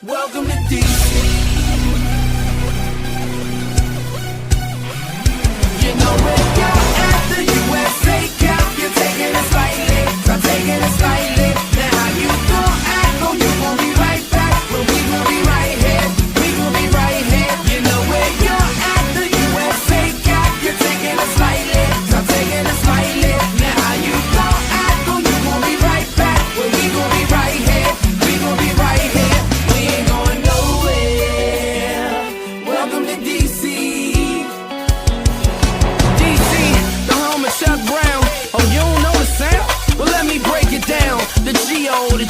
Welcome to DC. You know where you're at, the USA Cup. You're taking it slightly, I'm taking it slightly. Now how you gon' act? Oh, you gon' be right back. Well, we gon' be right here. We gon' be right here. You know where you're at, the USA Cup. You're taking it slightly, I'm taking it slightly. Now how you gon' act? Oh, you gon' be right back. Well, we gon' be right here. We gon' be right here. We ain't going nowhere. Welcome to DC. DC, the home of Chuck Brown. Oh, you don't know the sound? Well, let me break it down. The G.O., the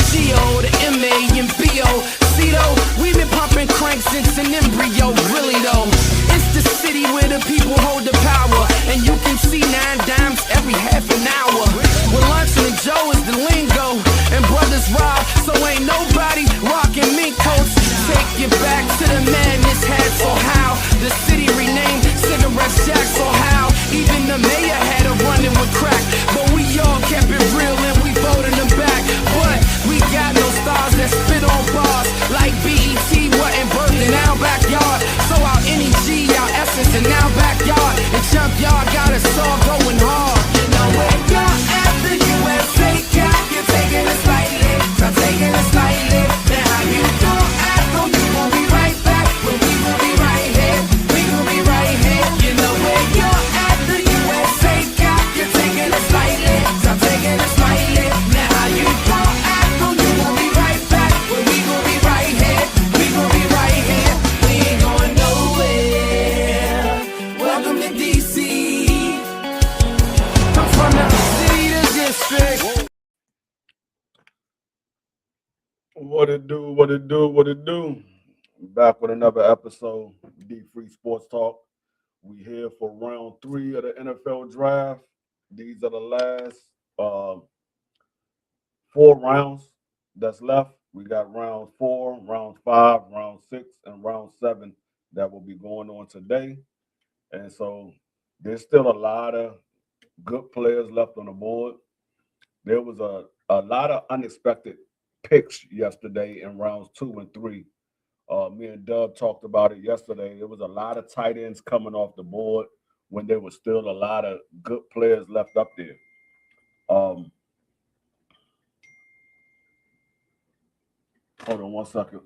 M.A. and B.O. See though, we've been pumping crank since an embryo. Really though, it's the city where the people hold the power. And you can see 9 dimes every half an hour. When Luncheon and Joe is the lingo, and brothers rob, so ain't nobody rocking mink coats. Take you back to the madness had, so how the city renamed Cigarette Shack, so how even the mayor had a running with crack. But we all kept it real and we voted them back. But we got no stars that spit on bars like BET wasn't birthed in our backyard. So our energy, our essence in our backyard, and junkyard got us all going hard. You know where you're at, the USA Cup. You're taking it slightly, I'm taking it slightly. Now how you gon' act? Oh, you gon' be right back. Well, we gon' be right here. We gon' be right here. You know where you're at, the USA Cup. You're taking it slightly, I'm taking it slightly. Now how you gon' act? Oh, you gon' be right back. Well, we gon' be right here. We gon' be right here. We ain't going nowhere. Welcome to DC. I'm from the city to district. What it do, what it do, what it do. Back with another episode, D Free Sports Talk. We here for round 3 of the NFL draft. These are the last 4 rounds that's left. We got round 4, round 5, round 6, and round 7 that will be going on today. And so there's still a lot of good players left on the board. There was a lot of unexpected picks yesterday in rounds 2 and 3. Me and Dub talked about it yesterday. There was a lot of tight ends coming off the board when there was still a lot of good players left up there. Hold on one second.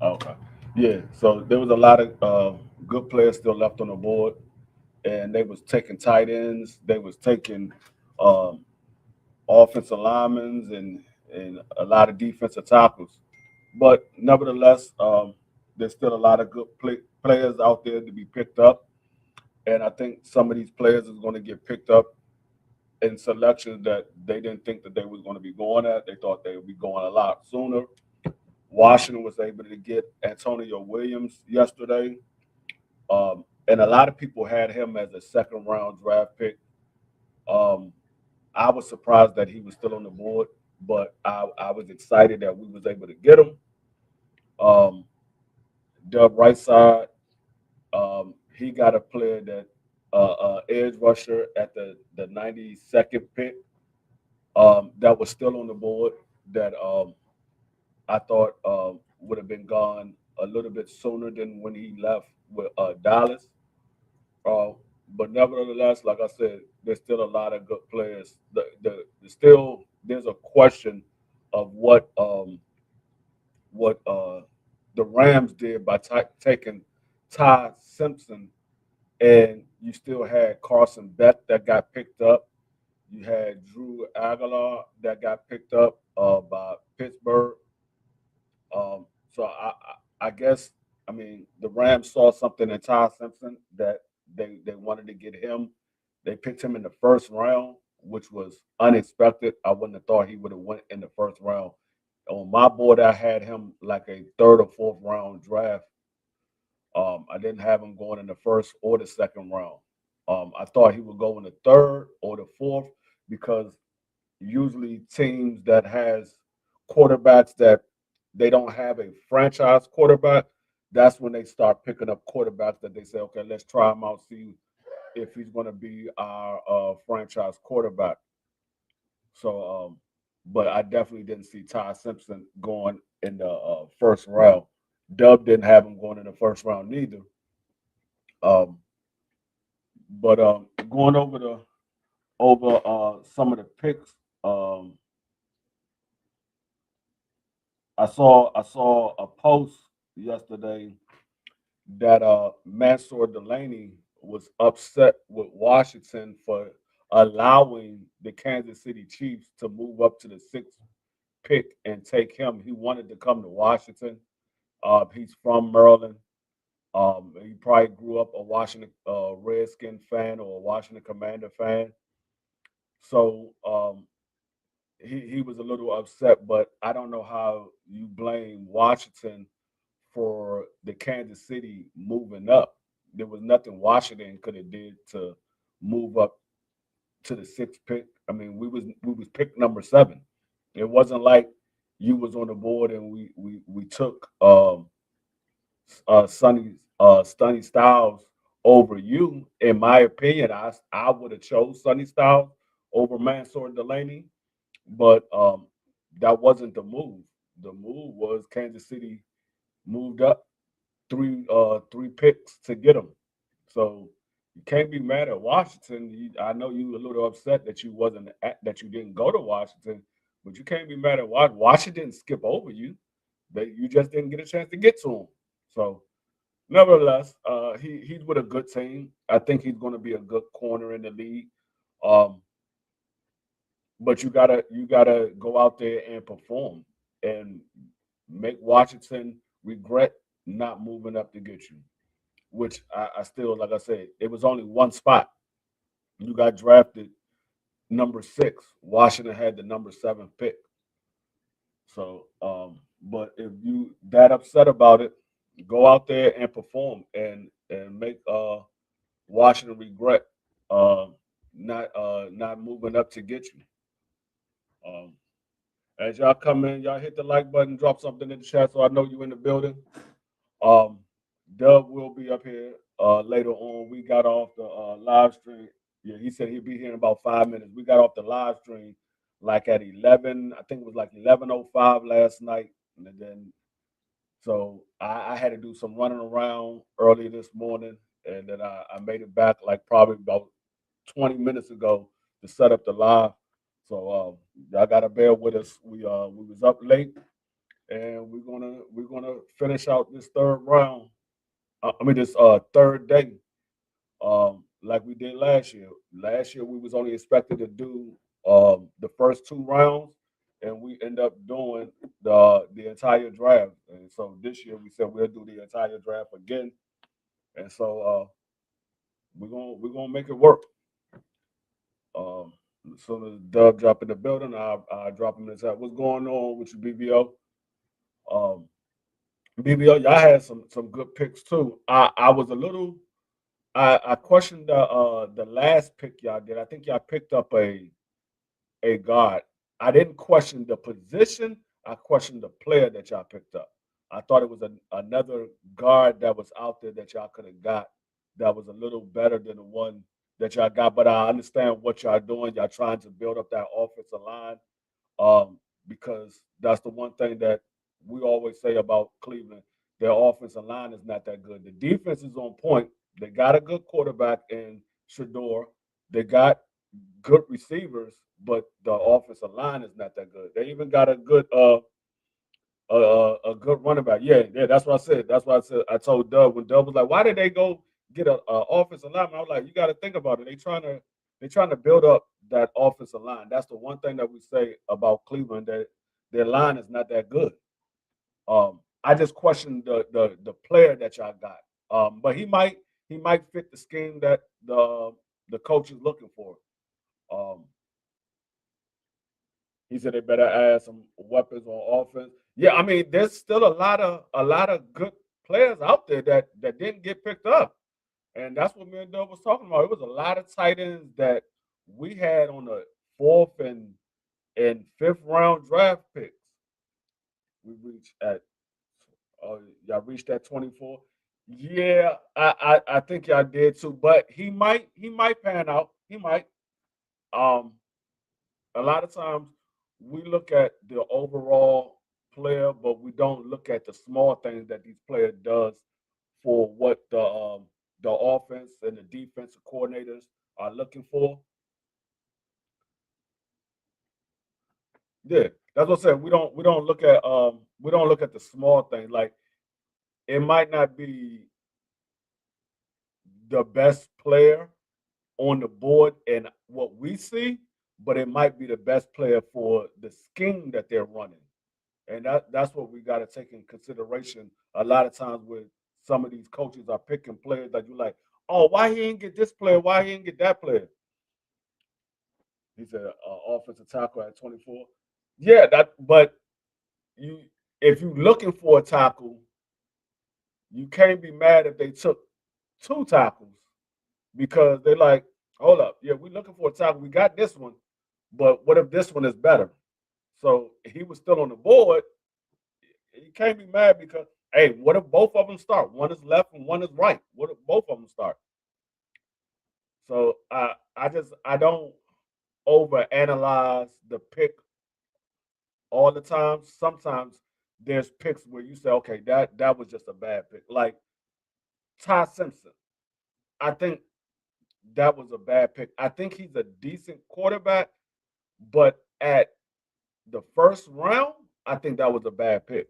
Okay. Yeah, so there was a lot of good players still left on the board, and they was taking tight ends. They was taking offensive linemen and a lot of defensive tackles. But nevertheless, there's still a lot of good players out there to be picked up. And I think some of these players is going to get picked up in selections that they didn't think that they was going to be going at. They thought they would be going a lot sooner. Washington was able to get Antonio Williams yesterday. And a lot of people had him as a second-round draft pick. I was surprised that he was still on the board, but I was excited that we was able to get him. Dub Rightside, he got a player that edge rusher at the 92nd pick that was still on the board that I thought would have been gone a little bit sooner than when he left with Dallas. But nevertheless, like I said, there's still a lot of good players. There's a question of what the Rams did by taking Ty Simpson, and you still had Carson Beck that got picked up. You had Drew Aguilar that got picked up by Pittsburgh. So I guess the Rams saw something in Ty Simpson that they wanted to get him. They picked him in the first round, which was unexpected. I wouldn't have thought he would have went in the first round. On my board, I had him like a 3rd or 4th round draft. I didn't have him going in the 1st or the 2nd round. I thought he would go in the 3rd or the 4th because usually teams that has quarterbacks that they don't have a franchise quarterback, that's when they start picking up quarterbacks that they say, okay, let's try him out, see if he's going to be our franchise quarterback. So but I definitely didn't see Ty Simpson going in the first round. Dub didn't have him going in the first round neither. Um, but going over some of the picks, um, I saw a post yesterday that Mansour Delaney was upset with Washington for allowing the Kansas City Chiefs to move up to the sixth pick and take him. He wanted to come to Washington. He's from Maryland. He probably grew up a Washington Redskin fan or a Washington Commander fan. So he was a little upset, but I don't know how you blame Washington for the Kansas City moving up. There was nothing Washington could have did to move up to the sixth pick. I mean, we was picked number 7. It wasn't like you was on the board and we took Sonny Styles over you. In my opinion, I would have chose Sonny Styles over Mansour Delaney, but that wasn't the move. The move was Kansas City moved up three picks to get him. So you can't be mad at Washington. I know you were a little upset that that you didn't go to Washington, but you can't be mad at Washington. Washington didn't skip over you. That you just didn't get a chance to get to him. So nevertheless, he's with a good team. I think he's going to be a good corner in the league. Um, but you gotta go out there and perform and make Washington regret not moving up to get you. Which I still, like I said, it was only one spot. You got drafted number 6. Washington had the number 7 pick. So, but if you that upset about it, go out there and perform and make Washington regret uh, not moving up to get you. Um, as y'all come in, y'all hit the like button, drop something in the chat so I know you in the building. Um, Dub will be up here later on. We got off the live stream. Yeah, he said he'd be here in about 5 minutes. We got off the live stream like at 11. I think it was like 11:05 last night, and then so I had to do some running around early this morning, and then I made it back like probably about 20 minutes ago to set up the live. So y'all gotta bear with us. We was up late, and we're gonna finish out this third round. I mean this third day, like we did last year. Last year we was only expected to do the first 2 rounds, and we end up doing the entire draft. And so this year we said we'll do the entire draft again. And so we're gonna make it work. Um, as soon as Dub drop in the building, I drop him in the chat. What's going on with you, BBO? Um, BBO, y'all had some good picks too. I was a little I questioned the last pick y'all did. I think y'all picked up a guard. I didn't question the position. I questioned the player that y'all picked up. I thought it was another guard that was out there that y'all could have got that was a little better than the one that y'all got. But I understand what y'all doing. Y'all trying to build up that offensive line because that's the one thing that we always say about Cleveland. Their offensive line is not that good. The defense is on point. They got a good quarterback in Shador. They got good receivers, but the offensive line is not that good. They even got a good running back. Yeah, yeah, that's what I said. That's what I said. I told Doug when Doug was like, "Why did they go get a offensive lineman?" I was like, "You got to think about it. They trying to build up that offensive line. That's the one thing that we say about Cleveland that their line is not that good. I just questioned the player that y'all got. But he might fit the scheme that the coach is looking for. Um, he said they better add some weapons on offense. Yeah, I mean, there's still a lot of good players out there that didn't get picked up, and that's what me and Doug was talking about. It was a lot of tight ends that we had on the fourth and fifth round draft picks. We reached at y'all reached that 24. Yeah, I think y'all did too, but he might pan out. He might. Um, a lot of times we look at the overall player, but we don't look at the small things that these players does for what the offense and the defensive coordinators are looking for. Yeah, that's what I said. We don't look at the small things. Like it might not be the best player on the board and what we see, but it might be the best player for the scheme that they're running. And that's what we got to take in consideration. A lot of times with some of these coaches are picking players that you like, oh, why he ain't get this player? Why he ain't get that player? He's an offensive tackle at 24. Yeah, but you if you're looking for a tackle, you can't be mad if they took two tackles because they're like, hold up, yeah, we're looking for a tackle. We got this one, but what if this one is better? So he was still on the board. You can't be mad because, hey, what if both of them start? One is left and one is right. What if both of them start? So I don't overanalyze the pick all the time. Sometimes there's picks where you say, okay, that was just a bad pick. Like Ty Simpson, I think that was a bad pick. I think he's a decent quarterback, but at the first round, I think that was a bad pick.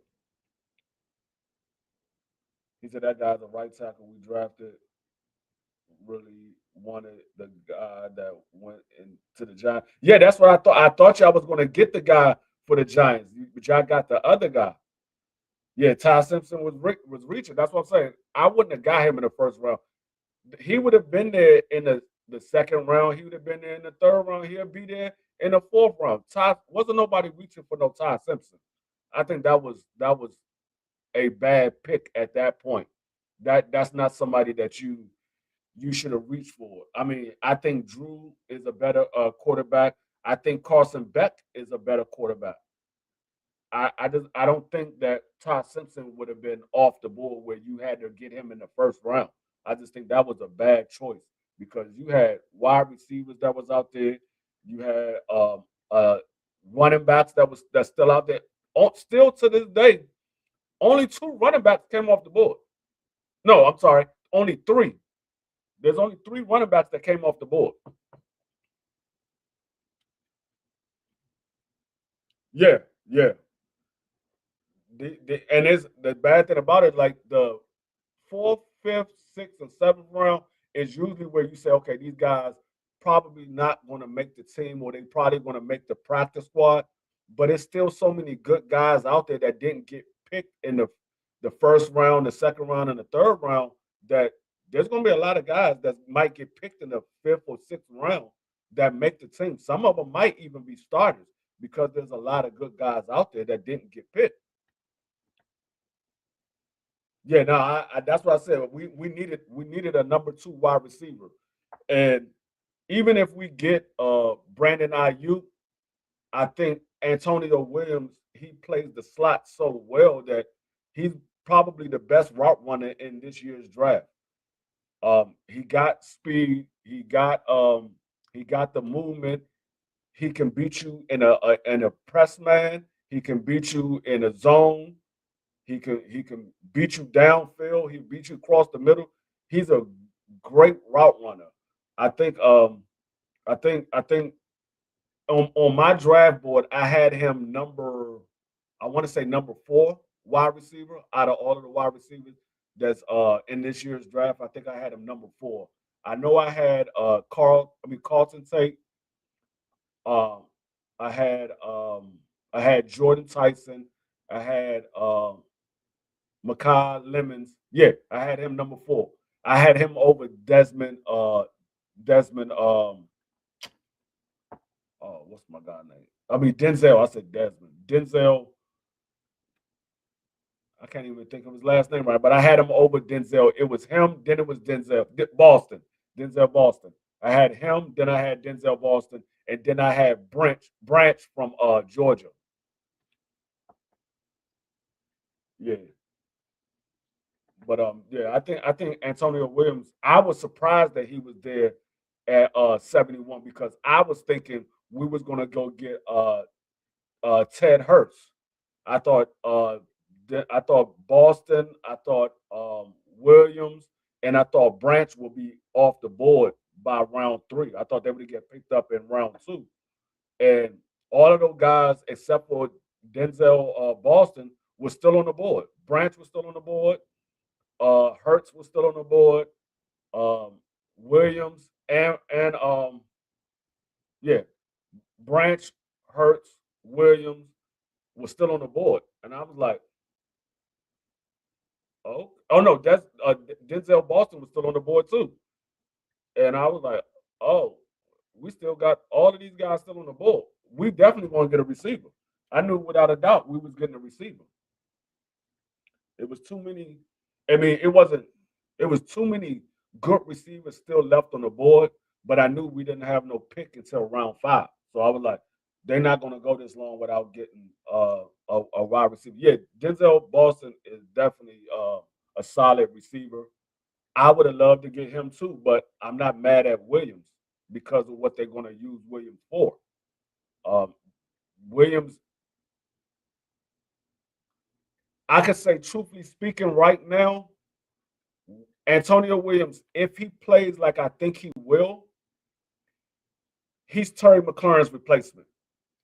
He said that guy's a right tackle we drafted. Really wanted the guy that went into the Giants. Yeah, that's what I thought. I thought y'all was going to get the guy for the Giants, but y'all got the other guy. Yeah, Ty Simpson was reaching. That's what I'm saying. I wouldn't have got him in the first round. He would have been there in the second round. He would have been there in the third round. He'll be there in the fourth round. Ty wasn't nobody reaching for no Ty Simpson. I think that was a bad pick at that point. That's not somebody that you should have reached for. I mean, I think Drew is a better quarterback. I think Carson Beck is a better quarterback. I don't think that Todd Simpson would have been off the board where you had to get him in the first round. I just think that was a bad choice because you had wide receivers that was out there. You had running backs that's still out there. Still to this day, only two running backs came off the board. No, I'm sorry, only three. There's only three running backs that came off the board. Yeah, yeah. And it's the bad thing about it, like the fourth, fifth, sixth, and seventh round is usually where you say, okay, these guys probably not going to make the team, or they probably going to make the practice squad. But it's still so many good guys out there that didn't get picked in the first round, the second round, and the third round. That there's going to be a lot of guys that might get picked in the fifth or sixth round that make the team. Some of them might even be starters because there's a lot of good guys out there that didn't get picked. Yeah, no, that's what I said. We needed a number two wide receiver, and even if we get Brandon Ayuk, I think Antonio Williams he plays the slot so well that he's probably the best route runner in this year's draft. He got speed, he got the movement. He can beat you in a press man. He can beat you in a zone. He can beat you downfield. He beat you across the middle. He's a great route runner. I think I think on my draft board I had him number I want to say number four wide receiver out of all of the wide receivers that's in this year's draft. I think I had him number four. I know I had Carlton Tate. Um I had I had Jordan Tyson. I had Makai Lemons. Yeah, I had him number four. I had him over Desmond what's my guy name? I mean Denzel. I said Desmond. Denzel, I can't even think of his last name right, but I had him over Denzel. It was him, then it was Denzel. Boston. Denzel Boston. I had him, then I had Denzel Boston, and then I had Branch from Georgia. Yeah. But yeah, I think Antonio Williams. I was surprised that he was there at 71 because I was thinking we was gonna go get Ted Hurts. I thought I thought Boston, I thought Williams, and I thought Branch will be off the board by round three. I thought they would get picked up in round two. And all of those guys, except for Denzel Boston, was still on the board. Branch was still on the board. Hurts was still on the board. Um, Williams and yeah, Branch, Hurts, Williams was still on the board, and I was like, oh no, that's Denzel Boston was still on the board too, and I was like, oh, we still got all of these guys still on the board. We definitely want to get a receiver. I knew without a doubt we was getting a receiver. It was too many. I mean, it wasn't. It was too many good receivers still left on the board, but I knew we didn't have no pick until round five. So I was like, they're not going to go this long without getting a wide receiver. Yeah, Denzel Boston is definitely a solid receiver. I would have loved to get him too, but I'm not mad at Williams because of what they're going to use Williams for. Um, Williams, I could say, truthfully speaking, right now, Antonio Williams, if he plays like I think he will, he's Terry McLaurin's replacement.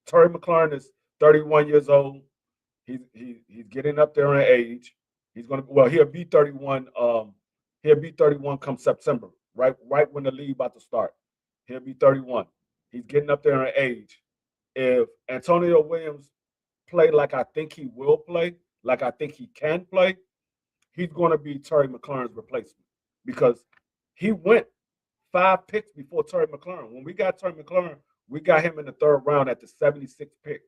Terry McLaurin is 31 years old. He's getting up there in age. He's gonna he'll be 31. He'll be 31 come September, right when the league about to start. He'll be 31. He's getting up there in age. If Antonio Williams play like I think he will play, like I think he can play, he's going to be Terry McLaurin's replacement because he went 5 picks before Terry McLaurin. When we got Terry McLaurin, we got him in the third round at the 76th pick.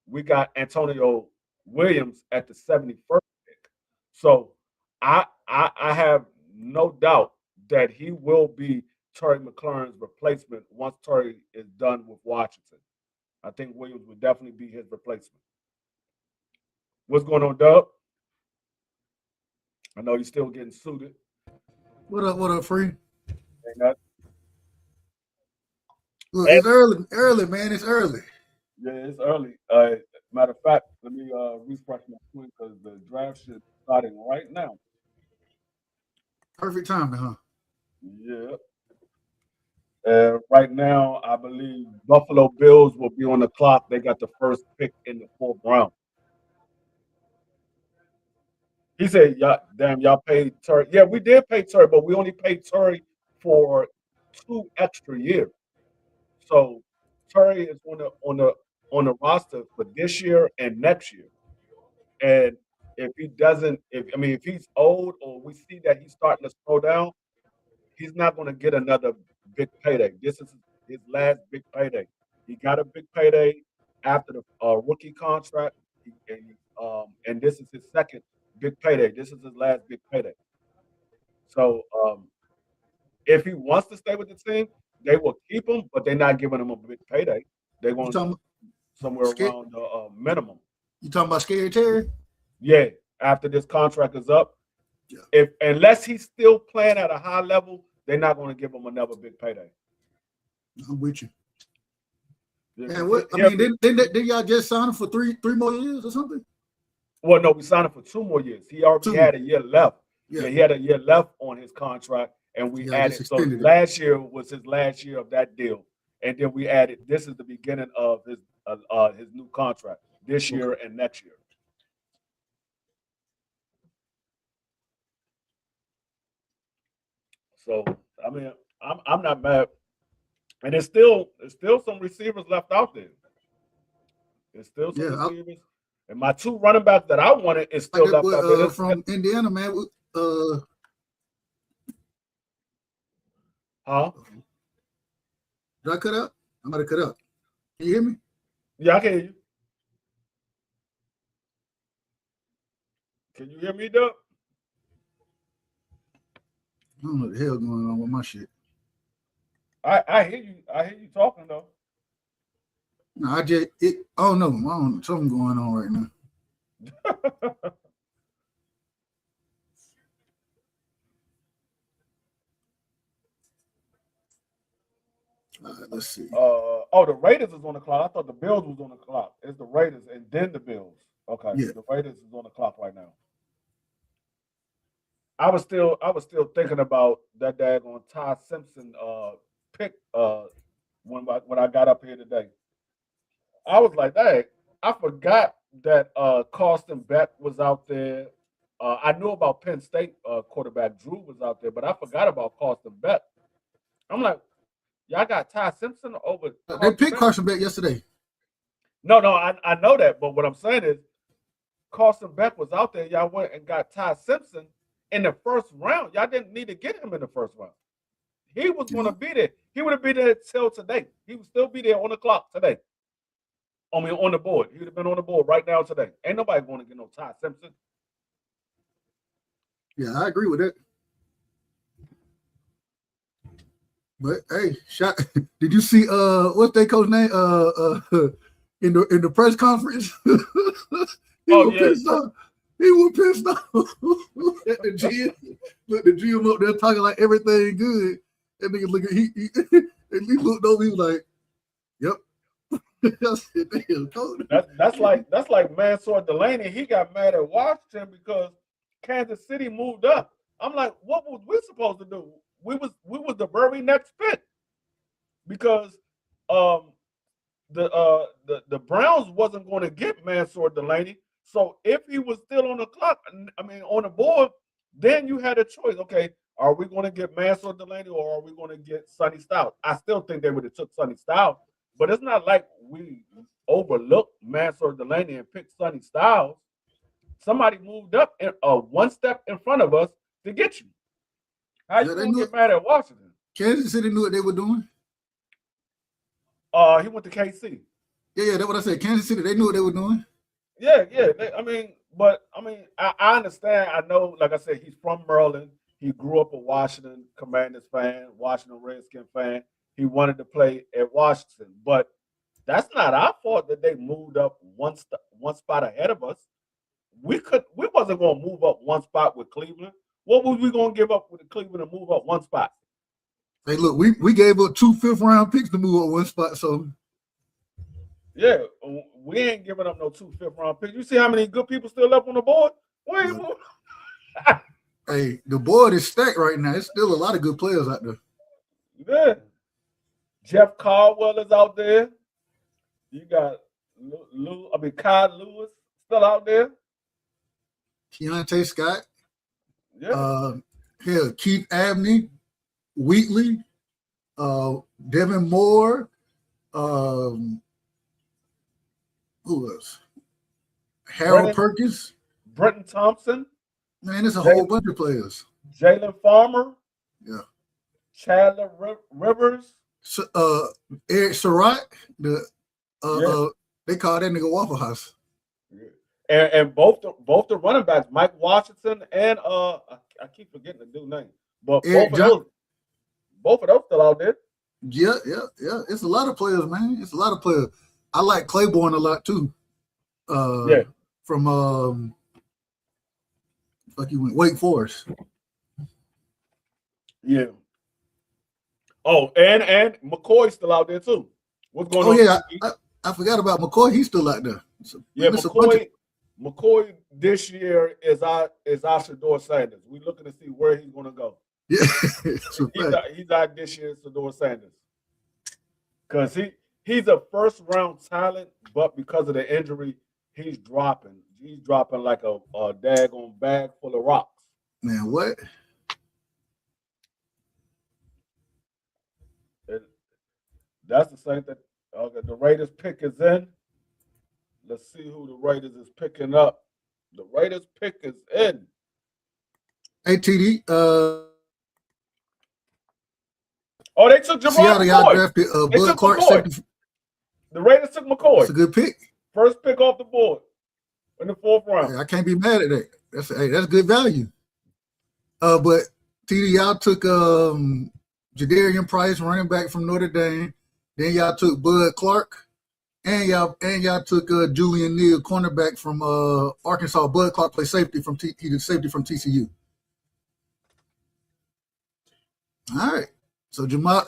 We got Antonio Williams at the 71st pick. So I have no doubt that he will be Terry McLaurin's replacement once Terry is done with Washington. I think Williams would definitely be his replacement. What's going on, Doug? I know you're still getting suited. What up, free? Ain't that? Look, it's early, man. It's early. Yeah, it's early. Matter of fact, let me refresh my screen because the draft should be starting right now. Perfect timing, huh? Yeah. Right now, I believe Buffalo Bills will be on the clock. They got the first pick in the fourth round. He said, "Y'all, damn, y'all paid Terry. Yeah, we did pay Terry, but we only paid Terry for 2 extra years. So Terry is on the roster for this year and next year. And if he doesn't, if he's old or we see that he's starting to slow down, he's not going to get another big payday. This is his last big payday. He got a big payday after the rookie contract, and this is his second big payday. This is his last big payday. So if he wants to stay with the team, they will keep him, but they're not giving him a big payday. They're going somewhere around the minimum. You talking about Scary Terry? Yeah, after this contract is up, yeah. Unless he's still playing at a high level, they're not going to give him another big payday. I'm with you. Yeah, and did y'all just sign him for three more years or something? Well, no, we signed him for 2 more years. He already had a year left. Yeah, he had a year left on his contract, and we added. So last year was his last year of that deal, and then we added. This is the beginning of his new contract this year and next year. So I mean, I'm not mad, and there's still some receivers left out there. There's still some receivers, and my 2 running backs that I wanted is still left out there. From Indiana, man. Huh? Did I cut out? I'm gonna cut out. Can you hear me? Yeah, I can hear you. Can you hear me, Doug? I don't know what the hell going on with my shit. I hear you. I hear you talking though. No, oh no, something going on right now. Let's see. The Raiders is on the clock. I thought the Bills was on the clock. It's the Raiders and then the Bills. Okay, Yeah. the Raiders is on the clock right now. I was still thinking about that daggone Ty Simpson pick when I got up here today. I was like, hey, I forgot that Carson Beck was out there. I knew about Penn State quarterback Drew was out there, but I forgot about Carson Beck. I'm like, y'all got Ty Simpson over. They picked Carson Beck yesterday. No, I know that, but what I'm saying is Carson Beck was out there. Y'all went and got Ty Simpson in the first round. Y'all didn't need to get him in the first round. He was going to be there. He would have been there till today. He would still be there on the clock today. I mean, on the board. He would have been on the board right now today. Ain't nobody going to get no Ty Simpson. Yeah, I agree with that. But hey, did you see what's their coach name? In the press conference? He was pissed off. He was pissed off at the GM. Look, the GM up there talking like everything good. That nigga look at he and he looked over, he was like, yep. That's like Mansour Delaney. He got mad at Washington because Kansas City moved up. I'm like, what was we supposed to do? We was the very next pick because the Browns wasn't going to get Mansour Delaney. So if he was still on the clock, I mean on the board, then you had a choice. Okay, are we going to get Mansour Delaney or are we going to get Sonny Styles? I still think they would have took Sonny Styles, but it's not like we overlooked Mansour Delaney and picked Sonny Styles. Somebody moved up one step in front of us to get you. How you going to get mad at Washington? Kansas City knew what they were doing. He went to KC. Yeah, that's what I said. Kansas City, they knew what they were doing. Yeah. I understand. I know, like I said, he's from Maryland. He grew up a Washington Commanders fan, Washington Redskins fan. He wanted to play at Washington, but that's not our fault that they moved up one spot ahead of us. We wasn't going to move up one spot with Cleveland. What was we going to give up with Cleveland and move up one spot? Hey, look, we gave up 2 5th-round picks to move up one spot, so. Yeah, we ain't giving up no 2 5th-round picks. You see how many good people still left on the board? Hey, the board is stacked right now. There's still a lot of good players out there. Yeah. Jeff Caldwell is out there. You got Kyle Lewis still out there. Keontae Scott. Yeah. Keith Abney, Wheatley, Devin Moore, who else? Harold Perkins. Brenton Thompson. Man, there's a whole bunch of players. Jalen Farmer. Yeah. Chandler Rivers. Eric Surratt. They call that nigga Waffle House. Yeah. And both the running backs, Mike Washington and I keep forgetting the dude's name, but both of those still out there. Yeah. It's a lot of players, man. It's a lot of players. I like Claiborne a lot too. From Wake Forest. Yeah. Oh, and McCoy's still out there too. What's going on? Oh yeah, I forgot about McCoy. He's still out there. McCoy this year is our Shedeur Sanders. We're looking to see where he's going to go. Yeah, he's out this year, Shedeur Sanders, because he's a first round talent, but because of the injury, he's dropping. He's dropping like a daggone bag full of rocks. Man, what? That's the same thing. The Raiders pick is in. Let's see who the Raiders is picking up. The Raiders pick is in. Hey, TD. They took Jamal McCoy. Drafted, Bud Clark. The Raiders took McCoy. That's a good pick. First pick off the board in the 4th round. Hey, I can't be mad at that. That's good value. But TD, y'all took Jadarian Price, running back from Notre Dame. Then y'all took Bud Clark, and y'all took Julian Neal, cornerback from Arkansas. Bud Clark plays safety from TCU. All right. So Jamar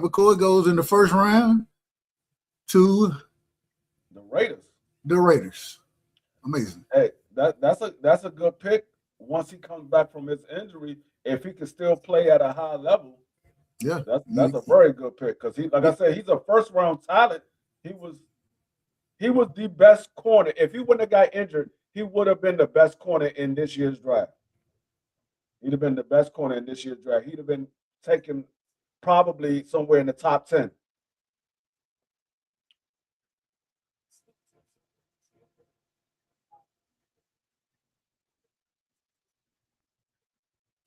McCoy goes in the first round to the Raiders. The Raiders. Amazing. Hey, that's a good pick. Once he comes back from his injury, if he can still play at a high level, yeah, that's a very good pick. Because he, like I said, he's a first round talent. He was the best corner. If he wouldn't have got injured, he would have been the best corner in this year's draft. He'd have been the best corner in this year's draft. He'd have been taken probably somewhere in the top 10.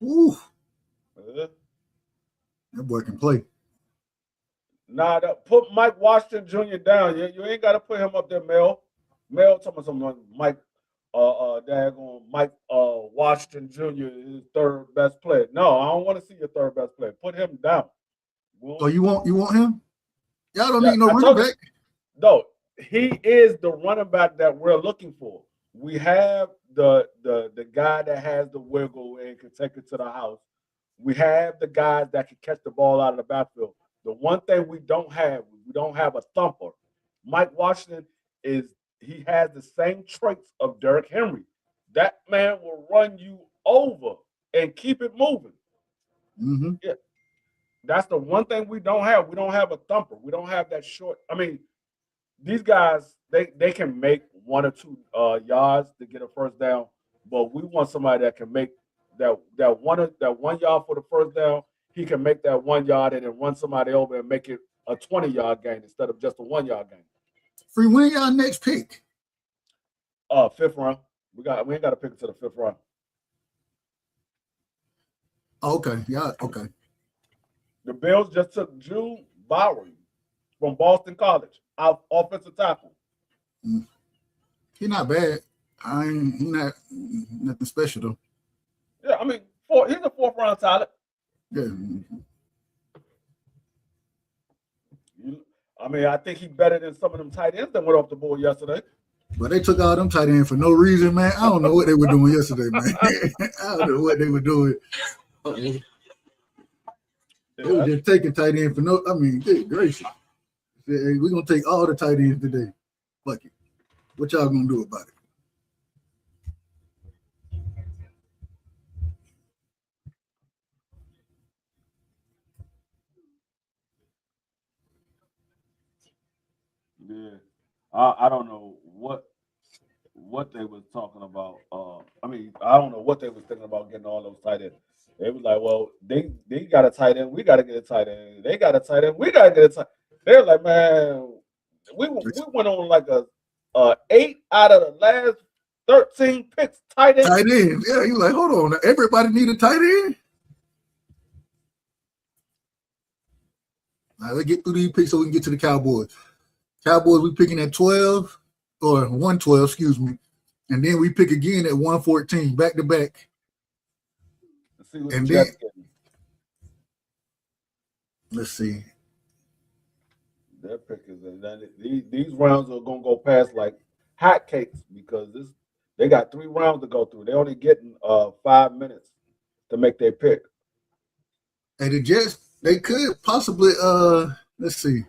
Ooh. That boy can play. Nah, put Mike Washington Jr. down. You ain't got to put him up there, Mel. Mel, talking about someone, Mike, daggone Mike Washington Jr. is third best player. No, I don't want to see your third best player. Put him down. So you want him? Y'all don't need no running back. No, he is the running back that we're looking for. We have the guy that has the wiggle and can take it to the house. We have the guys that can catch the ball out of the backfield. The one thing we don't have a thumper. Mike Washington he has the same traits of Derrick Henry. That man will run you over and keep it moving. Mm-hmm. Yeah. That's the one thing we don't have. We don't have a thumper. We don't have that short. I mean, these guys, they can make 1 or 2 yards to get a first down, but we want somebody that can make that 1 yard for the first down. He can make that 1 yard and then run somebody over and make it a 20-yard gain instead of just a 1-yard gain. Free, when y'all next pick? 5th round. We ain't got to pick it to the 5th round. Oh, okay. Yeah. Okay. The Bills just took Drew Bowery from Boston College, offensive tackle. He's not bad. He's not nothing special though. Yeah, I mean, he's a 4th round talent. Yeah. I mean, I think he's better than some of them tight ends that went off the board yesterday. But they took all them tight ends for no reason, man. I don't know what they were doing yesterday, man. I don't know what they were doing. They were just taking tight end for no. I mean, good gracious. Hey, we're gonna take all the tight ends today. Fuck it. What y'all gonna do about it? Yeah, I don't know what they was talking about. I mean, I don't know what they was thinking about getting all those tight ends. They was like, well, they got a tight end, we got to get a tight end. They got a tight end, we got to get a tight. They're like, man, we went on like a 8 out of the last 13 picks tight end. Tight end, yeah. You like, hold on, everybody need a tight end. All right, let's get through these picks so we can get to the Cowboys. Cowboys, we picking at 12 or 112, excuse me. And then we pick again at 114, back to back. And then, let's see. Their pick is these rounds are gonna go past like hotcakes because they got 3 rounds to go through. They only getting 5 minutes to make their pick. And the Jets, they could possibly let's see.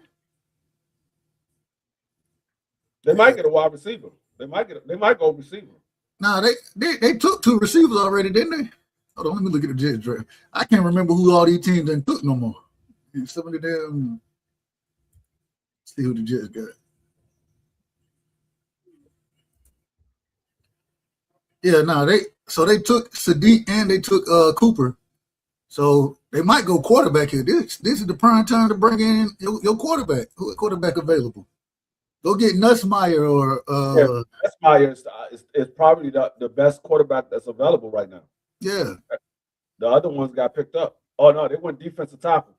They might get a wide receiver. They might go receiver. Nah, they took 2 receivers already, didn't they? Hold on, let me look at the Jets draft. I can't remember who all these teams done took no more. And some of them, see who the Jets got. Yeah, no, they took Sadiq and they took Cooper. So they might go quarterback here. This is the prime time to bring in your quarterback. Who quarterback available? Go get Nussmeier or Nussmeier is probably the best quarterback that's available right now. Yeah. The other ones got picked up. Oh no, they went defensive tackle.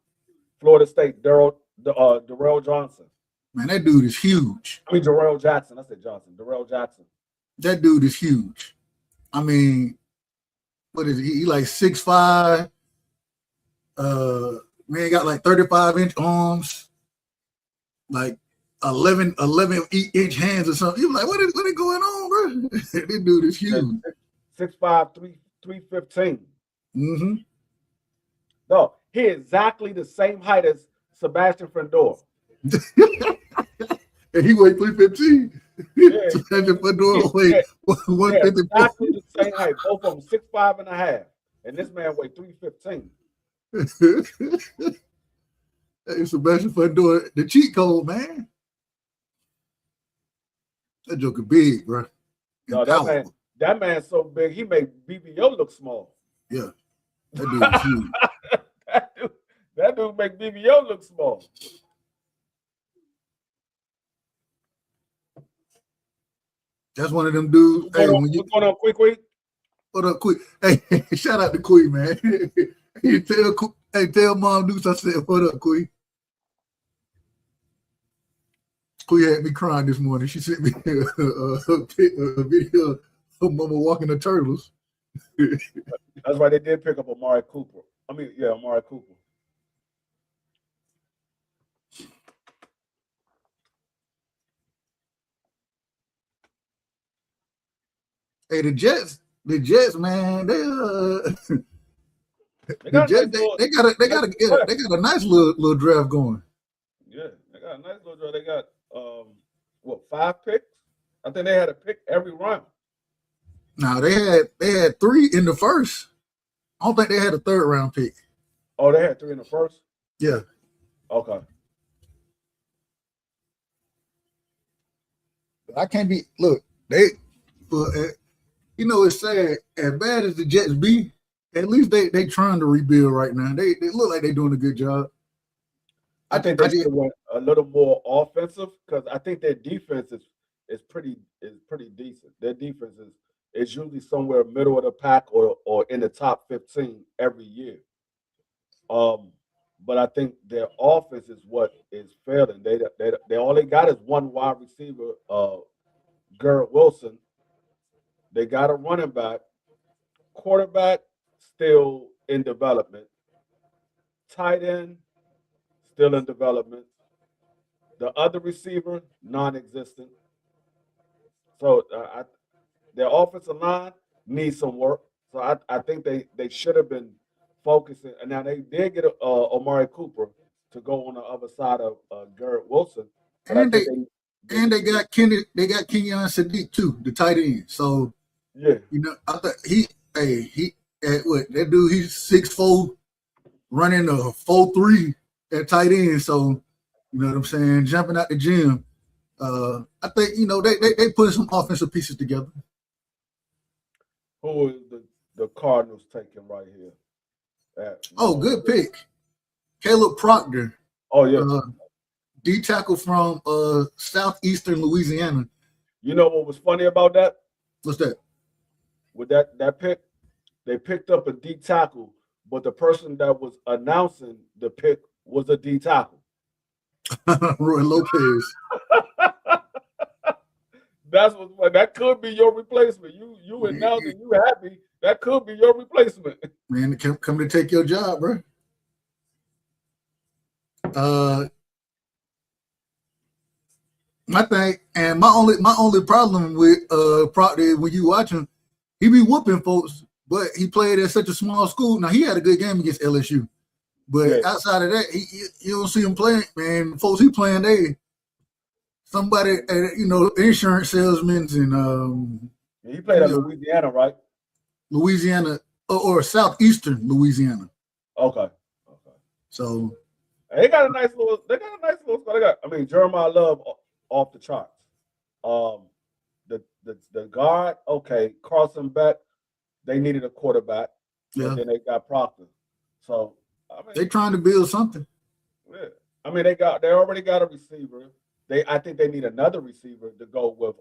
Florida State, Darrell Johnson. Man, that dude is huge. I mean Darrell Jackson. I said Johnson. Darrell Jackson. That dude is huge. I mean, what is he? He like 6'5". Man got like 35-inch arms, like 11-inch hands or something. You like, what is going on, bro? This dude is huge. 6'5", 315. Mm-hmm. No, He exactly the same height as Sebastian Fendor. And he weighed 315. Yeah, Sebastian Fedora weighed yeah, yeah, 154. exactly the same height. Both of them 6'5.5", and this man weighed 315. Hey, Sebastian Fedora, the cheat code, man. That joker big, bro. And No, powerful. that man's so big he made BBO look small. Yeah, that dude was huge. that dude make BBO look small. That's one of them dudes. Hey, when you What's going on, quick? what up, quick? Hey, shout out to Queen, man. Tell Mom Deuce I said what up, Queen. Queen had me crying this morning. She sent me a video of Mama walking the turtles. That's why they did pick up Amari Cooper. Amari Cooper. Hey, the Jets, man, They the got a Jets, nice little, they got a nice little draft going. yeah, they got a nice little draft. They got 5 picks? I think they had a pick every round. Now they had 3 in the first. I don't think they had a 3rd round pick. Oh, they had 3 in the first? Yeah. Okay. I can't be look, it's sad. As bad as the Jets be, at least they trying to rebuild right now. They look like they're doing a good job. I think they should have went a little more offensive because I think their defense is pretty decent. Their defense is usually somewhere middle of the pack or in the top 15 every year. But I think their offense is what is failing. They all they got is one wide receiver, Garrett Wilson. They got a running back, quarterback still in development, tight end still in development. The other receiver non-existent. So their offensive line needs some work. So I think they should have been focusing. And now they did get Amari Cooper to go on the other side of Garrett Wilson, but I And think they got Kenyon Sadiq too, the tight end. So yeah, I thought what that dude, he's 6'4", running a 4.3 at tight end. So you know what I'm saying, jumping out the gym. I think they put some offensive pieces together. who is the Cardinals taking right here? Good pick, Caleb Proctor. Oh yeah, D tackle from southeastern Louisiana. You know what was funny about that? What's that? With that pick, they picked up a D tackle, but the person that was announcing the pick was a D tackle. Roy Lopez. That's what that could be your replacement. You announcing you happy. That could be your replacement. Man, come to take your job, bro. My thing and my only problem with Proctor when you watch him, he be whooping folks, but he played at such a small school. Now he had a good game against LSU, but outside of that, you don't see him playing. Man, folks he playing somebody insurance salesmen and he played at Louisiana, right? Louisiana or southeastern Louisiana. Okay. So they got a nice little squad. Jeremiah Love off the charts. The guard, okay, Carson Beck, they needed a quarterback. Yeah. And then they got Proctor. So they trying to build something. Yeah. They already got a receiver. I think they need another receiver to go with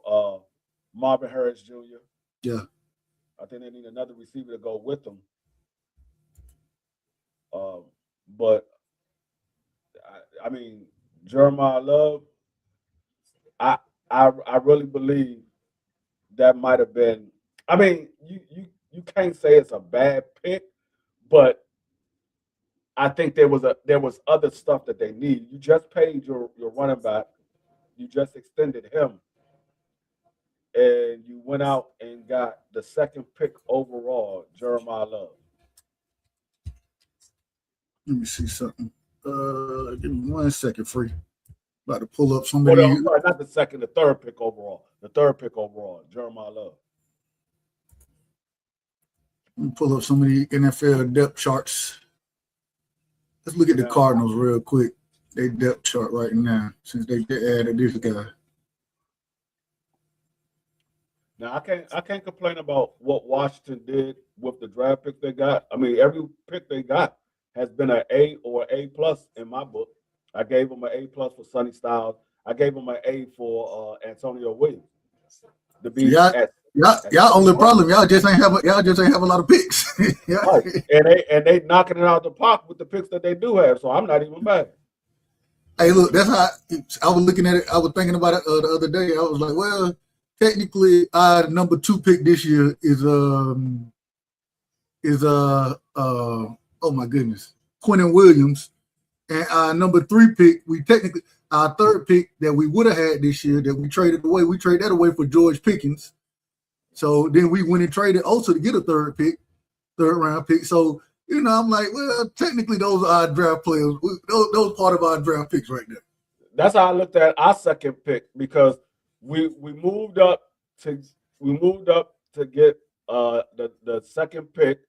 Marvin Harris Jr. Yeah. I think they need another receiver to go with them. But Jeremiah Love, I really believe that might have been. You can't say it's a bad pick, but I think there was other stuff that they need. You just paid your running back, you just extended him, and you went out and got the second pick overall, Jeremiah Love. Let me see something. Give me 1 second, free. About to pull up Well, somebody. I'm sorry, not the second, the third pick overall. The third pick overall, Jeremiah Love. Let me pull up some of the NFL depth charts. Let's look at the Cardinals real quick. They depth chart right now since they added this guy. Now I can't complain about what Washington did with the draft pick they got. I mean, every pick they got has been an A or A plus in my book. I gave them an A plus for Sonny Styles. I gave them an A for Antonio Williams. To be y'all only problem y'all just ain't have a lot of picks. Right. And they knocking it out the park with the picks that they do have. So I'm not even mad. Hey, look, that's how I was looking at it. I was thinking about it the other day. I was like, well, technically, our number 2 pick this year is oh my goodness, Quentin Williams, and our number 3 pick, our 3rd pick that we would have had this year that we traded that away for George Pickens. So then we went and traded also to get a 3rd round pick. So I'm like, well, technically those are our draft players. Those part of our draft picks right there. That's how I looked at our 2nd pick because we moved up to get the 2nd pick,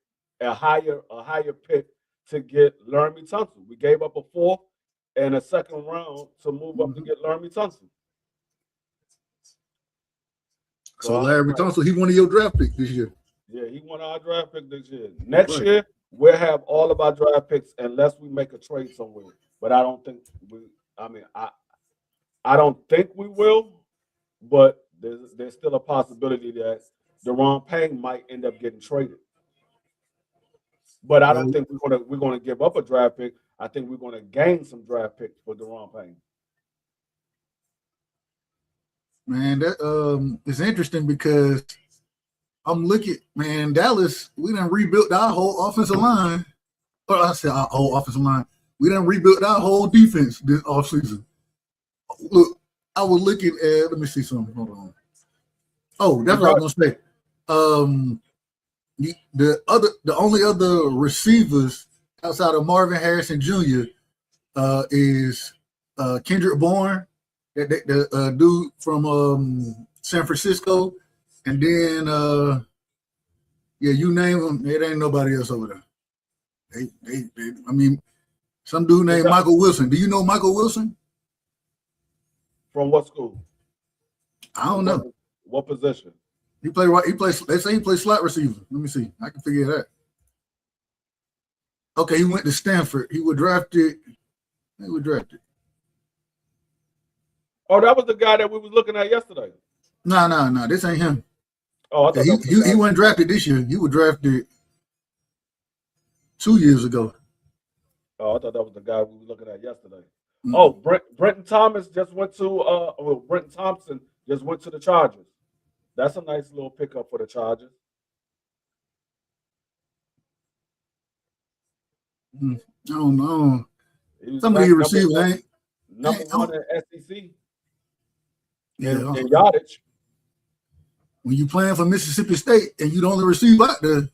a higher pick to get Laramie Tunsil. We gave up a 4th and a 2nd round to move up to get Laramie Tunsil. So Laramie Tunsil, he won your draft pick this year. Yeah, he won our draft pick this year. Next year, we'll have all of our draft picks unless we make a trade somewhere. But I don't think I don't think we will, but there's still a possibility that Deron Payne might end up getting traded. But I don't think we're gonna give up a draft pick. I think we're gonna gain some draft picks for Deron Payne. Man, that is interesting because I'm looking, man, Dallas, we done rebuilt our whole offensive line. Or I said our whole offensive line. We done rebuilt our whole defense this offseason. Look, I was looking at, let me see something. Hold on. Oh, that's what I was gonna say. The only other receivers outside of Marvin Harrison Jr. Is Kendrick Bourne, the dude from San Francisco, and then you name them, it ain't nobody else over there. I mean, some dude named Michael Wilson. Do you know Michael Wilson? From what school? I don't know. What position? He play right. They say he plays slot receiver. Let me see. I can figure that. Okay, he went to Stanford. He was drafted. Oh, that was the guy that we was looking at yesterday. No. This ain't him. Oh, I thought he wasn't drafted this year. He was drafted 2 years ago. Oh, I thought that was the guy we were looking at yesterday. Mm-hmm. Oh, Brenton Thompson just went to the Chargers. That's a nice little pickup for the Chargers. I don't know. Some of these receivers ain't number one in SEC. Yeah, in yardage. When you playing for Mississippi State and you the only receiver out there,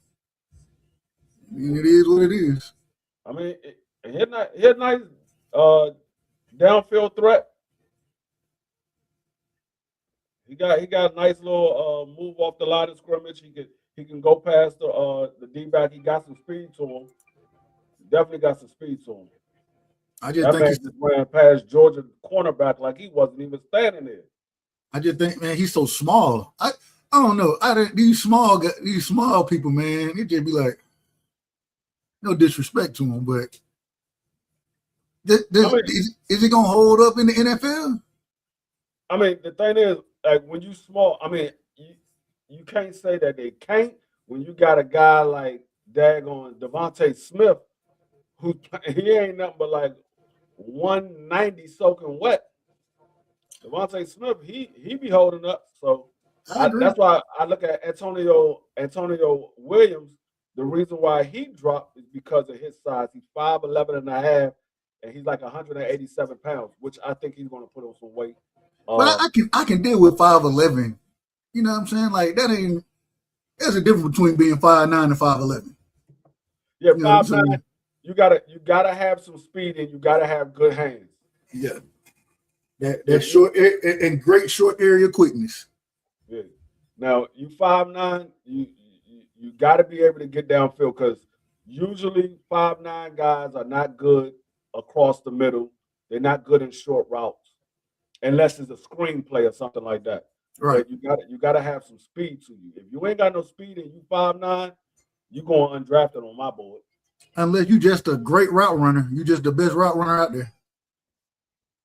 it is what it is. I mean, he had nice downfield threat. He got a nice little move off the line of scrimmage. He can go past the D-back. He got some speed to him. Definitely got some speed to him. I just think he just ran past Georgia cornerback like he wasn't even standing there. I just think, man, he's so small. I don't know. These small people, man, it just be like, no disrespect to him, but is it gonna hold up in the NFL? I mean, the thing is, like when you small, I mean, you can't say that they can't when you got a guy like daggone Devontae Smith, who he ain't nothing but like 190 soaking wet. Devontae Smith, he be holding up. So that's why I look at Antonio Williams. The reason why he dropped is because of his size. He's 5'11 and a half, and he's like 187 pounds, which I think he's going to put on some weight. But I can deal with 5'11. You know what I'm saying? Like there's a difference between being 5'9 and 5'11. Yeah, 5'9. gotta have some speed and you gotta have good hands. Yeah. That short and great short area quickness. Yeah. Now you 5'9", you gotta be able to get downfield because usually 5'9" guys are not good across the middle. They're not good in short routes unless it's a screenplay or something like that. Right. But you gotta have some speed to you. If you ain't got no speed and you 5'9", you going undrafted on my board. Unless you just a great route runner, you just the best route runner out there.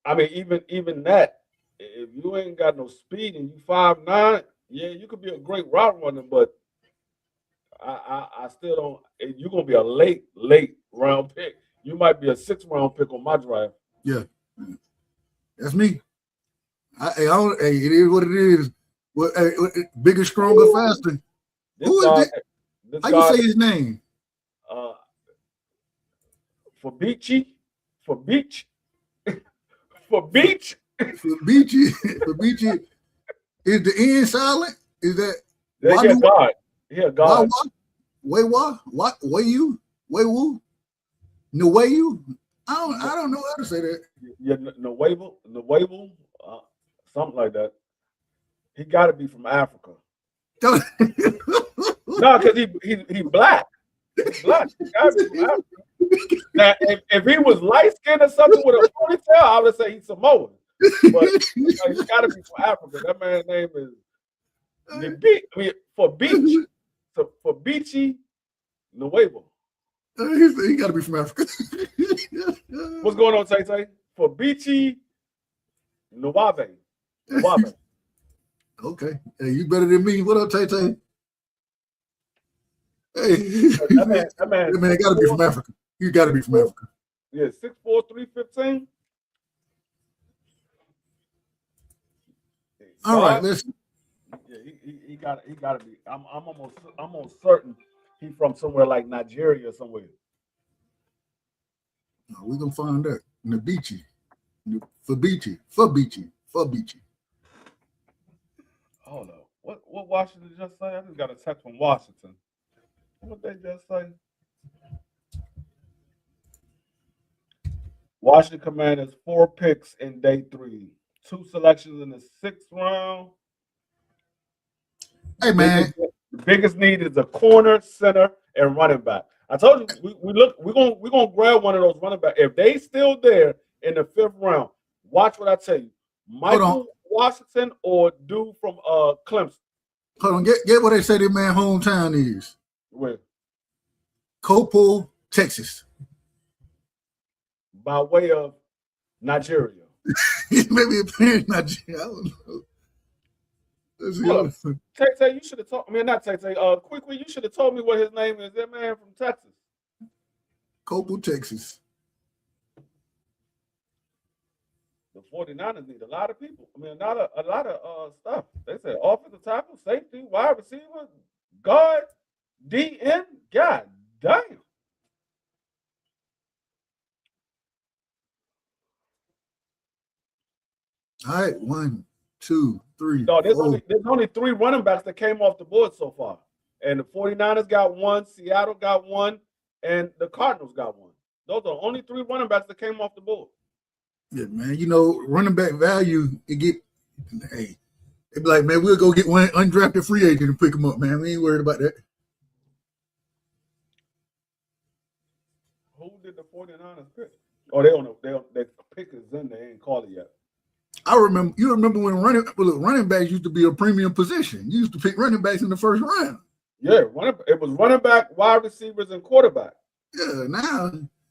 I mean, even that, if you ain't got no speed and you 5'9", yeah, you could be a great route runner, but I still don't. You're gonna be a late round pick. You might be a 6th round pick on my draft. Yeah, that's me. It is what it is. Bigger, stronger, faster. Who is it? How you say his name? For Beachy. Is the N silent? Is that? Yeah, God. Yeah, God. Way you? I don't know how to say that. Yeah, Nuevo, something like that. He got to be from Africa. No, because he black. He's black. He gotta be from Africa. Now, if he was light skinned or something with a ponytail, I would say he's Samoan. But he's got to be from Africa. That man's name is for Beachy Nuevo. He got to be from Africa. What's going on, Tay? For Beachy Nuave. Okay. Hey, you better than me. What up, Tay? Hey, that man got to be from Africa. You got to be from Africa. Yeah, 6'4", 315. All right, listen. Yeah, he got to be. I'm almost certain he's from somewhere like Nigeria or somewhere. We're gonna find that. Nabichi. For Beachy. Hold on. What Washington just say? I just got a text from Washington. What they just say? Washington Commanders 4 picks in day 3, 2 selections in the 6th round. Hey man, the biggest need is a corner, center, and running back. I told you we're gonna grab one of those running backs. If they still there in the 5th round, watch what I tell you. Michael Washington or dude from Clemson. Hold on, get what they say their man hometown is. Where? Copo, Texas. By way of Nigeria. Maybe a parent Nigeria. I don't know. Tay, you should have told me. Not Tay. Quickly, you should have told me what his name is. That man from Texas. Copo, Texas. The 49ers need a lot of people. I mean, a lot of stuff. They said offensive tackle, safety, wide receiver, guard, DN. God damn. All right, 1, 2, 3. No, there's only 3 running backs that came off the board so far. And the 49ers got 1, Seattle got 1, and the Cardinals got 1. Those are the only 3 running backs that came off the board. Yeah, man. You know, running back value, they be like, man, we'll go get one undrafted free agent and pick him up, man. We ain't worried about that. Who did the 49ers pick? Oh, they pick is in there. They ain't called it yet. You remember when running backs used to be a premium position. You used to pick running backs in the 1st round. Yeah, it was running back, wide receivers, and quarterback. Yeah, now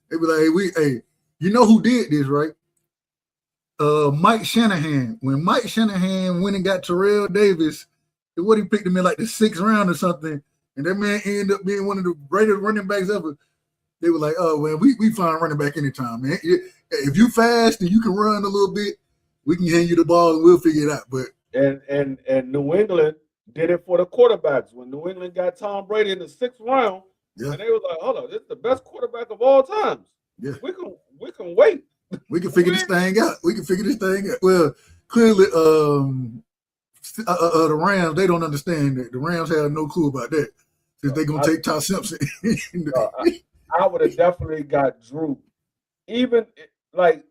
they be like, hey, you know who did this, right? Mike Shanahan. When Mike Shanahan went and got Terrell Davis, he picked him in like the 6th round or something, and that man ended up being one of the greatest running backs ever. They were like, oh, well, we find running back anytime, man. If you fast and you can run a little bit, we can hand you the ball and we'll figure it out. But and New England did it for the quarterbacks. When New England got Tom Brady in the 6th round, and they was like, hold on, this is the best quarterback of all times. Yeah. We can wait. We can figure this thing out. Well, clearly, the Rams, they don't understand that. The Rams have no clue about that. Because they're going to take Ty Simpson. I would have definitely got Drew. Even like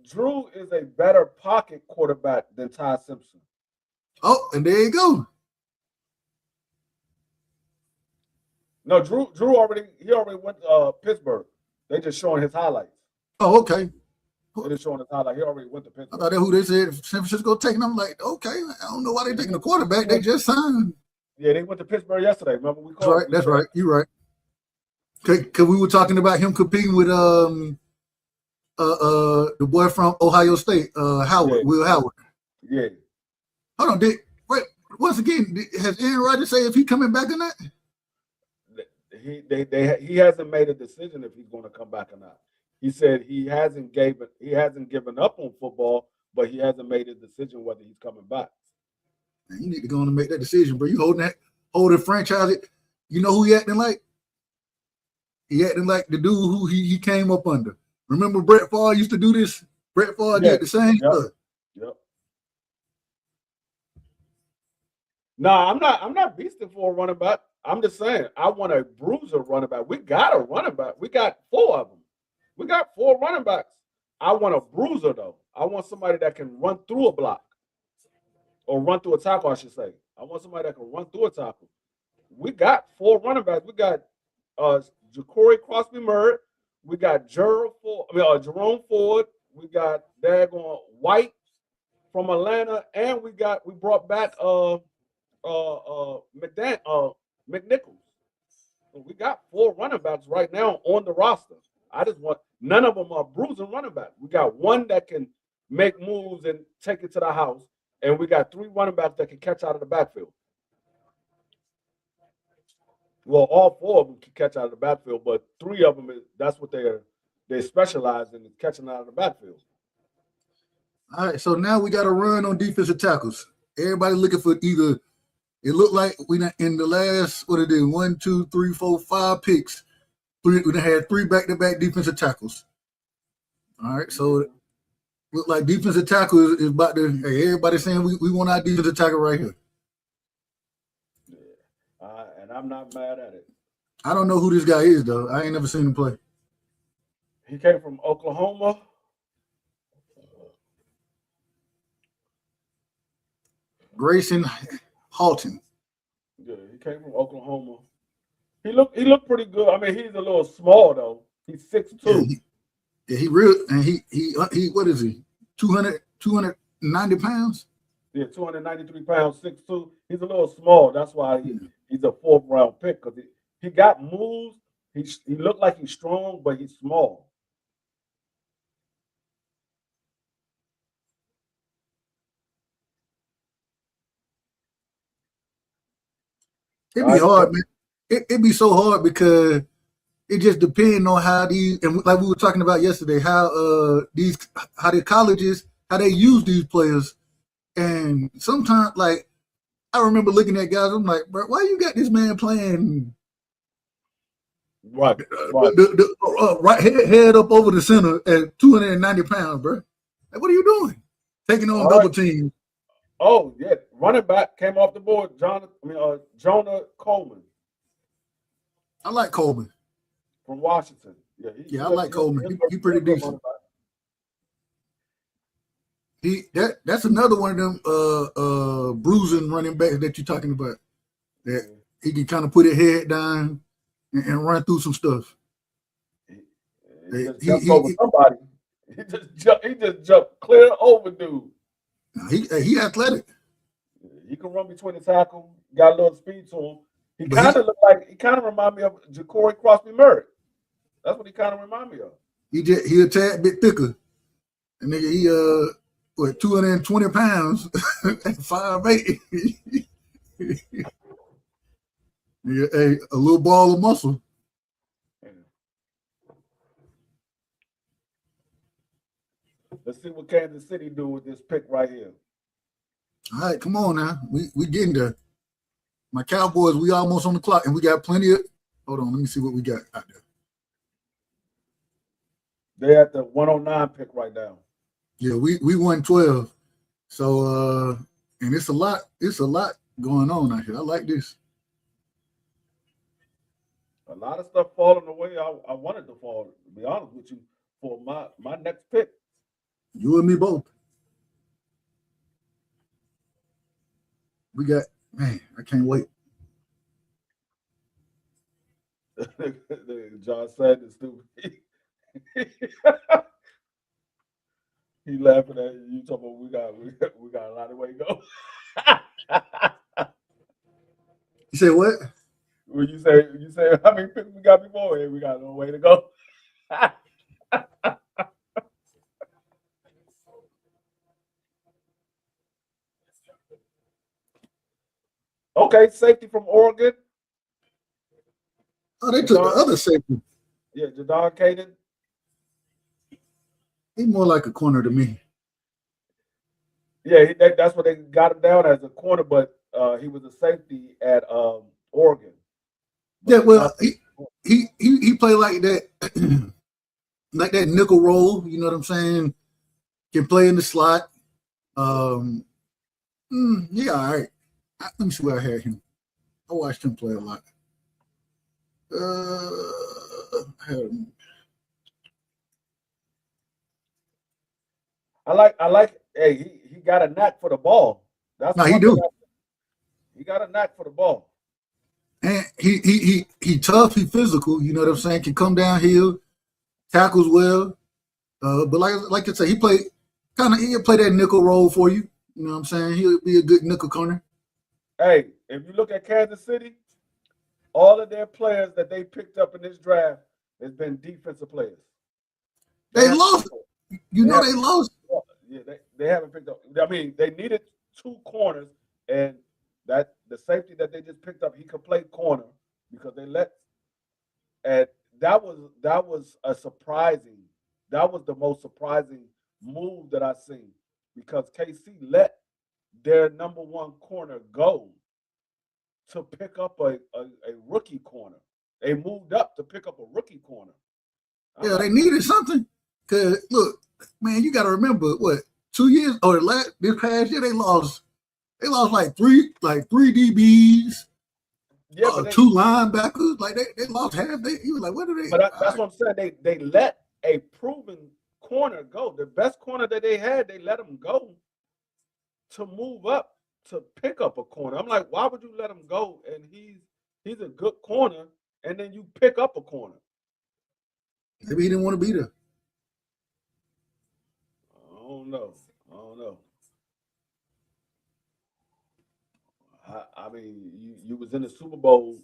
Drew is a better pocket quarterback than Ty Simpson. Oh, and there you go. No, Drew already went to Pittsburgh. They just showing his highlights. Oh, okay. They just showing his highlight. He already went to I Pittsburgh. thought that who they said San Francisco taking. I'm like, okay, I don't know why they're taking a quarterback. They just signed. Yeah, they went to Pittsburgh yesterday. Remember we That's called. right. That's right. You're right. Cause we were talking about him competing with the boy from Ohio State, Howard, Yeah. Will Howard. Yeah. Hold on, wait. Once again, has Aaron Rodgers say if he coming back or not? He hasn't made a decision if he's going to come back or not. He said he hasn't given up on football, but he hasn't made a decision whether he's coming back. Man, you need to go on and make that decision, bro. You holding franchise. You know who he acting like? He acting like the dude who he came up under. Remember Brett Favre used to do this? Brett Favre did the same stuff. Yep. No, I'm not beasting for a running back. I'm just saying I want a bruiser running back. We got a running back. We got 4 of them. We got 4 running backs. I want a bruiser though. I want somebody that can run through a block or run through a tackle, I should say. I want somebody that can run through a tackle. We got 4 running backs. We got Ja'Cory Crosby-Murray. We got Jerome Ford. We got daggone White from Atlanta, and we brought back McNichols. So we got 4 running backs right now on the roster. I just want none of them are bruising running backs. We got one that can make moves and take it to the house, and we got 3 running backs that can catch out of the backfield. Well, all 4 of them can catch out of the backfield, but 3 of them that's what they specialize in, is catching out of the backfield. All right, so now we got to run on defensive tackles. Everybody looking for either. It looked like we in the last 1, 2, 3, 4, 5 picks. We had 3 back-to-back defensive tackles. All right, so it looked like defensive tackle is about to. Hey, everybody saying we want our defensive tackle right here. Yeah, and I'm not mad at it. I don't know who this guy is though. I ain't never seen him play. He came from Oklahoma. Grayson Halton. Yeah, he came from Oklahoma. He looked pretty good. I mean, he's a little small though. He's 6'2". He real and he what is he? 290 pounds? Yeah, 293 pounds, 6'2". He's a little small. That's why he's a 4th round pick, because he got moves. He looked like he's strong, but he's small. It'd be hard, man. It'd be so hard because it just depends on how these, and like we were talking about yesterday, how the colleges, how they use these players. And sometimes, like, I remember looking at guys, I'm like, bro, why you got this man playing right head up over the center at 290 pounds, bro? Like, what are you doing? Taking on double teams. Oh, yeah. Running back came off the board, Jonah Coleman. I like Coleman. From Washington. Yeah, I like Coleman. He pretty decent. That's another one of them bruising running backs that you're talking about. That he can kind of put his head down and run through some stuff. He just jumped over somebody. He just jumped clear over dude. He athletic. He can run between the tackle. Got a little speed to him. He kind of remind me of Ja'Cory Crosby-Murray. That's what he kind of remind me of. He a tad bit thicker. And nigga, he 220 pounds at 5'8". Yeah, a little ball of muscle. Let's see what Kansas City do with this pick right here. All right, come on now. We getting there. My Cowboys, we almost on the clock, and we got plenty of. Hold on, let me see what we got out there. They're at the 109 pick right now. Yeah, we won 12. So and it's a lot going on out here. I like this. a lot of stuff falling the way I wanted to fall. To be honest with you, for my next pick. You and me both. We got, man, I can't wait. John said is stupid. He laughing at you. Talking about we got a lot of way to go. You say what? When you say how many picks we got before, hey, we got a long way to go. Okay, safety from Oregon. Oh, they took the other safety. Yeah, Jadon Caden. He's more like a corner to me. Yeah, that's what they got him down as, a corner, but he was a safety at Oregon. Yeah, well, he played like that, like that nickel role. You know what I'm saying? Can play in the slot. Yeah, all right. Let me see where I had him. I watched him play a lot. I like. Hey, he got a knack for the ball. That's no, he do. He got a knack for the ball. And he tough. He physical. You know what I'm saying? Can come downhill, tackles well. But like I say, he'll play that nickel role for you. You know what I'm saying? He'll be a good nickel corner. Hey, if you look at Kansas City, all of their players that they picked up in this draft has been defensive players. They lost. You know they lost. Yeah, they haven't picked up. I mean, they needed 2 corners, and that the safety that they just picked up, he could play corner because they let. And that was a surprising. That was the most surprising move that I seen because KC let their number 1 corner go to pick up a rookie corner. They moved up to pick up a rookie corner. Yeah, they needed something. Cause look, man, you got to remember what 2 years or this past year they lost like three DBs, yeah, 2 linebackers. Like they lost half. He was like, what are they? But that's what I'm saying. They let a proven corner go. The best corner that they had, they let him go to move up to pick up a corner. I'm like, why would you let him go? And he's a good corner, and then you pick up a corner. Maybe he didn't want to be there. I don't know. I mean, you was in the Super Bowl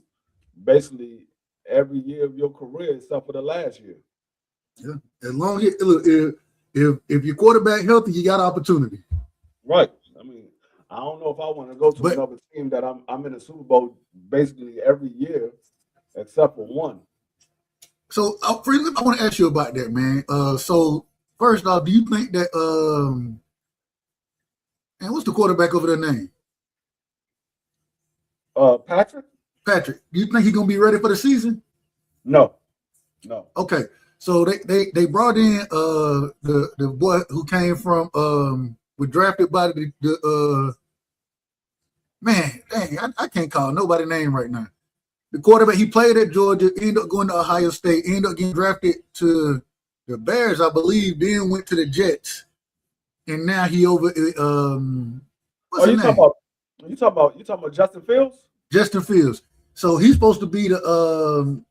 basically every year of your career except for the last year. Yeah, as long as if your quarterback healthy, you got opportunity. Right. I mean, I don't know if I want to go to another team that I'm in the Super Bowl basically every year except for one. So, I want to ask you about that, man. So first off, do you think that and what's the quarterback over their name? Patrick. Do you think he's gonna be ready for the season? No. Okay. So they brought in the boy who came from was drafted by the man, dang, I can't call nobody name right now. The quarterback, he played at Georgia, ended up going to Ohio State, ended up getting drafted to the Bears, I believe, then went to the Jets. And now he over what's his name? You talking about Justin Fields? Justin Fields. So he's supposed to be the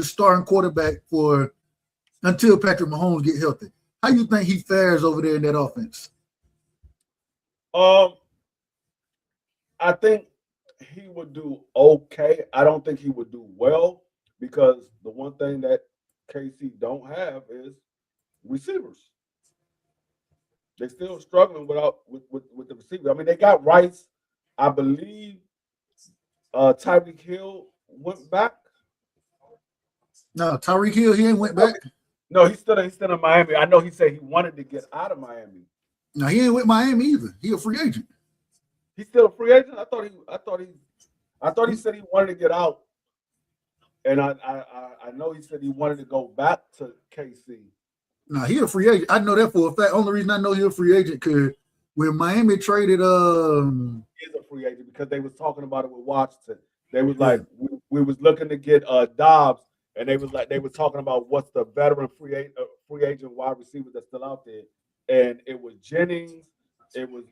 starting quarterback for until Patrick Mahomes get healthy. How you think he fares over there in that offense? I think he would do okay. I don't think he would do well because the one thing that KC don't have is receivers. They're still struggling with the receiver. I mean, they got Rice. I believe Tyreek Hill went back. No, Tyreek Hill, he ain't went back. No, he's still in Miami. I know he said he wanted to get out of Miami. No, he ain't with Miami either. He a free agent. He's still a free agent. I thought he said he wanted to get out, and I know he said he wanted to go back to KC. No, he a free agent. I know that for a fact. Only reason I know he a free agent because when Miami traded he is a free agent because they was talking about it with Washington. They was like, we was looking to get Dobbs, and they was talking about what's the veteran free agent wide receiver that's still out there, and it was Jennings, it was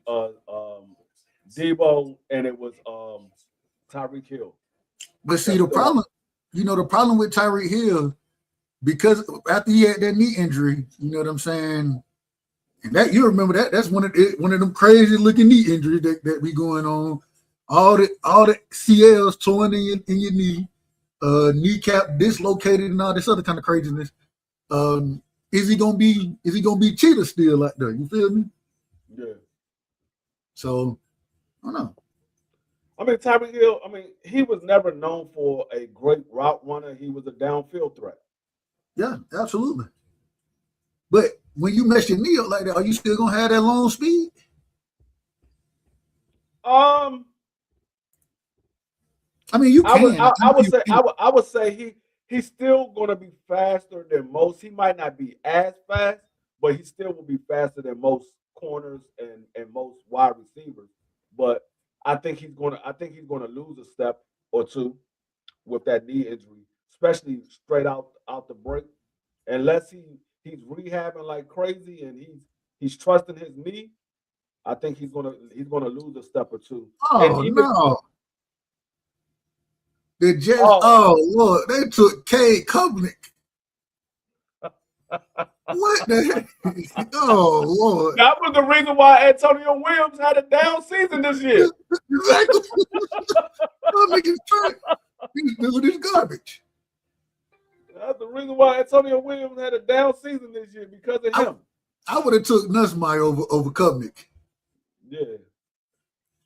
Debo, and it was Tyreek Hill. But see, the problem, the problem with Tyreek Hill, because after he had that knee injury, you know what I'm saying, and that you remember that's one of them crazy looking knee injuries that be going on. All the CLs torn in your knee, kneecap dislocated, and all this other kind of craziness. Is he gonna be Cheetah still out there? You feel me? Yeah. So I don't know. I mean, Tyreek Hill, he was never known for a great route runner. He was a downfield threat. Yeah, absolutely. But when you mess your knee up like that, are you still gonna have that long speed? I mean, you can. I would say he's still going to be faster than most. He might not be as fast, but he still will be faster than most corners and most wide receivers. But I think he's going to lose a step or two with that knee injury, especially straight out the break. Unless he's rehabbing like crazy and he's trusting his knee, I think he's gonna lose a step or two. Oh no. The Jets, Lord, they took Cade Klubnik. What the heck? Oh, Lord. That was the reason why Antonio Williams had a down season this year. Exactly. Klubnik is trying. He's doing this garbage. That's the reason why Antonio Williams had a down season this year, because of him. I would have took Nussmeier over Klubnik. Yeah.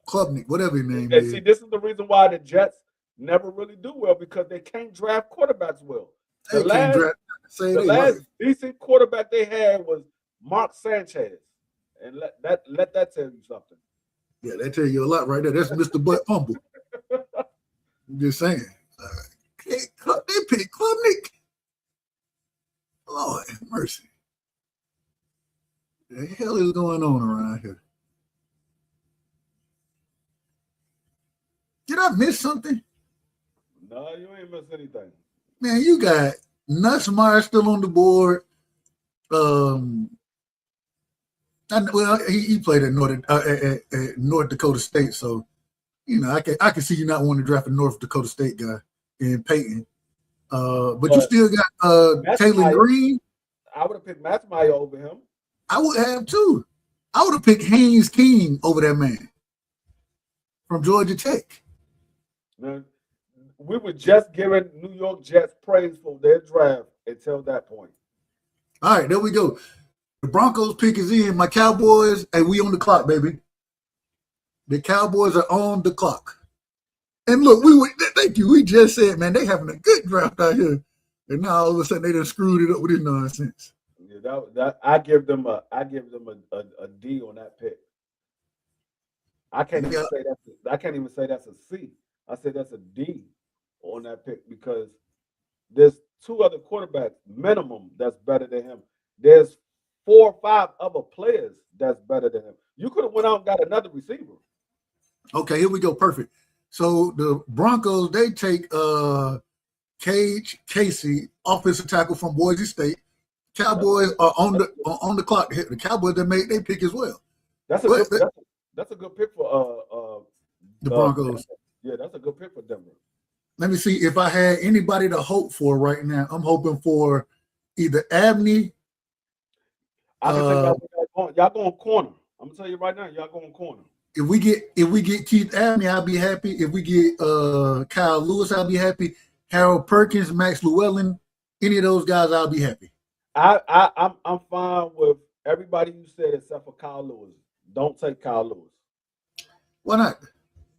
Klubnik, whatever his name is. And see, this is the reason why the Jets never really do well, because they can't draft quarterbacks well. The last decent quarterback they had was Mark Sanchez. And let that tell you something. Yeah, that tell you a lot right there. That's Mr. Butt Humble. I'm just saying. They picked Klubnik. Lord have mercy. The hell is going on around here? Did I miss something? No, you ain't missed anything. Man, you got Nussmeier still on the board. He played at North Dakota State, so I can see you not wanting to draft a North Dakota State guy in Peyton. But you still got Taylor Green. I would have picked Nussmeier over him. I would have too. I would have picked Haynes King over that man from Georgia Tech. Man, we were just giving New York Jets praise for their draft until that point. All right, there we go. The Broncos pick is in. My Cowboys, and we on the clock, baby. The Cowboys are on the clock. And look, thank you. We just said, man, they having a good draft out here. And now all of a sudden they done screwed it up with this nonsense. Yeah, that I give them a D on that pick. I can't even say that's a C. I say that's a D on that pick, because there's two other quarterbacks minimum that's better than him. There's 4 or 5 other players that's better than him. You could have went out and got another receiver. Okay, here we go. Perfect. So the Broncos, they take Cage Casey, offensive tackle from Boise State. Cowboys are on the clock. The Cowboys, that made their pick as well. That's a good pick for the Broncos. Yeah, that's a good pick for Denver. Let me see if I had anybody to hope for right now. I'm hoping for either Abney. I can say y'all going corner. I'm gonna tell you right now, y'all going corner. If we get Keith Abney, I'll be happy. If we get Kyle Lewis, I'll be happy. Harold Perkins, Max Llewellyn, any of those guys, I'll be happy. I'm fine with everybody you said except for Kyle Lewis. Don't take Kyle Lewis. Why not?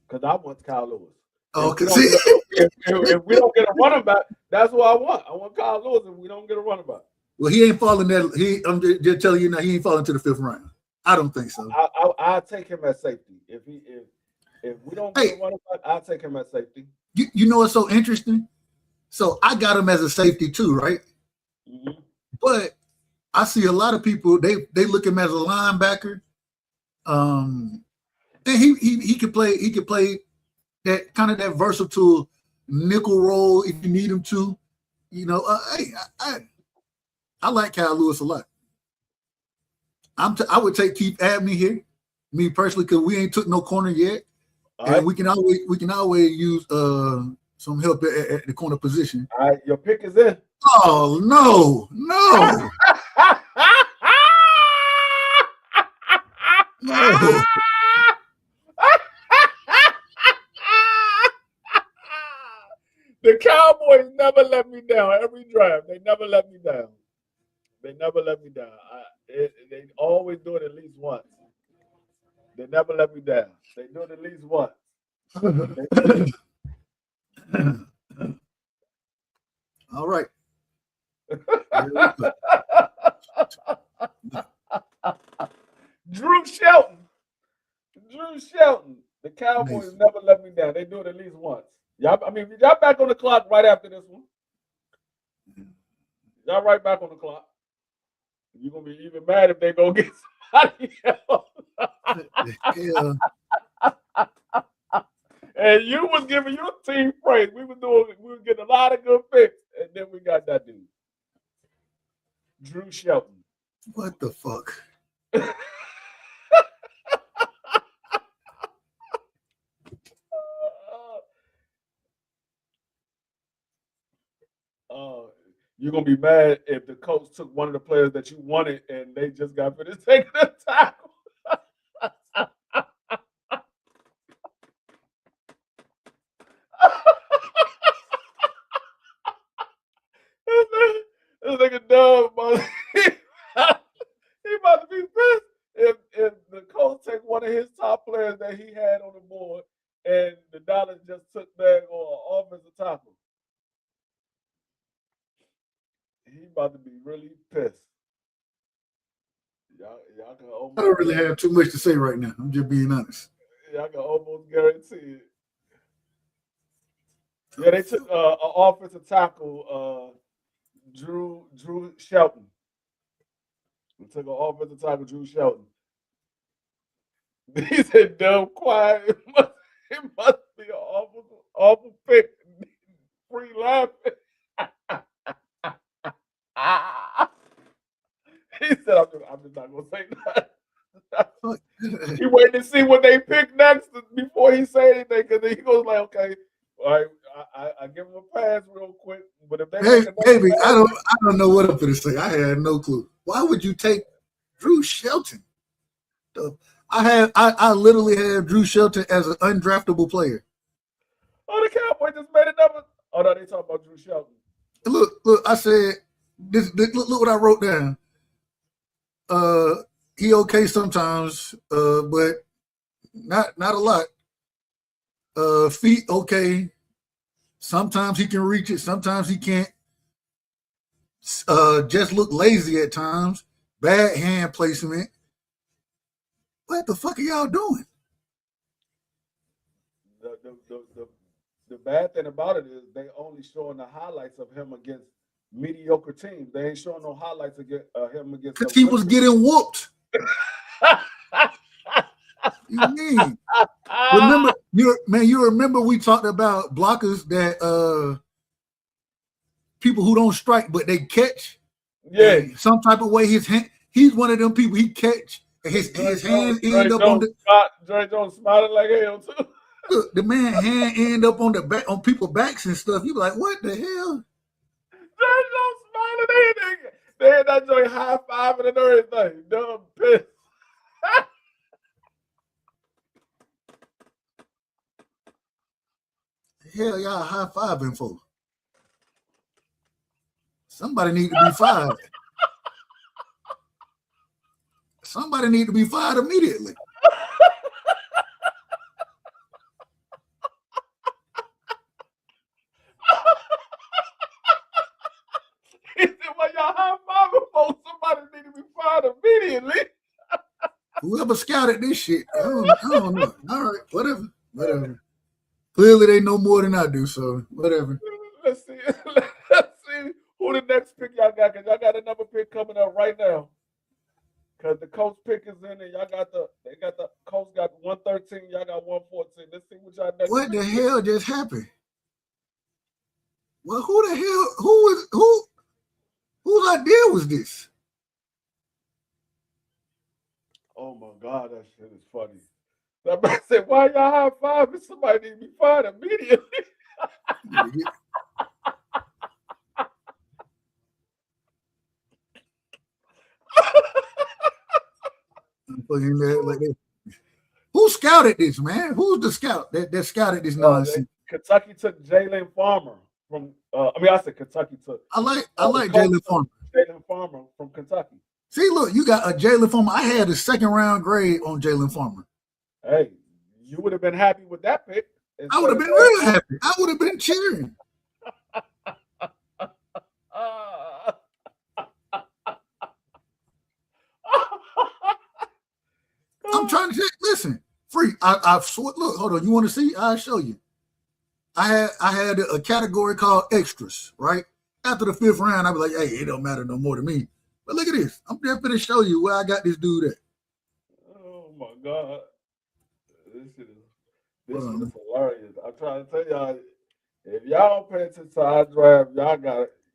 Because I want Kyle Lewis. Oh, if we don't get a running back, that's what I want. I want Kyle Lewis if we don't get a running back. Well, he ain't falling that. I'm just telling you now, he ain't falling to the 5th round. I don't think so. I'll take him at safety. If we don't get a running back, I'll take him at safety. You know what's so interesting? So I got him as a safety too, right? Mm-hmm. But I see a lot of people, they look him as a linebacker. And he could play that kind of that versatile nickel roll if you need him to. You know, I like Kyle Lewis a lot. I would take Keith Abney here, me personally, because we ain't took no corner yet, and we can always use some help at the corner position. All right, your pick is in. Oh no. No. The Cowboys never let me down every draft. They never let me down. They never let me down. They always do it at least once. They never let me down. They do it at least once. All right. Drew Shelton. The Cowboys never let me down. They do it at least once. Y'all back on the clock right after this one. Y'all right back on the clock. You're gonna be even mad if they go get somebody else. Yeah. And you was giving your team praise. We were getting a lot of good picks, and then we got that dude, Drew Shelton. What the fuck? You're gonna be mad if the coach took one of the players that you wanted and they just got finished taking the tackle. This nigga dumb, but he about to be pissed if the coach take one of his top players that he had on the board and the Dallas just took back on an offensive tackle. He about to be really pissed. Y'all can almost. I don't really have too much to say right now. I'm just being honest. Y'all can almost guarantee it. Yeah, they took an offensive tackle, Drew Shelton. We took an offensive tackle, Drew Shelton. He said, "Dumb, quiet. It must be an awful pick." Free laughing. He said, I'm just not gonna say that. He waited to see what they pick next before he say anything, because he goes like, okay, all right, I give him a pass real quick. But if they baby, I don't know what I'm gonna say. I had no clue. Why would you take Drew Shelton? I literally have Drew Shelton as an undraftable player. Oh, the Cowboys just made another. Oh no, they talking about Drew Shelton. Look, I said this. Look what I wrote down. He okay sometimes, but not a lot. Feet okay. Sometimes he can reach it. Sometimes he can't. Just look lazy at times. Bad hand placement. What the fuck are y'all doing? The bad thing about it is they only showing the highlights of him against mediocre teams. They ain't showing no highlights against him against. Because he was getting whooped. You mean? You remember we talked about blockers that people who don't strike but they catch. Yeah. Some type of way he's one of them people he catch and his hands end up on the Dre Jones smiling like hell too. Look, the man hand end up on the back on people's backs and stuff. You be like, what the hell? Dre Jones smiling. They had that joint high fiving and everything. Dumb piss. Hell, y'all high fiving for? Somebody need to be fired. Somebody need to be fired immediately. He said, "Well, y'all high fiving folks. Somebody need to be fired immediately." Whoever scouted this shit, I don't know. All right, whatever. Clearly, they know more than I do, so whatever. Let's see who the next pick y'all got, because y'all got another pick coming up right now. Because the coach pick is in, and the coach got 113, y'all got 114. Let's see what y'all next. What the hell just happened? Well, who the hell? Whose idea was this? Oh my God, that shit is funny. That man said, "Why y'all high five? If somebody need to be fired immediately." Like that. Who scouted this, man? Who's the scout that scouted this nonsense? Kentucky took Jalen Farmer from. I said Kentucky took. I like Jalen Farmer. Jalen Farmer from Kentucky. See, look, you got a Jalen Farmer. I had a second round grade on Jalen Farmer. Hey, you would have been happy with that pick. I would have been real happy. I would have been cheering. I'm trying to say, listen, free. I've look, hold on. You want to see? I'll show you. I had a category called extras, right? After the 5th round, I'd be like, hey, it don't matter no more to me. But look at this. I'm just going to show you where I got this dude at. Oh my God. This is hilarious. I'm trying to tell y'all, if y'all don't pay attention to our draft,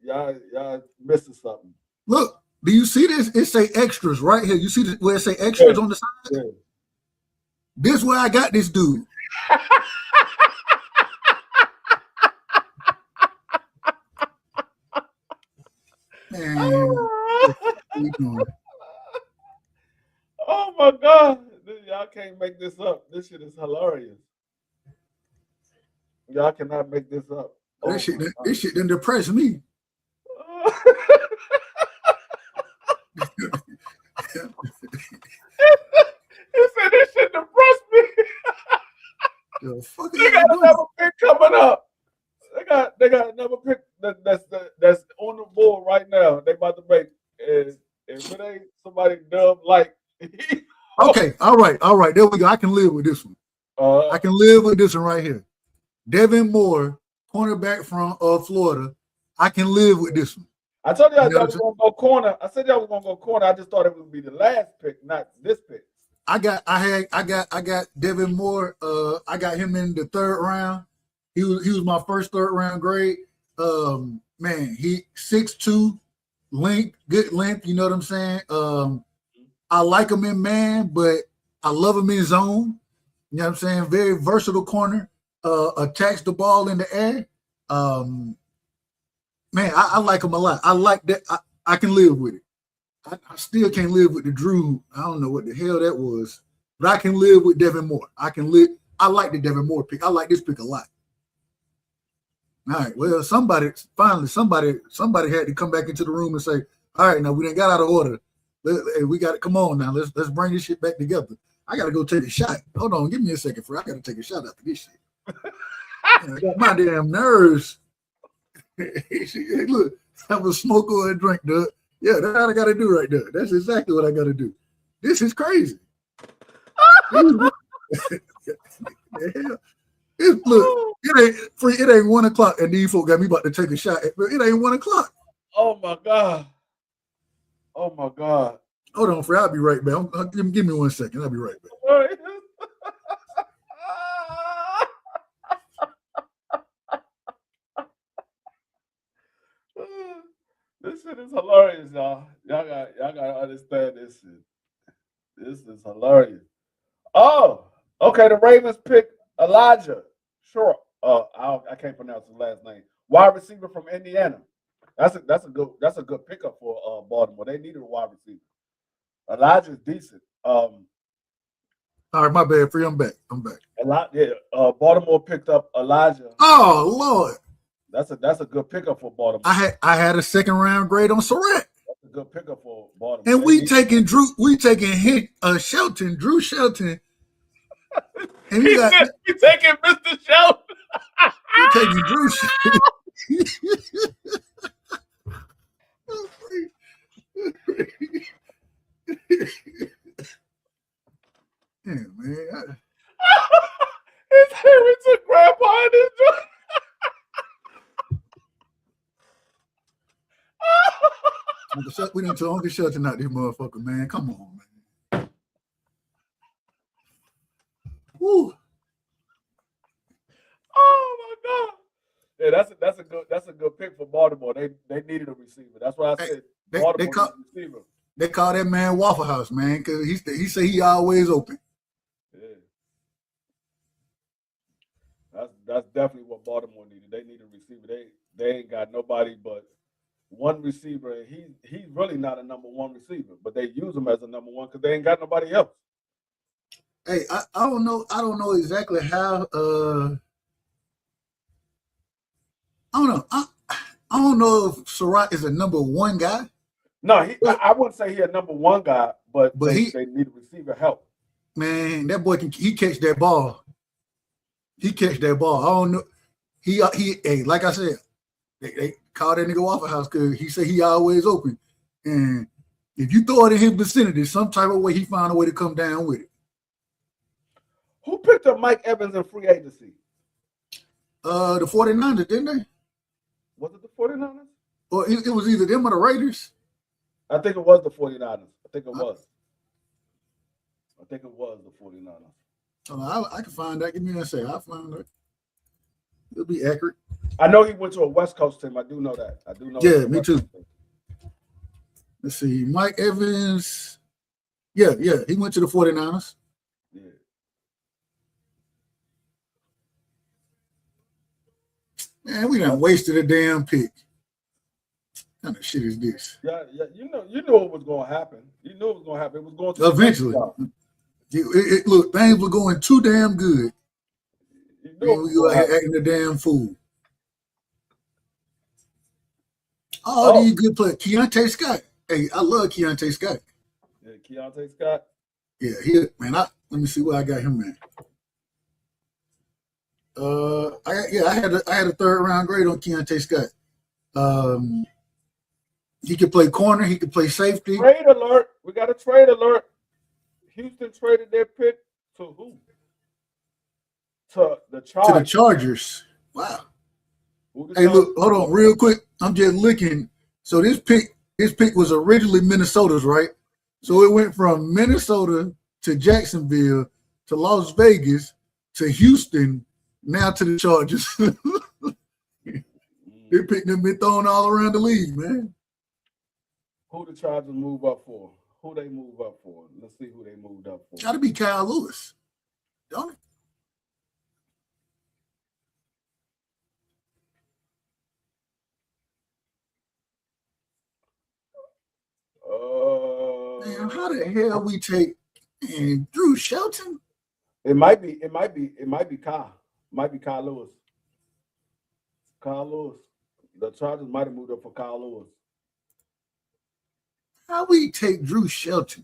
y'all missing something. Look, do you see this? It say extras right here. You see this, where it say extras on the side? Yeah. This is where I got this dude. Man, oh my God. Y'all can't make this up. This shit is hilarious. Y'all cannot make this up. This shit didn't depress me. He said this shit depressed me. They got another pick coming up. They got another pick that's on the board right now. They about to make, if it ain't somebody dumb like. Okay, all right. There we go. I can live with this one. I can live with this one right here. Devin Moore, cornerback from Florida. I can live with this one. I told y'all was gonna go corner. I said y'all was gonna go corner. I just thought it would be the last pick, not this pick. I got Devin Moore. I got him in the 3rd round. He was my first 3rd round grade. Man, he 6'2", length, good length. You know what I'm saying? I like him in man, but I love him in zone. You know what I'm saying? Very versatile corner. Attacks the ball in the air. Man, I like him a lot. I like that. I can live with it. I still can't live with the Drew. I don't know what the hell that was, but I can live with Devin Moore. I like the Devin Moore pick. I like this pick a lot. All right. Well, somebody had to come back into the room and say, all right, now we done got out of order. We got to come on now. Let's bring this shit back together. I got to go take a shot. Hold on. Give me a second, I got to take a shot after this shit. I got my damn nerves. Look, have a smoke or a drink, Doug. Yeah, that's what I got to do right there. That's exactly what I got to do. This is crazy. Look, it ain't 1 o'clock, and these folks got me about to take a shot. It ain't 1 o'clock. Oh my God. Oh my God. Hold on, I'll be right back. Give me 1 second. I'll be right back. This shit is hilarious, y'all. Y'all gotta understand this shit. This is hilarious. Oh, okay. The Ravens picked Elijah Short. I can't pronounce his last name. Wide receiver from Indiana. That's a good pickup for Baltimore. They needed a wide receiver. Elijah's decent. All right, my bad, Free. I'm back. Baltimore picked up Elijah. Oh Lord. That's a good pickup for Baltimore. I had a 2nd round grade on Surratt. That's a good pickup for Baltimore. And we taking Drew Shelton, Drew Shelton. And we taking Mr. Shelton. We taking Drew Shelton. Yeah, man. His parents took grandpa in his joint. We didn't tell Uncle Shelton out this motherfucker, man. Come on, man. Woo. Oh my God. Yeah, that's a good pick for Baltimore. They needed a receiver. That's why I said Baltimore needs a receiver. They call that man Waffle House, man, because he say he always open. Yeah. That's definitely what Baltimore needed. They need a receiver. They ain't got nobody but one receiver, and he's really not a number one receiver, but they use him as a number one because they ain't got nobody else. Hey, I don't know exactly how. I don't know. I don't know if Surratt is a number one guy. No, I wouldn't say he's a number one guy, but they need a receiver help. Man, that boy he catch that ball. He catch that ball. I don't know. Hey, like I said, they call that nigga Waffle House because he said he always open. And if you throw it in his vicinity, some type of way, he found a way to come down with it. Who picked up Mike Evans in free agency? The 49ers, didn't they? Was it the 49ers? Or it was either them or the Raiders. I think it was the 49ers. I think it was the 49ers. I can find that. Give me a second. I'll find that. It'll be accurate. I know he went to a West Coast team. I do know that. Yeah, me too. Let's see. Mike Evans. Yeah. He went to the 49ers. Yeah. Man, we done wasted a damn pick. What kind of shit is this? Yeah. You know it was going to happen. You knew it was going to happen. It was going to eventually. Look, things were going too damn good. You knew we were acting a damn fool. All these good players. Keontae Scott. Hey, I love Keontae Scott. Yeah, Keontae Scott. Yeah, man. Let me see where I got him, man. I had a third round grade on Keontae Scott. He could play corner. He could play safety. Trade alert! We got a trade alert. Houston traded their pick to who? To the Chargers. To the Chargers. Wow. Hey, look, hold on, real quick. I'm just looking. So this pick was originally Minnesota's, right? So it went from Minnesota to Jacksonville to Las Vegas to Houston, now to the Chargers. They picked them, been thrown all around the league, man. Who the Chargers move up for? Who they move up for? Let's see who they moved up for. Got to be Kyle Lewis, don't it? Man, how the hell we take Drew Shelton? It might be Kyle. Might be Kyle Lewis. Kyle Lewis. The Chargers might have moved up for Kyle Lewis. How we take Drew Shelton?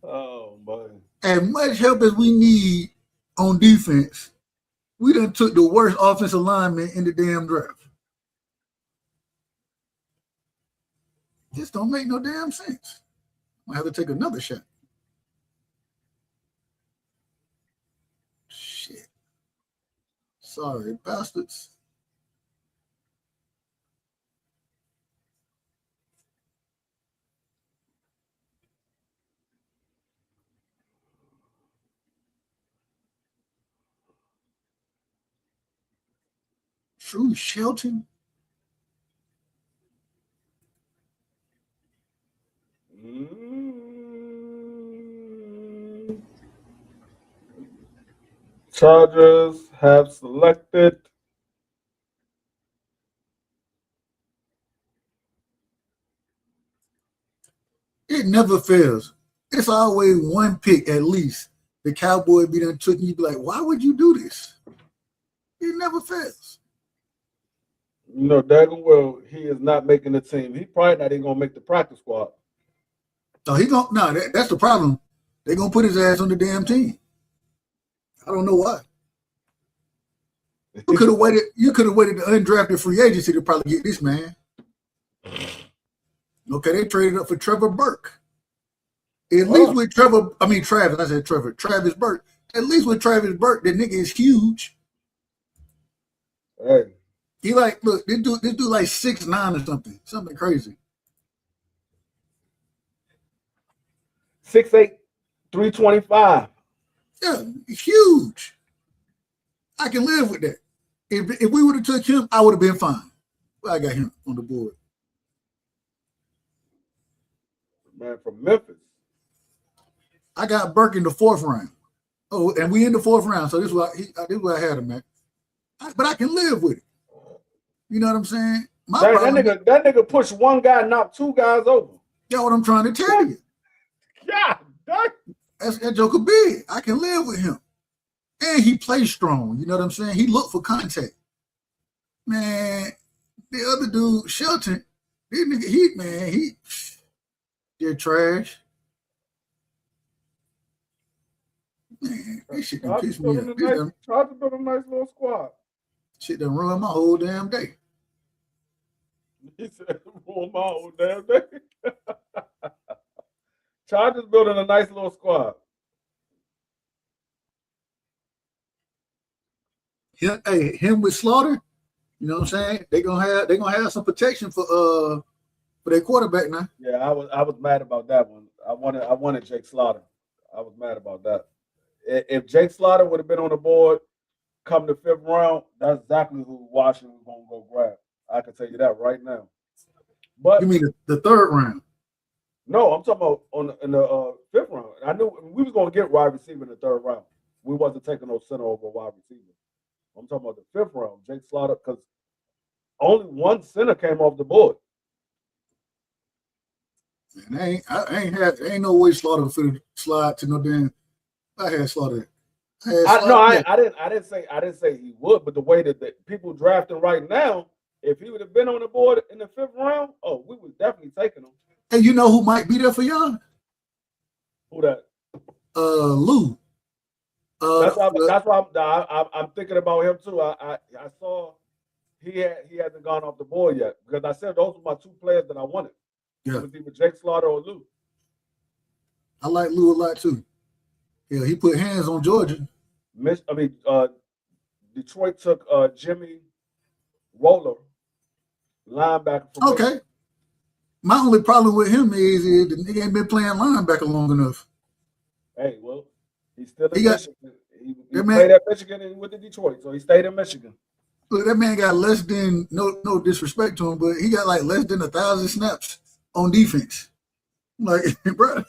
Oh man. As much help as we need on defense, we done took the worst offensive lineman in the damn draft. This don't make no damn sense. I have to take another shot. Shit. Sorry, bastards. Drew Shelton? Chargers have selected it never fails. It's always one pick at least. The Cowboy be done took, and you be like, why would you do this? It never fails. You know, daggone well, he is not making the team. He probably not even gonna make the practice squad. That's the problem. They're gonna put his ass on the damn team. I don't know why. You could have waited the undrafted free agency to probably get this man. Okay, they traded up for Trevor Burke. At least with Travis, Travis Burke. At least with Travis Burke, the nigga is huge. Hey. He like, look, this dude like 6'9" or something crazy. 6'8", 325. Yeah, huge. I can live with that. If we would have took him, I would have been fine. Well, I got him on the board. Man, from Memphis. I got Burke in the 4th round. Oh, and we in the 4th round, so this is why I had him, man. But I can live with it. You know what I'm saying? That nigga pushed one guy, knocked 2 guys over. That's what I'm trying to tell you. Yeah, that joker big. I can live with him. And he plays strong. You know what I'm saying? He looked for contact. Man, the other dude, Shelton, this nigga, they're trash. Man, this shit done pissed me off. Tried to build a nice little squad. Shit done ruined my whole damn day. He said, ruined my whole damn day. Chargers building a nice little squad. Yeah, hey, him with Slaughter, you know what I'm saying? They're gonna have some protection for their quarterback now. Yeah, I was mad about that one. I wanted Jake Slaughter. I was mad about that. If Jake Slaughter would have been on the board come the 5th round, that's exactly who Washington was gonna go grab. I can tell you that right now. But you mean the 3rd round? No, I'm talking about in the 5th round. I knew we was gonna get wide receiver in the 3rd round. We wasn't taking no center over wide receiver. I'm talking about the 5th round, Jake Slaughter, because only one center came off the board. Man, ain't no way Slaughter could slide to no damn. I had Slaughter. I didn't say he would, but the way that the people drafting right now, if he would have been on the board in the 5th round, we was definitely taking him. Hey, you know who might be there for y'all? Who that? Lou. That's why I'm thinking about him too. I saw he hasn't gone off the board yet because I said those were my 2 players that I wanted. Yeah. It was either Jake Slaughter or Lou. I like Lou a lot too. Yeah, he put hands on Georgia. Detroit took Jimmy Roller, linebacker. Okay. My only problem with him is the nigga ain't been playing linebacker long enough. Hey, well, he's still in Michigan. He played at Michigan and went to Detroit, so he stayed in Michigan. Look, that man got less than, no disrespect to him, but he got like less than 1,000 snaps on defense. Like, bro.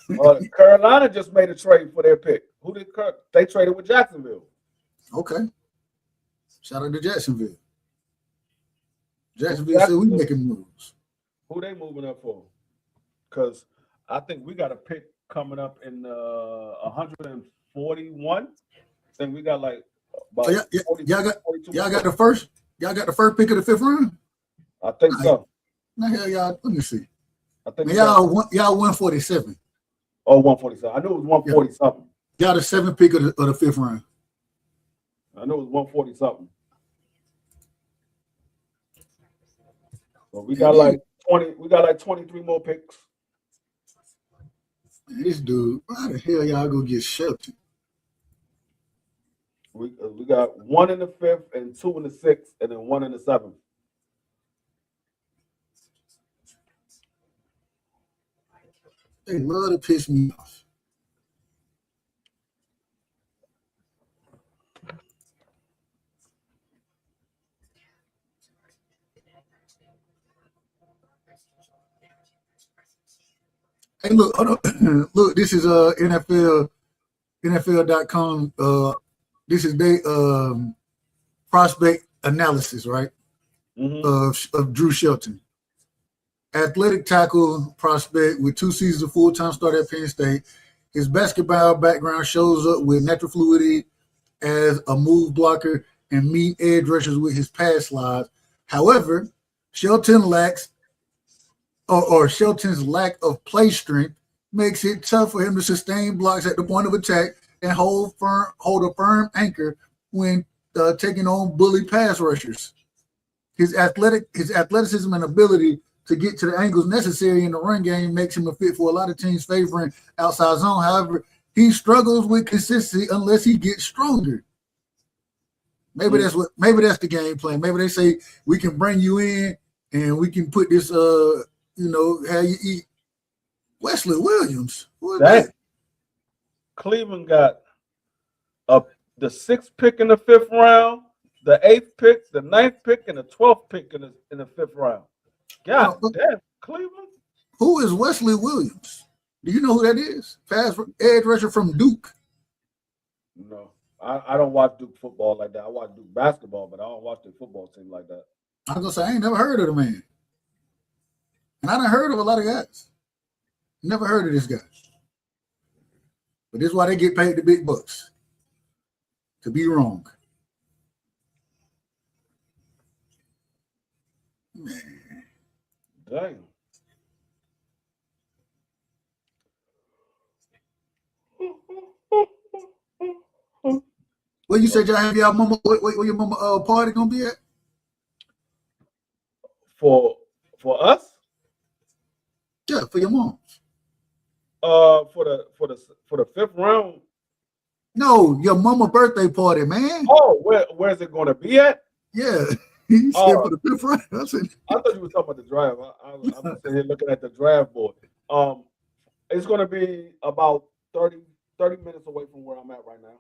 Carolina just made a trade for their pick. They traded with Jacksonville. Okay. Shout out to Jacksonville. Jacksonville said we making moves. Who they moving up for? Because I think we got a pick coming up in 141. I think we got like about y'all got the first pick of the 5th round? I think so. Now hell y'all, let me see. I think y'all 147. Oh, 147. I knew it was 140 something. Y'all the 7th pick of the 5th round. I knew it was 140 something. So we got like 20. We got like 23 more picks. This dude, how the hell y'all go get Shelton? We got 1 in the 5th and 2 in the 6th and then 1 in the 7th. They love to piss me off. Hey, look, look, this is NFL.com. This is their prospect analysis, right? Mm-hmm. Of Drew Shelton. Athletic tackle prospect with 2 seasons of full-time start at Penn State. His basketball background shows up with natural fluidity as a move blocker and meet edge rushers with his pass slides. However, Shelton's lack of play strength makes it tough for him to sustain blocks at the point of attack and hold a firm anchor when taking on bully pass rushers. His athleticism and ability to get to the angles necessary in the run game makes him a fit for a lot of teams favoring outside zone. However, he struggles with consistency unless he gets stronger. Maybe that's the game plan. Maybe they say we can bring you in and we can put this how you eat Wesley Williams. That Cleveland got the 6th pick in the 5th round, the 8th pick, the 9th pick, and the 12th pick in the 5th round. God But damn, Cleveland. who is Wesley Williams? Do you know who that is? Fast edge rusher from Duke. No, I don't watch Duke football like that. I watch Duke basketball, but I don't watch the football team like that. I was gonna say I ain't never heard of the man, and I done heard of a lot of guys. Never heard of this guy, but this is why they get paid the big bucks. To be wrong, man. Damn. Well, you said y'all have y'all mama. Where your mama party gonna be at? For us, Yeah, for your mom. for the 5th round. No, your mama birthday party, man. Oh, where's it going to be at? Yeah, he said for the 5th round. I said, I thought you were talking about the draft. I'm sitting here looking at the draft board. It's going to be about 30 minutes away from where I'm at right now.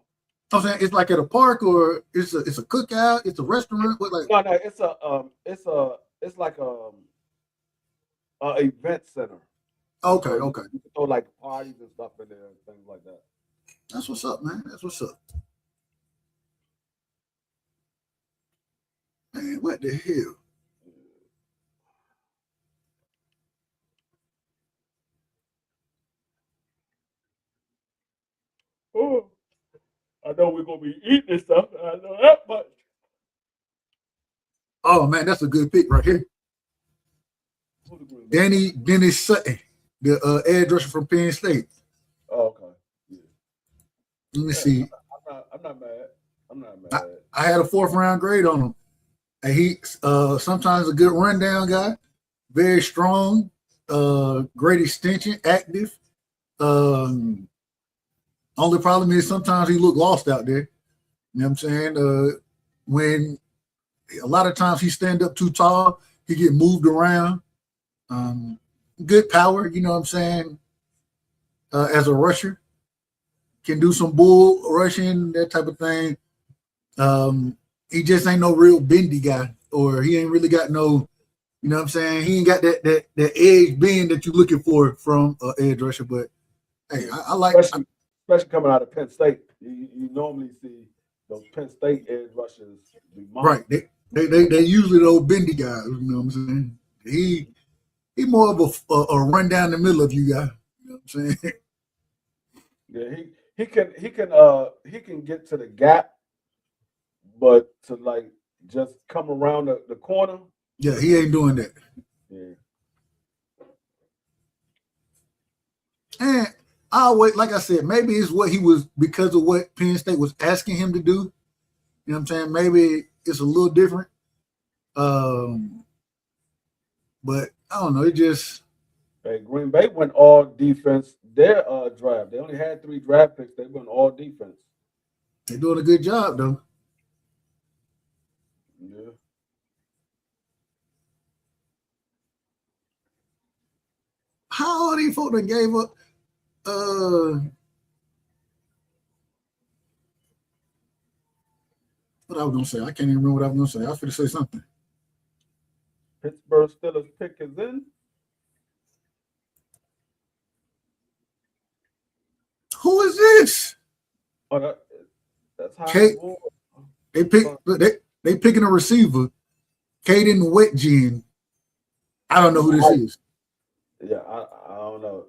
I'm saying it's like at a park or it's a cookout, it's a restaurant. What like? No, it's like a event center. Okay, So okay. you can throw like parties and stuff in there and things like that. That's what's up, man. That's what's up. Man, what the hell? Oh, I know we're gonna be eating and stuff. I know that much. Oh man, that's a good pick right here. Dennis Sutton, the edge rusher from Penn State. Oh, okay. Yeah. Let me see. I'm not mad. I'm not mad. I had a 4th round grade on him. And he sometimes a good rundown guy, very strong, great extension, active. Only problem is sometimes he look lost out there. You know what I'm saying? When a lot of times he stand up too tall, he get moved around. Good power, you know what I'm saying? As a rusher, can do some bull rushing, that type of thing. He just ain't no real bendy guy, or he ain't really got no, you know what I'm saying? He ain't got that edge bend that you're looking for from an edge rusher. But hey, I like, especially coming out of Penn State. You normally see those Penn State edge rushers be right. They usually those bendy guys. You know what I'm saying? He more of a run down the middle of you guy. You know what I'm saying? Yeah, he can get to the gap, but to like just come around the corner. Yeah, he ain't doing that. Yeah. And I always, like I said, maybe it's what he was because of what Penn State was asking him to do. You know what I'm saying? Maybe it's a little different. But I don't know. It just. Hey, Green Bay went all defense their draft. They only had 3 draft picks. They went all defense. They're doing a good job, though. Yeah. How old these folks that gave up? What I was gonna say? I can't even remember what I was gonna say. I was gonna say something. Pittsburgh Steelers pick is in. Who is this? Oh, that's how they picking a receiver, Caden Wetgen. I don't know who this is. Yeah, I don't know.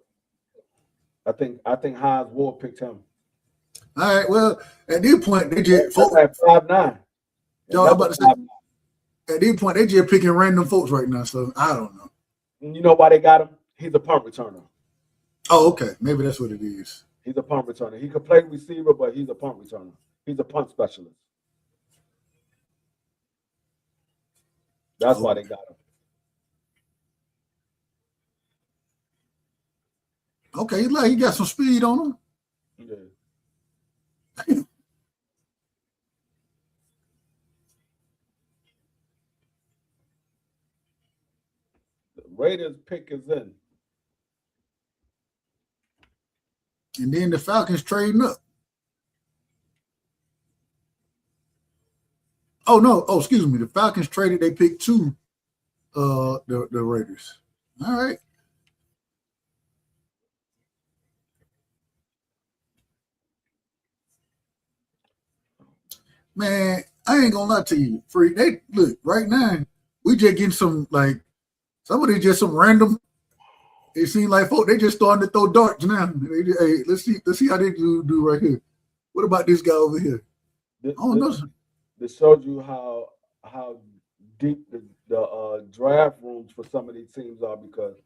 I think Hines Ward picked him. All right. Well, at this point, they just folks at 5'9". Yo, I'm about to say, at this point, they just picking random folks right now. So I don't know. You know why they got him? He's a punt returner. Oh, okay. Maybe that's what it is. He's a punt returner. He could play receiver, but he's a punt returner. He's a punt specialist. That's why they got him. Okay, he got some speed on him. Yeah. The Raiders pick is in. And then the Falcons trading up. Oh no. Oh, excuse me. The Falcons traded. They picked 2. The Raiders. All right. Man, I ain't gonna lie to you. Free. They look right now. We just getting some like somebody just some random. It seems like folk they just starting to throw darts now. Hey, let's see how they do right here. What about this guy over here? Oh no. This shows you how deep the draft rooms for some of these teams are, because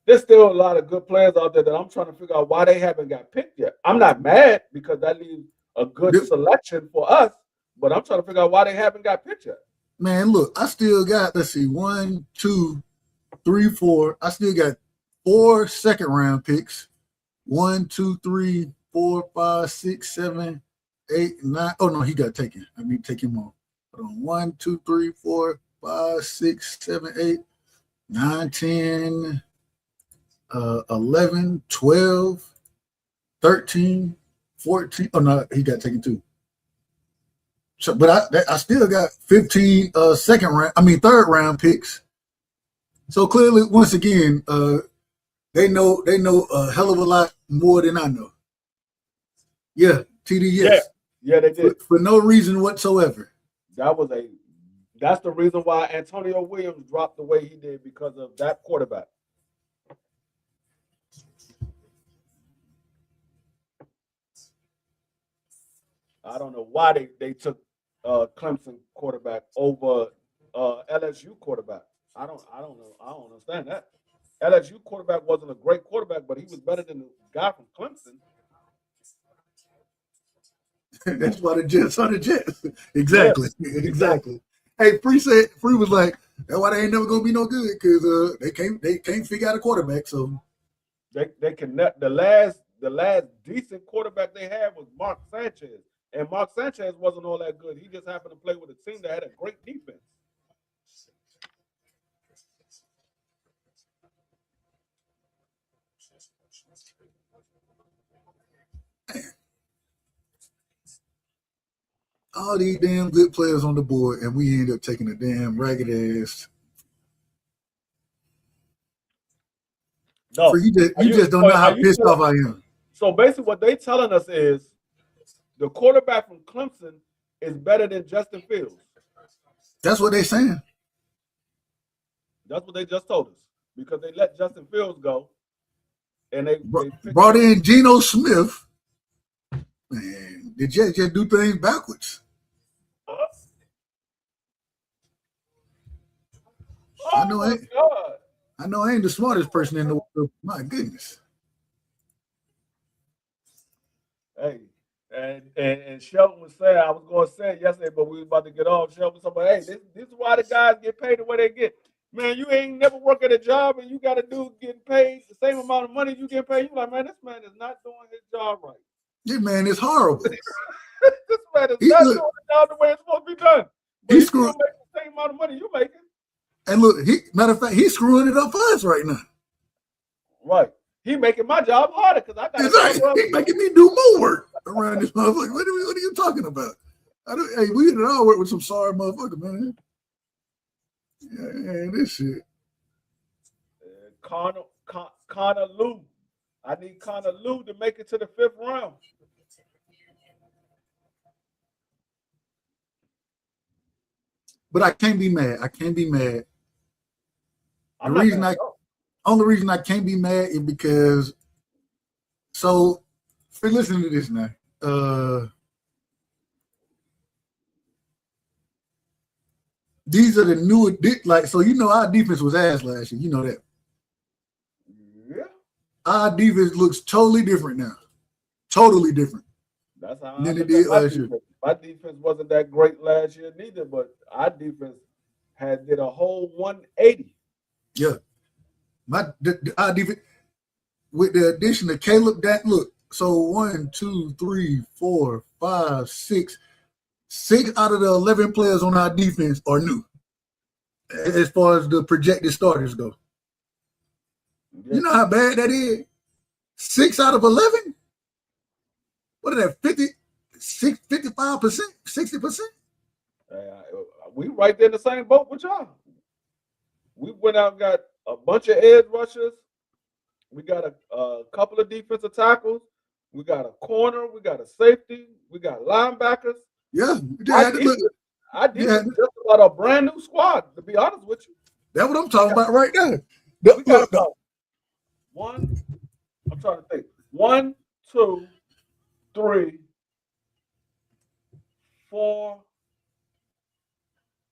there's still a lot of good players out there that I'm trying to figure out why they haven't got picked yet. I'm not mad because that leaves a good selection for us, but I'm trying to figure out why they haven't got picked yet. Man, look, I still got, let's see, 1, 2, 3, 4. I still got 4 second-round picks. 1, 2, 3, 4, 5, 6, 7, 8, 9. Oh, no, he got taken. I need to take him off. Hold on. 1, 2, 3, 4, 5, 6, 7, 8, 9, 10, 11, 12, 13, 14. Oh, no, he got taken too. So, but I still got 15 third round picks. So clearly, once again, they know a hell of a lot more than I know. Yeah, TD, yes. Yeah, they did. For no reason whatsoever. That's the reason why Antonio Williams dropped the way he did, because of that quarterback. I don't know why they took Clemson quarterback over LSU quarterback. I don't know. I don't understand that. LSU quarterback wasn't a great quarterback, but he was better than the guy from Clemson. That's why the Jets are the Jets. Exactly. Yeah. Exactly. Hey, Free was like, that's why they ain't never gonna be no good, because they can't figure out a quarterback. So they can. The last decent quarterback they had was Mark Sanchez. And Mark Sanchez wasn't all that good. He just happened to play with a team that had a great defense. All these damn good players on the board, and we end up taking a damn ragged ass. No, you just don't know how pissed off I am. So basically, what they telling us is the quarterback from Clemson is better than Justin Fields. That's what they're saying. That's what they just told us, because they let Justin Fields go, and they brought in Geno Smith. Man, the Jets just do things backwards. I know I ain't the smartest person in the world. My goodness. Hey, and Shelton was saying, I was going to say it yesterday, but we was about to get off. Shelton was saying, hey, this is why the guys get paid the way they get. Man, you ain't never worked at a job, and you got a dude getting paid the same amount of money you get paid. You like, man, this man is not doing his job right. This man is horrible. This man is not doing the job the way it's supposed to be done. But he's still making the same amount of money you making. And look, matter of fact, he's screwing it up for us right now. Right. He making my job harder because I got He's making me do more work around this motherfucker. What are you talking about? Hey, we did all work with some sorry motherfucker, man. Yeah, this shit. Connor Lou. I need Connor Lou to make it to the 5th round. But I can't be mad. Only reason I can't be mad is because, so, listen to this now. These are the new, so you know our defense was ass last year. You know that. Yeah. Our defense looks totally different now. Totally different. That's how than it did last year. My defense wasn't that great last year neither, but our defense did a whole 180. Yeah. Our defense, with the addition of Caleb, so 1, 2, 3, 4, 5, 6. 6 out of the 11 players on our defense are new, as far as the projected starters go. Yeah. You know how bad that is? 6 out of 11? What is that, 55%, 60%? We right there in the same boat with y'all. We went out and got a bunch of edge rushers. We got a couple of defensive tackles. We got a corner. We got a safety. We got linebackers. Yeah, I did just about a brand new squad, to be honest with you. That's what I'm talking about right there. We got about one. I'm trying to think. 1, 2, 3, 4.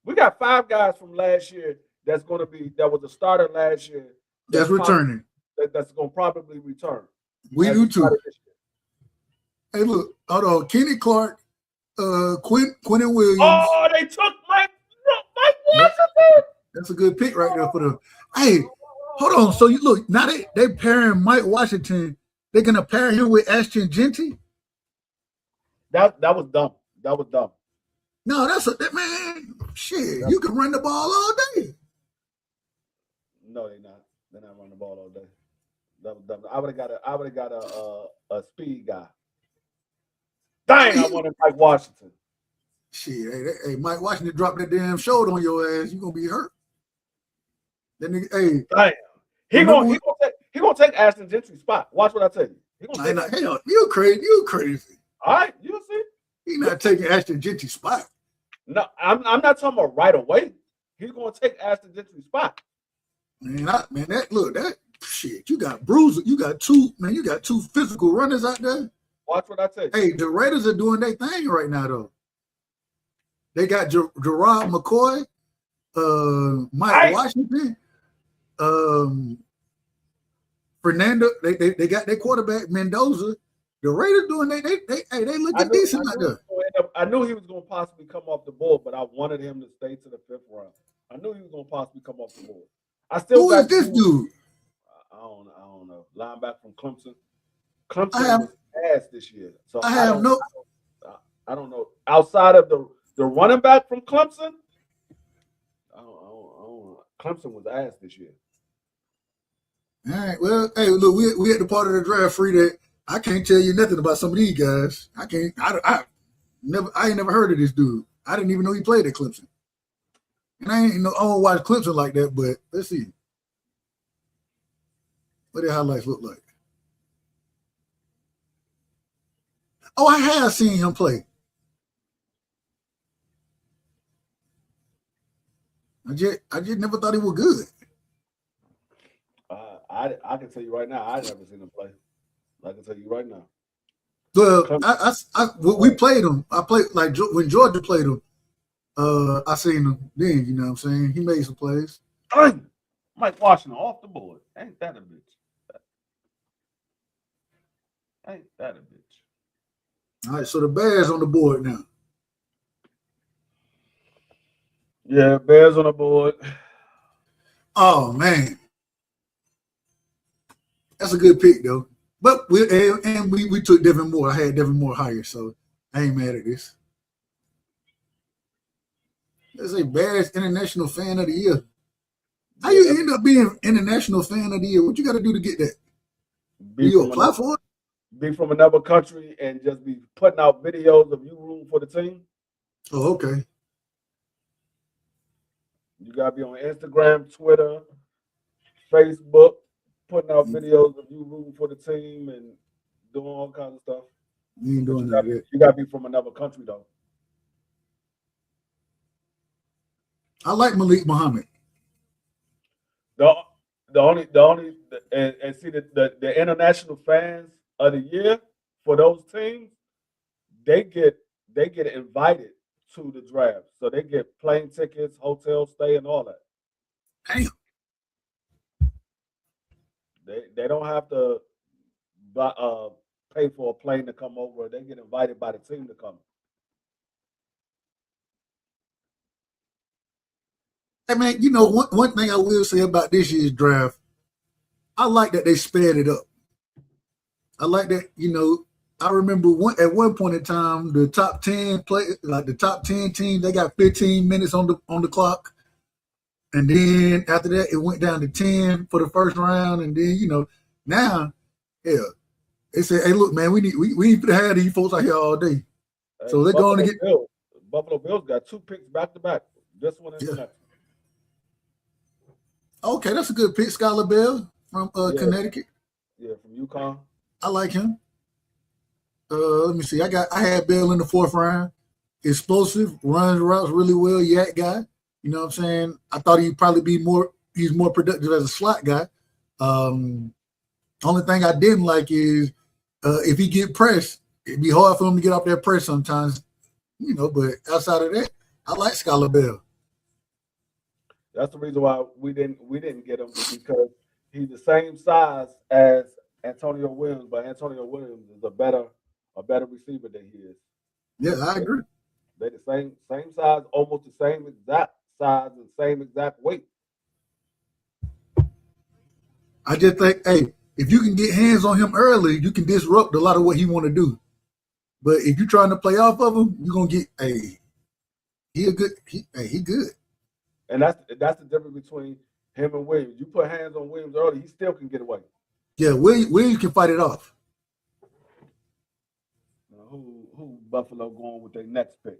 We got 5 guys from last year that was a starter last year. That's returning. That's going to probably return. We do too. Hey, look, hold on. Kenny Clark, Quentin Williams. Oh, they took Mike Washington. That's a good pick right there for them. Hey, hold on. So you look now they pairing Mike Washington. They're gonna pair him with Ashton Genty. That was dumb. That was dumb. No, man. Shit, you can run the ball all day. No, they're not. They're not running the ball all day. That was dumb. I would have got a speed guy. Dang, I wanted Mike Washington. Shit, hey, Mike Washington dropped that damn shoulder on your ass. You gonna be hurt. That nigga, hey, damn. He gonna take Ashton Gentry's spot. Watch what I tell you. You crazy. All right, you'll see. He's not taking Ashton Gentry's spot. No, I'm not talking about right away. He's gonna take Ashton Gentry's spot. That shit. You got bruiser. You got two physical runners out there. Watch what I tell you. Hey, the Raiders are doing their thing right now, though. They got Gerard McCoy, Mike Washington, Fernando. They got their quarterback Mendoza. The Raiders doing they looking decent out there. I knew he was going to possibly come off the board, but I wanted him to stay to the 5th round. I knew he was going to possibly come off the board. Who is this dude? I don't know. Linebacker from Clemson. Clemson was ass this year. So I don't know. Outside of the running back from Clemson, I don't Clemson was ass this year. All right. Well, hey, look, we at the part of the draft free that I can't tell you nothing about some of these guys. I ain't never heard of this dude. I didn't even know he played at Clemson. And I don't watch Clemson like that, but let's see. What the highlights look like? Oh, I have seen him play. I just never thought he was good. I can tell you right now, I've never seen him play. I can tell you right now. Well, we played him. I played like when Georgia played him. I seen him then. You know what I'm saying? He made some plays. Mike Washington off the board. Ain't that a bitch? Ain't that a bitch? All right, so the Bears on the board now. Yeah, Bears on the board. Oh man, that's a good pick though. But we took Devin Moore. I had Devin Moore higher, so I ain't mad at this. Let's say Bears International Fan of the Year. How you end up being International Fan of the Year? What you got to do to get that? You apply for it? Be from another country and just be putting out videos of you rooting for the team. Oh, okay. You gotta be on Instagram, Twitter, Facebook, putting out videos of you rooting for the team and doing all kinds of stuff. You ain't doing that yet. You gotta be from another country though. I like Malik Muhammad. The only and see the international fans of the year for those teams, they get invited to the draft, so they get plane tickets, hotel stay, and all that. Damn. They don't have to pay for a plane to come over. They get invited by the team to come. Hey man, one thing I will say about this year's draft, I like that they sped it up. I like that, I remember at one point in time, the top 10 the top 10 teams, they got 15 minutes on the clock. And then after that, it went down to 10 for the first round. And then, now, they say, hey, look, man, we need to have these folks out here all day. So they're going to get Buffalo Bills got 2 picks back to back. This one and the next one. Okay, that's a good pick, Skylar Bell from Connecticut. Yeah, from UConn. I like him. Let me see. I had Bell in the 4th round. Explosive, runs routes really well. Yak guy. You know what I'm saying? I thought he'd probably be more. He's more productive as a slot guy. Only thing I didn't like is if he get pressed, it'd be hard for him to get off that press sometimes. You know, but outside of that, I like Skylar Bell. That's the reason why we didn't get him, because he's the same size as Antonio Williams, but Antonio Williams is a better receiver than he is. Yeah, I agree. They're the same size, almost the same exact size and same exact weight. I just think, hey, if you can get hands on him early, you can disrupt a lot of what he want to do. But if you're trying to play off of him, you're gonna get he good. And that's the difference between him and Williams. You put hands on Williams early, he still can get away. Yeah, Williams can fight it off. Who Buffalo going with their next pick?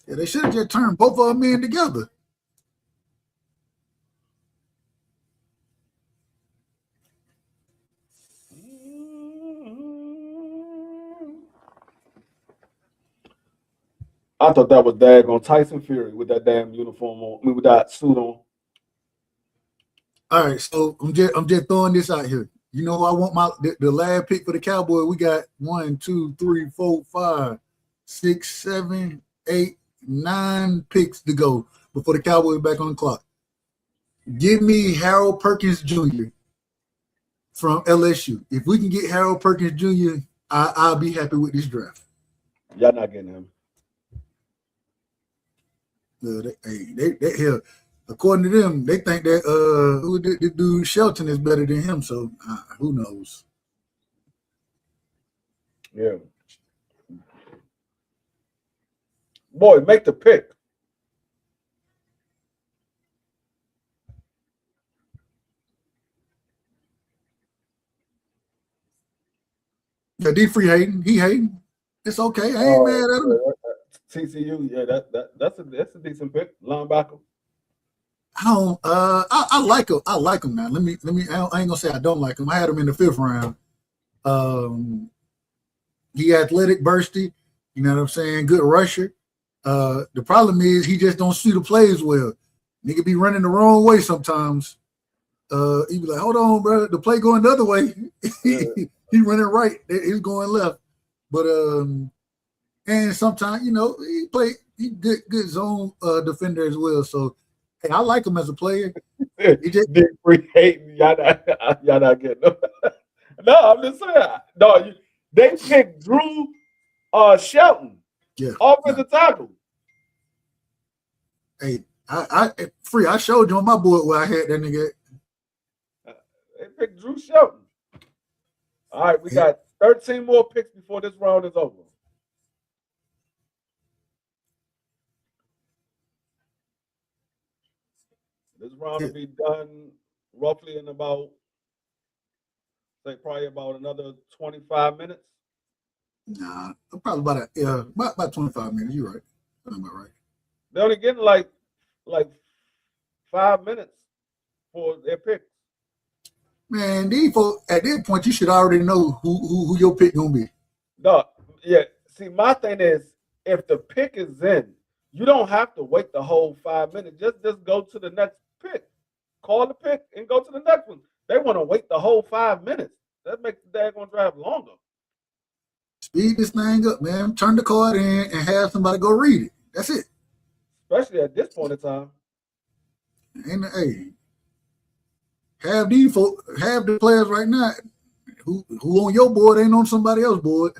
Yeah, they should have just turned both of them in together. I thought that was daggone Tyson Fury with that damn uniform on, with that suit on. All right, so I'm just throwing this out here. You know, I want the last pick for the Cowboys. We got 1, 2, 3, 4, 5, 6, 7, 8, 9 picks to go before the Cowboys back on the clock. Give me Harold Perkins Jr. from LSU. If we can get Harold Perkins Jr., I'll be happy with this draft. Y'all not getting him. They according to them, they think that the dude Shelton is better than him. So who knows? Yeah. Boy, make the pick. Yeah, D Free hating. He hating. It's okay. I ain't mad at him. TCU, yeah, that's a decent pick. Linebacker. I like him. I like him now. Let me. I ain't gonna say I don't like him. I had him in the 5th round. He athletic, bursty. You know what I'm saying? Good rusher. The problem is he just don't see the plays well. Nigga be running the wrong way sometimes. He be like, hold on, bro. The play going the other way. He running right. He's going left. But and sometimes, you know, he good zone defender as well. So hey, I like him as a player. He just free hating. Y'all not getting him. No, I'm just saying. No, they picked Drew Shelton. Yeah. Offensive tackle. Hey, I showed you on my board where I had that nigga. They picked Drew Shelton. All right, we got 13 more picks before this round is over. This round will be done roughly in about, probably about another 25 minutes. Nah, probably about 25 minutes. You're right. That's about right. They're only getting like 5 minutes for their picks. Man, at this point, you should already know who your pick gonna be. No, yeah. See, my thing is, if the pick is in, you don't have to wait the whole 5 minutes. Just go to the next pick. Call the pick and go to the next one. They want to wait the whole 5 minutes. That makes the daggone drive longer. Speed this thing up, man. Turn the card in and have somebody go read it. That's it. Especially at this point in time. And hey, have the players right now who on your board ain't on somebody else's board.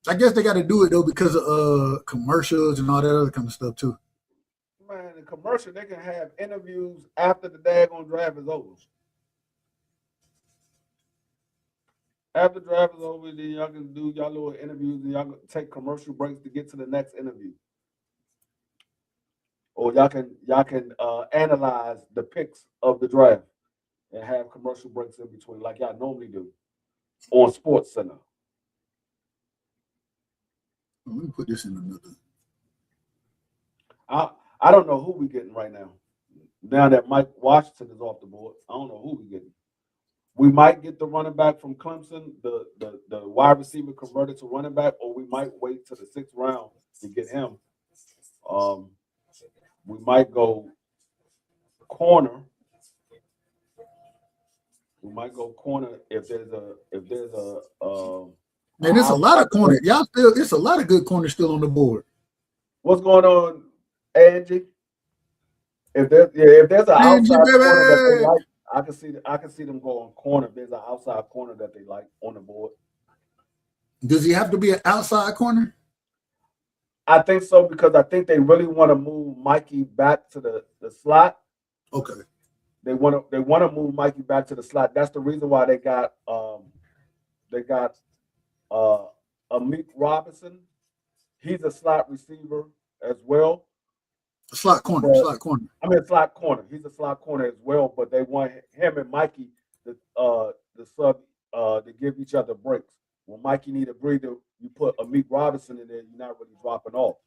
I guess they got to do it though because of commercials and all that other kind of stuff too. Man, in commercial they can have interviews after the daggone draft is over. After the draft is over, then y'all can do y'all little interviews and y'all can take commercial breaks to get to the next interview. Or y'all can analyze the picks of the draft and have commercial breaks in between, like y'all normally do on Sports Center. Let me put this in another. I don't know who we getting right now. Now that Mike Washington is off the board, I don't know who we getting. We might get the running back from Clemson, the wide receiver converted to running back, or we might wait to the 6th round to get him. We might go corner. We might go corner if there's a Man, there's a lot of corners. Y'all still, it's a lot of good corners still on the board. What's going on, Angie? If there's an Angie, outside baby. corner that they like, I can see them go on corner. If there's an outside corner that they like on the board. Does he have to be an outside corner? I think so because I think they really want to move Mikey back to the slot. Okay. They want to move Mikey back to the slot. That's the reason why they got Amik Robinson. He's a slot receiver as well. Slot corner. But, slot corner. I mean, slot corner. He's a slot corner as well. But they want him and Mikey the sub to give each other breaks. When Mikey need a breather, you put Amik Robinson in there. You're not really dropping off,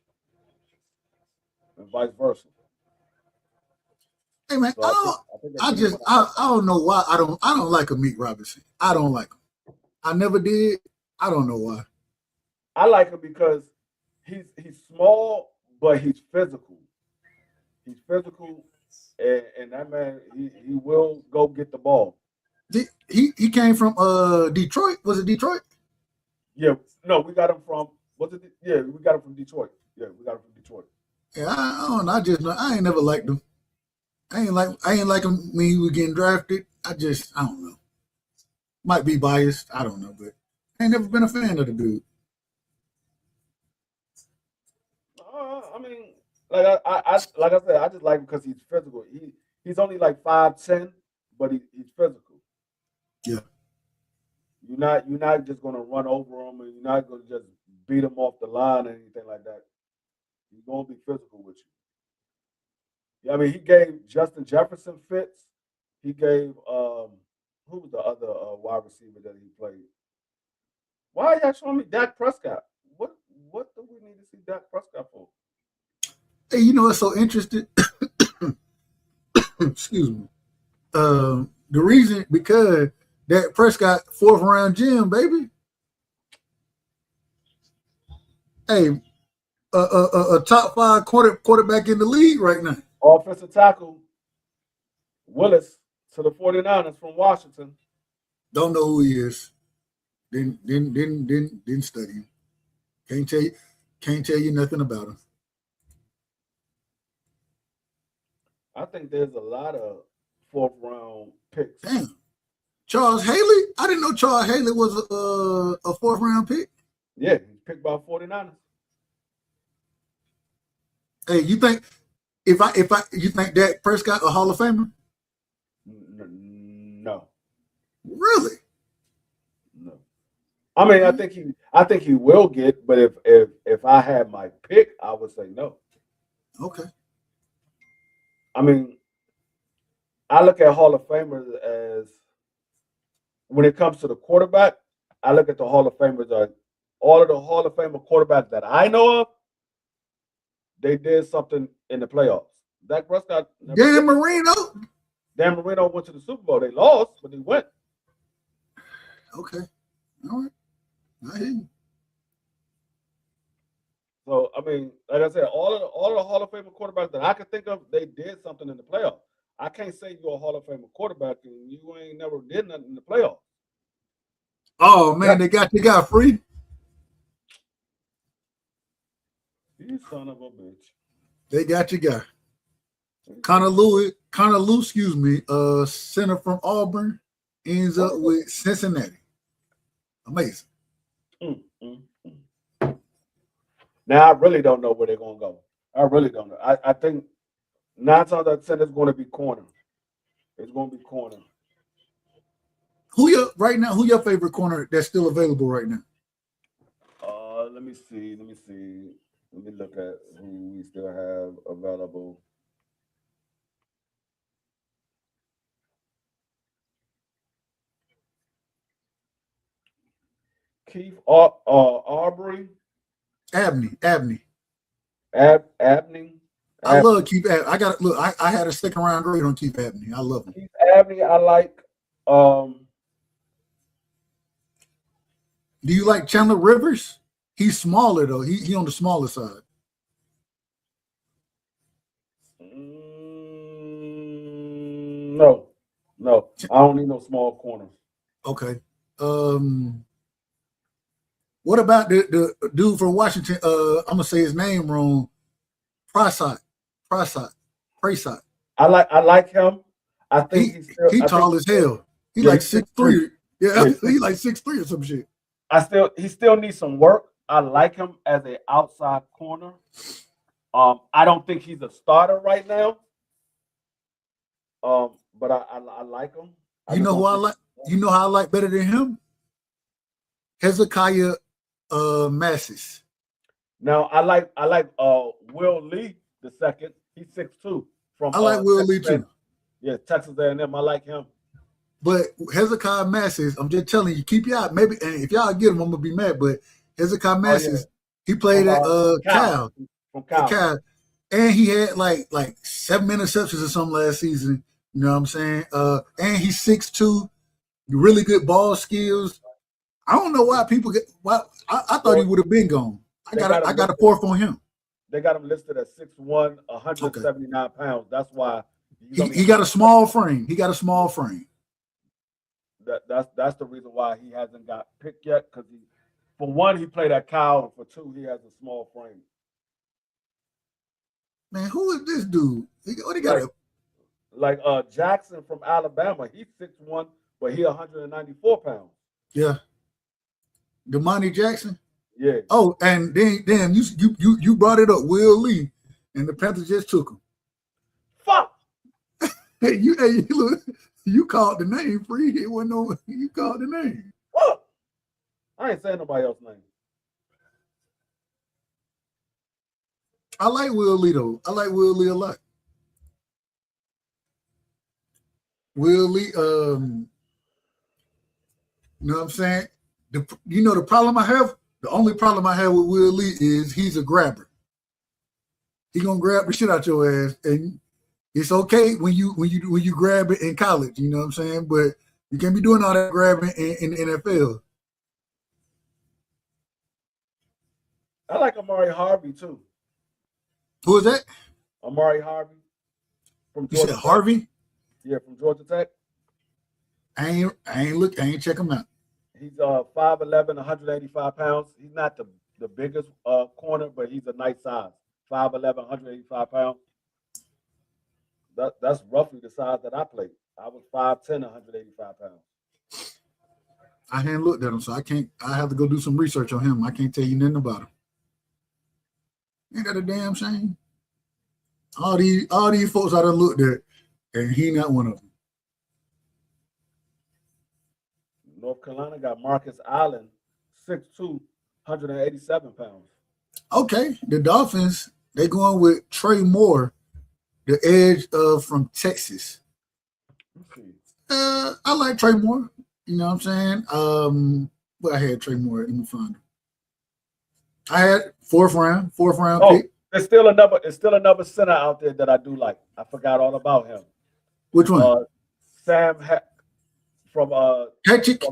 and vice versa. Hey man, So I don't know why I don't like Amik Robinson. I don't like him. I never did. I don't know why. I like him because he's small, but he's physical. He's physical, and that man he will go get the ball. He came from Detroit. Was it Detroit? Yeah, no, we got him from we got him from Detroit. Yeah, we got him from Detroit. Yeah, I don't know. I ain't never liked him. I ain't like him when he was getting drafted. I don't know. Might be biased. I don't know, but I ain't never been a fan of the dude. I mean, like I said, I just like him because he's physical. He's only like 5'10", but he's physical. Yeah. You're not just gonna run over him, and you're not gonna just beat him off the line or anything like that. He's gonna be physical with you. Yeah, I mean, he gave Justin Jefferson fits. He gave who was the other wide receiver that he played? Why are y'all showing me Dak Prescott? What do we need to see Dak Prescott for? Hey, you know what's so interesting? Excuse me. The reason because Dak Prescott 4th round gem, baby. Hey, a top 5 quarterback in the league right now. Offensive tackle Willis to the 49ers from Washington. Don't know who he is. Didn't study him. Can't tell you nothing about him. I think there's a lot of 4th round picks. Damn. Charles Haley? I didn't know Charles Haley was a 4th round pick. Yeah, he's picked by 49ers. Hey, you think you think Dak Prescott a Hall of Famer? No. Really? No. I mean, I think he will get, but if I had my pick, I would say no. Okay. I mean, I look at Hall of Famers as when it comes to the quarterback, I look at the Hall of Famers as all of the Hall of Famer quarterbacks that I know of, they did something in the playoffs. Dak Prescott. Dan Marino went to the Super Bowl. They lost, but he went. Okay. All right. I hear you. So I mean, like I said, all of the Hall of Famer quarterbacks that I can think of, they did something in the playoffs. I can't say you're a Hall of Famer quarterback and you ain't never did nothing in the playoffs. Oh man, they got free. You son of a bitch. They got your guy. Connor Lewis, excuse me, center from Auburn, ends up with Cincinnati. Amazing. Now I really don't know where they're gonna go. I really don't know. I think 9 times out of 10 it's going to be corner. It's going to be corner. Who your favorite corner that's still available right now? Let me see. Let me look at who we still have available. Keith Aubrey. Abney. Abney. I love Keith Abney. I got look. I had a second round grade on Keith Abney. I love him. Keith Abney, I like. Do you like Chandler Rivers? He's smaller though. He on the smaller side. No. I don't need no small corners. Okay. What about the dude from Washington? I'm gonna say his name wrong. Prasad. I like him. I think he's tall as hell. He like 6'3". Yeah, he like 6'3" or some shit. He still needs some work. I like him as an outside corner. I don't think he's a starter right now. But I like him. You know who I like? You know how I like better than him? Hezekiah Massis. Now I like Will Lee the second. He's 6'2". I like Will Lee too. Yeah, Texas A&M. I like him. But Hezekiah Massis, I'm just telling you, keep your eye. Maybe, and if y'all get him, I'm gonna be mad. But Hezekiah Massis, he played at Cal. From Cal. And he had like 7 interceptions or something last season. You know what I'm saying? And he's 6'2", really good ball skills. I don't know why people get. Why I thought he would have been gone. I got a fourth on him. They got him listed at 6'1", 179 pounds. That's why he got a small frame. He got a small frame. That's the reason why he hasn't got picked yet. Because for one, he played at Cal, and for two, he has a small frame. Man, who is this dude? What he got? Like Jackson from Alabama. He's 6'1", but he 194 pounds. Yeah. Damani Jackson. Yeah. Oh, and then you brought it up, Will Lee, and the Panthers just took him. Fuck. You called the name free. It wasn't no. You called the name. Fuck. I ain't saying nobody else's name. I like Will Lee though. I like Will Lee a lot. Will Lee, you know what I'm saying? The problem I have, the only problem I have with Will Lee is he's a grabber. He gonna grab the shit out your ass, and it's okay when you grab it in college, you know what I'm saying? But you can't be doing all that grabbing in the NFL. I like Amari Harvey too. Who is that? Amari Harvey from Georgia. You said Harvey? Yeah, from Georgia Tech. I ain't check him out. He's 5'11", 185 pounds. He's not the biggest corner, but he's a nice size. 5'11", 185 pounds. That's roughly the size that I played. I was 5'10", 185 pounds. I hadn't looked at him, so I have to go do some research on him. I can't tell you nothing about him. Ain't that a damn shame? All these folks I done looked at, and he not one of them. North Carolina got Marcus Allen, 6'2", 187 pounds. Okay, the Dolphins, they going with Trey Moore, the edge from Texas. I like Trey Moore. You know what I'm saying? But I had Trey Moore in the final. I had fourth round pick. There's still another center out there that I do like. I forgot all about him. Which one? Sam Heck from Heckett.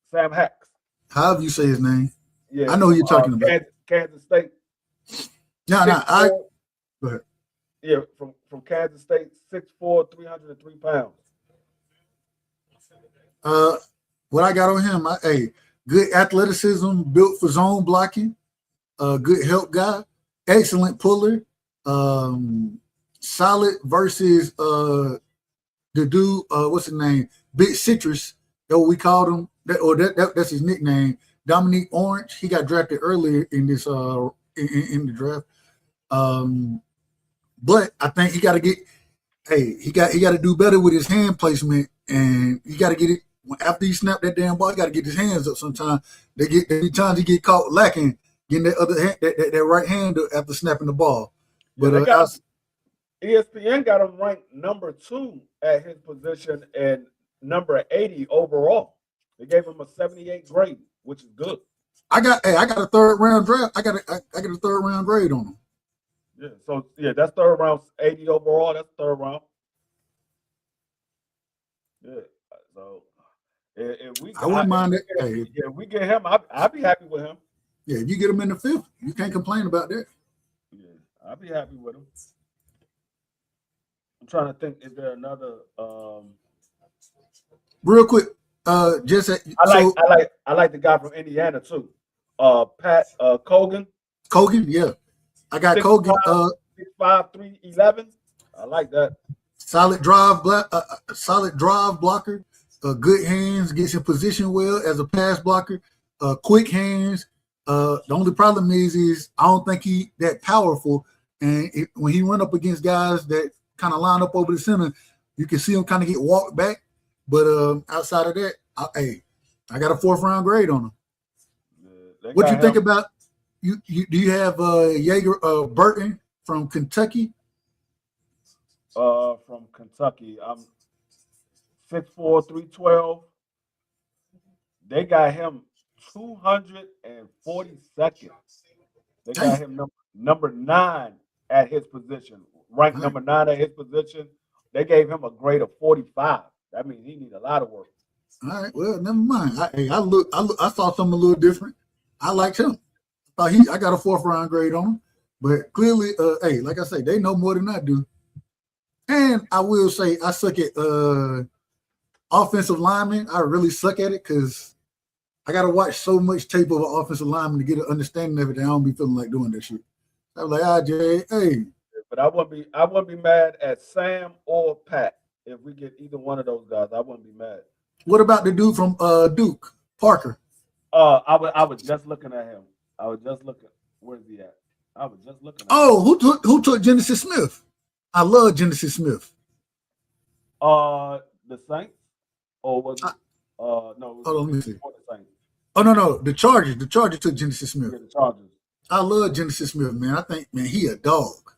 Sam Heck. However you say his name. Yeah, I know who you're talking about. Kansas State. Go ahead. Yeah, from Kansas State, 6'4", 303 pounds. What I got on him, good athleticism, built for zone blocking, good help guy, excellent puller, solid versus the dude, what's his name? Big Citrus, that what we called him, that's his nickname, Dominique Orange. He got drafted earlier in this in the draft. But I think he got to do better with his hand placement, and he got to get it after he snap that damn ball. He got to get his hands up. Sometimes times he get caught lacking getting that other hand, that right hand after snapping the ball. But ESPN got him ranked number 2 at his position and number 80 overall. They gave him a 78 grade, which is good. I got a third round draft. I got a third round grade on him. Yeah, so that's third round, 80 overall. That's third round. Yeah, so I wouldn't mind it. If we get him, I'd be happy with him. Yeah, if you get him in the 5th, you can't complain about that. Yeah, I'd be happy with him. I'm trying to think. Is there another? Real quick, I like the guy from Indiana too. Pat Cogan. Cogan, yeah, I got Cogan. 6'5", 311. I like that. Solid drive blocker. Good hands, gets in position well as a pass blocker. Quick hands. The only problem is I don't think he that powerful. And when he run up against guys that kind of line up over the center, you can see him kind of get walked back. But outside of that, I got a 4th round grade on him. Yeah, what you think about you? Do you have Jaeger Burton from Kentucky? From Kentucky, I'm 6'4", 312. They got him 242nd. They got him number 9 at his position, ranked number 9 at his position. They gave him a grade of 45. That means he needs a lot of work. All right, well, never mind. I saw something a little different. I liked him. I got a 4th round grade on him, but clearly, like I say, they know more than I do. And I will say I suck at offensive linemen. I really suck at it because I got to watch so much tape of an offensive lineman to get an understanding of it. I don't be feeling like doing that shit. I was like, Jay, hey. But I wouldn't be mad at Sam or Pat if we get either one of those guys. I wouldn't be mad. What about the dude from Duke, Parker? I was just looking at him. I was just looking. Where's he at? I was just looking at him. Who took Genesis Smith? I love Genesis Smith. The Saints? Or was it? No. Hold on, let me see. Oh no, the Chargers. The Chargers took Genesis Smith. Yeah, the Chargers. I love Genesis Smith, man. I think, man, he a dog.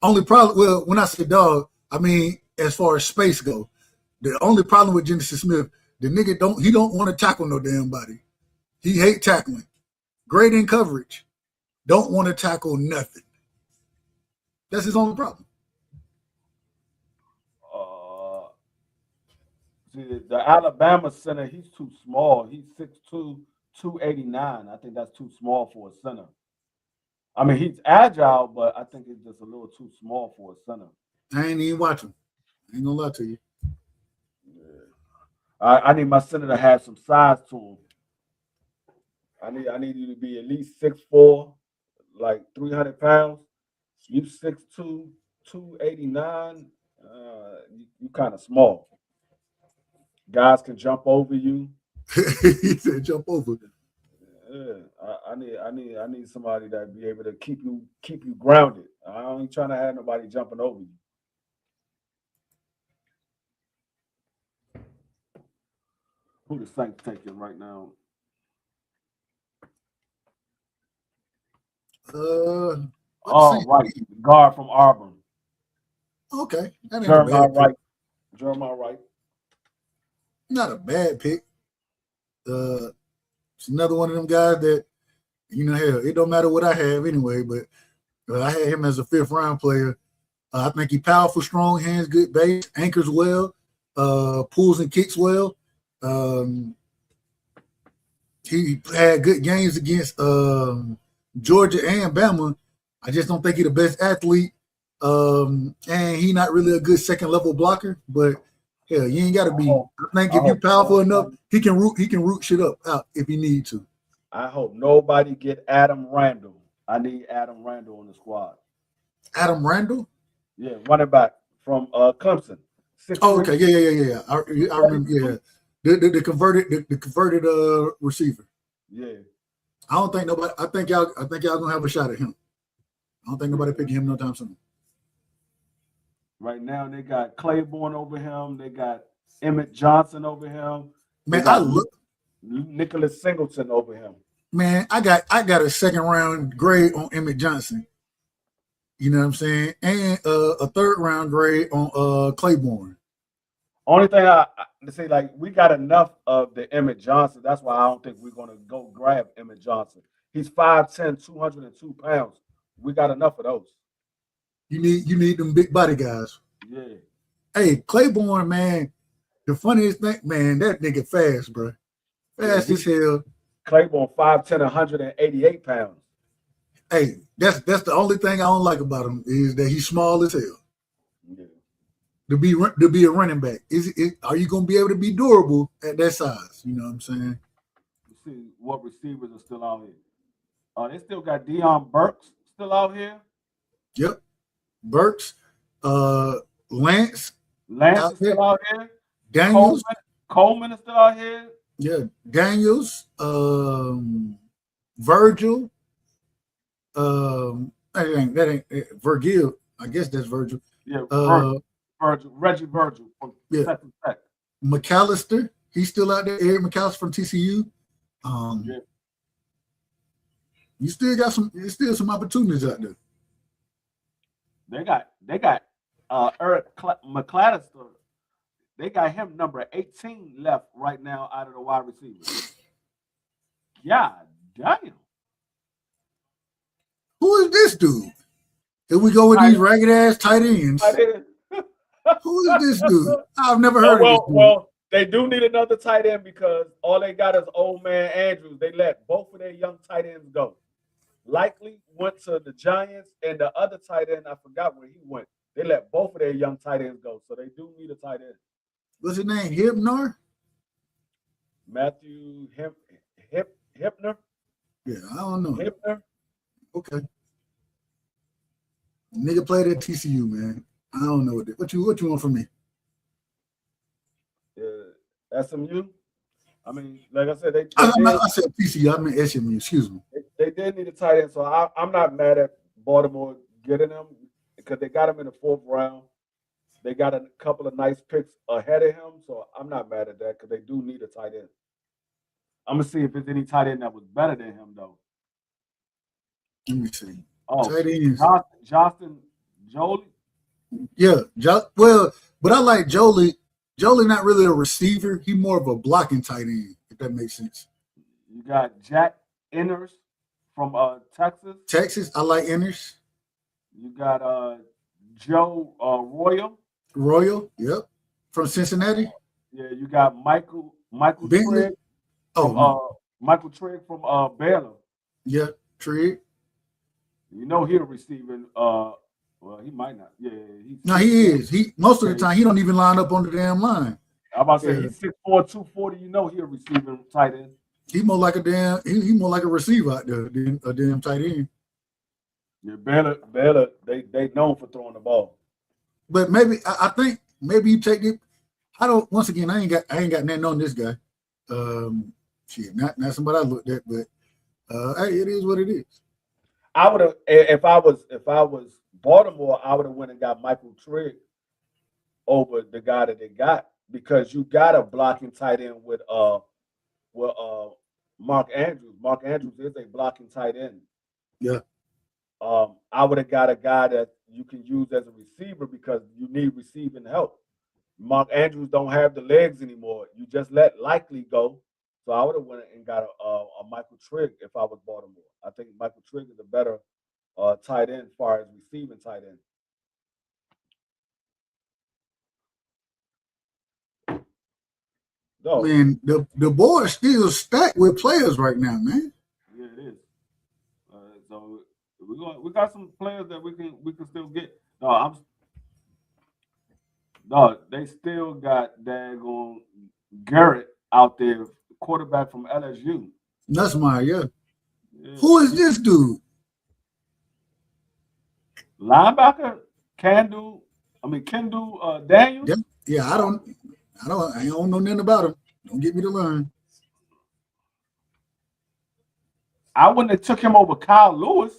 Only problem, well, when I say dog, I mean as far as space go. The only problem with Genesis Smith, the nigga don't want to tackle no damn body. He hate tackling. Great in coverage. Don't want to tackle nothing. That's his only problem. The Alabama center, he's too small. He's 6'2", 289. I think that's too small for a center. I mean, he's agile, but I think it's just a little too small for a center. I ain't even watching. I ain't gonna lie to you. Yeah. I need my center to have some size to him. I need you to be at least 6'4", like 300 pounds. You 6'2", 289. You kind of small. Guys can jump over you. He said jump over. Yeah, I need somebody that be able to keep you grounded. I ain't trying to have nobody jumping over you. Who the Saints taking right now? Right, the guard from Auburn. Okay, Jeremiah Wright. Not a bad pick. It's another one of them guys that, hell, it don't matter what I have anyway, but I had him as a 5th round player. I think he powerful, strong hands, good base, anchors well, pulls and kicks well. He had good games against Georgia and Bama. I just don't think he's the best athlete. And he's not really a good second level blocker, but hell, you ain't got to be. I think if you're powerful enough, he can root shit out if he need to. I hope nobody get Adam Randall. I need Adam Randall on the squad. Adam Randall? Yeah, running back from Clemson. Okay, yeah. I remember. Yeah, the converted receiver. Yeah. I don't think nobody. I think y'all gonna have a shot at him. I don't think nobody picking him no time soon. Right now, they got Claiborne over him. They got Emmett Johnson over him. Man, I look Nicholas Singleton over him. Man, I got a 2nd round grade on Emmett Johnson. You know what I'm saying? And a 3rd round grade on Claiborne. Only thing I to say, like, we got enough of the Emmett Johnson. That's why I don't think we're gonna go grab Emmett Johnson. He's 5'10", 202 pounds. We got enough of those. You need them big body guys. Yeah. Hey, Claiborne, man, the funniest thing, man, that nigga fast, bro. Fast as hell. Claiborne 5'10", 188 pounds. Hey, that's the only thing I don't like about him is that he's small as hell. Yeah. To be a running back, are you gonna be able to be durable at that size? You know what I'm saying? You see what receivers are still out here. They still got Deion Burks still out here. Yep. Burks, Lance Lance is still out here. Daniels. Coleman is still out here. Yeah, Daniels, Virgil, that ain't Virgil. I guess that's Virgil. Yeah, Reggie Virgil from Second Tech. McAllister, he's still out there. Eric McAllister from TCU. Yeah. You still got some opportunities out there. They got Eric McAllister. They got him number 18 left right now out of the wide receivers. God damn. Who is this dude? If we go with these ragged ass tight ends, who is this dude? I've never heard of this dude. Well, they do need another tight end because all they got is old man Andrews. They let both of their young tight ends go. Likely went to the Giants, and the other tight end, I forgot where he went. They let both of their young tight ends go, so they do need a tight end. What's his name? Hibner? Matthew Hipner? Yeah, I don't know. Hipner? Okay. Nigga played at TCU, man. I don't know what you want from me. Yeah, SMU. I mean, like I said, I said TCU. I mean SMU. Excuse me. They did need a tight end, so I'm not mad at Baltimore getting them because they got him in the 4th round. They got a couple of nice picks ahead of him, so I'm not mad at that because they do need a tight end. I'm gonna see if there's any tight end that was better than him, though. Let me see. Oh, tight ends. Justin Jolie. Yeah, well, but I like Jolie. Jolie not really a receiver. He more of a blocking tight end, if that makes sense. You got Jack Inners from Texas. Texas, I like Inners. You got Joe Royal, yep, from Cincinnati. Yeah, you got Michael Bentley. Trigg. Michael Trigg from Baylor. Yeah, Trigg. You know he'll receiving. Well, he might not. Yeah, he is. He most of the time he don't even line up on the damn line. I'm about to say he's 6'4", 240. You know he'll receiving tight end. He more like he more like a receiver out there than a damn tight end. Yeah, Baylor, they known for throwing the ball. But maybe I think maybe you take it. I don't. Once again, I ain't got nothing on this guy. Shit, not somebody I looked at, but hey, it is what it is. I would have if I was Baltimore, I would have went and got Michael Trigg over the guy that they got because you got a blocking tight end with Mark Andrews. Mark Andrews is a blocking tight end. Yeah. I would have got a guy that you can use as a receiver because you need receiving help. Mark Andrews don't have the legs anymore. You just let Likely go. So I would have went and got a Michael Trigg if I was Baltimore. I think Michael Trigg is a better tight end as far as receiving tight end. No. Man, the board is still stacked with players right now, man. Yeah, it is. So we got some players that we can still get. No, they still got daggone Garrett out there, quarterback from LSU. Nussmeier, yeah. Who is this dude? Linebacker Kendall Daniels. Yeah, I don't know nothing about him. Don't get me to learn. I wouldn't have took him over Kyle Lewis.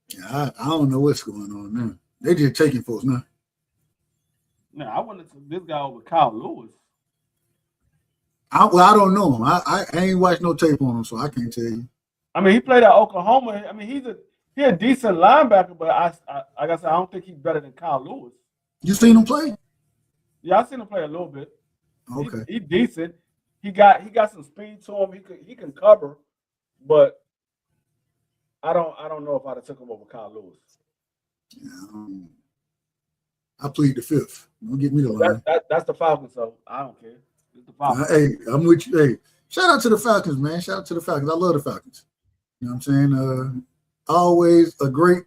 Yeah, I don't know what's going on now. They just taking folks now. No, I wouldn't have took this guy over Kyle Lewis. I don't know him. I ain't watched no tape on him, so I can't tell you. I mean, he played at Oklahoma. I mean, he's a decent linebacker, but like I said, I don't think he's better than Kyle Lewis. You seen him play? Yeah, I seen him play a little bit. Okay. He decent. He got some speed to him. He can cover, but I don't know if I'd have took him over Kyle Lewis. Yeah, I plead the fifth. Don't get me the line. That's the Falcons, so I don't care. It's the Falcons. Hey, I'm with you. Hey, shout out to the Falcons, man. Shout out to the Falcons. I love the Falcons. You know what I'm saying? Always a great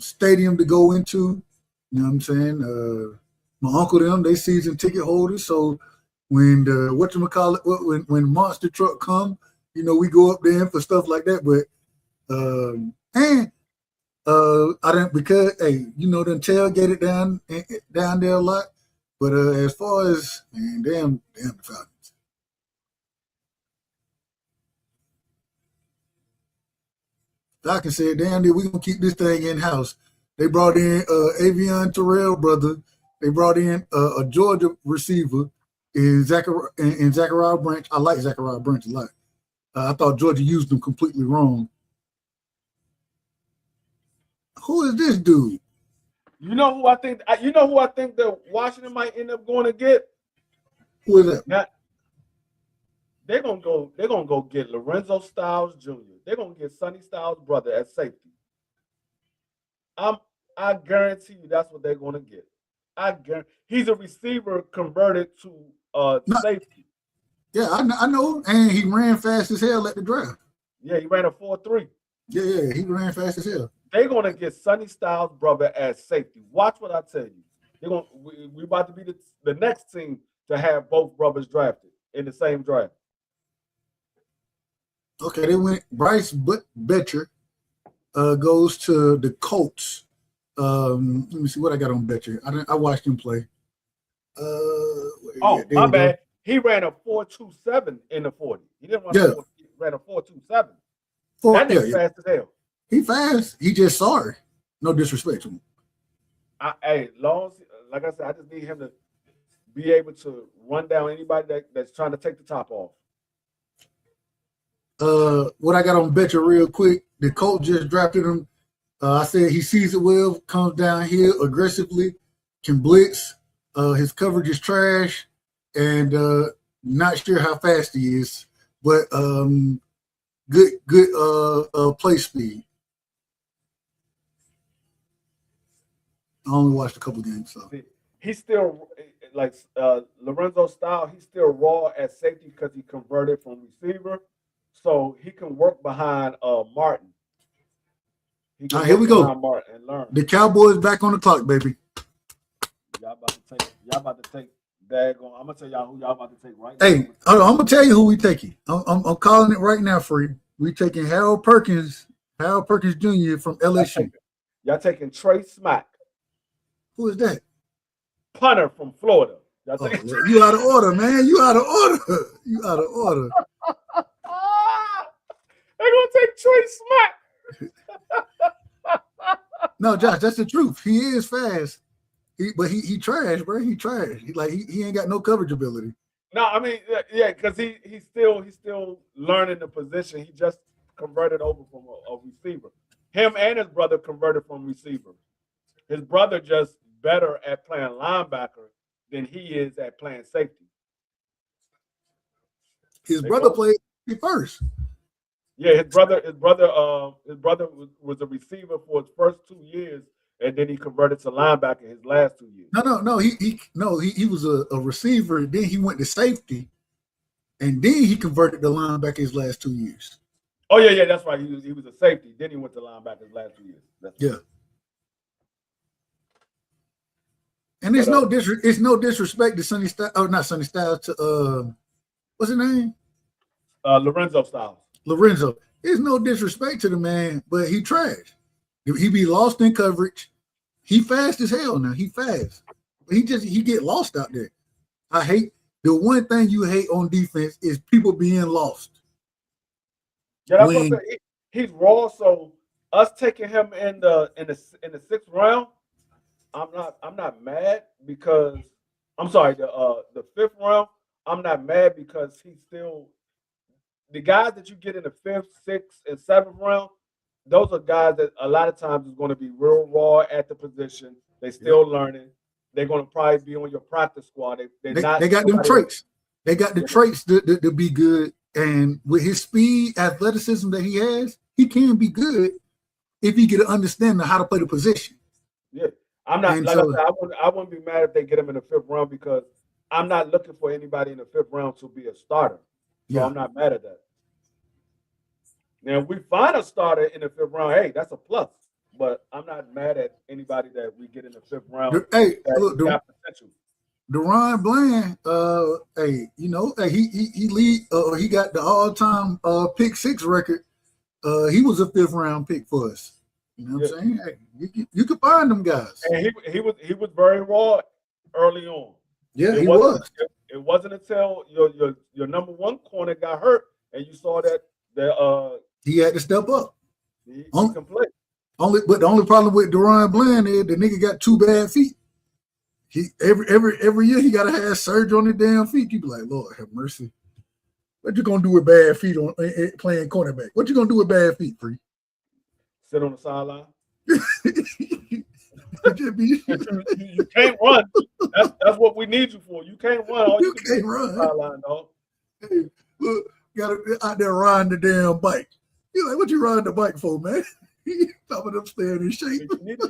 stadium to go into. You know what I'm saying? My uncle them, they season ticket holders. So when the when monster truck come, you know, we go up there for stuff like that. But I didn't because hey, you know, them tailgated down there a lot. But as far as man, damn the Falcons. Falcons said, damn, we're gonna keep this thing in house. They brought in Avion Terrell, brother. They brought in a Georgia receiver in Zachariah Branch. I like Zachariah Branch a lot. I thought Georgia used him completely wrong. Who is this dude? You know who I think? You know who I think that Washington might end up going to get? Who is that? Now, they're gonna go get Lorenzo Styles Jr. They're gonna get Sonny Styles' brother at safety. I guarantee you that's what they're gonna get. He's a receiver converted to safety. Yeah, I know, and he ran fast as hell at the draft. Yeah, he ran a 4.3. Yeah, he ran fast as hell. They're gonna get Sonny Styles' brother as safety. Watch what I tell you. We're about to be the next team to have both brothers drafted in the same draft. Okay, they went Bryce Betcher goes to the Colts. Let me see what I got on Betcher. I watched him play. My bad. Go. He ran a 4.27 in the 40. He didn't run a 4, he ran a 4.27. That nigga fast as hell. He fast. He just sorry. No disrespect to him. Like I said, I just need him to be able to run down anybody that's trying to take the top off. What I got on Betcher real quick, the Colts just drafted him. I said he sees it well, comes down here aggressively, can blitz. His coverage is trash, and not sure how fast he is, but good play speed. I only watched a couple games, so he's still like Lorenzo Style. He's still raw at safety because he converted from receiver, so he can work behind Martin. Here we go. And learn. The Cowboys back on the clock, baby. Y'all about to take daggone. I'm gonna tell y'all who y'all about to take right now. Hey, I'm gonna tell you who we taking. I'm calling it right now for you. We taking Harold Perkins Jr. from LSU. Y'all taking Trey Smack. Who is that? Punter from Florida. You out of order, man. You out of order. You out of order. They're gonna take Trey Smack. No, Josh, that's the truth. He is fast. He trash, bro. He trash. He ain't got no coverage ability. No, I mean, yeah, because he's still learning the position. He just converted over from a receiver. Him and his brother converted from receiver. His brother just better at playing linebacker than he is at playing safety. His brother played first. Yeah, his brother was a receiver for his first 2 years, and then he converted to linebacker his last 2 years. No. He was a receiver. Then he went to safety, and then he converted to linebacker his last 2 years. Oh yeah, that's right. He was a safety. Then he went to linebacker his last 2 years. Yeah. And it's no disrespect to Sonny Styles. Oh, not Sonny Styles. To what's his name? Lorenzo Styles. Lorenzo. It's no disrespect to the man, but he trash. He be lost in coverage. He fast as hell now. He fast. He get lost out there. I hate the one thing you hate on defense is people being lost. Yeah, that's what I'm saying. He's raw. So us taking him in the 6th round, I'm not mad because I'm sorry, the 5th round, I'm not mad because he's still the guys that you get in the 5th, 6th, and 7th round, those are guys that a lot of times is going to be real raw at the position. They still learning. they're gonna probably be on your practice squad. They're not. They got them traits. They got the traits to be good. And with his speed, athleticism that he has, he can be good if he get an understanding of how to play the position. Yeah, I'm not And like so, I said. I wouldn't be mad if they get him in the 5th round because I'm not looking for anybody in the 5th round to be a starter. So yeah. I'm not mad at that. Now, if we find a starter in the 5th round, hey, that's a plus. But I'm not mad at anybody that we get in the 5th round Hey, that look, got potential. Deron Bland, hey, you know, hey, he lead, he got the all-time pick 6 record. He was a 5th round pick for us. You know what I'm saying? Hey, you could find them guys. And he was very raw early on. Yeah, he was. It wasn't until your number 1 corner got hurt and you saw that he had to step up. He can play. But the only problem with Deron Bland is the nigga got 2 bad feet. He every year he gotta have surgery on his damn feet. You be like, Lord have mercy. What you gonna do with bad feet on playing cornerback? What you gonna do with bad feet, Free? Sit on the sideline. You can't run. That's what we need you for. You can't run. You can't run. Sideline, dog. Hey, look, gotta out there riding the damn bike. You're like, what you riding the bike for, man? Top of them staying in shape. You need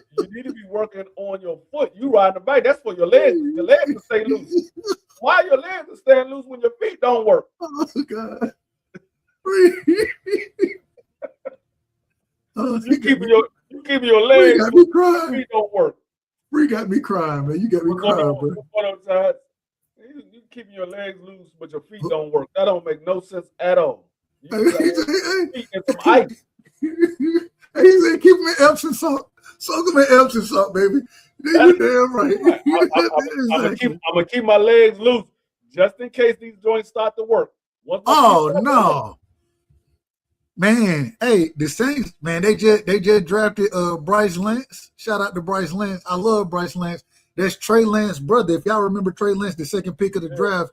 to be working on your foot. You riding the bike. That's for your legs. Your legs to stay loose. Why your legs are staying loose when your feet don't work? Oh God. You keeping your legs got me crying. Feet don't work. Free got me crying, man. You got me crying, bro. You keeping your legs loose, but your feet don't work. That don't make no sense at all. You feet in some ice. He said, keep them in Epsom salt. Soak them in Epsom salt, baby. You're damn right. I'm gonna keep my legs loose just in case these joints start to work. Oh no, man! Hey, the Saints, man, they just drafted Bryce Lance. Shout out to Bryce Lance. I love Bryce Lance. That's Trey Lance's brother. If y'all remember Trey Lance, the 2nd pick of the draft,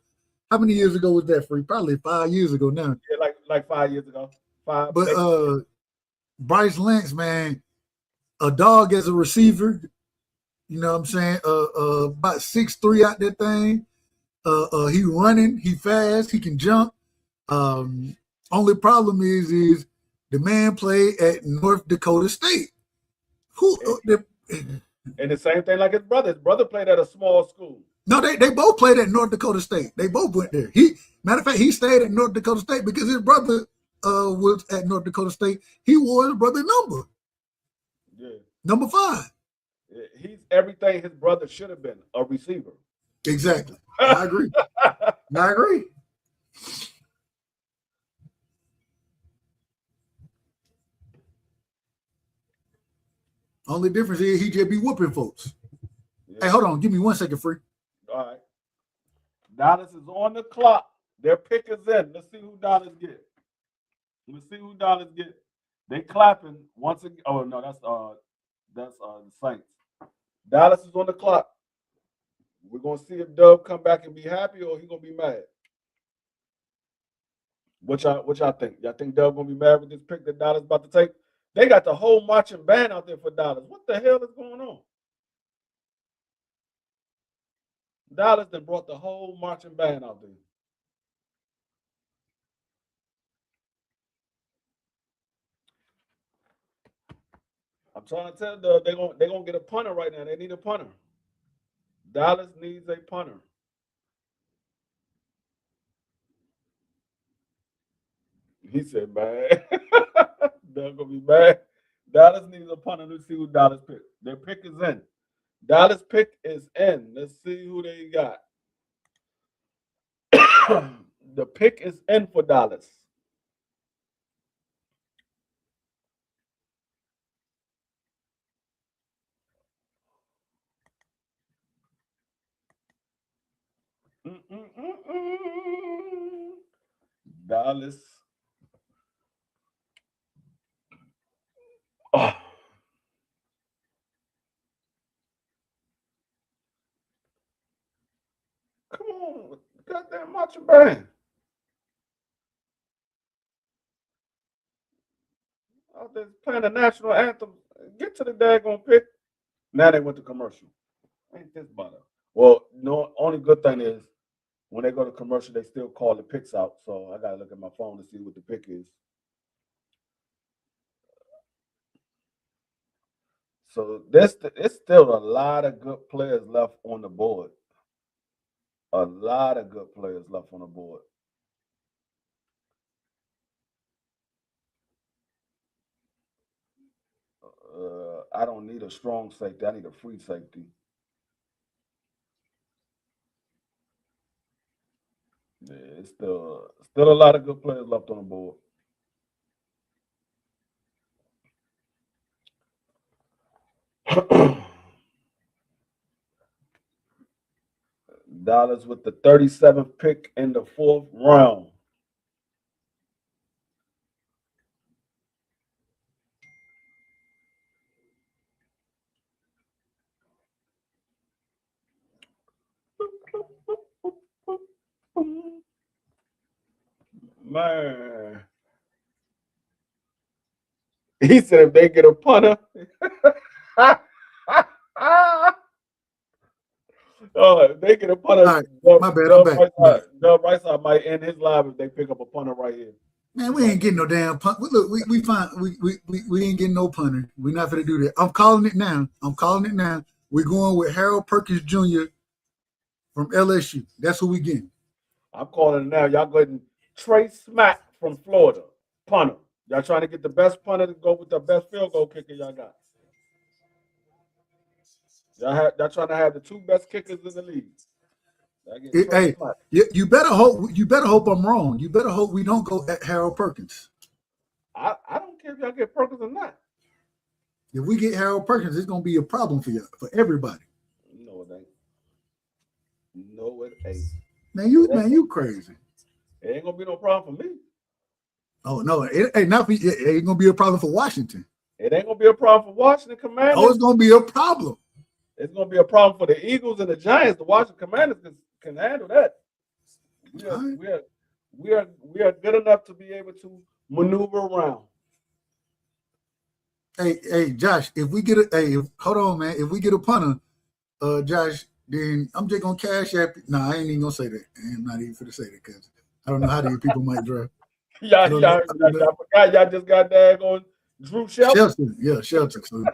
how many years ago was that, Free? Probably 5 years ago now. Yeah, like 5 years ago. But Bryce Lance, man, a dog as a receiver. You know what I'm saying? About 6'3" out that thing. He running, he fast, he can jump. Only problem is the man played at North Dakota State. And the same thing like his brother. His brother played at a small school. No, they both played at North Dakota State. They both went there. Matter of fact, he stayed at North Dakota State because his brother was at North Dakota State. He wore his brother number. Yeah. Number 5. He's everything his brother should have been, a receiver. Exactly. I agree. I agree. Only difference is he just be whooping folks. Yeah. Hey, hold on. Give me 1 second, Free. All right. Dallas is on the clock. Their pick is in. Let's see who Dallas get. They clapping once again. Oh no, that's the Saints. Dallas is on the clock. We're gonna see if Dub come back and be happy or he gonna be mad. What y'all think? Y'all think Dub gonna be mad with this pick that Dallas about to take? They got the whole marching band out there for Dallas. What the hell is going on? Dallas then brought the whole marching band out there. I'm trying to tell Dub they're gonna get a punter right now. They need a punter. Dallas needs a punter. He said, man, they're going to be mad. Dallas needs a punter. Let's see who Dallas pick. Their pick is in. Dallas pick is in. Let's see who they got. The pick is in for Dallas. Dallas. Oh. Come on, goddamn marching band. Out there playing the national anthem. Get to the daggone pick. Now they went to commercial. Ain't this butter? Well, no. Only good thing is when they go to commercial, they still call the picks out. So I gotta look at my phone to see what the pick is. So it's still a lot of good players left on the board. A lot of good players left on the board. I don't need a strong safety. I need a free safety. Yeah, it's still a lot of good players left on the board. Dallas with the 37th pick in the 4th round. Man. He said if they get a punter. If they get a punter, All right, my bad. I'm back. Dub Rightside might end his live if they pick up a punter right here. Man, we ain't getting no damn punt. Look, we find we ain't getting no punter. We're not gonna do that. I'm calling it now. We're going with Harold Perkins Jr. from LSU. That's who we getting. I'm calling it now. Y'all go ahead and Trey Smack from Florida, punter. Y'all trying to get the best punter to go with the best field goal kicker y'all got. Y'all trying to have the 2 best kickers in the league. Hey, you better hope I'm wrong. You better hope we don't go at Harold Perkins. I don't care if y'all get Perkins or not. If we get Harold Perkins, it's gonna be a problem for you, for everybody. No, it ain't. No, it ain't. Man, you crazy. It ain't gonna be no problem for me. Oh no, it ain't gonna be a problem for Washington. It ain't gonna be a problem for Washington Commanders. Oh, it's gonna be a problem. It's gonna be a problem for the Eagles and the Giants. The Washington Commanders can handle that. We are good enough to be able to maneuver around. Hey, Josh, if we get hold on, man. If we get a punter, Josh, then I'm just gonna cash app. No, I ain't even gonna say that. I'm not even gonna say that because I don't know how these people might draft. Y'all forgot y'all just got daggone Drew Shelton. Yeah, Shelton. So.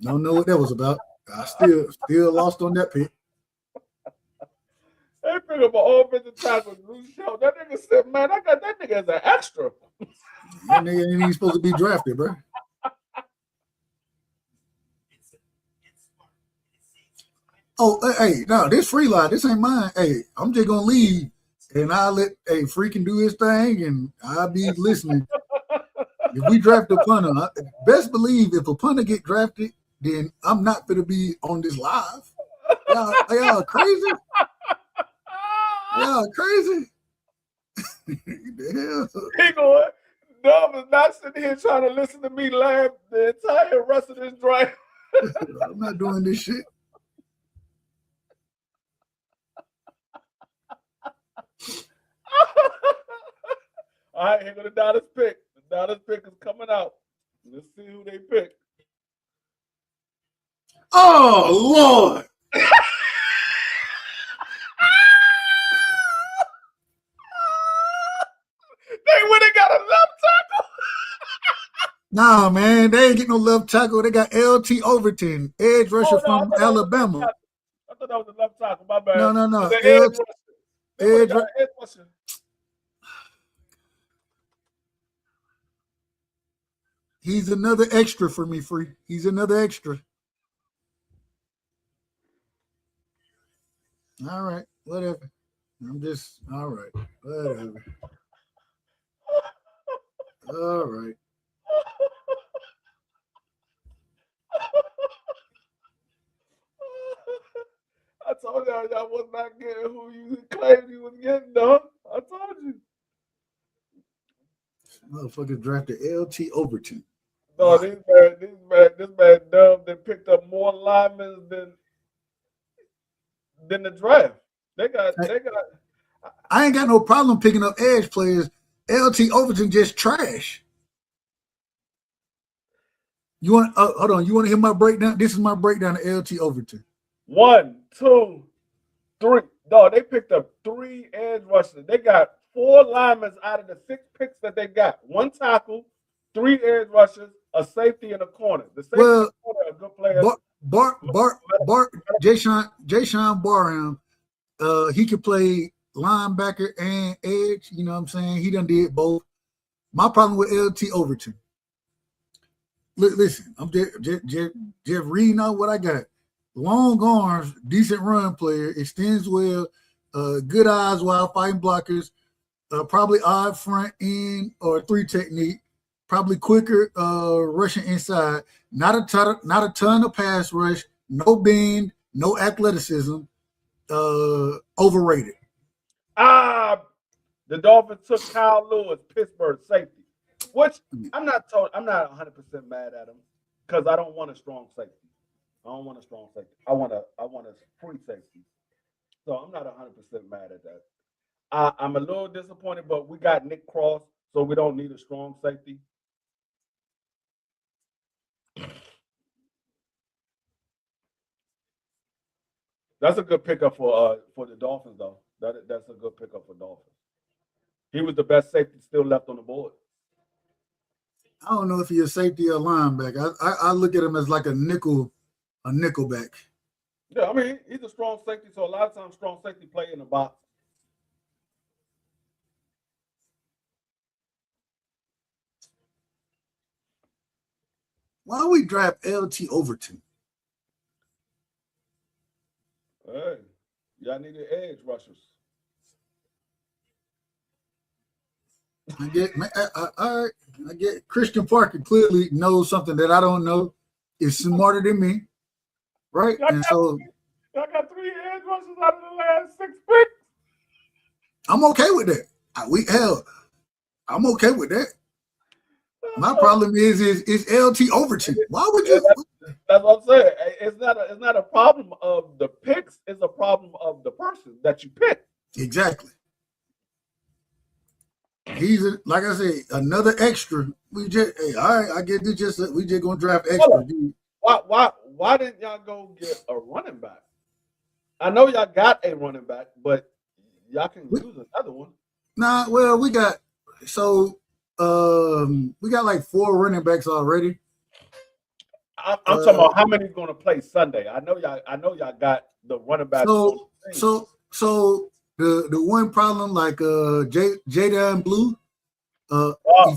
Don't know what that was about. I still lost on that pick. They pick up an offensive tackle, Drew Shelton. That nigga said, "Man, I got that nigga as an extra." That nigga ain't even supposed to be drafted, bro. Oh, hey, no, this free line, this ain't mine. Hey, I'm just gonna leave, and I'll let freaking do his thing, and I'll be listening. If we draft a punter, best believe if a punter get drafted, then I'm not gonna be on this live. Y'all crazy? Y'all crazy? The hell? He going. Dub is not sitting here trying to listen to me laugh the entire rest of this drive. I'm not doing this shit. All right, here go the Dallas pick. The Dallas pick is coming out. Let's see who they pick. Oh, Lord. They went and got a left tackle. Nah, man, they ain't getting no left tackle. They got LT Overton, edge rusher from Alabama. I thought that was a left tackle. My bad. No. Edge rusher. He's another extra for me, Free. He's another extra. All right, whatever. I'm just all right. Whatever. All right. I told y'all was not getting who you claimed you was getting, though. I told you. Motherfucker drafted LT Overton. No, wow. this man Dub that picked up more linemen than the draft. They got. I ain't got no problem picking up edge players. LT Overton just trash. You want? Hold on. You want to hear my breakdown? This is my breakdown of LT Overton. 1, 2, 3. No, they picked up 3 edge rushers. They got 4 linemen out of the 6 picks that they got. 1 tackle, 3 edge rushers, a safety, and a corner. The safety and the corner are good players. Jayshawn Barham, he could play linebacker and edge. You know what I'm saying? He done did both. My problem with LT Overton. Listen, I'm just reading out what I got. Long arms, decent run player, extends well, good eyes while fighting blockers, probably odd front end or 3 technique, probably quicker rushing inside, not a ton of pass rush, no bend, no athleticism, overrated. The Dolphins took Kyle Lewis, Pittsburgh safety, which I'm not 100% mad at him because I don't want a strong safety. I don't want a strong safety. I want a free safety. So I'm not 100% mad at that. I'm a little disappointed, but we got Nick Cross, so we don't need a strong safety. That's a good pickup for the Dolphins, though. That's a good pickup for Dolphins. He was the best safety still left on the board. I don't know if he's a safety or linebacker. I look at him as like a nickelback. Yeah, I mean, he's a strong safety, so a lot of times strong safety play in the box. Why don't we draft LT Overton? Hey, y'all needed edge rushers. I get Christian Parker clearly knows something that I don't know. Is smarter than me, right? Y'all got 3 edge rushers out of the last 6 picks. I'm okay with that. I'm okay with that. My problem is LT Overton. Why would you? That's what I'm saying. It's not a problem of the picks. It's a problem of the person that you pick. Exactly. He's like I said, another extra. We just all right. I get it. We just gonna draft extra. Why didn't y'all go get a running back? I know y'all got a running back, but y'all can use another one. Nah, well, we got like 4 running backs already. I'm talking about how many going to play Sunday. I know y'all got the running back. So the one problem like Jada and Blue,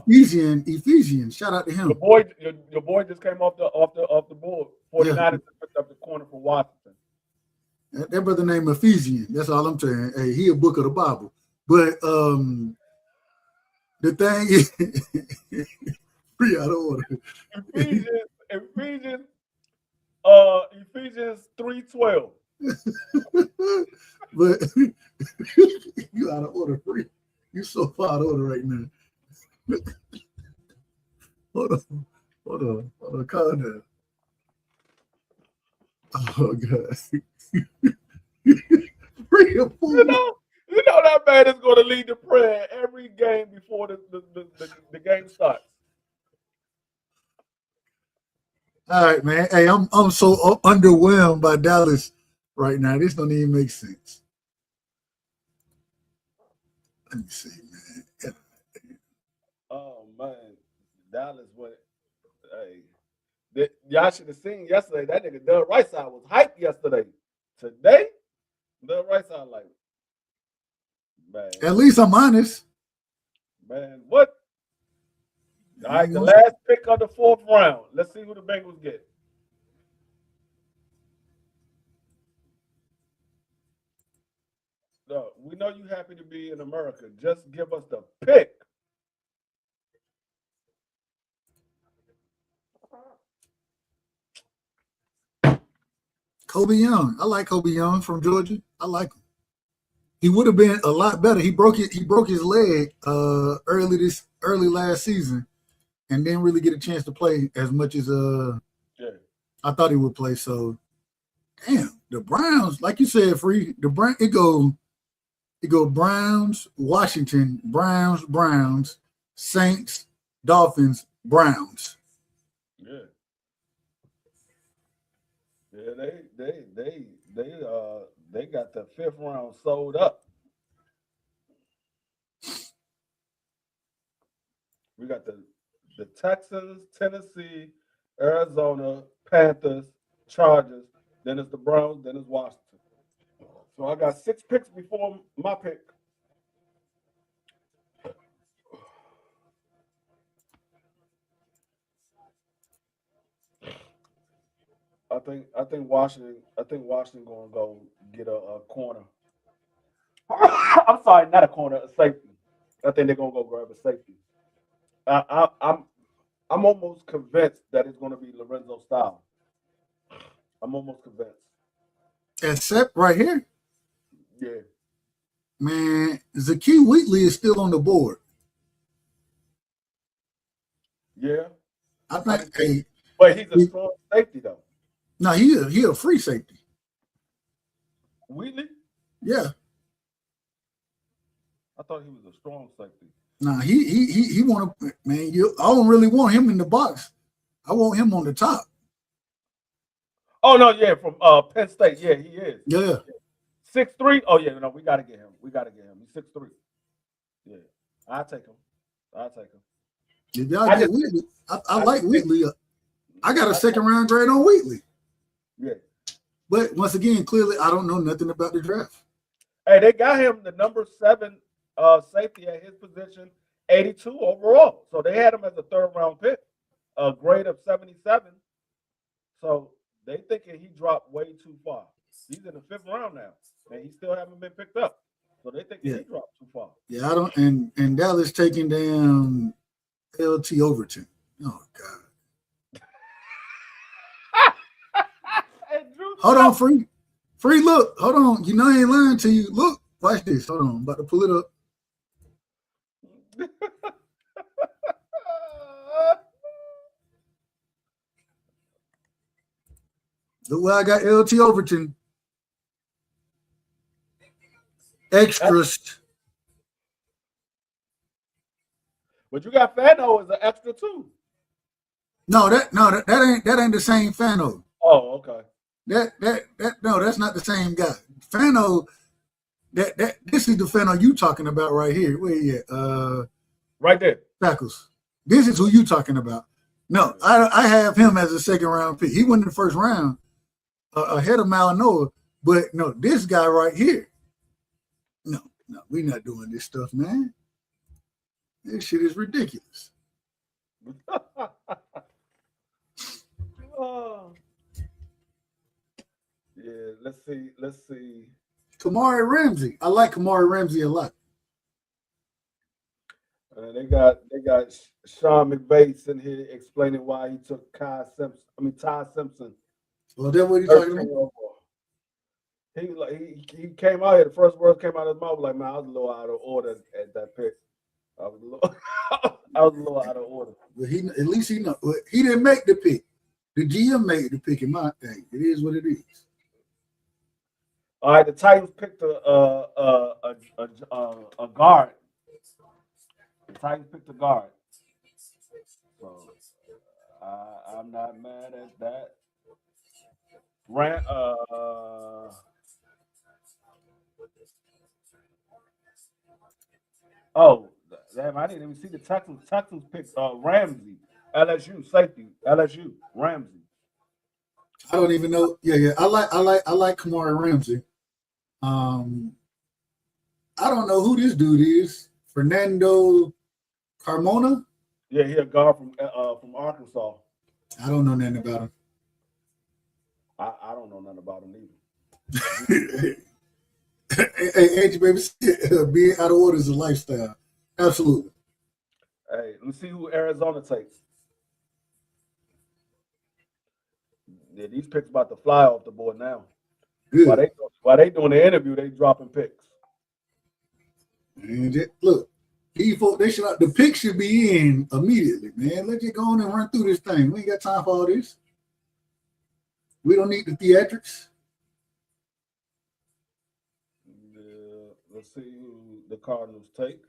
Ephesian. Shout out to him. Your boy just came off the board. 49ers picked up the corner for Washington. That brother named Ephesian. That's all I'm saying. Hey, he a book of the Bible. But the thing is, free out of order. Ephesians 3:12. But you out of order, free. You so far out of order right now. Hold on, calm down. Oh God. You know that man is going to lead the prayer every game before the game starts. All right, man. Hey, I'm so underwhelmed by Dallas right now. This don't even make sense. Let me see, man. Oh man, Dallas went. Hey, y'all should have seen yesterday. That nigga Doug Rightside was hyped yesterday. Today, Doug Rightside like, man. At least I'm honest. Man, what? All right, the last pick of the 4th round. Let's see who the Bengals get. No, we know you happy to be in America. Just give us the pick. Kobe Young. I like Kobe Young from Georgia. I like him. He would have been a lot better. He broke his leg early last season and didn't really get a chance to play as much as I thought he would play. So damn, the Browns, like you said, free. It go Browns, Washington, Browns, Saints, Dolphins, Browns. Yeah. Yeah, they got the fifth round sold up. We got the Texans, Tennessee, Arizona, Panthers, Chargers. Then it's the Browns. Then it's Washington. So I got 6 picks before my pick. I think Washington gonna go get a corner. I'm sorry, not a corner, a safety. I think they're gonna go grab a safety. I'm almost convinced that it's gonna be Lorenzo Style. I'm almost convinced. Except right here, Yeah, man, Zakee Wheatley is still on the board. yeah. I I think, can see, hey, but he's a strong safety though. no, he a free safety. Wheatley, Yeah, I thought he was a strong safety. nah, he want to, man. I don't really want him in the box. I want him on the top. Oh no, yeah, from Penn State. Yeah, he is. Yeah, 6'3". Oh yeah, no, we gotta get him. We gotta get him. He's 6'3". Yeah, I'll take him. I'll take him. if y'all I get just, Wheatley, I I like just think, Wheatley. I got a I, second round grade on Wheatley, yeah. but once again, clearly I don't know nothing about the draft. Hey, they got him the number 7 safety at his position, 82 overall. So they had him as a third round pick, a grade of 77. So they thinking he dropped way too far. He's in the 5th round now, and he still haven't been picked up. So they thinking Yeah, he dropped too far. yeah, I don't. And Dallas taking down LT Overton. Oh God. Hey, Drew, Hold on, free. Look, hold on. You know I ain't lying to you. Look, watch this. Hold on, I'm about to pull it up. Look where I got LT Overton extras. But you got Fano as an extra too. That ain't the same Fano. Oh, okay. That no, that's not the same guy. Fano, that this is the Fano you talking about right here. Where you at? Right there. Tackles. This is who you talking about. No, I have him as a second round pick. He went in the first round ahead of Malinois, but no, this guy right here. No, we're not doing this stuff, man. This shit is ridiculous. Oh. Yeah, let's see. Let's see. Kamari Ramsey. I like Kamari Ramsey a lot. They got Sean McVay in here explaining why he took Ty Simpson. Well, that's what you talking about. 13 overall. He came out here. The first words came out of his mouth like, man, I was a little out of order at that pick. I was a little, I was a little out of order. But at least he know. He didn't make the pick. The GM made the pick in my thing. It is what it is. All right, the Titans picked a guard. The Titans picked a guard. So I'm not mad at that. Ran oh damn, I didn't even see the Texans. Texans picked Ramsey, LSU safety, LSU Ramsey. I don't even know. Yeah. I like Kamari Ramsey. I don't know who this dude is. Fernando Carmona. Yeah, he a guard from Arkansas. I don't know nothing about him. I don't know nothing about him Hey, Angie, baby, being out of order is a lifestyle. Absolutely. either. Hey, let's see who Arizona takes. Yeah, these picks about to fly off the board now. Good. While they doing the interview, they dropping picks. And look, the pick should be in immediately, man. Let's get going and run through this thing. We ain't got time for all this. We don't need the theatrics. Yeah, let's see who the Cardinals take.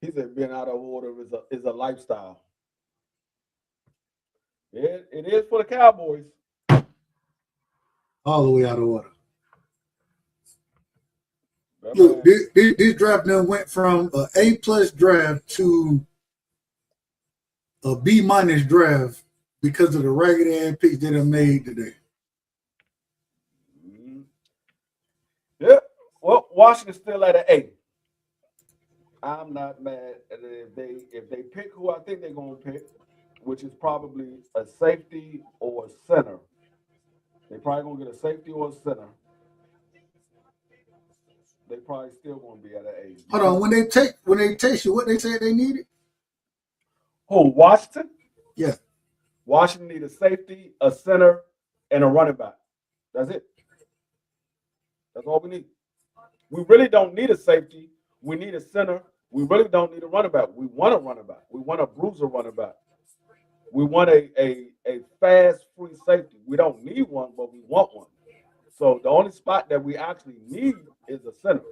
He said being out of order is a lifestyle. It is for the Cowboys. All the way out of order. That Look, man, this draft now went from an A+ draft to a B- draft because of the ragged ass picks that are made today. mhm. Yeah. Well, Washington's still at an A. I'm not mad at it if they pick who I think they're gonna pick, which is probably a safety or a center. They probably gonna get a safety or a center. They probably still gonna be at an A Hold because on, when they text you what they said they needed? who Washington? Yeah. Washington need a safety, a center, and a running back. That's it. That's all we need. We really don't need a safety. We need a center. We really don't need a running back. We want a running back. We want a bruiser running back. We want a fast free safety. We don't need one, but we want one. So the only spot that we actually need is a center.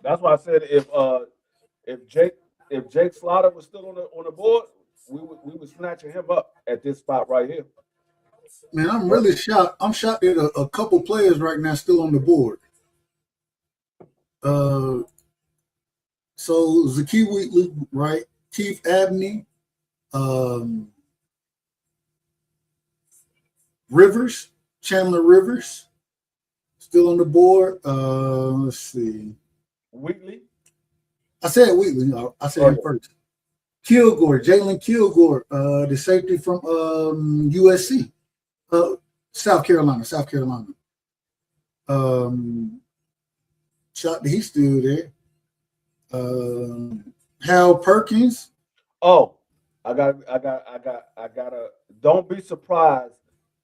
That's why I said if Jake if Jake Slaughter was still on the board, we would snatching him up at this spot right here. Man, I'm But really shocked. I'm shocked that a couple players right now still on the board. Uh, so Zaki Wheatley, right? Keith Abney, um, Rivers, Chandler Rivers, still on the board. Let's see. Wheatley, I said Wheatley. I said oh him yeah, first. Kilgore, Jalen Kilgore, the safety from USC, uh, South Carolina. Um, Shocked that he's still there. Hal Perkins. oh, I gotta. Don't be surprised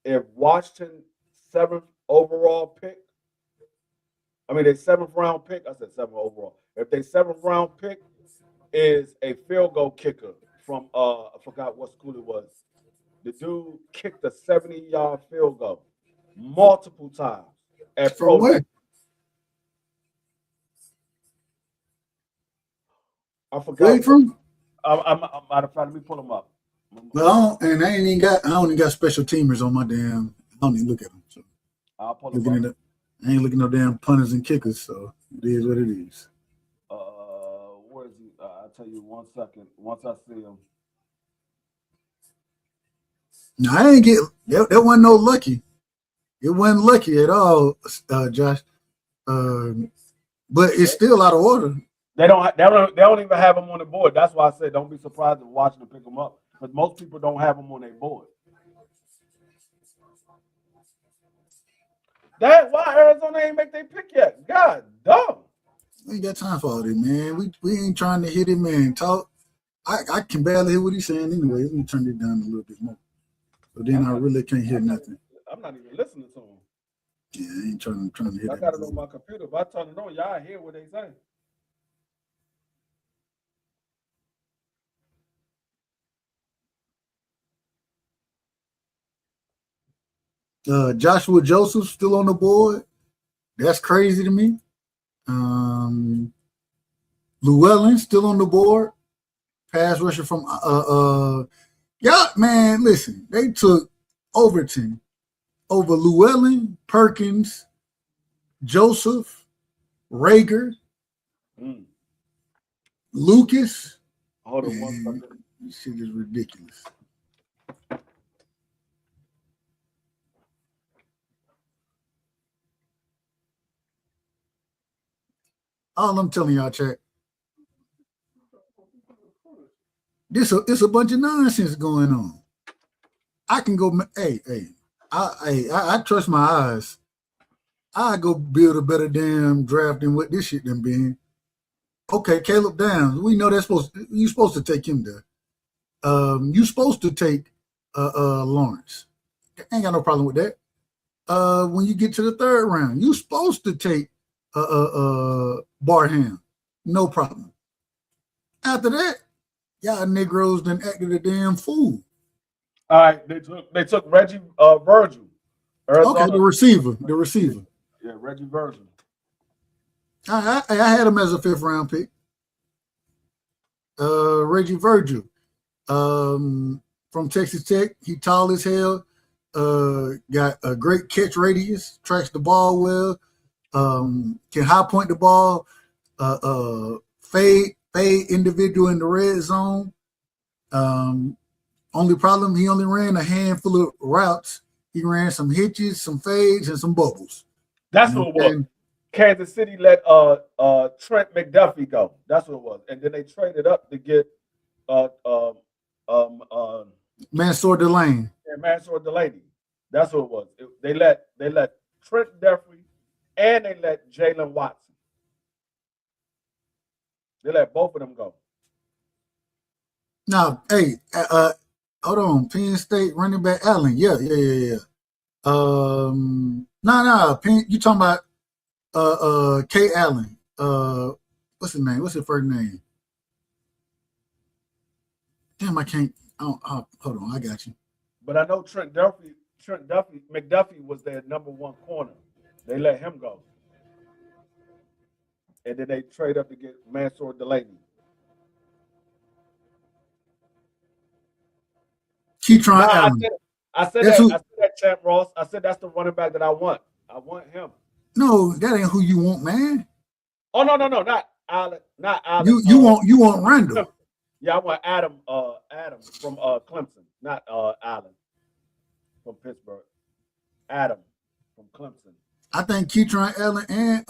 if Washington seventh overall pick. I mean, their seventh round pick. I said seventh overall. If they seventh round pick is a field goal kicker from I forgot what school it was. The dude kicked a 70-yard field goal multiple times at From Pro Day. where? I Where forgot he what. from? I'm matter of fact, let me pull him up. Well, I ain't even got. I don't even got special teamers on my damn. I don't even look at them. So I'll pull him looking up. at it, I ain't looking at no damn punters and kickers. So it is what it is. Where is he? I'll tell you 1 second. Once I see him. Now I ain't get that wasn't no lucky. It wasn't lucky at all, Josh. Um, but it's still out of order. They don't even have him on the board. That's why I said don't be surprised if Washington pick him up. Because most people don't have him on their board. That's why Arizona ain't make their pick yet. God damn. We ain't got time for all that, man. We ain't trying to hit him, man. Talk. I can barely hear what he's saying anyway. Let me turn it down a little bit more. So then I'm I not. really can't hear I'm not. nothing. I'm not even listening to him. Yeah, I ain't trying to hear I that. got it on my computer. If I turn it on, y'all hear what they say. Joshua Joseph still on the board. That's crazy to me. Llewellyn still on the board. Pass rusher from yeah, man. Listen, they took Overton over Llewellyn, Perkins, Joseph, Rager, Mm. Lucas. Hold on one Man, second. this shit is ridiculous. All I'm telling y'all, chat, it's a bunch of nonsense going on. I can go, hey, I trust my eyes. I go build a better damn draft than what this shit done been. Okay, Caleb Downs. We know that's you're supposed to take him there. You're supposed to take Lawrence. Ain't got no problem with that. When you get to the third round, you're supposed to take Barham. No problem. After that, y'all Negroes done acted a damn fool. All right, they took Reggie Virgil, Okay, Arizona. the receiver, the receiver. Yeah, Reggie Virgil. I had him as a 5th round pick. Reggie Virgil, from Texas Tech. He tall as hell. Got a great catch radius. Tracks the ball well. Can high point the ball. Fade individual in the red zone. Only problem, he only ran a handful of routes. He ran some hitches, some fades, and some bubbles. That's You know what it what I'm was. saying? Kansas City let Trent McDuffie go. That's what it was. And then they traded up to get uh um Mansour Delane. Mansour Delaney. That's what it was. They let Trent Duffy and they let Jalen Watson. They let both of them go. Now, hey, hold on. Penn State running back Allen. Yeah. No. Penn, you talking about K. Allen. What's his name? What's his first name? Damn, I can't. Oh, hold on. I got you. But I know McDuffie was their number one corner. They let him go. And then they trade up to get Mansour Delaney. No, Keytron Allen. I said That's that. who. I said that, Champ Ross. I said that's the running back that I want. I want him. No, that ain't who you want, man. Oh no, not Allen. Not Allen. You want Randall. Yeah, I want Adam. Adam from Clemson, not Allen from Pittsburgh. Adam from Clemson. I think Keytron Allen and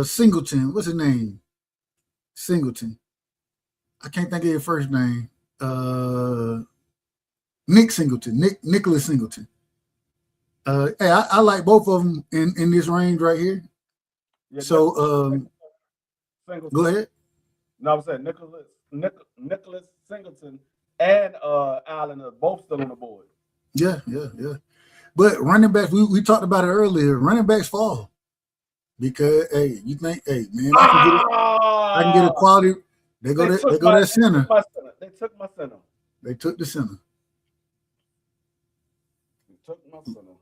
Singleton. What's his name? Singleton. I can't think of his first name. Nick Singleton. Nicholas Singleton. Hey, I like both of them in this range right here. Yeah, so go ahead. No, I'm saying Nicholas Singleton and Allen are both still on the board. Yeah. But running backs, we talked about it earlier. Running backs fall because hey, you think, hey man, I can get a quality. They go that center. They took my center. They took the center. They took my center.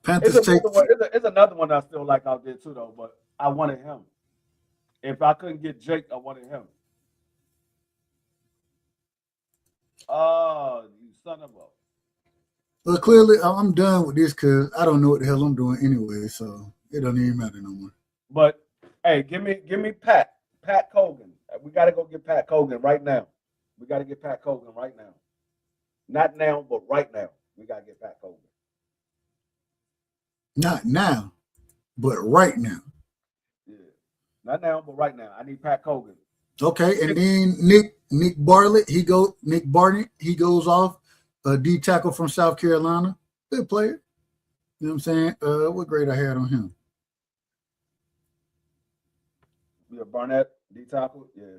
Panthers it's another one I still like out there too, though. But I wanted him. If I couldn't get Jake, I wanted him. Oh, you son of a. Well, clearly, I'm done with this because I don't know what the hell I'm doing anyway, so it don't even matter no more. But hey, give me Pat Cogan. We got to go get Pat Cogan right now. We got to get Pat Cogan right now. Not now, but right now. We got to get Pat Cogan. Not now, but right now. Yeah, not now, but right now. I need Pat Cogan. Okay, and then Nick Bartlett, he goes off. A D tackle from South Carolina, good player. You know what I'm saying? What grade I had on him? Yeah, Barnett, D tackle, yeah.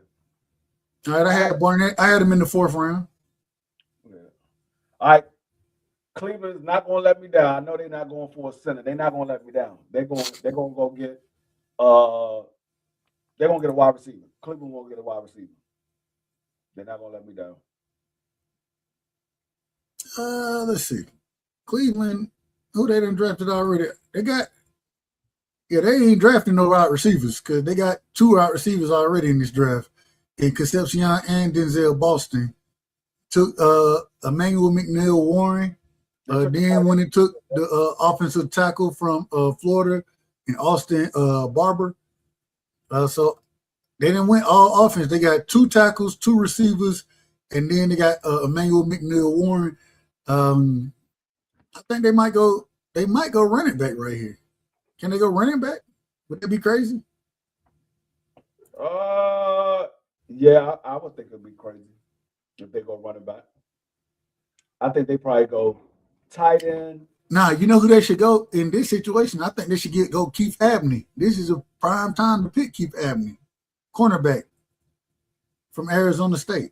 All right, I had Barnett. I had him in the 4th round. Yeah. All right. Cleveland's not gonna let me down. I know they're not going for a center. They're not gonna let me down. They're gonna go get they're gonna get a wide receiver. Cleveland won't get a wide receiver. They're not gonna let me down. Let's see. Cleveland, who they done drafted already? They ain't drafting no wide receivers because they got 2 wide receivers already in this draft. In Concepcion and Denzel Boston. Took Emmanuel McNeil Warren. Then when it took the offensive tackle from Florida and Austin Barber. So they didn't win all offense. They got 2 tackles, 2 receivers, and then they got Emmanuel McNeil Warren. I think they might go running back right here. Can they go running back? Would that be crazy? Yeah, I would think it'd be crazy if they go running back. I think they probably go tight end. Nah, you know who they should go in this situation? I think they should go Keith Abney. This is a prime time to pick Keith Abney, cornerback from Arizona State.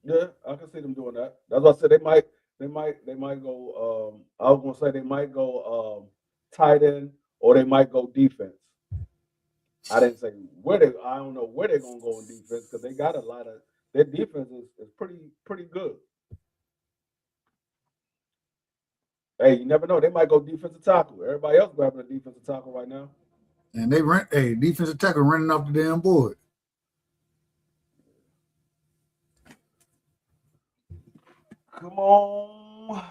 Yeah, I can see them doing that. That's what I said. They might go. I was gonna say they might go tight end or they might go defense. I didn't say where they. I don't know where they're gonna go in defense because they got a lot of their defense is pretty good. Hey, you never know. They might go defensive tackle. Everybody else grabbing a defensive tackle right now. And they rent a defensive tackle running off the damn board. Come on,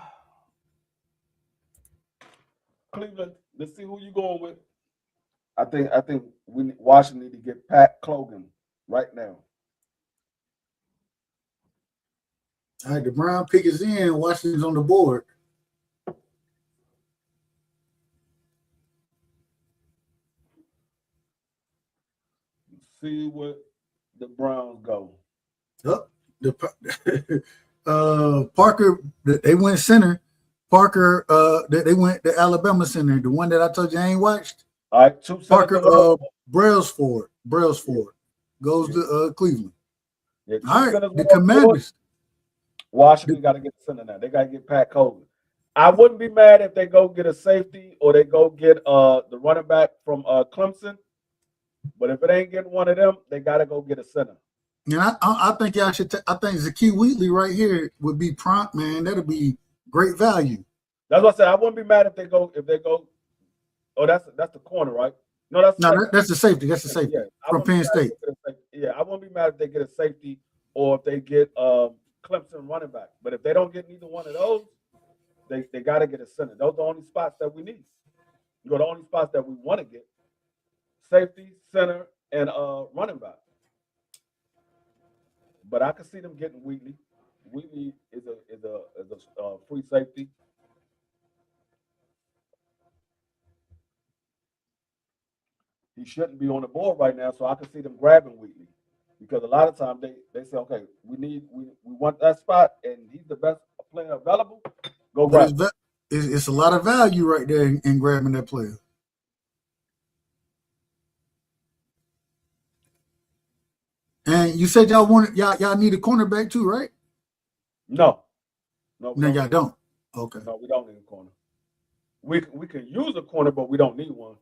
Cleveland. Let's see who you going with. I think Washington need to get Pat Clogan right now. All right, the Brown pick is in. Washington's on the board. See what the Browns go. Oh, Parker, they went center. Parker, they went the Alabama center, the one that I told you I ain't watched. All right, two Parker, Brailsford. Brailsford goes to Cleveland. Yeah, all right, the Commanders. Washington got to get the center now. They got to get Pat Clogan. I wouldn't be mad if they go get a safety or they go get the running back from Clemson. But if it ain't getting one of them, they got to go get a center. And I think y'all should. I think Zakee Wheatley right here would be prompt, man. That'll be great value. That's what I said. I wouldn't be mad if they go. Oh, that's the corner, right? No, that's the safety. That's the safety. Yeah, from Penn State. Yeah, I wouldn't be mad if they get a safety or if they get Clemson running back. But if they don't get neither one of those, they got to get a center. Those are the only spots that we need. You know, the only spots that we want to get: safety, center, and running back. But I can see them getting Wheatley. Wheatley is a free safety. He shouldn't be on the board right now, so I can see them grabbing Wheatley. Because a lot of times they say, okay, we want that spot, and he's the best player available. Go grab. It's a lot of value right there in grabbing that player. And you said y'all need a cornerback too, right? No, y'all don't. Okay. No, we don't need a corner. We can use a corner, but we don't need one.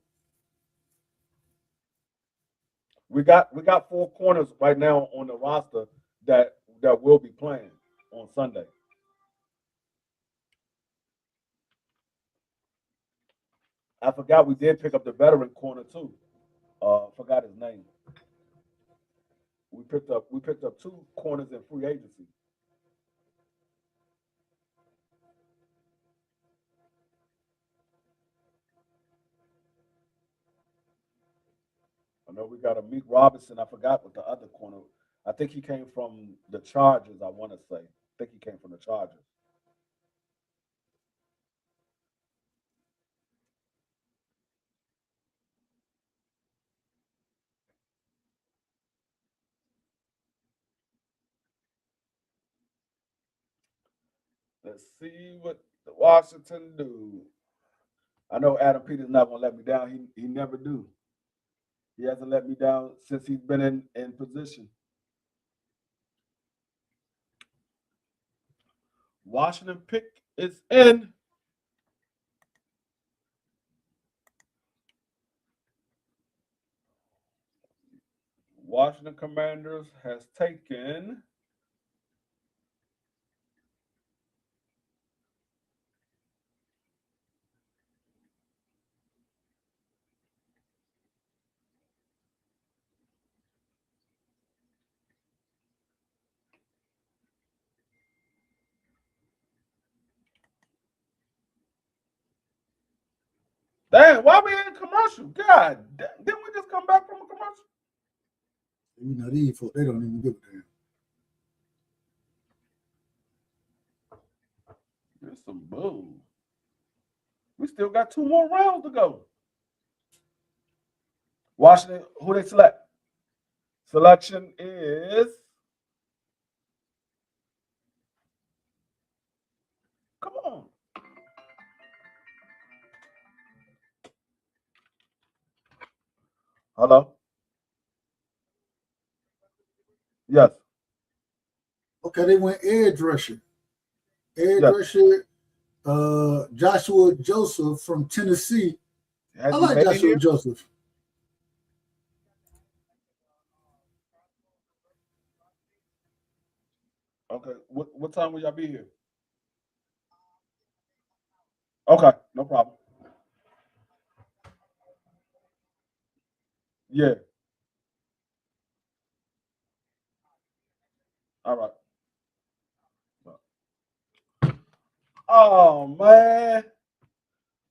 We got 4 corners right now on the roster that will be playing on Sunday. I forgot we did pick up the veteran corner too. Forgot his name. We picked up 2 corners in free agency. I know we got a Meek Robinson. I forgot what the other corner. I think he came from the Chargers. I want to say. I think he came from the Chargers. Let's see what the Washington do. I know Adam Peters not gonna let me down. He never do. He hasn't let me down since he's been in position. Washington pick is in. Washington Commanders has taken Damn, why we in commercial? God, didn't we just come back from a commercial? You know, these folks, they don't even give a damn. There's some bull. We still got 2 more rounds to go. Washington, who they select? Selection is. Come on. Hello? Yes. Okay, they went edge rusher. Rusher, Joshua Joseph from Tennessee. I like Joshua Joseph. Okay. What time will y'all be here? Okay, no problem. Yeah. All right. Oh man.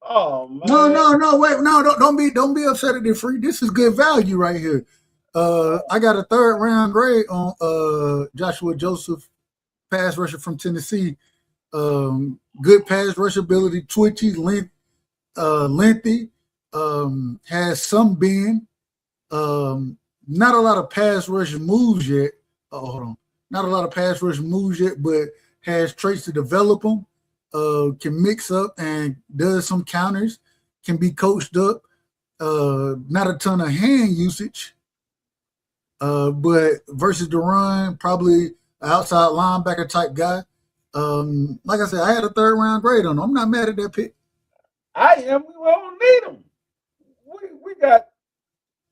Oh No, man. no, no, wait, no, don't be upset at the free. This is good value right here. I got a third round grade on Joshua Joseph, pass rusher from Tennessee. Good pass rush ability, twitchy, lengthy, has some bend. Not a lot of pass rush moves yet. Oh, hold on. Not a lot of pass rush moves yet, but has traits to develop them. Can mix up and does some counters. Can be coached up. Not a ton of hand usage, but versus the run, probably an outside linebacker type guy. Like I said, I had a third round grade on him. I'm not mad at that pick. I am. We don't need him. We got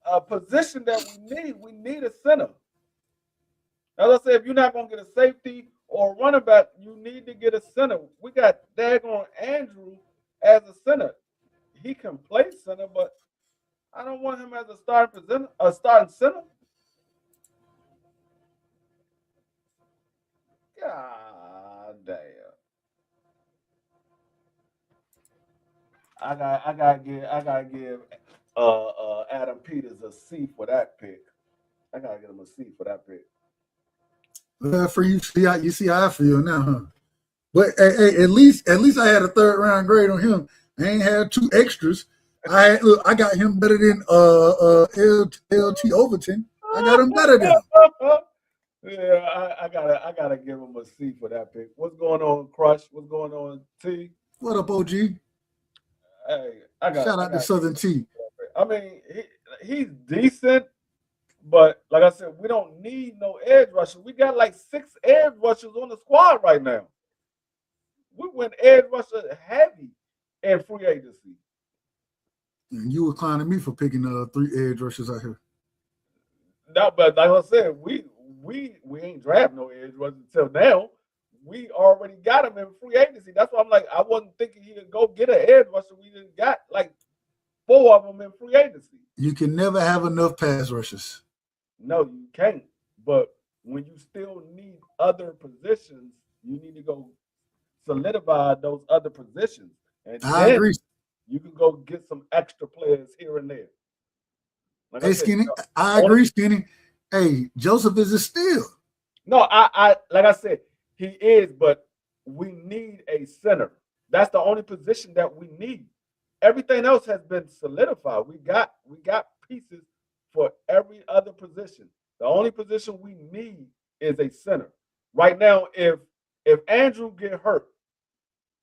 a position that we need. We need a center. As I said, if you're not gonna get a safety or a running back, you need to get a center. We got daggone Andrew as a center. He can play center, but I don't want him as a starting center. God damn. I gotta give Adam Peters a C for that pick. I gotta give him a C for that pick. For you, you see how I feel now, huh? But hey, at least I had a third round grade on him. I ain't had two extras. I got him better than LT Overton. I got him better than him. Yeah, I gotta give him a C for that pick. What's going on, Crush? What's going on, T? What up, OG? Hey, Shout I out to got. Southern T. I mean, he's decent, but like I said, we don't need no edge rusher. We got like 6 edge rushers on the squad right now. We went edge rusher heavy in free agency. And you were clowning me for picking 3 edge rushers out here. No, but like I said, we ain't draft no edge rushers until now. We already got him in free agency. That's why I'm like, I wasn't thinking he could go get an edge rusher. We just got like 4 of them in free agency. You can never have enough pass rushers. No, you can't. But when you still need other positions, you need to go solidify those other positions. And I then agree. you can go get some extra players here and there. Like I Hey, said, Skinny, I agree, Skinny. Hey, Joseph is a steal. no, I like I said, he is, but we need a center. That's the only position that we need. Everything else has been solidified. We got pieces for every other position. The only position we need is a center. Right now, if Andrew get hurt,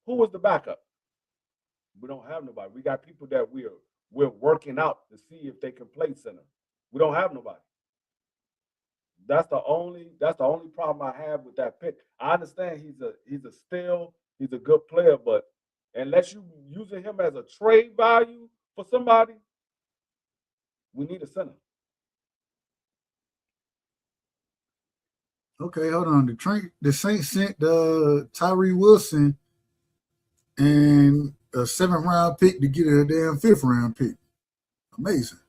who is the backup? We don't have nobody. We got people that we're working out to see if they can play center. We don't have nobody. That's the only problem I have with that pick. I understand he's a steal, he's a good player, but unless you using him as a trade value for somebody, we need a center. Okay, hold on. The Saints sent Tyree Wilson and a 7th round pick to get a damn 5th round pick. Amazing.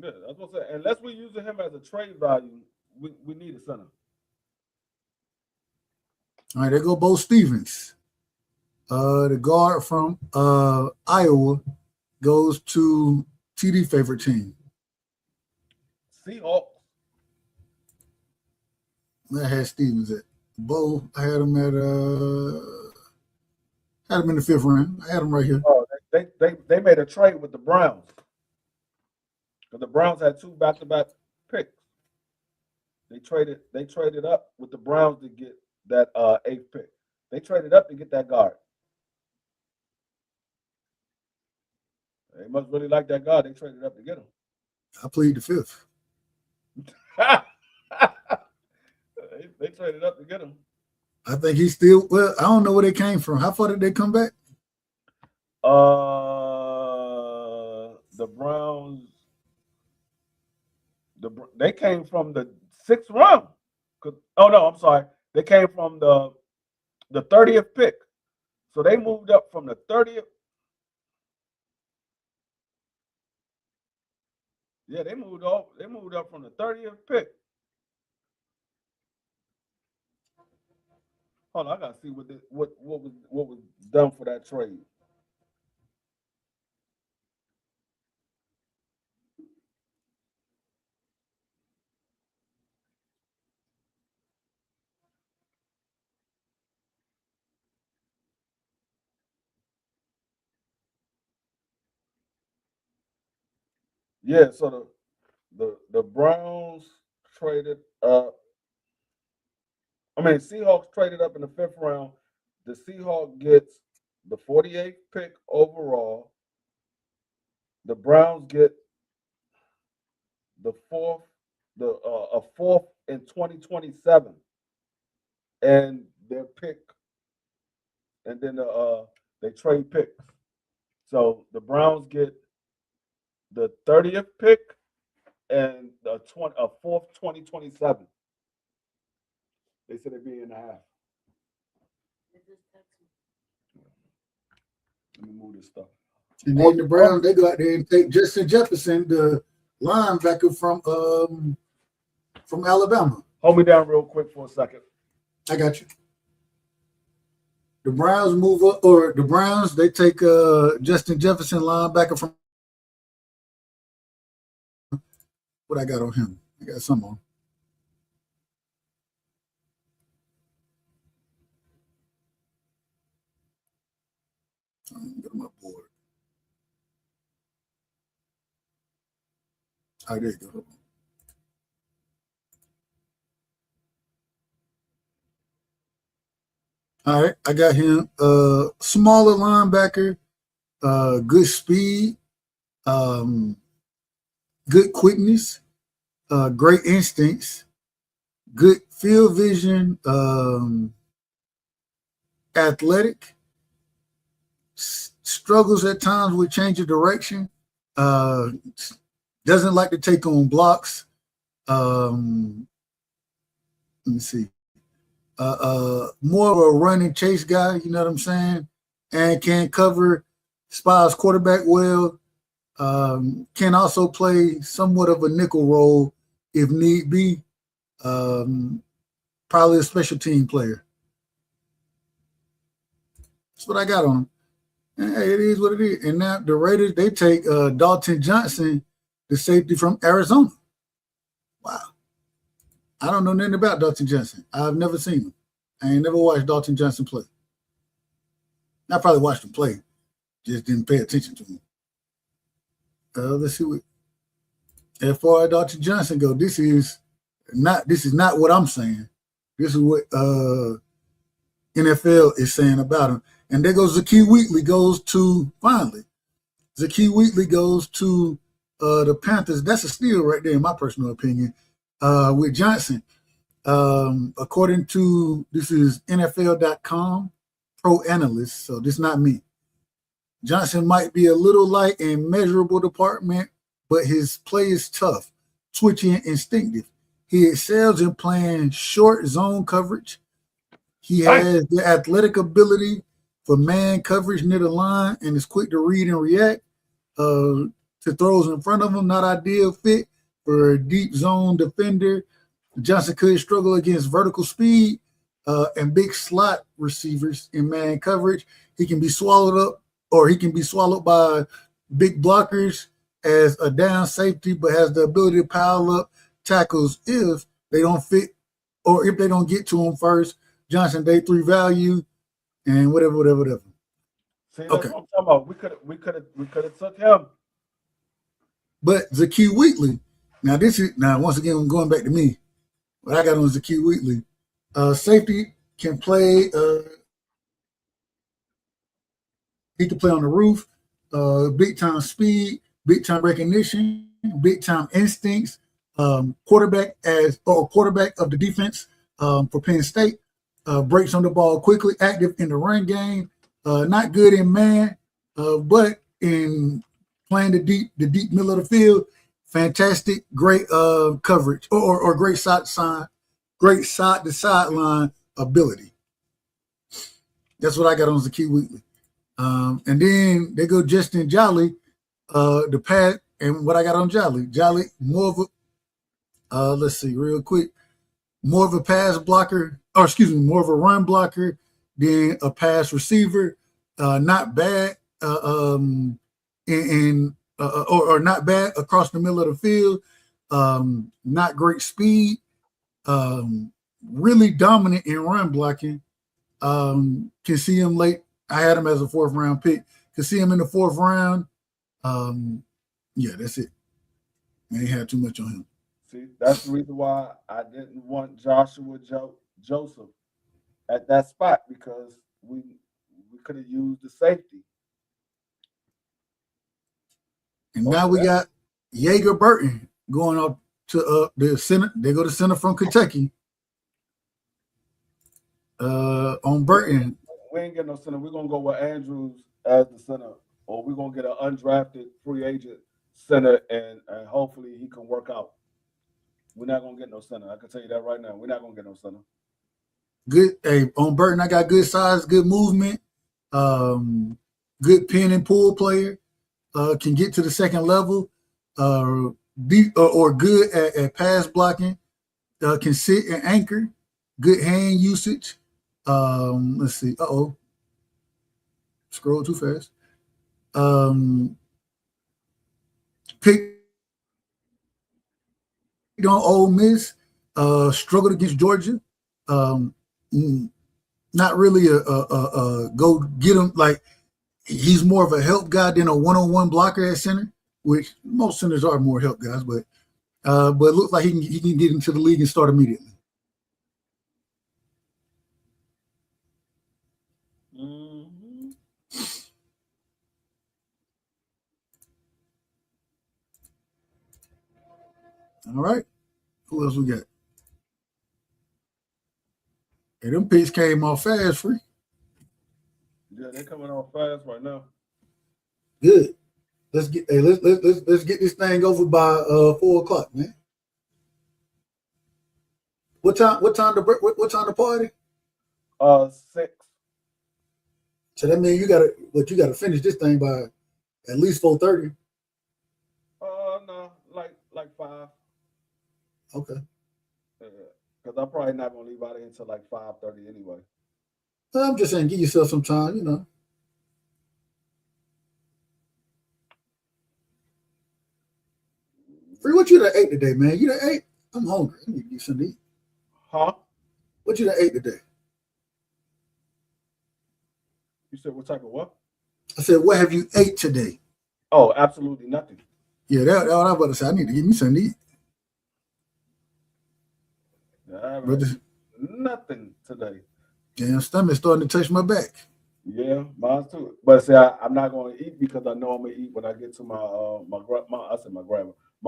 Yeah, that's what I'm saying. Unless we're using him as a trade value, we need a center. All right, there go Bo Stevens. The guard from Iowa goes to TD favorite team. Seahawks. I had Stevens at Bo. I had him at had him in the 5th round. I had him right here. Oh, they made a trade with the Browns. Because the Browns had 2 back-to-back picks. They traded up with the Browns to get that 8th pick. They traded up to get that guard. They must really like that guard. They traded up to get him. I played the 5th. They traded up to get him. I think he's still well. I don't know where they came from. How far did they come back? The Browns. They came from the 6th round. Oh no, I'm sorry. They came from the 30th pick. So they moved up from the 30th. Yeah, they moved off. They moved up from the 30th pick. Hold on, I gotta see what was done for that trade. Yeah, so the Browns traded Seahawks traded up in the 5th round. The Seahawks gets the 48th pick overall. The Browns get the fourth, the a fourth in 2027, and their pick, and then they trade picks. So the Browns get the 30th pick and a fourth 2027. They said it'd be in a half. Let me move this stuff. And then the Browns, they go out there and take Justin Jefferson, the linebacker from Alabama. Hold me down real quick for a second. I got you. The Browns move up, or the Browns, they take Justin Jefferson, linebacker from. What I got on him? I got some on. Get my board. Oh, there you go. All right, I got him. Smaller linebacker, good speed, good quickness, great instincts, good field vision, athletic, struggles at times with change of direction, doesn't like to take on blocks. Let me see. More of a run and chase guy, you know what I'm saying? And can cover, spies quarterback well, can also play somewhat of a nickel role if need be. Probably a special team player. That's what I got on him. And hey, it is what it is. And now the Raiders, they take Dalton Johnson, the safety from Arizona. Wow. I don't know nothing about Dalton Johnson. I've never seen him. I ain't never watched Dalton Johnson play. I probably watched him play, just didn't pay attention to him. Let's see what. As far as Dalton Johnson go, this is not what I'm saying. This is what NFL is saying about him. And there goes Zakee Wheatley goes to finally. Zakee Wheatley goes to the Panthers. That's a steal right there, in my personal opinion. With Johnson, according to this is NFL.com pro analyst, so this is not me. Johnson might be a little light in measurable department, but his play is tough, twitchy, and instinctive. He excels in playing short zone coverage. He has the athletic ability for man coverage near the line and is quick to read and react to throws in front of him. Not ideal fit for a deep zone defender. Johnson could struggle against vertical speed and big slot receivers in man coverage. He can be swallowed up, or he can be swallowed by big blockers as a down safety, but has the ability to pile up tackles if they don't fit or if they don't get to him first. Johnson day 3 value and whatever. See, that's what I'm talking about. We could have took him. But Zakee Wheatley, now once again I'm going back to me. What I got on Zakee Wheatley. Safety can play he can play on the roof, big time speed, big time recognition, big time instincts, quarterback of the defense for Penn State, breaks on the ball quickly, active in the run game, not good in man, but in playing the deep middle of the field, fantastic, great coverage or great side to sideline ability. That's what I got on Zakee Weekly. And then they go Justin Jolly, the pass, and what I got on Jolly. Jolly, more of a, let's see, real quick, more of a pass blocker, or excuse me, more of a run blocker than a pass receiver. Not bad, or not bad across the middle of the field. Not great speed. Really dominant in run blocking. Can see him late. I had him as a 4th round pick. Can see him in the 4th round. Yeah, that's it. I ain't had too much on him. See, that's the reason why I didn't want Joseph at that spot because we could have used the safety. And now we got Jaeger Burton going up to the center. They go to center from Kentucky. On Burton. We ain't getting no center. We're gonna go with Andrews as the center, or we're gonna get an undrafted free agent center, and hopefully he can work out. We're not gonna get no center. I can tell you that right now. We're not gonna get no center. Good. Hey, on Burton, I got good size, good movement, good pin and pull player. Can get to the second level. Or good at pass blocking. Can sit and anchor. Good hand usage. Let's see. Scroll too fast. Picked on Ole Miss. Struggled against Georgia. Not really a go get him. Like, he's more of a help guy than a one-on-one blocker at center, which most centers are more help guys. But it looks like he can get into the league and start immediately. Mm-hmm. All right. Who else we got? Hey, them picks came off fast, free. Yeah, they're coming off fast right now. Good. Let's get get this thing over by 4 o'clock, man. What time to party? 6. So that means you gotta finish this thing by at least 4:30. No, like 5. Okay. Because I'm probably not gonna leave out of here until like 5:30 anyway. I'm just saying, give yourself some time, you know. Free, what you done ate today, man? You done ate? I'm hungry. I need to get something to eat. Huh? What you done ate today? You said what type of what? I said, what have you ate today? Oh, absolutely nothing. Yeah, that's what I was about to say. I need to give me something to eat. I haven't nothing today. Damn, stomach's starting to touch my back. Yeah, mine too. But see, I'm not going to eat because I know I'm gonna eat when I get to my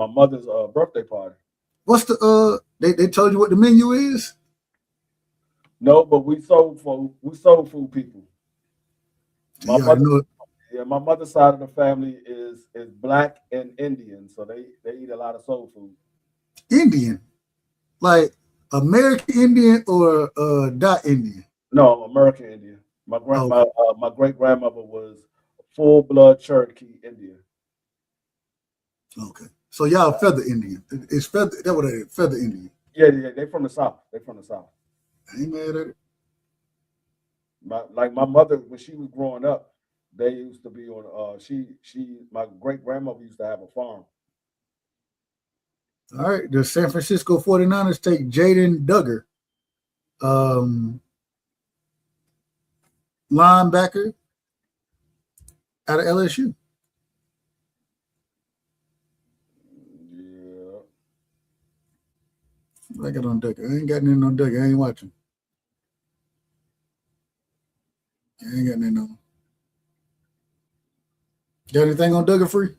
mother's birthday party. What's the they told you what the menu is? No, but we soul food people. My mother's side of the family is black and Indian, so they eat a lot of soul food. Indian, like American Indian or dot Indian? No, American Indian. My great grandmother was full blood Cherokee Indian. Okay, so y'all feather Indian. It's feather. That what it is, feather Indian. Yeah, they from the South. They from the South. I ain't mad at it. My mother, when she was growing up, they used to be on. My great grandmother used to have a farm. All right, the San Francisco 49ers take Jaden Duggar, linebacker out of LSU. Yeah. I got on Duggar. I ain't got nothing on Duggar. I ain't watching. I ain't got nothing on. Got anything on Duggar, free?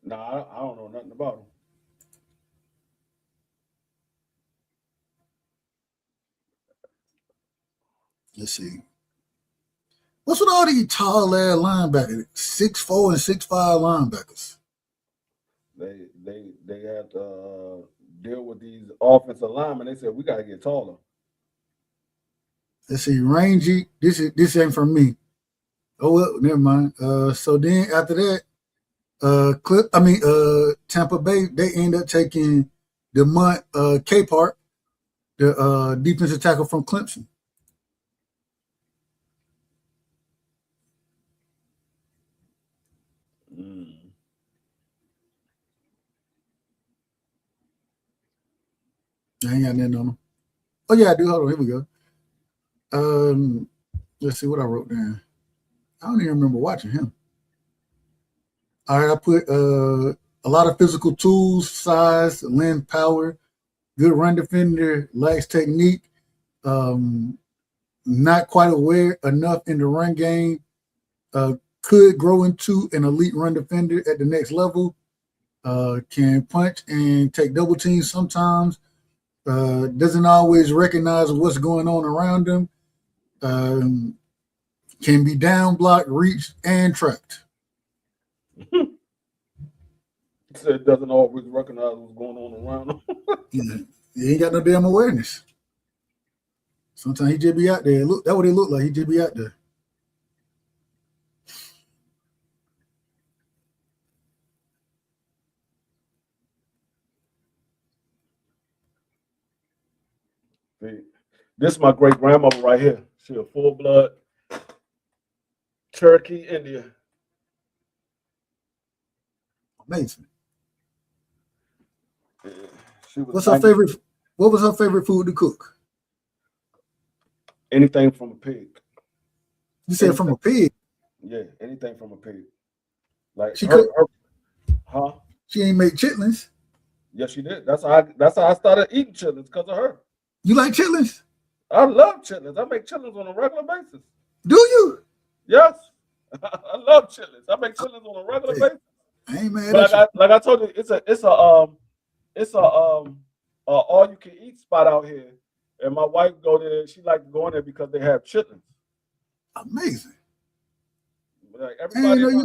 Nah, I don't know nothing about him. Let's see. What's with all these tall ass linebackers? 6'4" and 6'5" linebackers. They had to deal with these offensive linemen. They said we got to get taller. Let's see, Rangy. This ain't from me. Oh well, never mind. So then after that, Tampa Bay, they end up taking DeMont Capehart, the defensive tackle from Clemson. I ain't got nothing on them. Oh yeah, I do. Hold on, here we go. Let's see what I wrote down. I don't even remember watching him. All right, I put a lot of physical tools, size, length, power, good run defender, lacks technique, not quite aware enough in the run game, could grow into an elite run defender at the next level, can punch and take double teams sometimes, doesn't always recognize what's going on around him, can be down, blocked, reached, and trapped. It doesn't always recognize what's going on around him. Yeah, he ain't got no damn awareness. Sometimes he just be out there. Look, that's what it looked like. He just be out there. This is my great grandmother right here. She a full blood Cherokee Indian. Amazing. Yeah, she was What's her favorite? What was her favorite food to cook? Anything from a pig. You said from a pig. Yeah, anything from a pig. Like she cooked. Huh? She ain't make chitlins. Yes, she did. That's how I started eating chitlins, because of her. You like chitlins? I love chitlins. I make chitlins on a regular basis. Do you? Yes. I love chitlins. I make chitlins on a regular basis. I ain't mad but at like I told you, it's a all you can eat spot out here. And my wife go there, she like going there because they have chitlins. Amazing. Like everybody in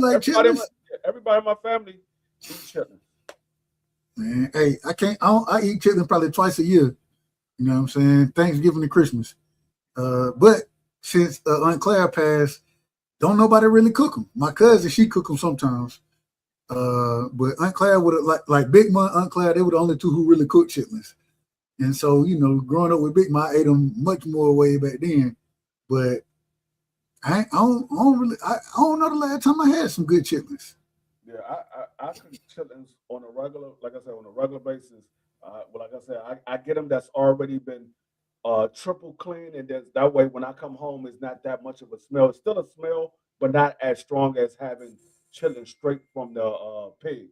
my family eats chitlins. Man, hey, I eat chitlins probably twice a year. You know what I'm saying? Thanksgiving and Christmas. But since Aunt Claire passed, don't nobody really cook them. My cousin, she cook them sometimes. But Aunt Claire would have like Big Ma, Aunt Claire, they were the only two who really cooked chitlins. And so, growing up with Big Ma, I ate them much more way back then. But I don't know the last time I had some good chitlins. Yeah, I cook chitlins on a regular, like I said, on a regular basis. Like I said, I get them that's already been triple clean, and that way when I come home, it's not that much of a smell. It's still a smell, but not as strong as having chitlins straight from the pig.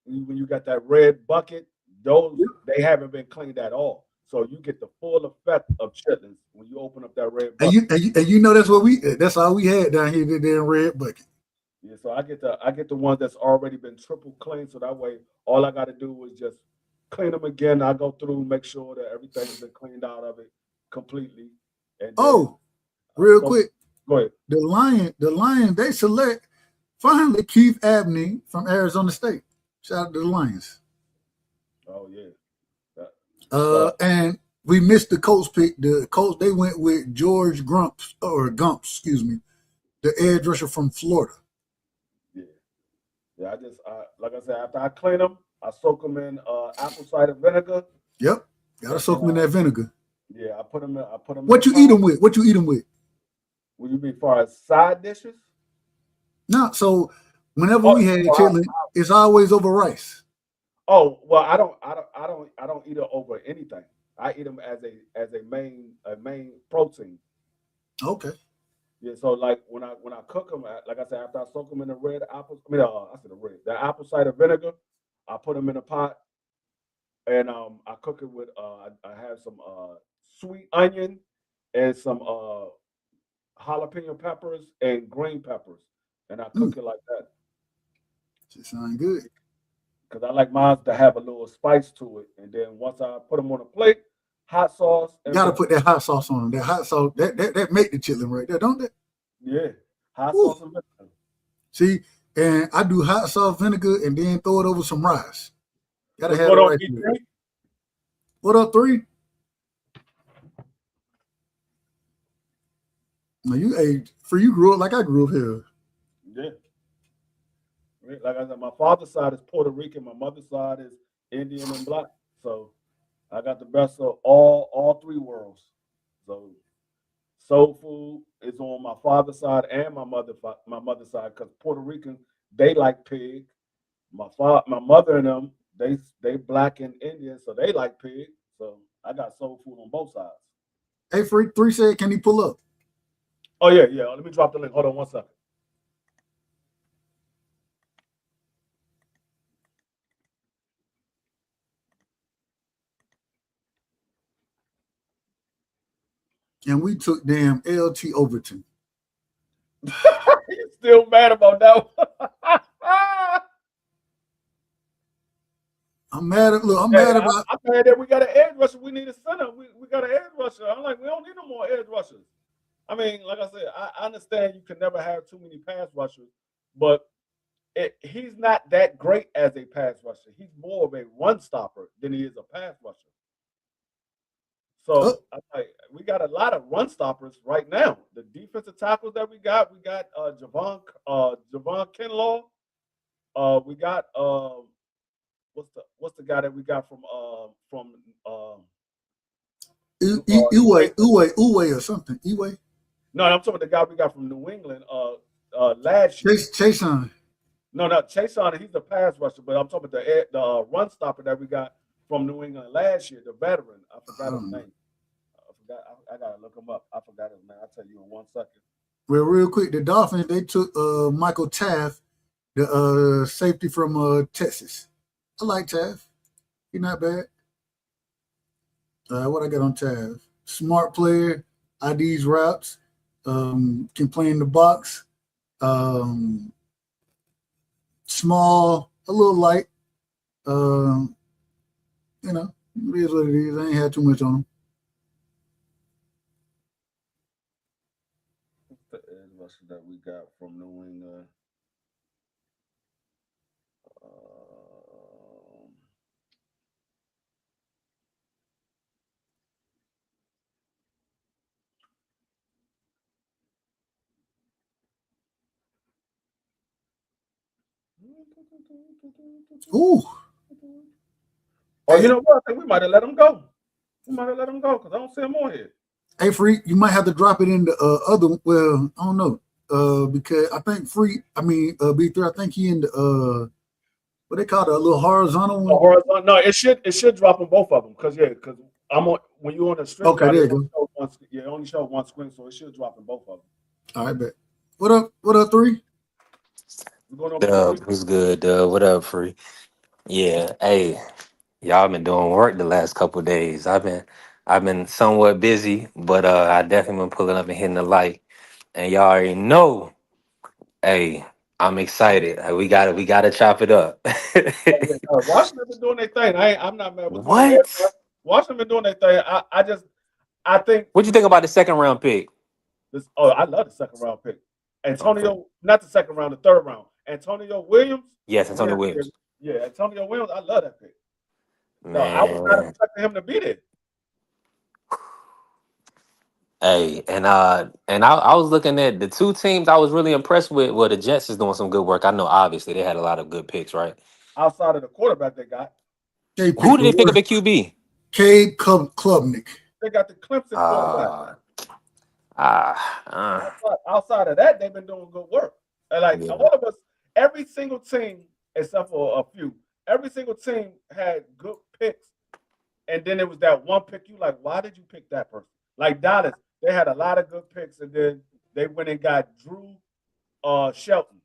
When you got that red bucket, they haven't been cleaned at all, so you get the full effect of chitlins when you open up that red bucket. And that's all we had down here, the damn red bucket. Yeah, so I get the ones that's already been triple clean, so that way all I got to do is just clean them again. I go through, make sure that everything's been cleaned out of it completely. And real quick, go ahead. The Lions, they select finally Keith Abney from Arizona State. Shout out to the Lions. Oh yeah. And we missed the Colts pick. The Colts, they went with George Gumps, the edge rusher from Florida. Yeah. Like I said, after I clean them, I soak them in apple cider vinegar. Yep, gotta soak them in that vinegar. Yeah, I put them. What you eat them with? What you eat them with? What you mean, as far as side dishes? No, so whenever we had chitlin, it's always over rice. Oh well, I don't eat it over anything. I eat them as a main protein. Okay. Yeah, so like when I cook them, like I said, after I soak them in the the apple cider vinegar, I put them in a pot, and I cook it with I have some sweet onion and some jalapeno peppers and green peppers, and I cook it like that. It sounds good. Because I like mine to have a little spice to it, and then once I put them on a plate, hot sauce. You gotta put that hot sauce on them. That hot sauce that make the chitlin right there, don't it? Yeah, hot sauce and vinegar. See, and I do hot sauce vinegar and then throw it over some rice. Gotta have it right. What up, 3? Now you grew up like I grew up here. Yeah. Like I said, my father's side is Puerto Rican, my mother's side is Indian and black. So I got the best of all three worlds. So soul food is on my father's side and my mother's side because Puerto Ricans they like pig. My mother and them they black and Indian, so they like pig. So I got soul food on both sides. Hey, Freak 3 said, can he pull up? Oh yeah, yeah. Let me drop the link. Hold on 1 second. And we took damn LT Overton. You still mad about that one? I'm mad at look. I'm Hey, mad about. I'm mad that we got an edge rusher. We need a center. We got an edge rusher. I'm like, we don't need no more edge rushers. I mean, like I said, I understand you can never have too many pass rushers, but he's not that great as a pass rusher. He's more of a run stopper than he is a pass rusher. Oh, So like, we got a lot of run stoppers right now. The defensive tackles that we got Javon Kinlaw. We got what's the guy that we got Uwe or something. Uwe. no, I'm talking about the guy we got from New England last year. Chason. No, not Chase on. He's the pass rusher, but I'm talking about the run stopper that we got from New England last year, the veteran. I forgot his name. I gotta look him up. I forgot his name. I'll tell you in 1 second. Well, real quick, the Dolphins they took Michael Taft, the safety from Texas. I like Taft. He's not bad. What I got on Taft? Smart player, IDs routes, can play in the box. Small, a little light. You know, it is what it is. I ain't had too much on him. What's the edge rusher that we got from New England? Ooh. Oh, you know what? I think we might have let him go. We might have let him go because I don't see him on here. Hey, Free, you might have to drop it in the other. Well, I don't know. Because I think B3. I think he in the what they call it, a little horizontal one. Oh, horizontal. No, it should drop on both of them because I'm on when you're on the stream. Okay, there you go. It only shows one screen, so it should drop in both of them. All right, bet. What up? What up, 3? Who's good? What up, Free? Yeah, hey, y'all been doing work the last couple of days. I've been somewhat busy, but I definitely been pulling up and hitting the light. And y'all already know, hey, I'm excited. We gotta chop it up. Oh, yeah, no, Washington been doing their thing. I'm not mad with them. What? Washington been doing their thing. I think What you think about the second round pick? this. Oh, I love the second round pick. Antonio, not the second round, the third round. Antonio Williams. Yes, Antonio Williams. Yeah, Antonio Williams. I love that pick. No, I was not Man. expecting him to be there. Hey, and I was looking at the two teams I was really impressed with. Well, the Jets is doing some good work. I know obviously they had a lot of good picks, right? Outside of the quarterback they got, Who did they pick up at QB? Cade Klubnik. they got the Clemson quarterback. Outside of that, they've been doing good work. And like Yeah. all of us, every single team except for a few, every single team had good picks. And then it was that one pick. You like, why did you pick that person? Like Dallas, they had a lot of good picks, and then they went and got Drew Shelton.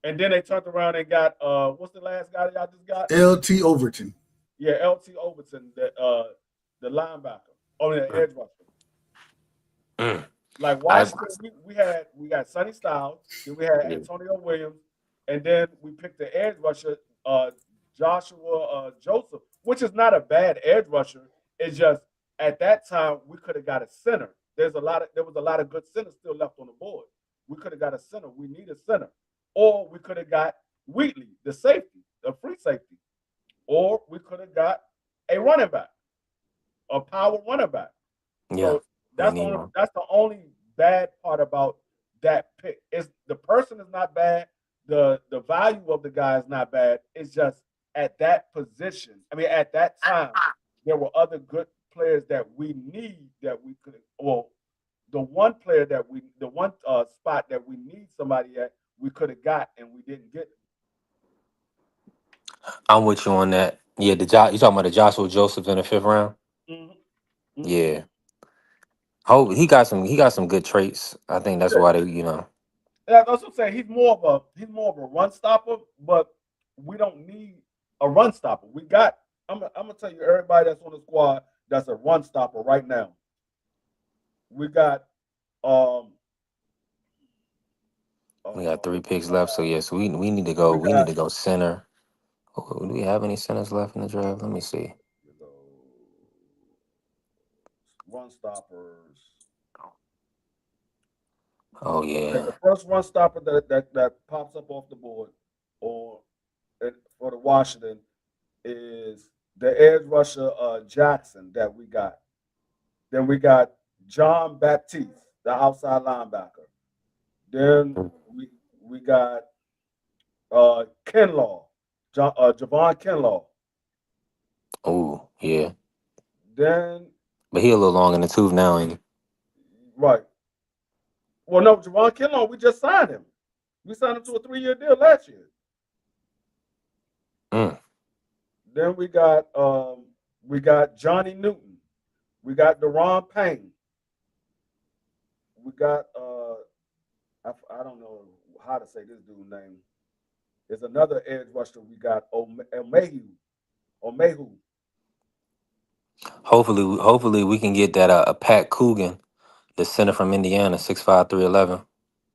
And then they turned around and got what's the last guy that y'all just got? LT Overton. Yeah, LT Overton, the linebacker. Oh, the edge rusher. Like Washington, we got Sonny Styles, then we had Antonio Williams, and then we picked the edge rusher, Joshua Joseph, which is not a bad edge rusher. It's just at that time we could have got a center. There was a lot of good centers still left on the board. We could have got a center. We need a center. Or we could have got Wheatley, the safety, the free safety. Or we could have got a running back, a power running back. Yeah. So that's the only bad part about that pick. Is the person is not bad. The value of the guy is not bad. It's just at that position. I mean, at that time, there were other good players that we need that we could. Well, the one player that we, the one spot that we need somebody at, we could have got and we didn't get. I'm with you on that. Yeah, you talking about the Joshua Joseph in the fifth round? Mm-hmm. Mm-hmm. Yeah. Hope he got some good traits. I think that's Yeah, why they. that's what I'm saying. He's more of a run stopper, but we don't need a run stopper. We got. I'm gonna tell you everybody that's on the squad that's a run stopper right now. We got um We got uh 3 picks left, so yes, we need to go. we We need got to go center. Oh, do we have any centers left in the draft? Let me see. you know, run stoppers. Oh Okay, the yeah. first run stopper that pops up off the board or for the Washington is the edge rusher Jackson that we got. Then we got John Baptiste, the outside linebacker. Then we got Kinlaw, Javon Kinlaw. Oh yeah. Then But he a little long in the tooth now, ain't right. Well, no, Javon Kinlaw, we just signed him. We signed him to a 3-year deal last year. he? Then we got Johnny Newton. We got Deron Payne. We got I don't know how to say this dude's name. There's another edge rusher. We got Omehu. Omehu. Hopefully we can get that a Pat Coogan, the center from Indiana, 6'5", 311.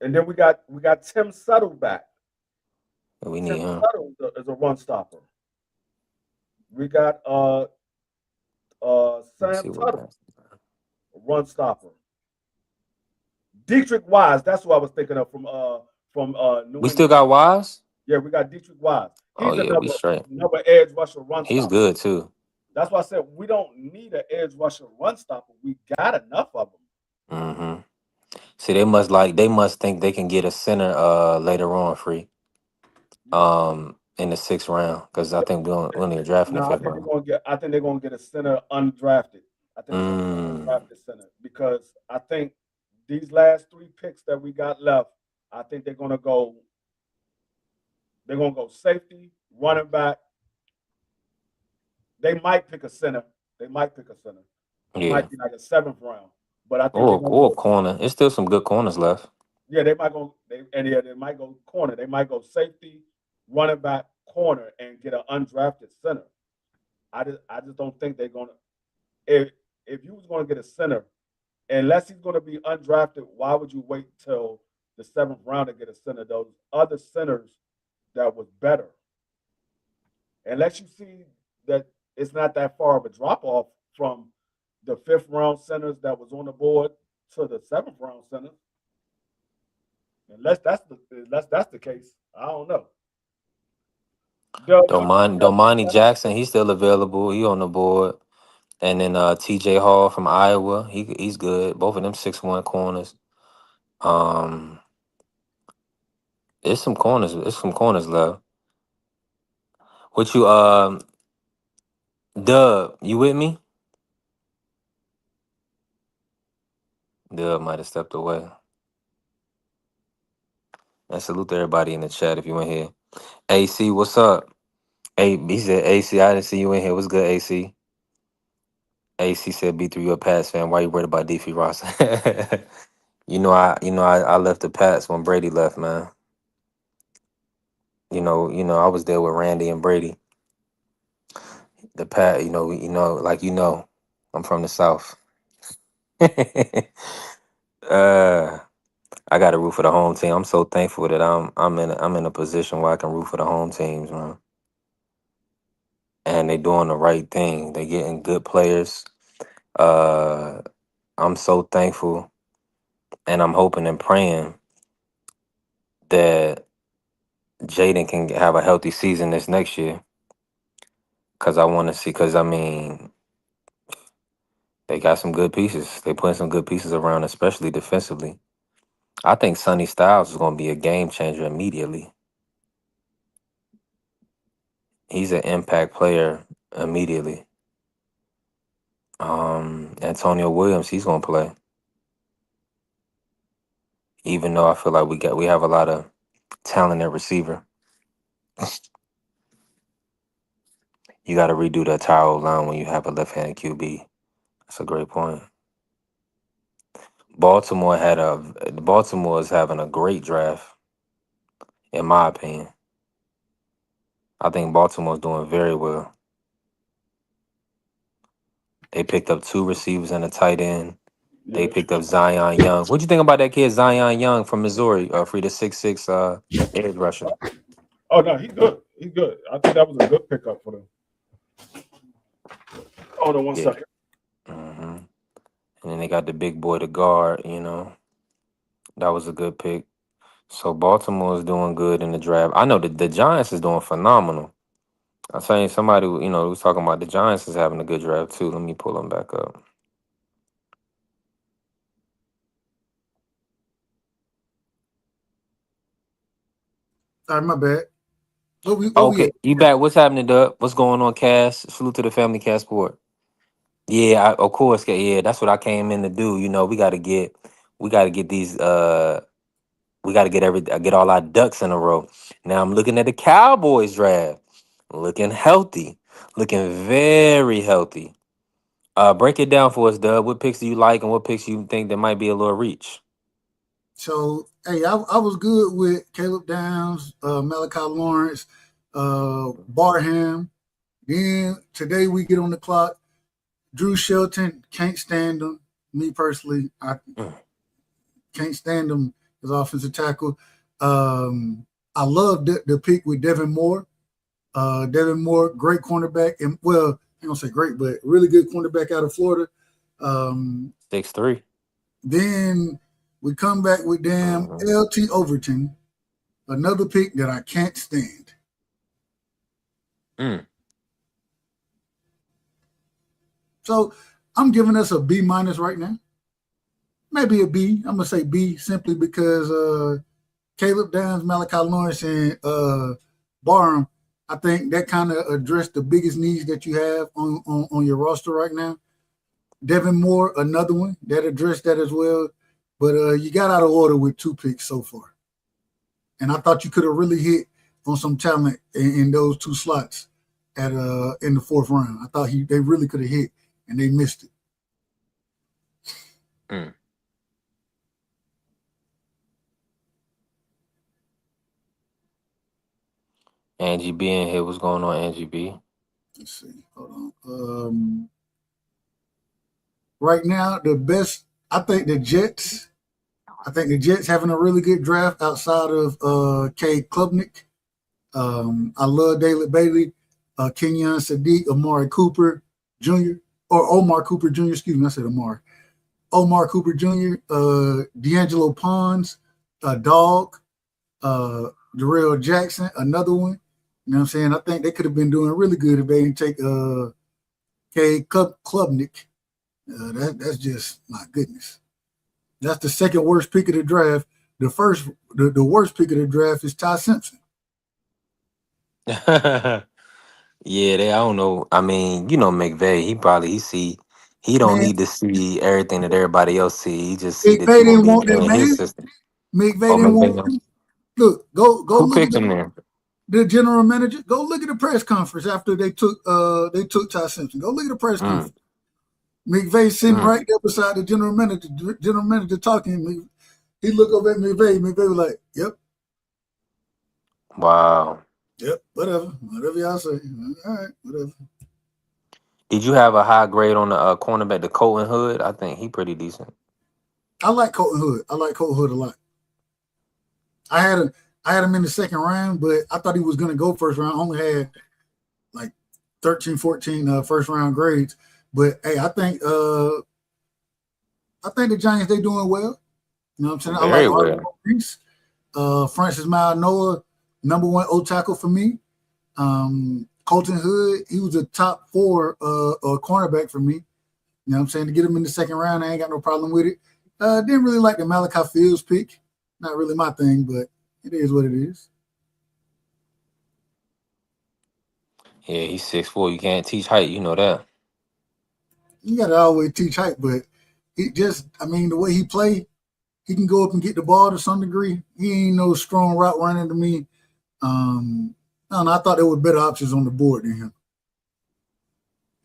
And then we got Tim Settle back. We Tim need him. Settle is a run stopper. We got Let me Sam see what Tuttle, that. a run stopper. Dietrich Wise, that's who I was thinking of from New We still England. got Wise. Yeah, we got Dietrich Wise. Oh He's yeah, we another straight. another edge rusher run He's stopper. good too. That's why I said we don't need an edge rusher run stopper. We got enough of them. Hmm. See, they must think they can get a center later on free Yeah. in the sixth round because I think we only drafting the No, I fifth think they're round. gonna get. I think they're gonna get a center undrafted. I think they're gonna get an Mm, undrafted center because I think these last 3 picks that we got left, I think they're gonna go. They're gonna go safety, running back. They might pick a center. They might pick a center. It yeah. might be like a 7th round, but I think they're gonna Or go. corner. It's still some good corners left. Yeah, they might go. They might go corner. They might go safety, running back, corner, and get an undrafted center. I just don't think they're gonna. If you was gonna get a center, unless he's gonna be undrafted, why would you wait till the 7th round to get a center? Those other centers that was better, unless you see that it's not that far of a drop off from the 5th round centers that was on the board to the 7th round centers. Unless that's the case, I don't know. The Domani Jackson, he's still available. He on the board. And then TJ Hall from Iowa. He's good. Both of them 6'1" corners. Um it's some corners left. What you Dub, you with me? Dub might have stepped away. And salute to everybody in the chat if you in here. AC, what's up? He said AC, I didn't see you in here. What's good, AC? AC said B3, you a Pats fan. Why you worried about DeFi Ross? I left the Pats when Brady left, man. I was there with Randy and Brady. The Pat, I'm from the South. uh I got to root for the home team. I'm so thankful that I'm in a position where I can root for the home teams, man. And they doing the right thing. They getting good players. Uh, I'm so thankful, and I'm hoping and praying that Jaden can have a healthy season this next year. Cause I want to see. Cause I mean, They got some good pieces. They putting some good pieces around, especially defensively. I think Sonny Styles is going to be a game changer immediately. He's an impact player immediately. Antonio Williams, he's going to play. Even though I feel like we have a lot of talent at receiver, you got to redo that entire line when you have a left-handed QB. That's a great point. Baltimore is having a great draft, in my opinion. I think Baltimore's doing very well. They picked up 2 receivers and a tight end. They Yeah. picked up Zion Young. What'd you think about that kid Zion Young from Missouri? For the 6'6" edge rusher. Oh no, he's good. He's good. I think that was a good pickup for them. Hold on one Yeah. second. hmm And then they got the big boy to guard. That was a good pick. So Baltimore is doing good in the draft. I know the Giants is doing phenomenal. I was saying somebody, was talking about the Giants is having a good draft too. Let me pull them back up. All right, my bad. What we Okay, at? you back? What's happening, Doug? What's going on, Cass? Salute to the family, Cass Sport. Yeah, of course. Yeah, that's what I came in to do. We got to get these. We got to get all our ducks in a row. Now I'm looking at the Cowboys draft, looking healthy, looking very healthy. Break it down for us, Doug. What picks do you like, and what picks you think that might be a little reach? So, hey, I was good with Caleb Downs, Malachi Lawrence, Barham. Then today we get on the clock. Drew Shelton, can't stand him. Me personally, I Mm. can't stand him as offensive tackle. I love the pick with Devin Moore. Devin Moore, great cornerback, and well, I don't say great, but really good cornerback out of Florida. Um, 6'3". then we come back with damn Mhm. LT Overton, another pick that I can't stand. Mm. So I'm giving us a B minus right now. Maybe a B. I'm gonna say B simply because Caleb Downs, Malachi Lawrence, and Barham, I think that kind of addressed the biggest needs that you have on your roster right now. Devin Moore, another one that addressed that as well. But you got out of order with 2 picks so far. And I thought you could have really hit on some talent in those 2 slots at in the 4th round. I thought they really could have hit and they missed it. Mm. Angie B in here. What's going on, Angie B? Let's see. Hold on. Right now, the best, I think the Jets. I think the Jets having a really good draft outside of K. Klubnik. I love David Bailey, Kenyon Sadiq, Amari Cooper Jr. or Omar Cooper Jr. Excuse me, I said Amari. Omar Cooper Jr., D'Angelo Pons, Dog, Darrell Jackson, another one. You know what I'm saying? I think they could have been doing really good if they didn't take K. Klubnik. That's just, my goodness. That's the second worst pick of the draft. The worst pick of the draft is Ty Simpson. Yeah, I don't know. I mean, McVay. He don't Man, need to see everything that everybody else see. He just see that McVay you're gonna didn't be want that in his man. system. McVay Oh, didn't McVay. want him. Look, go Who look at picked him there? the general manager. Go look at the press conference after they took Ty Simpson. Go look at the press Mm, conference. McVay sitting mm. right there beside the general manager. General manager talking. He looked over at McVay. McVay was like, "Yep, Wow. yep, whatever y'all say. All right, whatever." Did you have a high grade on the cornerback, the Colton Hood? I think he pretty decent. I like Colton Hood. I like Colton Hood a lot. I had a I had him in the second round, but I thought he was going to go first round. I only had like 13, 14 first round grades. But hey, I think the Giants they doing well. You know what I'm saying? I like Very Arthur well. Reese, Francis Noah, number 1 O tackle for me. Colton Hood, he was a top 4 cornerback for me. You know what I'm saying? To get him in the second round, I ain't got no problem with it. Didn't really like the Malachi Fields pick. Not really my thing, but it is what it is. Yeah, he's 6'4". You can't teach height. You know that. You gotta always teach height, but it just, I mean, the way he play, he can go up and get the ball to some degree. He ain't no strong route runner to me. I don't know. I thought there were better options on the board than him.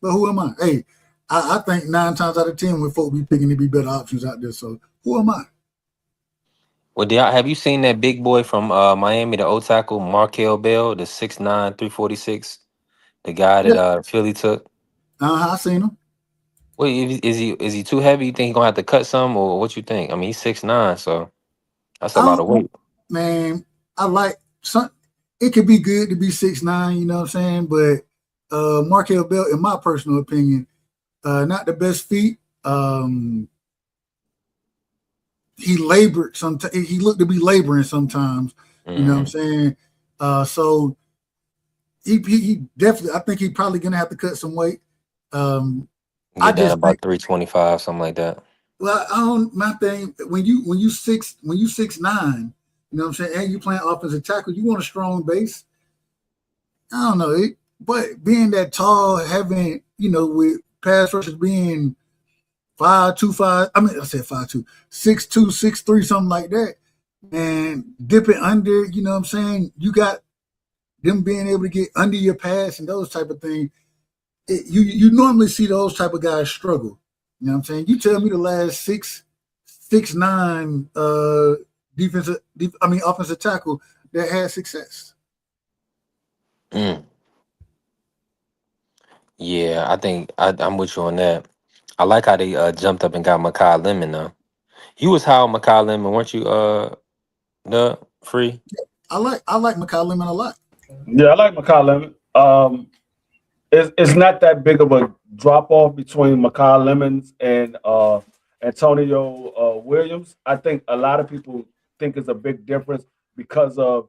But who am I? Hey, I think 9 times out of 10 when folk be picking to be better options out there. So who am I? Well, have you seen that big boy from Miami, the O tackle, Markel Bell, the 6'9", 346, the guy that Yeah, Philly took? I seen him. What is he too heavy? You think he's gonna have to cut some, or what you think? I mean, he's 6'9", so that's a I lot of don't, weight. man. I like some. It could be good to be 6'9", you know what I'm saying? But Markel Bell, in my personal opinion, not the best feet. He labored sometimes. He looked to be laboring sometimes. You know what I'm Hmm. saying? So he definitely. I think he's probably gonna have to cut some weight. Um, I Get down just think. about 325, something like that. Well, I don't. My thing when you 6'9", you know what I'm saying, and you playing offensive tackle, you want a strong base. I don't know it, but being that tall, having with pass rushers being 5'2", 5. I mean, I said 5'2", 6'2", 6'3", something like that. And dipping under, you know what I'm saying? You got them being able to get under your pass and those type of things. You normally see those type of guys struggle. You know what I'm saying? You tell me the last 6'9" offensive tackle that had success. Mm. Yeah, I think I'm with you on that. I like how they jumped up and got Makai Lemon though. You was high on Makai Lemon, weren't you? The free. I like Mekhi Lemon a lot. Yeah, I like McCollum. It's not that big of a drop off between Makai Lemons and Antonio Williams. I think a lot of people think it's a big difference because of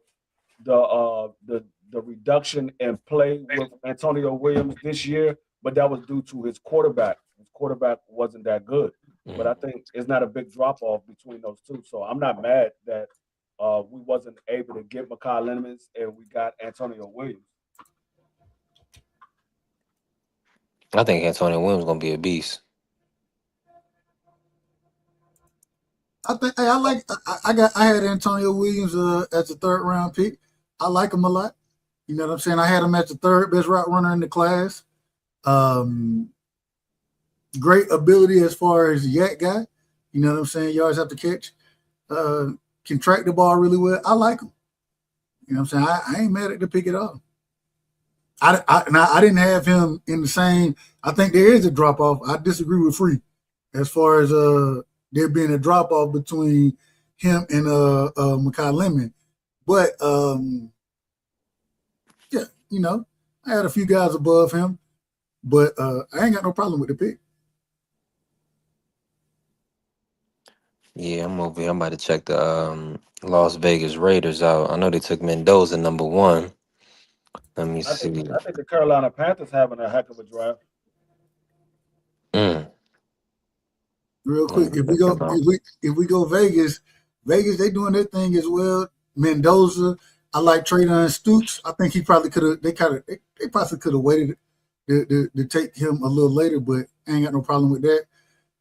the reduction in play with Antonio Williams this year, but that was due to his quarterback. His quarterback wasn't that good, but Mm. I think it's not a big drop off between those two. So I'm not mad that we wasn't able to get Makai Lemons and we got Antonio Williams. I think Antonio Williams gonna be a beast. I think hey, I like I had Antonio Williams as a third round pick. I like him a lot. You know what I'm saying? I had him as the third best route runner in the class. Um, Great ability as far as yak guy. You know what I'm saying? Yards have to catch. Uh, can track the ball really well. I like him. You know what I'm saying? I ain't mad at the pick at all. I didn't have him in the same. I think there is a drop off. I disagree with Free as far as there being a drop off between him and Makai Lemon. But yeah, I had a few guys above him, but I ain't got no problem with the pick. Yeah, I'm over here. I'm about to check the Las Vegas Raiders out. I know they took Mendoza number 1. Let me see. I think the Carolina Panthers having a heck of a draft. Mm. Real Let quick, me check them out. if we go Vegas, Vegas they doing their thing as well. Mendoza, I like Traydon Stoops. I think he probably could have. They possibly could have waited to take him a little later, but I ain't got no problem with that.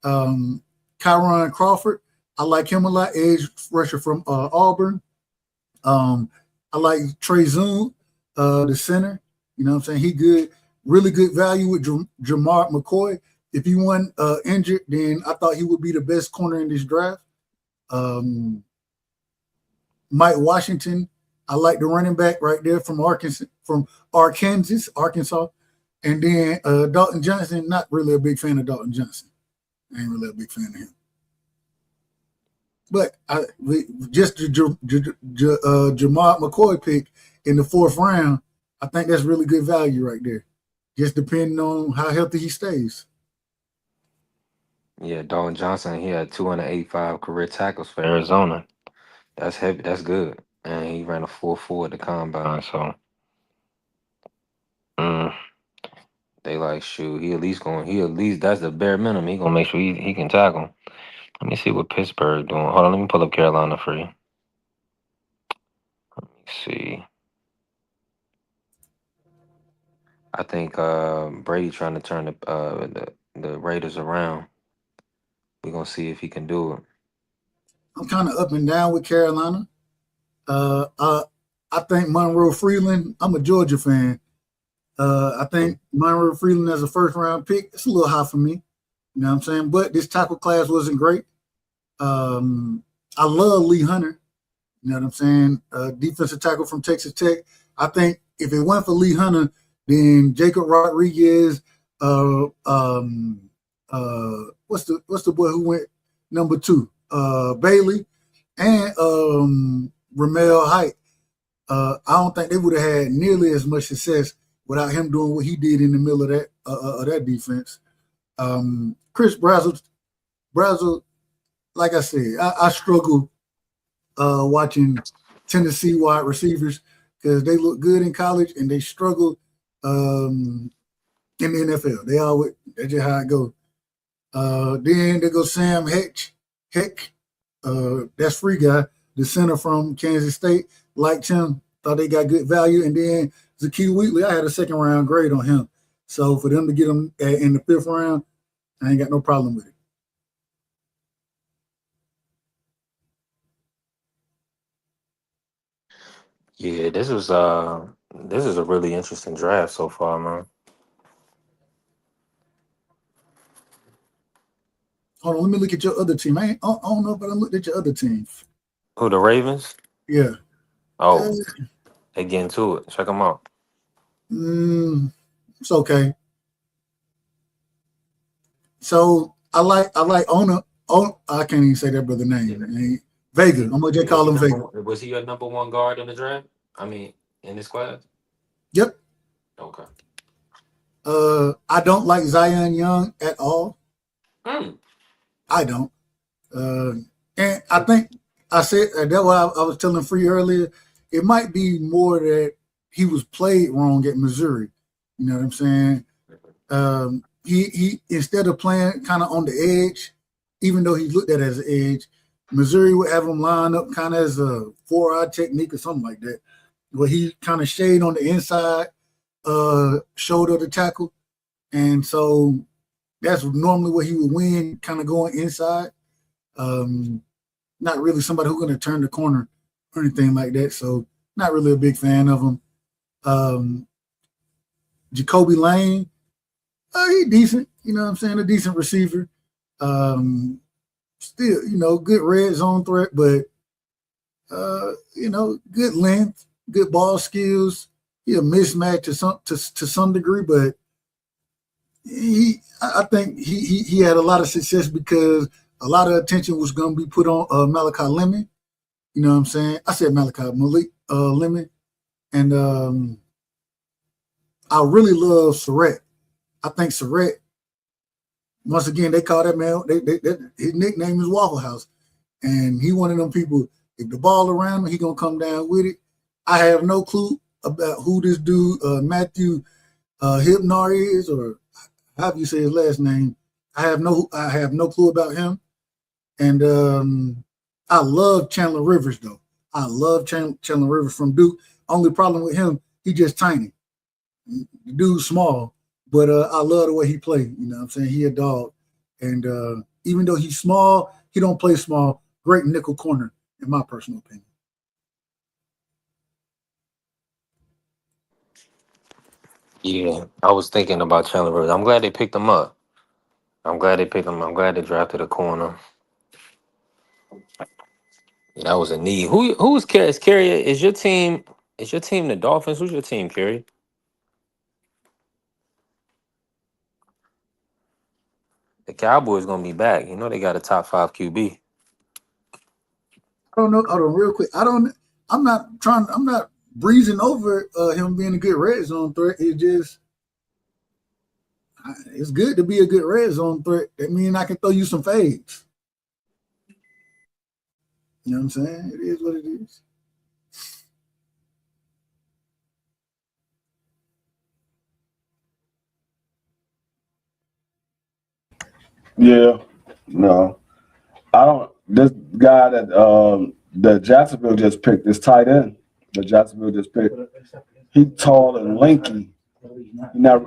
Kyron Crawford, I like him a lot. Edge rusher from Auburn. Um, I like Trey Zoom, the center. You know what I'm saying? He good, really good value with Jamar McCoy. If he wasn't injured, then I thought he would be the best corner in this draft. Um, Mike Washington, I like the running back right there from Arkansas. And then Dalton Johnson, not really a big fan of Dalton Johnson. I ain't really a big fan of him. But just the Jamar McCoy pick in the fourth round, I think that's really good value right there. Just depending on how healthy he stays. Yeah, Dalton Johnson. He had 285 career tackles for Arizona. That's heavy. That's good. And he ran a 4.4 at the combine. So mm, They like shoot. He at least that's the bare minimum. He gonna make sure he can tackle. Let me see what Pittsburgh doing. Hold on, let me pull up Carolina for you. Let me see. I think Brady trying to turn the Raiders around. We're gonna see if he can do it. I'm kind of up and down with Carolina. Uh, uh, I think Monroe Freeland. I'm a Georgia fan. I think Monroe Freeland as a first round pick, it's a little high for me. You know what I'm saying? But this tackle class wasn't great. I love Lee Hunter. You know what I'm saying? Defensive tackle from Texas Tech. I think if it went for Lee Hunter, then Jacob Rodriguez, what's the boy who went number 2? Bailey and Ramel Height. I don't think they would have had nearly as much success without him doing what he did in the middle of that defense. Chris Brazzell, like I said, I struggle watching Tennessee wide receivers because they look good in college and they struggle in the NFL. That's just how it goes. Then they go Sam Heck, that's free guy, the center from Kansas State. Liked him, thought they got good value. And then Zakee Wheatley, I had a second round grade on him. So for them to get him in the 5th round, I ain't got no problem with it. Yeah, this is a really interesting draft so far, man. Hold on, let me look at your other team. I don't know if I looked at your other team. Who, the Ravens? Yeah. Oh, they getting to it. Check them out. It's okay. So I like Ona. Oh, I can't even say that brother name. Vega. I'm gonna just call him Vega. Was he your number 1 guard in the draft? I mean, in this class? Yep. Okay. I don't like Zion Young at all. Mm. I don't. And I think I said that's what I was telling Free earlier. It might be more that he was played wrong at Missouri. You know what I'm saying? He instead of playing kind of on the edge, even though he's looked at as an edge, Missouri would have him line up kind of as a 4-eye technique or something like that, where he kind of shade on the inside shoulder of the tackle. And so that's normally what he would win, kind of going inside. Not really somebody who's going to turn the corner or anything like that. So not really a big fan of him. Jacoby Lane, he decent. You know what I'm saying? A decent receiver. Still, good red zone threat, but, good length, good ball skills. He a mismatch to some degree, but I think he had a lot of success because a lot of attention was going to be put on Malachi Lemon. You know what I'm saying? I said Malik Lemon. And I really love Surratt. I think Surratt, once again, they call that man, his nickname is Waffle House. And he one of them people, if the ball around him, he going to come down with it. I have no clue about who this dude, Matthew Hibnar is, or however you say his last name. I have no clue about him. And I love Chandler Rivers, though. I love Chandler Rivers from Duke. Only problem with him, he just tiny. The dude's small, but I love the way he play. You know what I'm saying? He a dog. And even though he's small, he don't play small. Great nickel corner, in my personal opinion. Yeah, I was thinking about Chandler Rivers. I'm glad they picked him up. I'm glad they picked him. I'm glad they drafted a corner. Yeah, that was a need. Who's Carrier? Is your team? Is your team the Dolphins? Who's your team, Carrier? The Cowboys gonna be back. You know they got a top 5 QB. I don't know. Hold on, real quick. I'm not breezing over him being a good red zone threat. It's good to be a good red zone threat. That means I can throw you some fades. You know what I'm saying? It is what it is. Yeah, no, I don't. This guy that Jacksonville just picked, this tight end. The Jacksonville just picked. He's tall and lanky.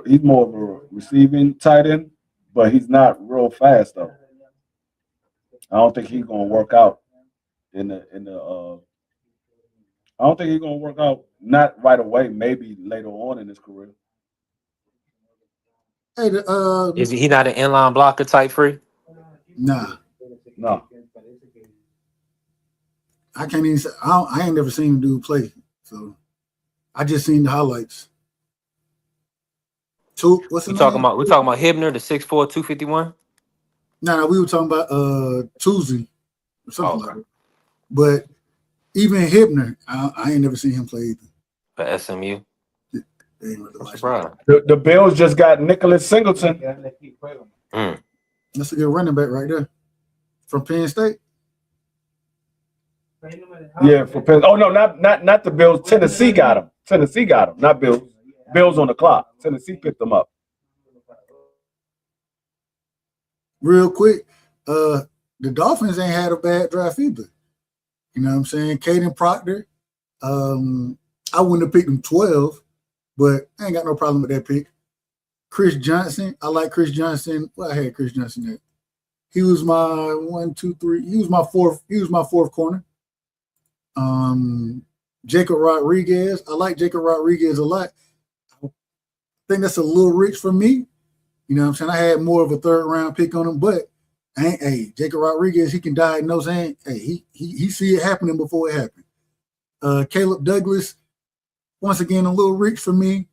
He's more of a receiving tight end, but he's not real fast though. I don't think he's gonna work out in the. I don't think he's gonna work out not right away. Maybe later on in his career. Hey, Is he not an inline blocker type free? nah, No. I can't even say, I ain't never seen the dude play. So I just seen the highlights. What's the We name? talking about Hibner, the 6'4", 251? No, we were talking about Tuesday or something like Okay. that. But even Hibner, I ain't never seen him play either. For SMU. They ain't really I'm like surprised. The Bills just got Nicholas Singleton. That's a good running back right there from Penn State. Yeah, for Penn. Oh no, not the Bills. Tennessee got him. Tennessee got him. Not Bills. Bills on the clock. Tennessee picked them up. Real quick, the Dolphins ain't had a bad draft either. You know what I'm saying? Caden Proctor. I wouldn't have picked him 12, but I ain't got no problem with that pick. Chris Johnson. I like Chris Johnson. Well, I had Chris Johnson at. He was my 1, 2, 3. He was my fourth corner. Jacob Rodriguez. I like Jacob Rodriguez a lot. I think that's a little rich for me. You know what I'm saying? I had more of a third round pick on him, but hey, Jacob Rodriguez, he can diagnose and hey, he see it happening before it happened. Caleb Douglas, once again, a little rich for me,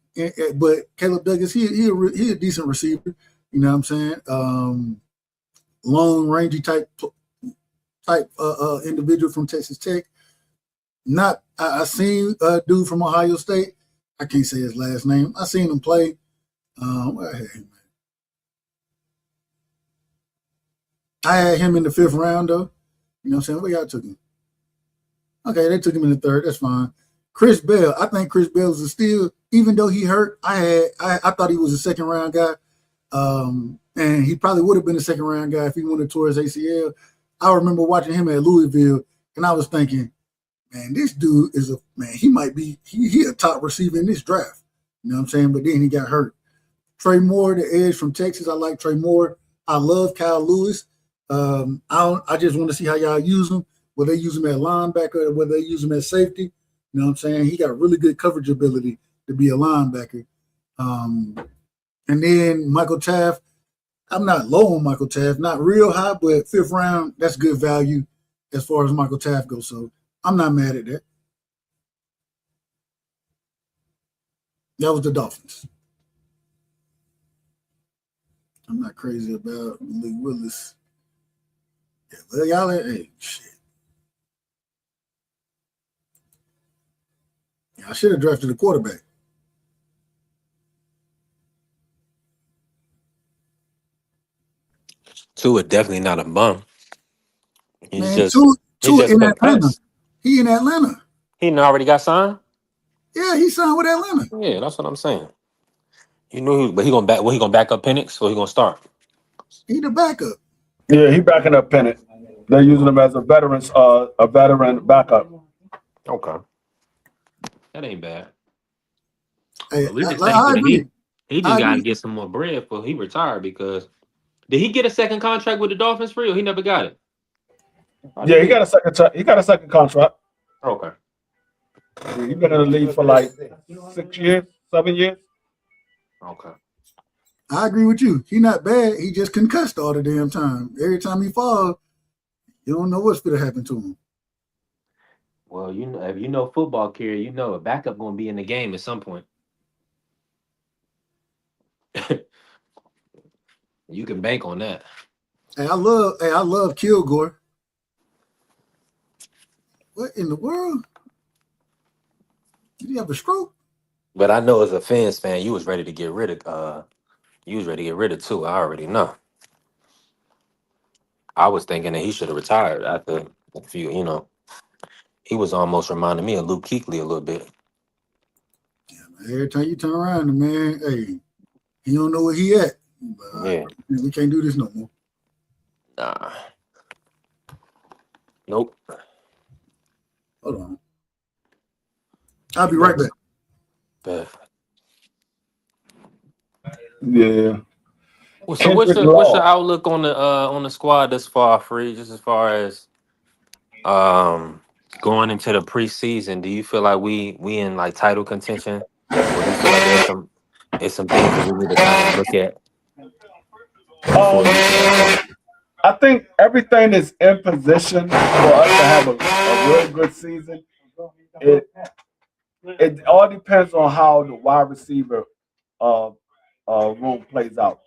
but Caleb Douglas, he a decent receiver. You know what I'm saying? Long rangy type individual from Texas Tech. I seen a dude from Ohio State. I can't say his last name. I seen him play. I had him in the 5th round though. You know what I'm saying? Where y'all took him? Okay, they took him in the 3rd. That's fine. Chris Bell. I think Chris Bell is a steal. Even though he hurt, I thought he was a 2nd round guy. And he probably would have been a 2nd round guy if he went towards ACL. I remember watching him at Louisville, and I was thinking, man, this dude is he might be he a top receiver in this draft. You know what I'm saying? But then he got hurt. Trey Moore, the edge from Texas. I like Trey Moore. I love Kyle Lewis. I just want to see how y'all use him. Whether they use him at linebacker or whether they use him at safety. You know what I'm saying? He got really good coverage ability to be a linebacker. And then Michael Taft. I'm not low on Michael Taft, not real high, but 5th round, that's good value as far as Michael Taft goes. So I'm not mad at that. That was the Dolphins. I'm not crazy about Malik Willis. Yeah, but y'all, hey, shit. Yeah, I should have drafted a quarterback. Tua definitely not a bum. He's Man, just Tua in Atlanta. concussed. He in Atlanta. He already got signed? Yeah, he signed with Atlanta. Yeah, that's what I'm saying. You know, but he gonna back. Well, he gonna back up Penix, or he gonna start? He the backup. Yeah, he backing up Pennant. They're using him as a veteran backup. Okay, that ain't bad. Hey, But we just I thankful that agree. he I just got to agree. get some more bread before he retired. Because did he get a second contract with the Dolphins for real? He never got it. Yeah, he got a second. He got a second contract. Okay. He's been in the league for like 6 years, 7 years. Okay. I agree with you. He not bad. He just concussed all the damn time. Every time he falls, you don't know what's gonna happen to him. Well, you know, if you know football, Kerry, you know a backup gonna be in the game at some point. You can bank on that. Hey, I love Kilgore. What in the world? Did he have a stroke? But I know as a fans fan, you was ready to get rid of Tua. I already know. I was thinking that he should have retired after a few, he was almost reminding me of Luke Kuechly a little bit. Every time you turn around, the man, hey, he don't know where he at. Yeah. We can't do this no more. Uh, nope. Hold on. I'll be right back. But, Yeah. so Kendrick what's your Law. outlook on the squad this far, Free? Just as far as going into the preseason, do you feel like we in like title contention, or do you feel like there's some things that we need to kind of look at before we get to that Um, point? I think everything is in position for us to have a real good season. It it all depends on how the wide receiver uh, room plays out.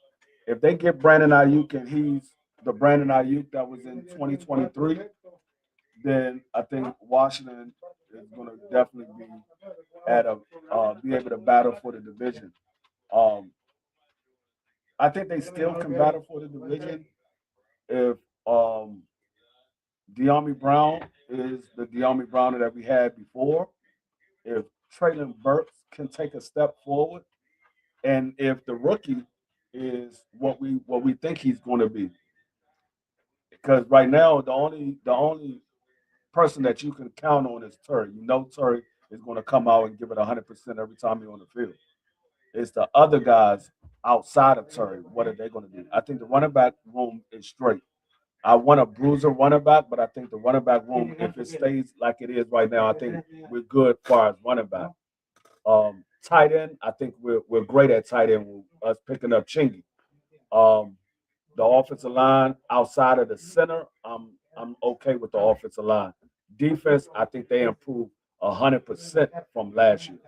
If they get Brandon Ayuk and he's the Brandon Ayuk that was in 2023, then I think Washington is going to definitely be at a be able to battle for the division. Um, I think they still can battle for the division if um, De'Ami Brown is the De'Ami Brown that we had before. If Traylon Burks can take a step forward, and if the rookie is what we think he's going to be, because right now the only person that you can count on is Terry. You know Terry is going to come out and give it 100% every time he's on the field. It's the other guys outside of Terry. What are they going to do? I think the running back room is straight. I want a bruiser running back, but I think the running back room, if it stays like it is right now, I think we're good as far as running back. Tight end, I think we're great at tight end. With us picking up Chingy. Um, the offensive line outside of the center, I'm okay with the offensive line. Defense, I think they improved 100% from last year.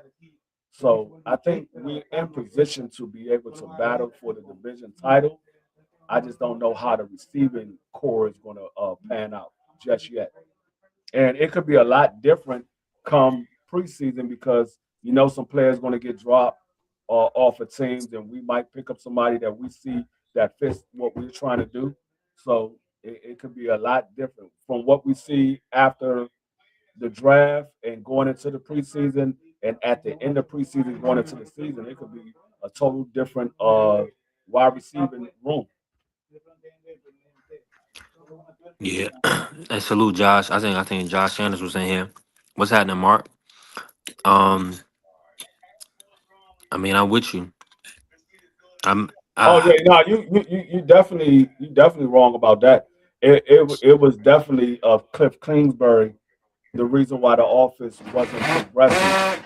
So I think we're in position to be able to battle for the division title. I just don't know how the receiving core is going to pan out just yet. And it could be a lot different come preseason because some players going to get dropped off of teams, and we might pick up somebody that we see that fits what we're trying to do. So it could be a lot different from what we see after the draft and going into the preseason, and at the end of preseason going into the season. It could be a total different wide receiving room. Yeah, and salute Josh. I think Josh Sanders was in here. What's happening, Mark? Um, I mean, I'm with you. I'm Oh ah, yeah, no, you definitely wrong about that. It was definitely Cliff Kingsbury the reason why the office wasn't progressing.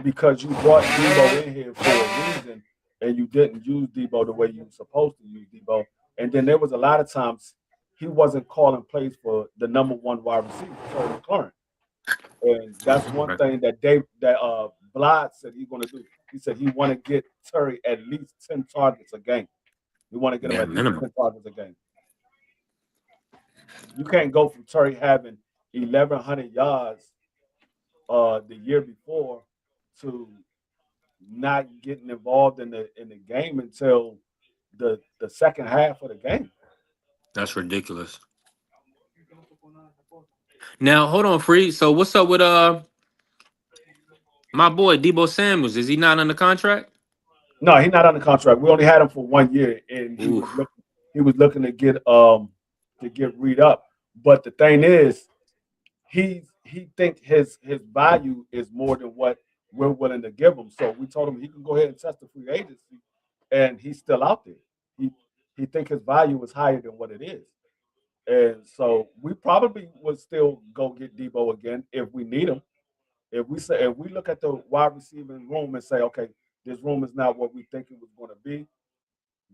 Because you brought Debo in here for a reason, and you didn't use Debo the way you were supposed to use Debo. And then there was a lot of times he wasn't calling plays for the number one wide receiver, Terry McLaurin. And that's one right. thing that Blythe said he's going to do. He said he want to get Terry at least 10 targets a game. You want to get him Yeah, at least minimum. 10 targets a game. You can't go from Terry having 1,100 yards the year before to not getting involved in the game until the second half of the game. That's ridiculous. Now, hold on, Free. So, what's up with my boy Debo Samuels? Is he not under contract? No, he's not under contract. We only had him for 1 year, and he Ooh, was looking to get read up. But the thing is, he think his value is more than what we're willing to give him. So we told him he can go ahead and test the free agency, and he's still out there. He he think his value is higher than what it is, and so we probably would still go get Debo again if we need him. If we look at the wide receiving room and say, okay, this room is not what we think it was going to be,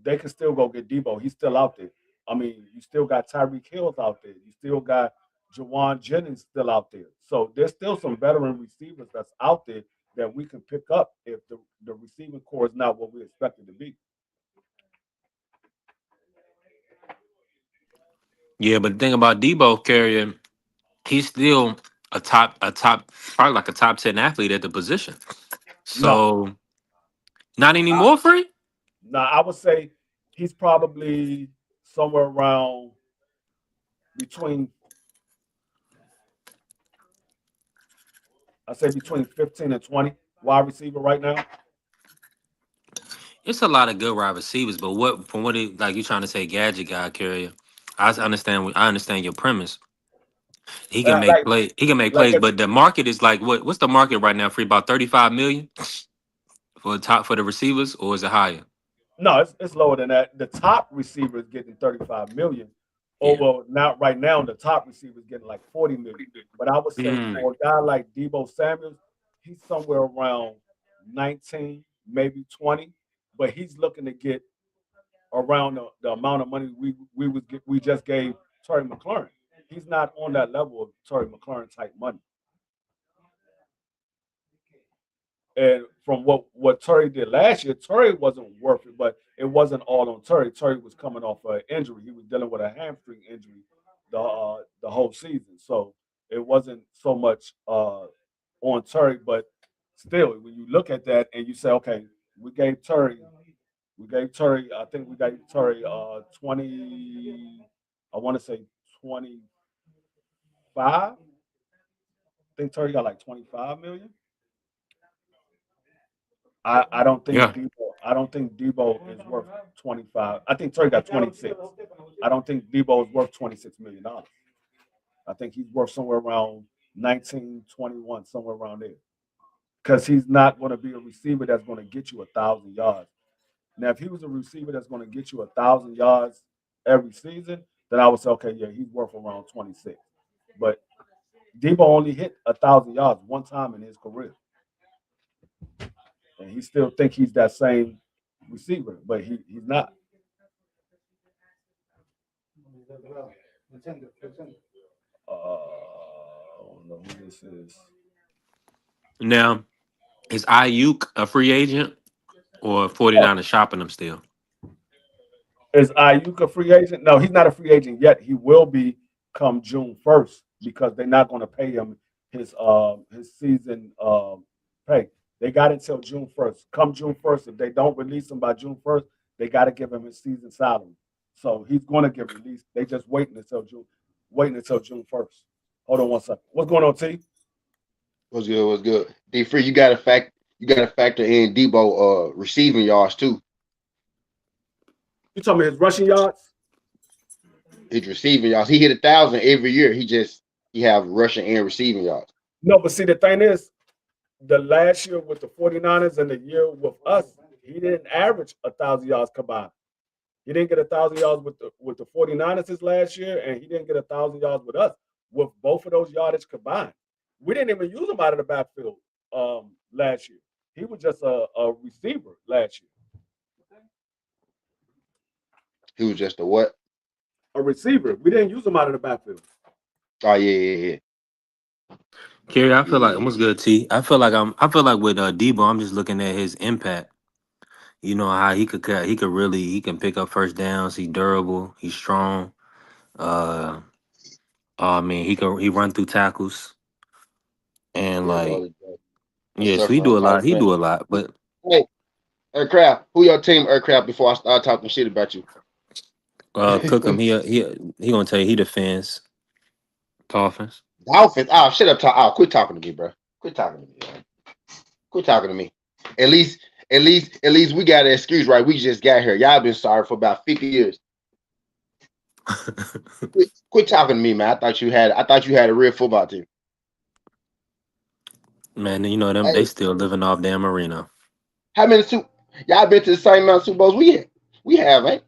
they can still go get Debo. He's still out there. I mean, you still got Tyreek Hill out there. You still got Jawan Jennings still out there. So there's still some veteran receivers that's out there that we can pick up if the receiving core is not what we expect it to be. yeah. But the thing about Debo carrying, he's still a top, probably like a top 10 athlete at the position. No, So, not I, anymore, Free. no, I would say he's probably somewhere around between I say between 15 and 20 wide receiver right now. It's a lot of good wide receivers, but what from what it like you trying to say gadget guy carrier. I understand your premise. He can make Like play. He can make like plays, but the market is like what's the market right now for about 35 million for the receivers, or is it higher? no, it's lower than that. The top receiver is getting 35 million. Oh Yeah. well, not right now. The top receiver is getting like 40 million. But I would say Mm. for a guy like Debo Samuels, he's somewhere around 19, maybe 20. But he's looking to get around the amount of money we just gave Terry McLaurin. He's not on that level of Terry McLaurin type money. And from what Terry did last year, Terry wasn't worth it, but it wasn't all on Terry. Terry was coming off an injury. He was dealing with a hamstring injury the whole season. So it wasn't so much on Terry, but still, when you look at that and you say, okay, we gave Terry, I think we gave Terry 20, I want to say 25. I think Terry got like 25 million. I don't think Yeah. Debo is worth 25. I think Terry got 26. I don't think Debo is worth $26 million. I think he's worth somewhere around 19, 21, somewhere around there. Because he's not going to be a receiver that's going to get you 1,000 yards. Now, if he was a receiver that's going to get you 1,000 yards every season, then I would say, okay, yeah, he's worth around 26. But Debo only hit 1,000 yards one time in his career, and he still think he's that same receiver, but he's not. I don't know who this is. Now is Ayuk a free agent or Oh, 49 is shopping him still? is Ayuk a free agent? No, he's not a free agent yet. He will be come June 1st because they're not going to pay him his season pay. They got until June 1st. Come June 1st, if they don't release him by June 1st, they got to give him his season salary. So he's going to get released. They just waiting until June 1st. Hold on one second. What's going on, T? What's good? What's good? D free, you gotta factor in Debo receiving yards too. You talking about his rushing yards? His receiving yards. He hit 1,000 every year. He have rushing and receiving yards. No, but see, the thing is, the last year with the 49ers and the year with us, he didn't average 1,000 yards combined. He didn't get 1,000 yards with the 49ers his last year, and he didn't get 1,000 yards with us with both of those yardage combined. We didn't even use him out of the backfield last year. He was just a receiver last year. He was just a what? A receiver. We didn't use him out of the backfield. Oh yeah. Kerry, I feel like Yeah. what's good, T. I feel like with Debo, I'm just looking at his impact. You know how he can pick up first downs. He's durable. He's strong. Uh, I mean, he run through tackles and Yeah, like no, I yeah. So suffer from he do a hypertension. lot. But Hey, Aircraft, who your team Aircraft before I start talking shit about you? Cookham, he gonna tell you he defends Dolphins. Dolphins. Oh, shut up, oh, quit talking to me, bro. Quit talking to me. Man. Quit talking to me. At least, at least we got an excuse, right? We just got here. Y'all been sorry for about 50 years. Quit talking to me, man. I thought you had a real football team. Man, you know them. They Hey, still living off Dan Marino. how many y'all been to the same amount of Super Bowls we had? We have, ain't?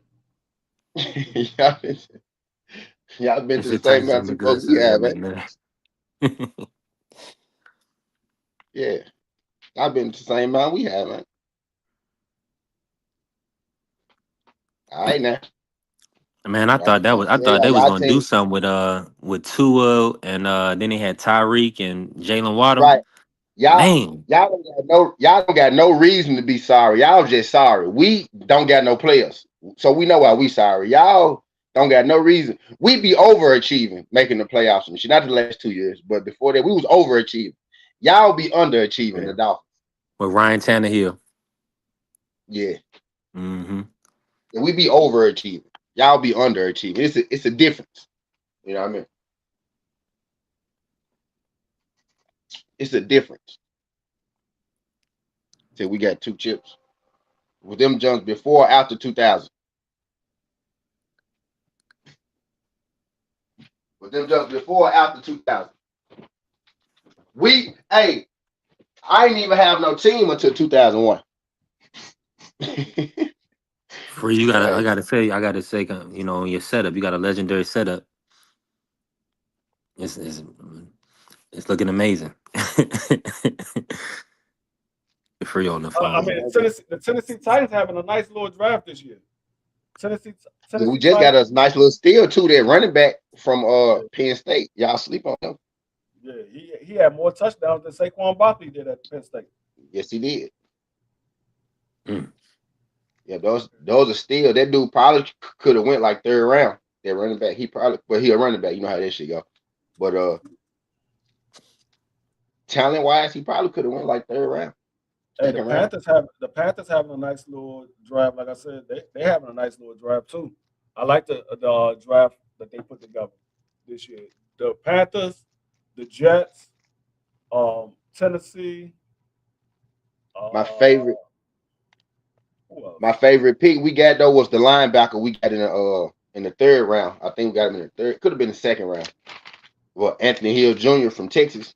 y'all, been, y'all been If to the it same Titans amount gonna of be Super good, Bowls so we they'll have, be ain't? there. Yeah, y'all been to the same amount we have, ain't? All right now. Man, I Yeah, thought they was y'all gonna do team something with Tua and then they had Tyreek and Jalen Waddle. right. Y'all Man, y'all don't got no reason to be sorry. Y'all just sorry. We don't got no players. So we know why we sorry. Y'all don't got no reason. We be overachieving, making the playoffs and shit. Not the last 2 years, but before that, we was overachieving. Y'all be underachieving yeah. the Dolphins. With Ryan Tannehill. Yeah. Mm-hmm. And we be overachieving. Y'all be underachieving. It's a difference. You know what I mean? It's a difference. So we got two chips. with them jumps before or after 2000? With them jumps before or after 2000? Hey, I didn't even have no team until 2001. Free, you gotta. I gotta say. I gotta say. You know, your setup. You got a legendary setup. It's it's looking amazing. Free on the I phone. mean, the Tennessee Titans having a nice little draft this year. Tennessee Yeah, we Tennessee just got Titans. a nice little steal too. That running back from Yeah, Penn State. Y'all sleep on him? yeah, he had more touchdowns than Saquon Barkley did at Penn State. Yes, he did. Mm. Yeah, those are still. That dude probably could have went like third round. That running back. He probably, but he a running back. You know how that shit go. But talent wise, he probably could have went like third round, Hey, the second round. Panthers having a nice little draft. Like I said, they having a nice little draft too. I like the draft that they put together this year. The Panthers, the Jets, Tennessee. My Uh, favorite, who else? my favorite pick we got though was the linebacker we got in the third round. I think we got him in the third. Could have been the second round. Well, Anthony Hill Jr. from Texas.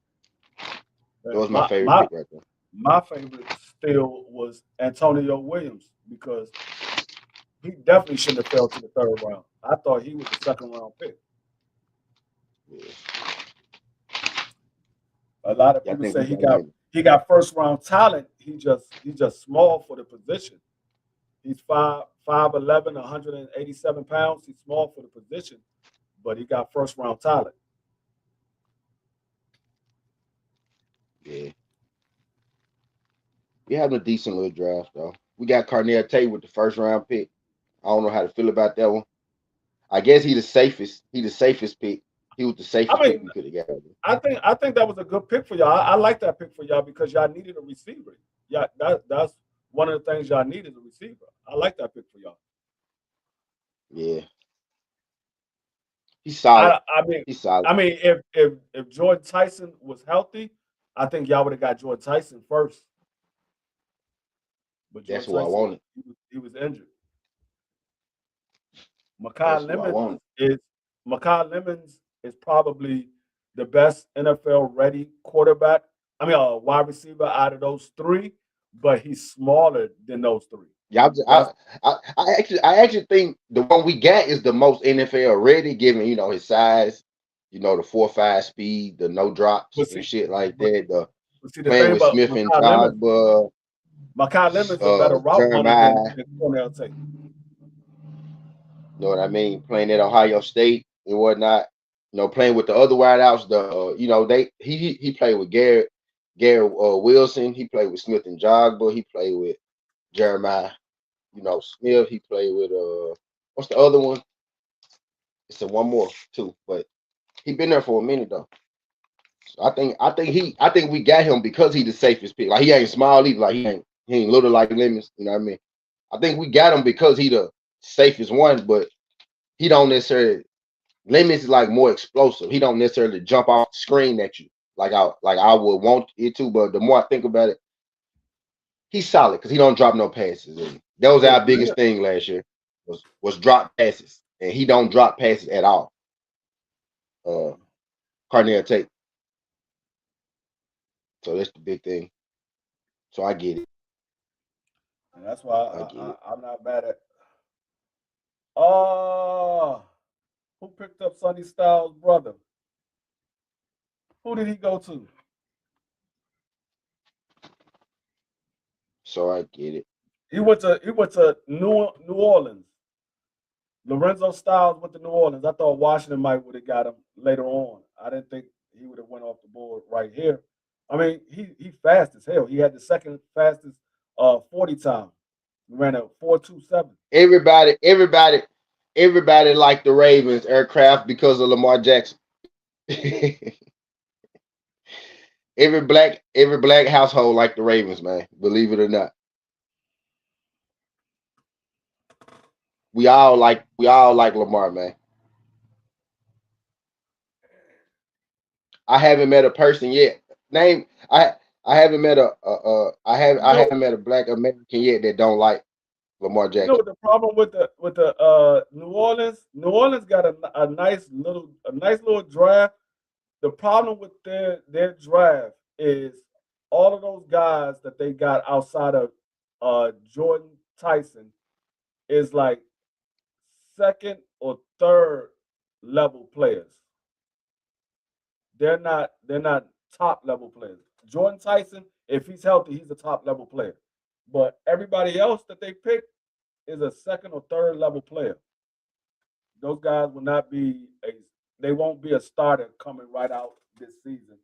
That was my My favorite my pick right there. my favorite still was Antonio Williams because he definitely shouldn't have fell to the third round. I thought he was the second round pick. Yeah, A lot of yeah, I people think we say got him in. he got first round talent. He's just small for the position. He's 5'11", 187 pounds. He's small for the position, but he got first round talent. Yeah, we having a decent little draft though. We got Carnell Tate with the first round pick. I don't know how to feel about that one. I guess he the safest. He the safest pick. He was the I safest pick mean, we could have got. I think that was a good pick for y'all. I like that pick for y'all because y'all needed a receiver. Yeah, that's one of the things y'all need is a receiver. I like that pick for y'all. Yeah, he's solid. I mean, He's solid. if Jordan Tyson was healthy, I think y'all would have got Jordan Tyson first. But That's Jordan who I Tyson wanted. he was injured. That's Makai who I Lemons wanted. is Makai Lemons is probably the best NFL ready quarterback. I mean, a wide receiver out of those three, but he's smaller than those three. Yeah, That's I actually think the one we got is the most NFL ready, given his size, the 4.5 speed, the no drops but and see, shit like but, that. The but see the playing thing with about Smith and Jogba, Makai Lemons is a better route runner Jeremiah. than Cornell Tate. You know what I mean? Playing at Ohio State and whatnot. Playing with the other wideouts. He played with Garrett Wilson. He played with Smith and Jogba. He played with Jeremiah. Smith. He played with what's the other one? It's a one more too, but he been there for a minute though. So I think we got him because he the safest pick. Like he ain't small either. Like he ain't little like Lemons. You know what I mean? I think we got him because he the safest one, but he don't necessarily. Lemons is like more explosive. He don't necessarily jump off the screen at you like I would want it to. But the more I think about it, he's solid because he don't drop no passes. And that was Yeah, our biggest thing last year was drop passes, and he don't drop passes at all. Uh, Carnell Tate. So that's the big thing. So I get it. and that's why I get it. I'm not mad at. Oh, who picked up Sonny Styles' brother? Who did he go to? So I get it. He went to New Orleans. Lorenzo Styles went to New Orleans. I thought Washington might would have got him later on. I didn't think he would have went off the board right here. I mean, he fast as hell. He had the second fastest 40 time. He ran a 4.27. Everybody liked the Ravens aircraft because of Lamar Jackson. every black household liked the Ravens, man. Believe it or not. We all like Lamar, man. I haven't met a person yet. Name I haven't met I You know, haven't met a black American yet that don't like Lamar You know Jackson. what the problem with the New Orleans? New Orleans got a nice little draft. The problem with their draft is all of those guys that they got outside of Jordan Tyson is like second or third level players. They're not top level players. Jordan Tyson, if he's healthy, he's a top level player. But everybody else that they picked is a second or third level player. Those guys will not be a they won't be a starter coming right out this season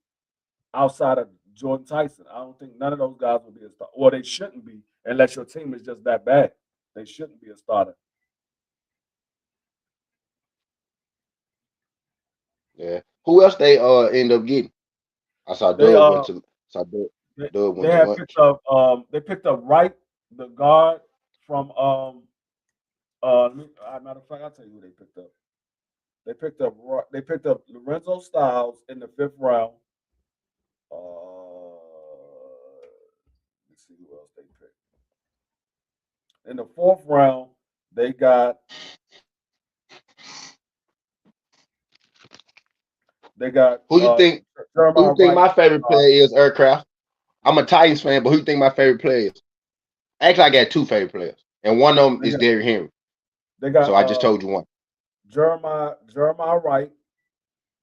outside of Jordan Tyson. I don't think none of those guys will be a starter. Well, they shouldn't be unless your team is just that bad. They shouldn't be a starter. Yeah. Who else they end up getting? I saw They Doug went to saw Doug, they, Doug they went to had picked lunch. up Wright, the guard from matter of fact, I'll tell you who they picked up. They picked up Lorenzo Styles in the fifth round. Let's see who else they picked. In the fourth round, they got they got Who you think who Jeremiah you think Wright. my favorite Uh, player is, Aircraft? I'm a Titans fan, but who you think my favorite player is? Actually, I got two favorite players, and one of them they is got Derrick Henry. they So got I just told you one. Jeremiah Wright,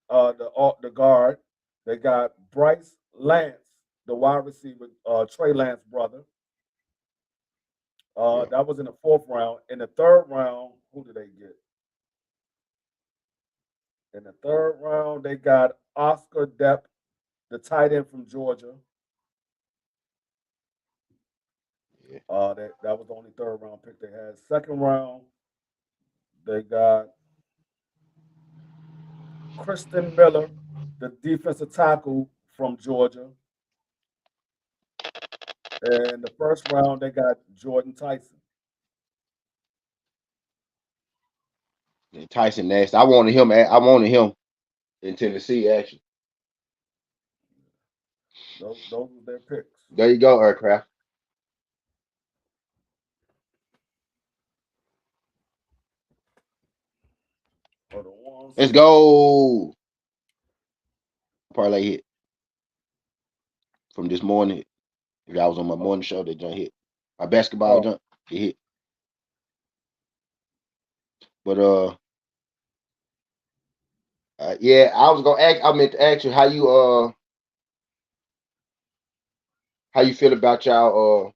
the guard. They got Bryce Lance, the wide receiver, Trey Lance brother. Yeah. That was in the fourth round. In the third round, who did they get? In the third round, they got Oscar Depp, the tight end from Georgia. Yeah. That was the only third round pick they had. Second round, they got Kristen Miller, the defensive tackle from Georgia. And the first round, they got Jordan Tyson. Yeah, Tyson Nash. I wanted him in Tennessee, actually. Those were their picks. There you go, Aircraft. Hold on one Let's second. go. Parlay hit from this morning. If I was on my morning show, they jump hit. My basketball Oh, jump, it hit. But yeah, I was gonna ask. I meant to ask you how you feel about y'all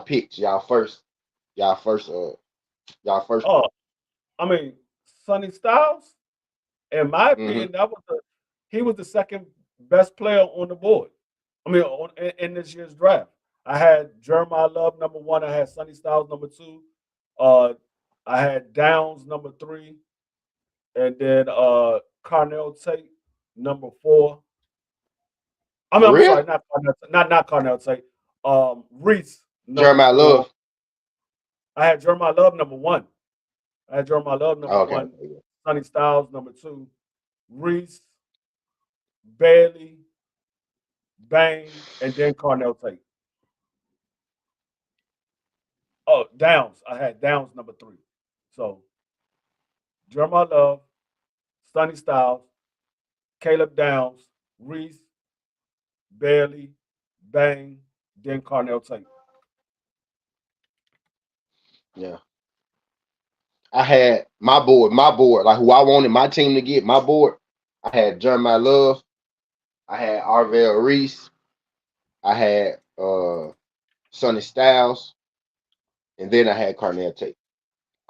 picks, y'all first oh, pick. I mean, Sonny Styles, in my Mm-hmm. opinion, he was the second best player on the board. I mean, in this year's draft, I had Jeremiah Love number one. I had Sonny Styles number two. Uh, I had Downs number three, and then Carnell Tate number four. For I'm sorry, real? not Carnell Tate. Reese number Jeremiah four. Love. I had Jeremiah Love number one. I had Jeremiah Love number Oh, okay, one. okay, Sonny Styles number two. Reese, Bailey, Bang, and then Carnell Tate. Oh, Downs. I had Downs number three. So Jeremiah Love, Sonny Styles, Caleb Downs, Reese, Bailey, Bang, then Carnell Tate. yeah. I had my board, like who I wanted my team to get, my board. I had Jeremiah Love, I had Arvell Reese, I had Sonny Styles, and then I had Carnell Tate.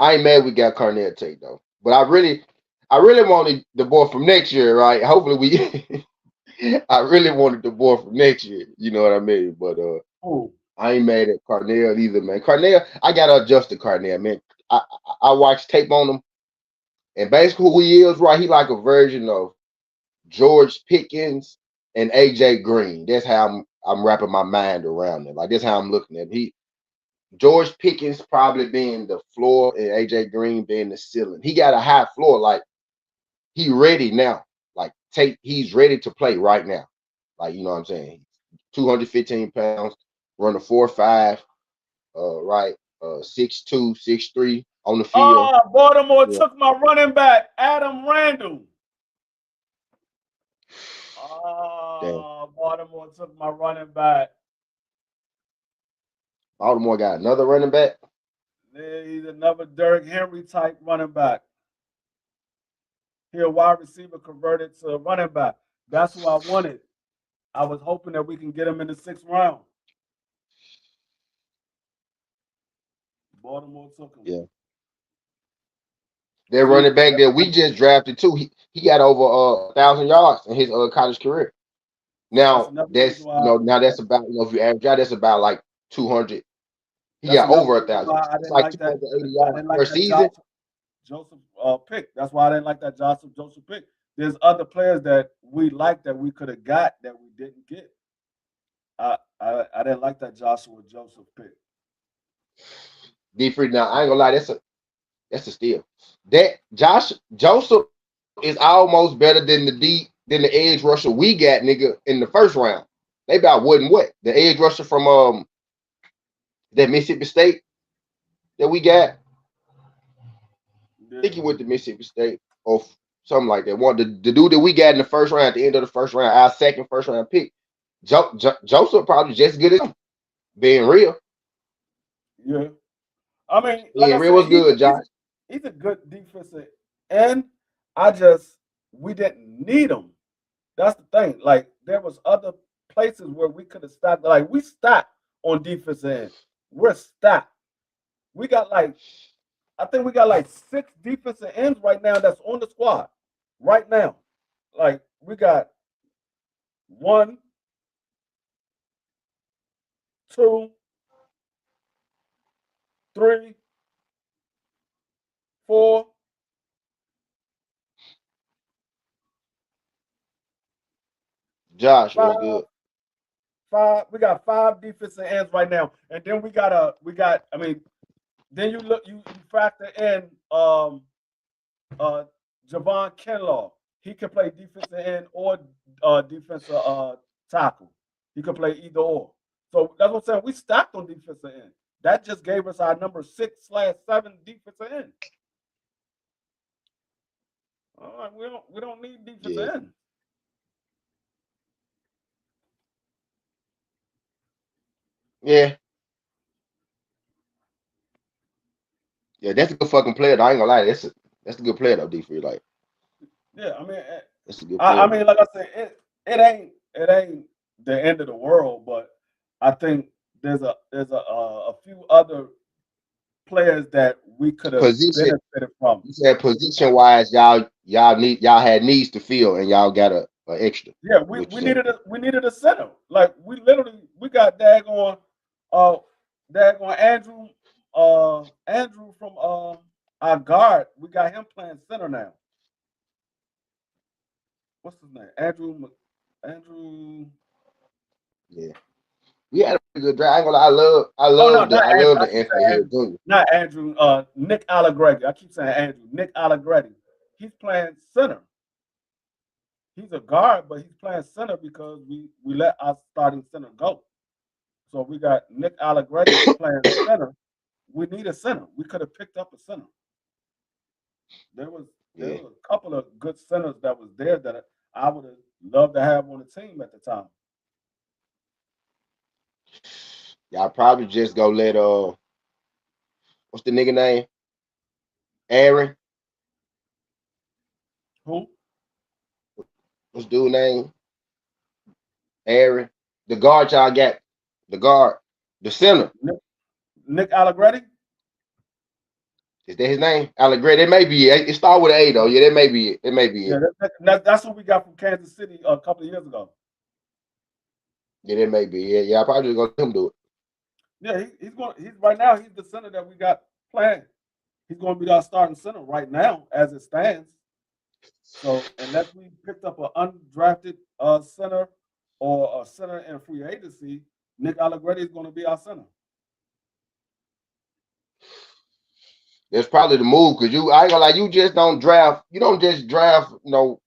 I ain't mad we got Carnell Tate though. But I really wanted the boy from next year, right? Hopefully we I really wanted the boy from next year, you know what I mean? But Ooh. I ain't mad at Carnell either, man. Carnell, I gotta adjust to Carnell, man. I watched tape on him, and basically who he is, right? He like a version of George Pickens and AJ Green. That's how I'm wrapping my mind around it. Like that's how I'm looking at him. George Pickens probably being the floor and AJ Green being the ceiling. He got a high floor, like he ready now. Like he's ready to play right now. Like you know what I'm saying? 215 pounds, run a 4.5. right, 6'2", 6'3" on the field. Oh, Baltimore Yeah. took my running back, Adam Randall. Damn. Oh, Baltimore took my running back. Baltimore got another running back. He's another Derrick Henry type running back. He a wide receiver converted to a running back. That's who I wanted. I was hoping that we can get him in the 6th round. Baltimore took him. Yeah. That running back that we just drafted too. He got over 1,000 yards in his college career. Now that's now that's about if you average out, that's about like 200. He got over 1,000. It's like 280 yards per season. Joseph pick. That's why I didn't like that Joseph pick. There's other players that we like that we could have got that we didn't get. I didn't like that Joshua Joseph pick. D3 now, I ain't gonna lie, that's a steal. That Joseph is almost better than the edge rusher we got, nigga, in the 1st round. They about what and what. The edge rusher from that Mississippi State that we got. I think he went to Mississippi State or something like that. One the dude that we got in the 1st round, at the end of the 1st round, our second 1st round pick. Joseph probably just as good as him. Being real. Yeah. I mean, like real was good, Josh. He's a good defensive end. We didn't need him. That's the thing. Like there was other places where we could have stopped. Like we stopped on defensive end. We're stopped. We got like, I think we got like 6 defensive ends right now that's on the squad. Right now. Like we got 1, 2, 3, 4. Josh was good. 5. We got 5 defensive ends right now, and then we got. I mean, then you factor in Javon Kinlaw. He can play defensive end or defensive tackle. He could play either or. So that's what I'm saying. We stopped on defensive end. That just gave us our number 6/7 defensive end. All right, we don't need defensive end. Yeah. Yeah, that's a good fucking player. I ain't gonna lie. That's a good player though, D3. Like. Yeah, I mean, that's a good player. I mean, like I said, it ain't the end of the world, but I think there's a few other players that we could have benefited from. You said position wise, y'all had needs to fill, and y'all got a extra. Yeah, we needed a center. Like we got daggone Andrew from our guard. We got him playing center now. What's his name? Andrew. Yeah. We had a good draft. I ain't gonna lie, I love the Anthony Hill Jr. Not Andrew, Nick Allegretti. I keep saying Andrew. Nick Allegretti. He's playing center. He's a guard, but he's playing center because we let our starting center go. So we got Nick Allegretti playing center. We need a center. We could have picked up a center. There was a couple of good centers that was there that I would have loved to have on the team at the time. Y'all probably just go let what's the nigga name? Aaron. Who? What's dude name? Aaron. The guard y'all got. The guard. The center. Nick Allegretti? Is that his name? Allegretti. It may be it. It started with an A though. Yeah, that may be it. It may be it. Yeah, that's what we got from Kansas City a couple of years ago. Yeah, that may be it. Yeah, I probably just go let him do it. Yeah, he's right now, he's the center that we got playing. He's going to be our starting center right now as it stands. So unless we picked up an undrafted center or a center in free agency, Nick Allegretti is going to be our center. That's probably the move because I ain't gonna lie, you just don't draft. You don't just draft, you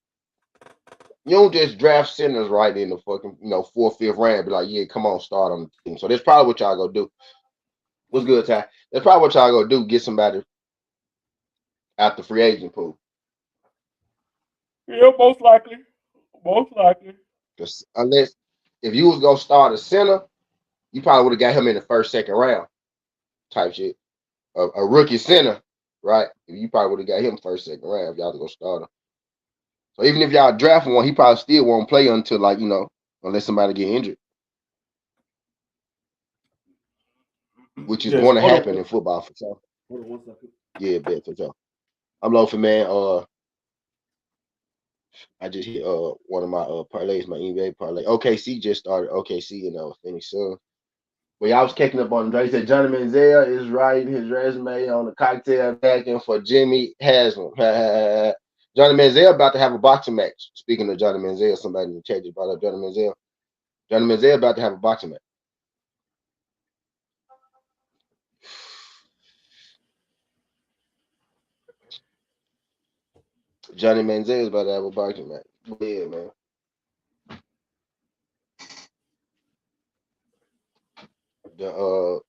don't just draft centers right in the fucking 4th, 5th round. Be like, yeah, come on, start on the team. So that's probably what y'all gonna do. What's good, Ty? That's probably what y'all gonna do. Get somebody out the free agent pool. Yeah, most likely. Most likely. Because unless if you was gonna start a center, you probably would have got him in the first, second round type shit. A rookie center, right? You probably would have got him first, second round if y'all was gonna start him. So even if y'all draft one, he probably still won't play until like unless somebody get injured, which is Yes. going to Hold happen on. in football for sure. Hold on 1 second. Yeah, bet for sure. I'm loafing, man. I just hit one of my parlays, my NBA parlay. OKC just started. OKC and Phoenix Suns. But y'all was kicking up on him. He said Johnny Manziel is writing his resume on the cocktail napkin for Jimmy Haslam. Johnny Manziel about to have a boxing match. Speaking of Johnny Manziel, somebody in the chat just brought up Johnny Manziel. Johnny Manziel about to have a boxing match. Johnny Manziel is about to have a boxing match. Yeah, man. The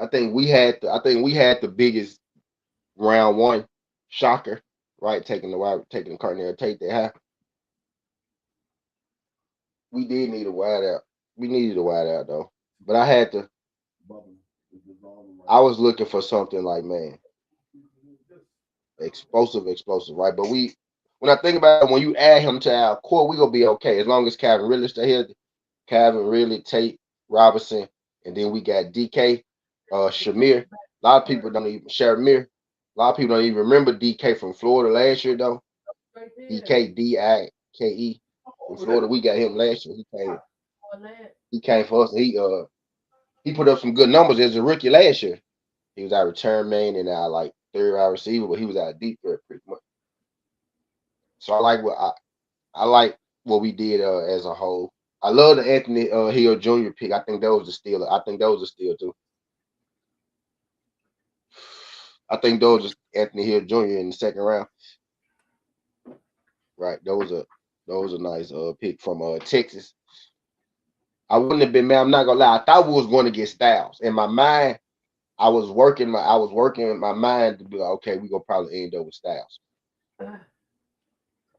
I think we had the biggest round one shocker, right? Taking the Cardinal take that high. We did need a wide out. We needed a wide out though. But I was looking for something like, man, explosive, right? But when I think about it, when you add him to our core, we gonna be okay as long as Calvin really stay here. Calvin really, Tate, Robinson, and then we got DK, Shamir. A lot of people don't even Shamir. A lot of people don't even remember DK from Florida last year though. DK DIKE from Florida. We got him last year. He came for us. He put up some good numbers as a rookie last year. He was our return man and our like third wide receiver, but he was our deep threat pretty much. So I like what we did as a whole. I love the Anthony Hill Jr. pick. I think that was a steal. I think that was a steal too. I think those was Anthony Hill Jr. in the second round. Right. Those a nice pick from Texas. I wouldn't have been mad. I'm not gonna lie. I thought we was going to get Styles. In my mind, I was working my mind to be like, okay, we're gonna probably end up with Styles.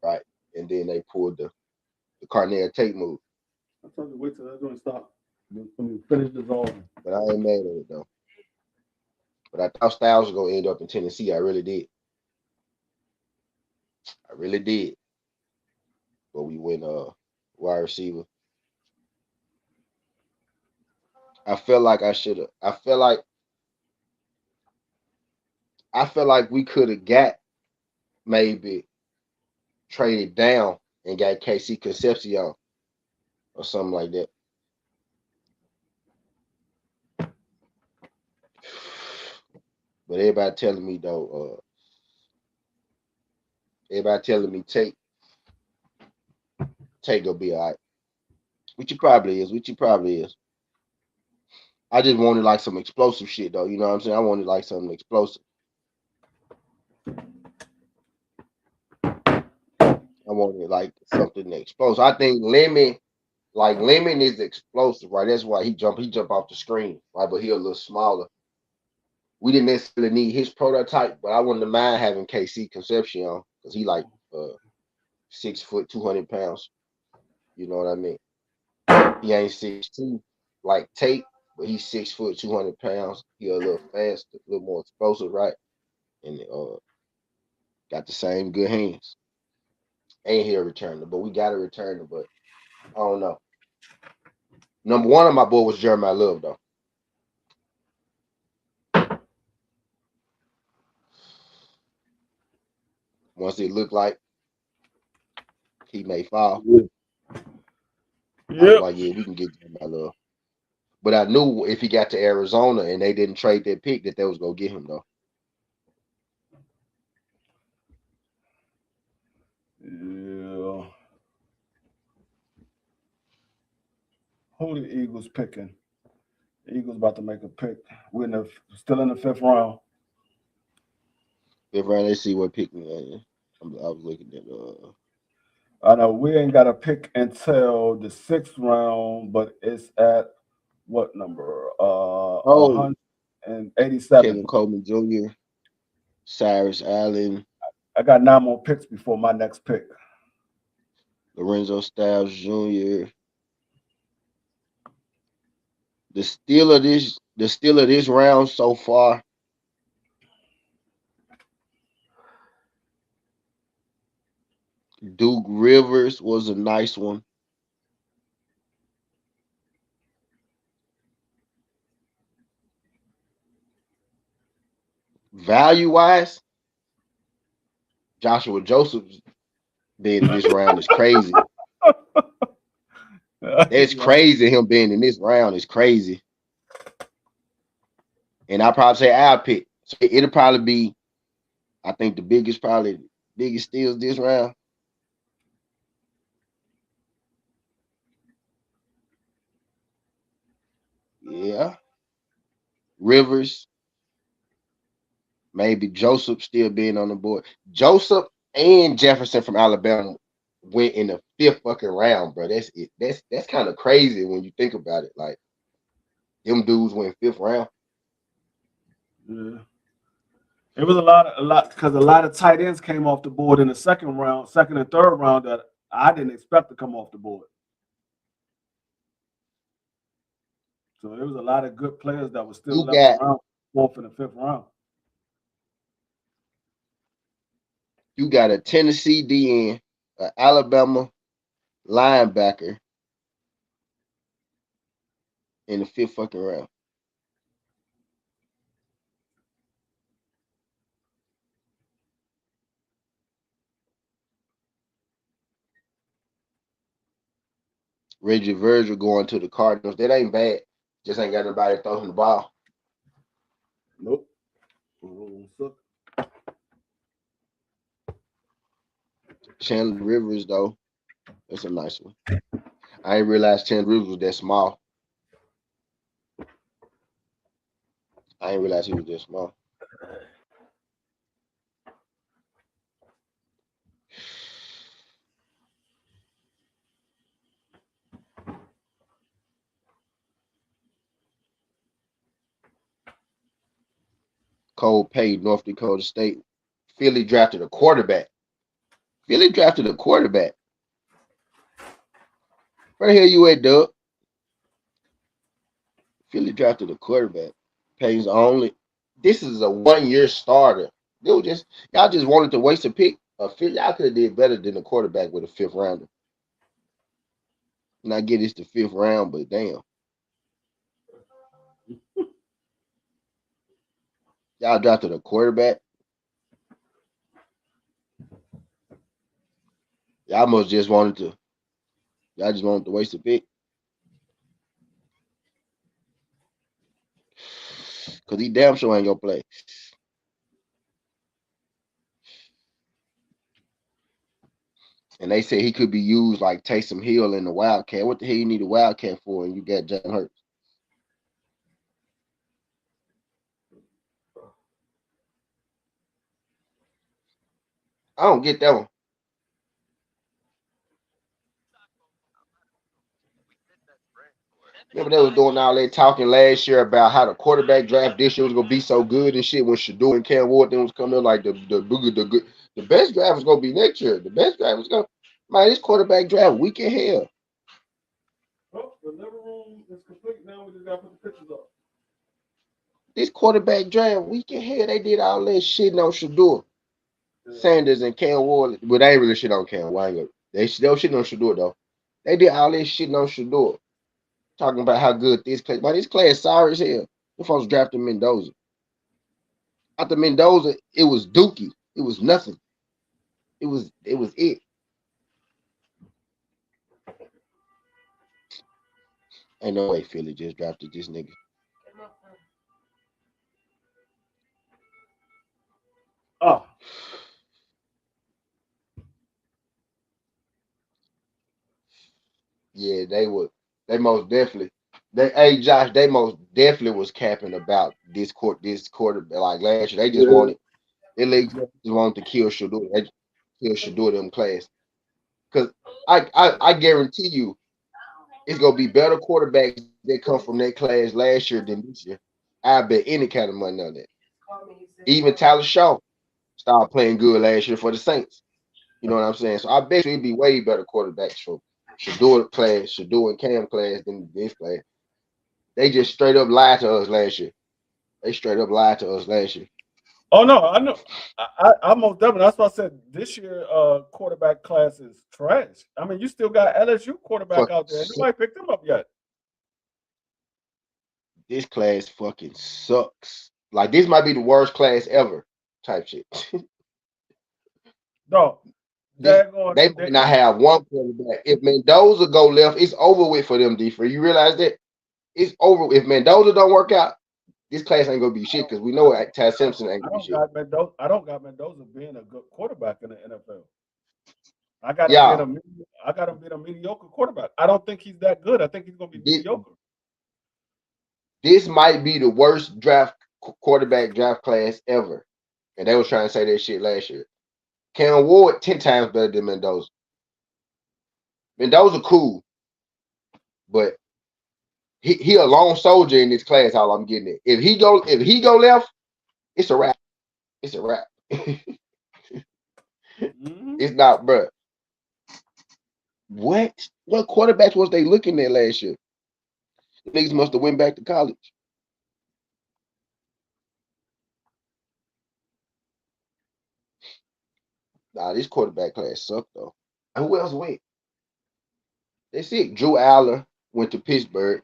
Right. And then they pulled the Carnell Tate move. I told you wait till that's gonna stop. When you finish dissolving. But I ain't mad at it though. But I thought Styles was gonna end up in Tennessee. I really did. But we went wide receiver. I felt like I should have. I felt like we could have got maybe traded down and got KC Concepcion or something like that. But everybody telling me though, Tate gonna be all right. Which he probably is. I just wanted like some explosive shit though. You know what I'm saying? I wanted like something explosive. I wanted like something explosive. I think Lemon is explosive, right? That's why he jump off the screen, right? But he a little smaller. We didn't necessarily need his prototype, but I wouldn't mind having KC Concepcion because he like 6 foot, 200 pounds. You know what I mean? He ain't 6'2" like Tate, but he's 6 foot, 200 pounds. He a little fast, a little more explosive, right? And got the same good hands. Ain't here a returner, but we got a returner, but I don't know. Number one on my board was Jeremiah Love, though. Once it looked like he may fall, I was like, yeah, we can get Jeremiah Love. But I knew if he got to Arizona and they didn't trade that pick, that they was gonna get him though. Yeah. Who the Eagles picking? The Eagles about to make a pick. We're still in the fifth round. Fifth round, let's see what pick me. I was looking at I know we ain't got a pick until the sixth round, but it's at What number? Oh, 187. Kevin Coleman Jr., Cyrus Allen, I got 9 more picks before my next pick. Lorenzo Styles Jr. The steal of this round so far. Duke Rivers was a nice one. Value wise, Joshua Joseph being in this round is crazy. That's crazy. Him being in this round is crazy. And I probably say our pick. So it'll probably be, I think, the biggest steals this round. Yeah. Rivers, maybe Joseph still being on the board. Joseph and Jefferson from Alabama went in the fifth fucking round, bro. That's it. That's kind of crazy when you think about it. Like them dudes went fifth round. Yeah. It was a lot because a lot of tight ends came off the board in the second round, second and third round that I didn't expect to come off the board. So there was a lot of good players that were still You left got around, fourth and the fifth round. you got a Tennessee DN, an Alabama linebacker in the fifth fucking round. Reggie Virgil going to the Cardinals. That ain't bad. Just ain't got nobody throwing the ball. Nope. Chandler Rivers, though, that's a nice one. I ain't realized Chandler Rivers was that small. I ain't realized he was that small. Cole Payne, North Dakota State. Philly drafted a quarterback. Where the hell you at, Doug? Philly drafted a quarterback. Payne's only. This is a 1-year starter. Y'all just wanted to waste a pick. Y'all could have did better than a quarterback with a fifth rounder. And I get it's the fifth round, but damn. Y'all drafted a quarterback. Y'all just wanted to waste a pick. Because he damn sure ain't gonna play. And they said he could be used like Taysom Hill in the Wildcat. What the hell you need a Wildcat for? And you got Jalen Hurts. I don't get that one. Remember they was doing all that talking last year about how the quarterback draft this year was gonna be so good and shit when Shador and Cam Ward was coming up like the best draft was gonna be next year. The best draft was gonna this quarterback draft weak in hell. Oh, the living room is complete now. We just gotta put the pictures up. This quarterback draft weak in hell. They did all that shit on Shador. Sanders and Cam Ward, but they ain't really shit on Cam. They still shit on Shador though. They did all this shit on Shador. Talking about how good this class sorry as hell. The folks drafted Mendoza. After Mendoza, it was Dookie. It was nothing. It was it. Ain't no way Philly just drafted this nigga. Oh. Yeah, they would. They most definitely. Hey Josh, they most definitely was capping about this quarter like last year. They just wanted just wanted to kill Shador. They kill Shador them class. Cause I guarantee you, It's gonna be better quarterbacks that come from that class last year than this year. I bet any kind of money on that. Even Tyler Shaw started playing good last year for the Saints. You know what I'm saying? So I bet you it'd be way better quarterbacks from Shador class, Shador and Cam class than this class. They just straight up lied to us last year. They straight up lied to us last year. Oh no, I know. I most definitely. That's why I said this year quarterback class is trash. I mean, you still got LSU quarterback Fucking out there. Nobody picked him up yet. this class fucking sucks. Like this might be the worst class ever type shit. No, This they're going. they might not have one quarterback. If Mendoza go left, it's over with for them, D. For you realize that it's over. If Mendoza don't work out, this class ain't gonna be shit because we know Ty Simpson ain't I gonna be don't shit. got Mendoza. I don't got Mendoza being a good quarterback in the NFL. I got him being Yeah, a. I got him being a mediocre quarterback. I don't think he's that good. I think he's going to be this, mediocre. this might be the worst quarterback draft class ever, and they was trying to say that shit last year. Cam Ward 10 times better than Mendoza. Mendoza cool, but he a lone soldier in this class. All I'm getting it. If he go left, it's a wrap. It's a wrap. Mm-hmm. It's not, bro. What quarterbacks was they looking at last year? The niggas must have went back to college. Nah, this quarterback class sucked though. Who else went? They said Drew Aller went to Pittsburgh,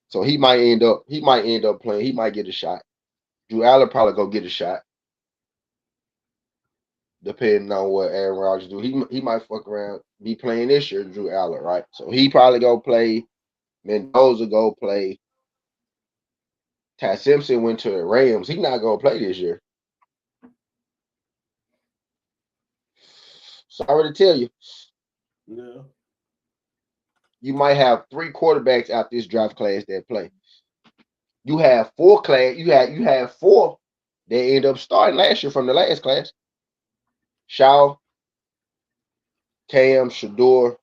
so he might end up playing. He might get a shot. Drew Aller probably go get a shot, depending on what Aaron Rodgers do. He might fuck around, be playing this year. Drew Aller, right? So he probably go play. Mendoza go play. Ty Simpson went to the Rams. He not gonna play this year. Sorry to tell you. Yeah. You might have 3 quarterbacks out this draft class that play. You have 4 class. You have 4 that end up starting last year from the last class. Shaw, Cam, Shador.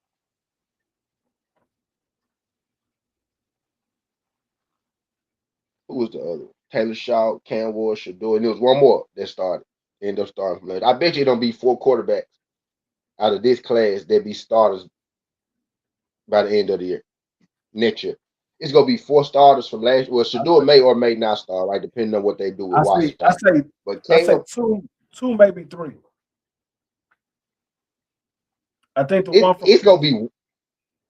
Who was the other? Taylor Shaw, Cam Ward, Shador, and there was one more that started. End up starting from last. I bet you it don't be 4 quarterbacks out of this class that be starters by the end of the year. Next year. It's gonna be 4 starters from last. Well, Shador may or may not start, right? Depending on what they do with I say. I Washington. say. But I say Cam, two, maybe 3. I think the one from it's gonna be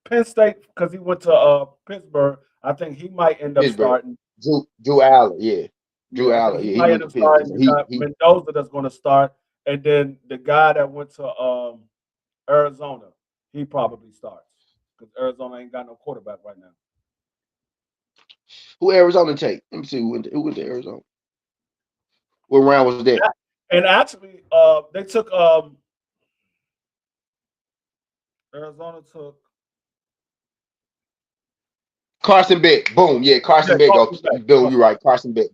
Penn State because he went to Pittsburgh. I think he might end up Pittsburgh. starting. Drew Allen, yeah. Drew Yeah, I think Allen, he yeah. He might went end to up Pittsburgh. starting. So You he got he Mendoza that's going to start, and then the guy that went to Arizona, he probably starts because Arizona ain't got no quarterback right now. who Arizona take? Let me see who went to Arizona. What round was that? And actually, they took Arizona took Carson Beck. Boom. Yeah, yeah, Carson Beck. Carson Beck. Bill, you're Carson right. Beck. Carson Beck.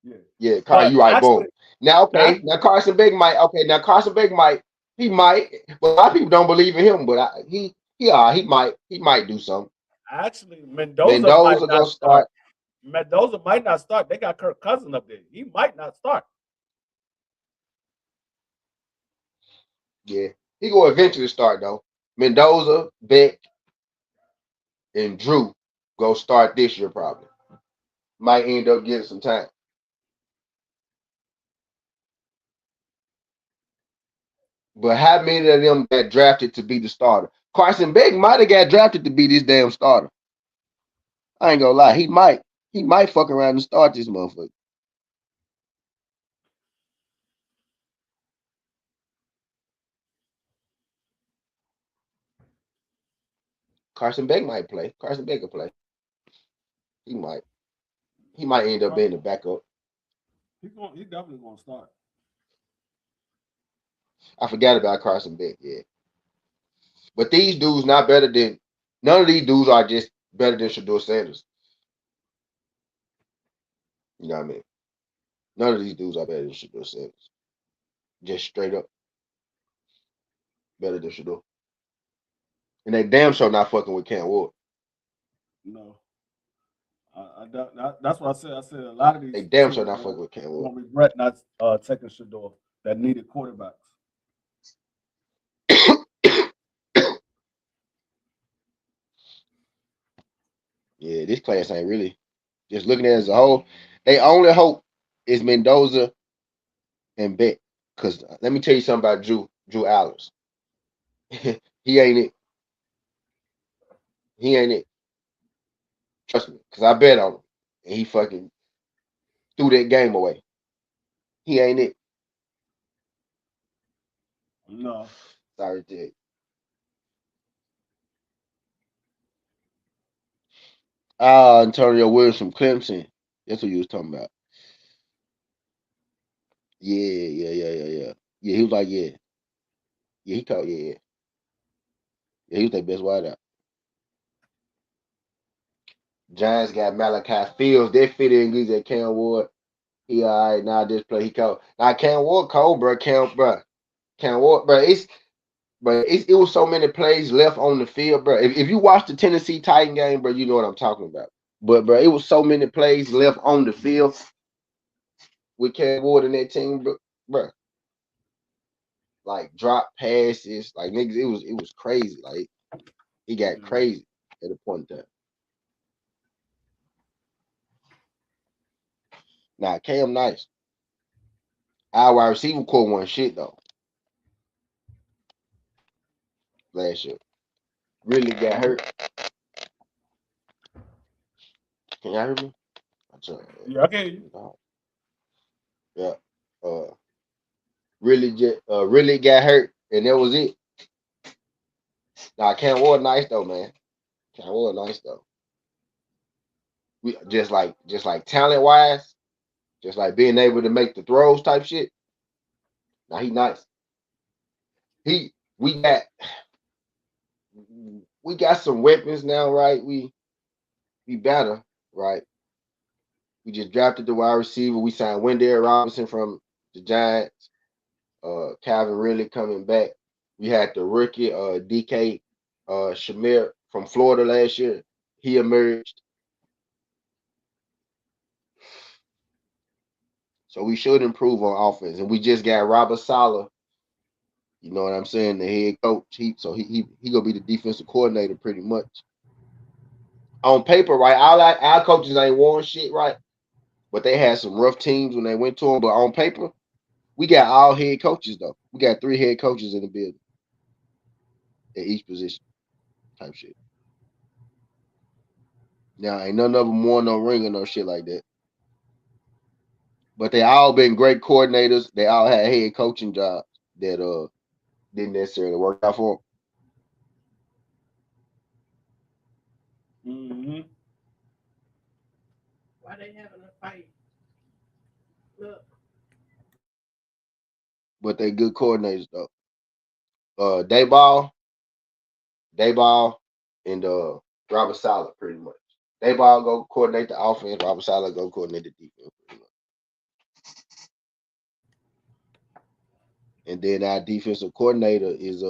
Yeah, Yeah, but you right. actually, Boom. Now, okay. actually, Now Carson Beck might. Okay. Now Carson Beck might. He might. But a lot of people don't believe in him. But he might. He might do something. actually, Mendoza might Mendoza not gonna start. start. Mendoza might not start. They got Kirk Cousins up there. He might not start. Yeah, he gonna eventually start though. Mendoza, Beck, and Drew go start this year probably. Might end up getting some time. But how many of them got drafted to be the starter? Carson Beck might have got drafted to be this damn starter. I ain't gonna lie. He might. He might fuck around and start this motherfucker. Carson Beck might play. Carson Beck will play. He might. He might end up being the backup. He definitely gonna start. I forgot about Carson Beck, yeah. But these dudes not better than none of these dudes are just better than Shador Sanders. You know what I mean? None of these dudes are better than Shador Sanders. Just straight up better than Shador. And they damn sure not fucking with Cam Ward. No. That's what I said. I said a lot of They these damn sure teams not fucking with Cam Ward. gonna regret not taking Shador that needed quarterbacks. Yeah, this class ain't really just looking at it as a whole. They only hope is Mendoza and Beck. Cause let me tell you something about Drew Allers. He ain't it. He ain't it. Trust me, cause I bet on him, and he fucking threw that game away. He ain't it. No. Sorry, Jay. Antonio Williams from Clemson. That's what you was talking about. Yeah. Yeah, he was like, yeah. Yeah, he caught, yeah. Yeah, he was their best wideout. Giants got Malachi Fields. They fit in good at Cam Ward. He all right now. This play he caught. Now Cam Ward cold, bro. Cam Ward, bro. It was so many plays left on the field, bro. If you watch the Tennessee Titan game, bro, you know what I'm talking about. But bro, it was so many plays left on the field with Cam Ward and that team, bro. Like drop passes, like niggas, it was crazy. Like he got Yeah. crazy at a point in time. Now Cam nice. Our wide receiver core one shit though last year. Really got hurt. Can y'all hear me? Yeah, I can hear you. Yeah. Really got hurt, and that was it. Now Cam Ward nice though, man. Cam Ward nice though. We just like talent wise, just like being able to make the throws type shit. Now he nice. He we got some weapons now, right? We better, right? We just drafted the wide receiver. We signed Wendell Robinson from the Giants. Calvin Ridley coming back. We had the rookie DK Shamir from Florida last year. He emerged. So we should improve on offense. And we just got Robert Sala, you know what I'm saying, the head coach. He gonna be the defensive coordinator pretty much. On paper, right? Our coaches ain't won shit, right? But they had some rough teams when they went to them. But on paper, we got all head coaches though. We got 3 head coaches in the building at each position type shit. Now ain't none of them won no ring or no shit like that. But they all been great coordinators. They all had head coaching jobs that didn't necessarily work out for them. Mm-hmm. Why they having a fight? Look. But they good coordinators though. Dayball, and Robert Sala pretty much. Dayball go coordinate the offense. Robert Sala go coordinate the defense pretty much. And then our defensive coordinator is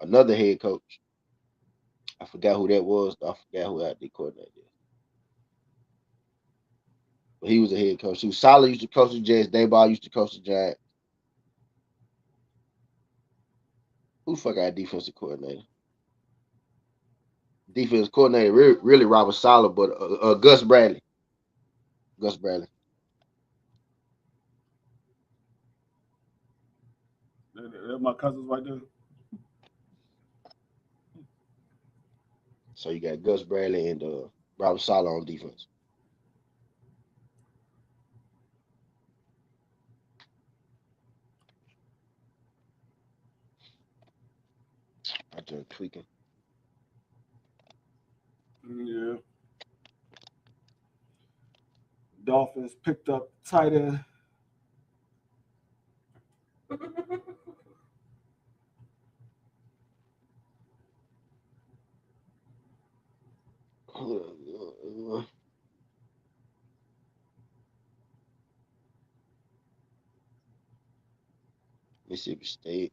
another head coach. I forgot who that was. I forgot who our D coordinator is. But he was a head coach. Sala used to coach the Jets. Dayball used to coach the Giants. Who the fuck our defensive coordinator? Defense coordinator really Robert Sala, but Gus Bradley. Gus Bradley. They're my cousins right there. So you got Gus Bradley and Robert Sala on defense. I just tweaking. Yeah. Dolphins picked up tight end. Mississippi State.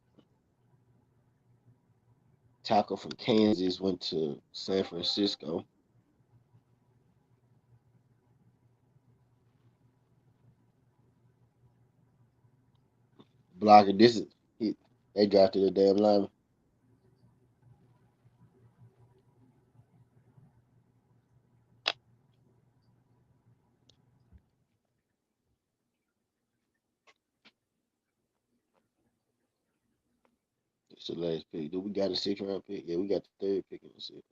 tackle from Kansas went to San Francisco. Blocker, this is they drafted a damn lineman. It's the last pick. Do we got a 6th-round pick? Yeah, we got the 3rd pick in the 6th.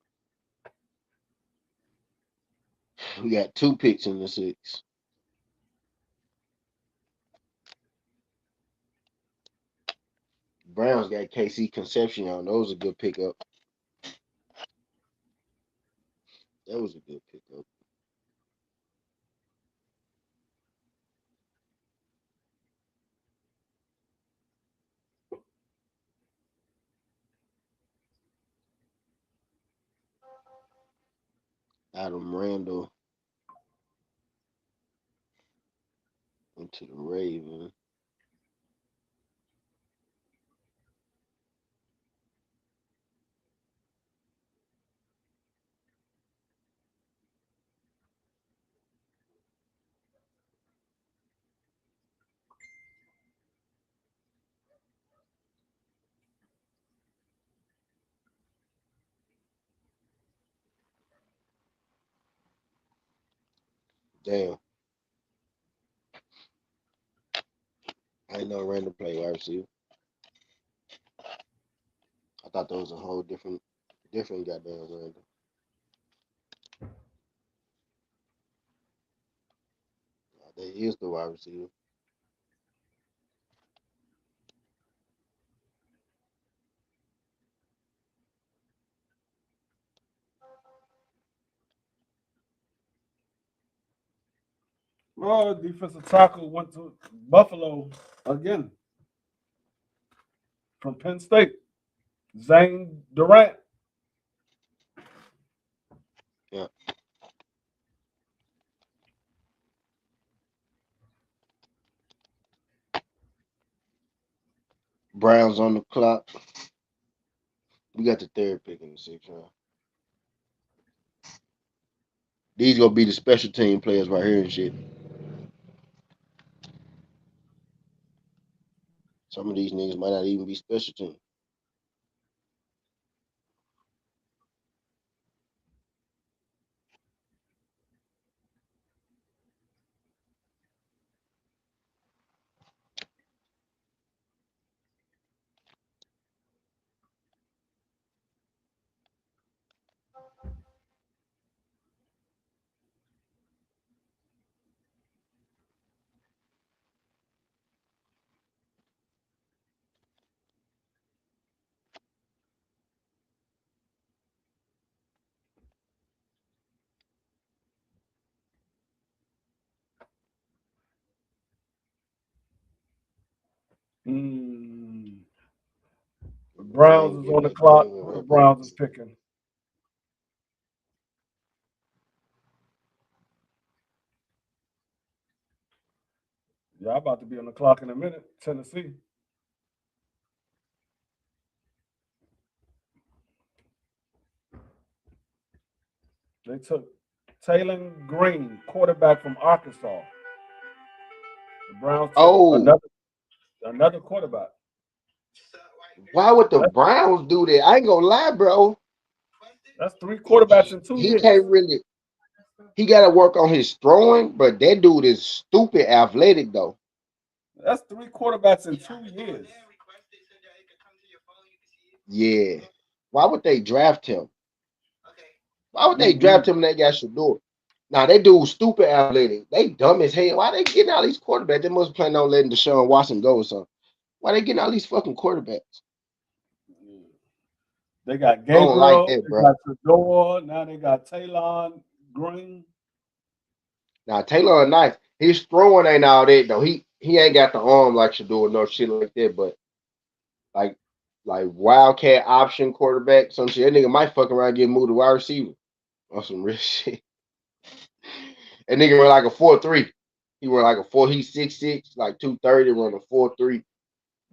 We got 2 picks in the 6th. Browns got KC Concepcion. That was a good pickup. That was a good pickup. Adam Randall went to the Ravens. Damn. I didn't know Randall played wide receiver. I thought that was a whole different goddamn Randall. That is the wide receiver. Well, defensive tackle went to Buffalo again from Penn State. Zane Durant. Yeah. Browns on the clock. We got the 3rd pick in the 6th round. These gonna be the special team players right here and shit. Some of these niggas might not even be special team. The Browns is on the clock. The Browns is picking. Yeah, I'm about to be on the clock in a minute. Tennessee. They took Taylor Green, quarterback from Arkansas. The Browns took another quarterback. Why would the Browns do that? I ain't gonna lie, bro. That's 3 quarterbacks in 2 years. He can't really. He got to work on his throwing, but that dude is stupid athletic though. That's 3 quarterbacks in 2 years. Yeah. Why would they draft him? Why would they draft him? That guy should do it. Now they do stupid athletic. They dumb as hell. Why they getting all these quarterbacks? They must plan on letting Deshaun Watson go or something. Why they getting all these fucking quarterbacks? They got I don't Gabriel, like that, they bro. got Shador, now they got Taylor Green. Now Taylor nice. His throwing ain't all that though. He ain't got the arm like Shador, no shit like that. But like wildcat option quarterback, some shit. That nigga might fuck around and get moved to wide receiver on some real shit. That nigga run like a 4.3. He run like a 4. He's 6'6", like 230. Run a 4.3.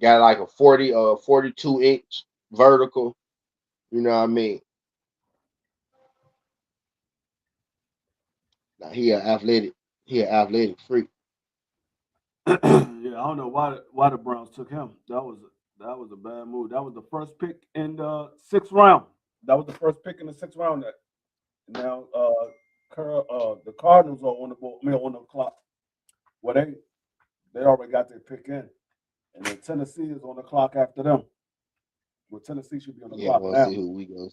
Got like a 42 inch vertical. You know what I mean? Like he an athletic freak. Yeah, I don't know why the Browns took him. That was a bad move. That was the first pick in the sixth round. That was the first pick in the sixth round. That now the Cardinals are on the ball, I mean, on the clock. Well, they already got their pick in, and then Tennessee is on the clock after them. Well, Tennessee should be on the Yeah, clock we'll now. see who we go.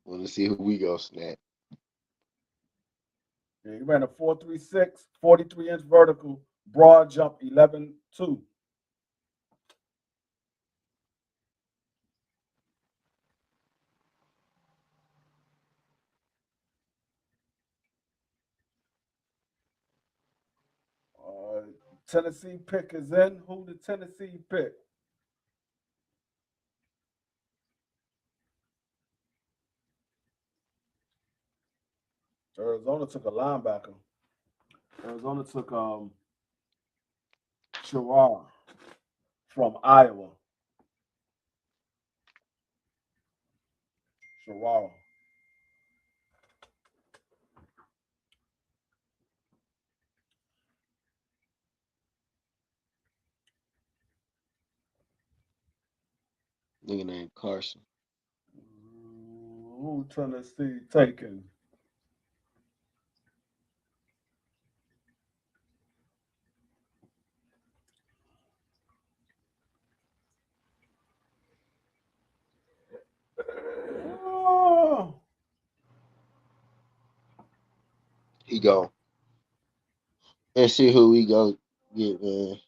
We'll see who we go snap. Yeah, he ran a 4.36, 43-inch vertical, broad jump 11.2. Tennessee pick is in. Who did Tennessee pick? Arizona took a linebacker. Arizona took Chihuahua from Iowa. Chihuahua. Nigga named Carson. Who Tennessee taking? Oh, He go. And see who we go get, man.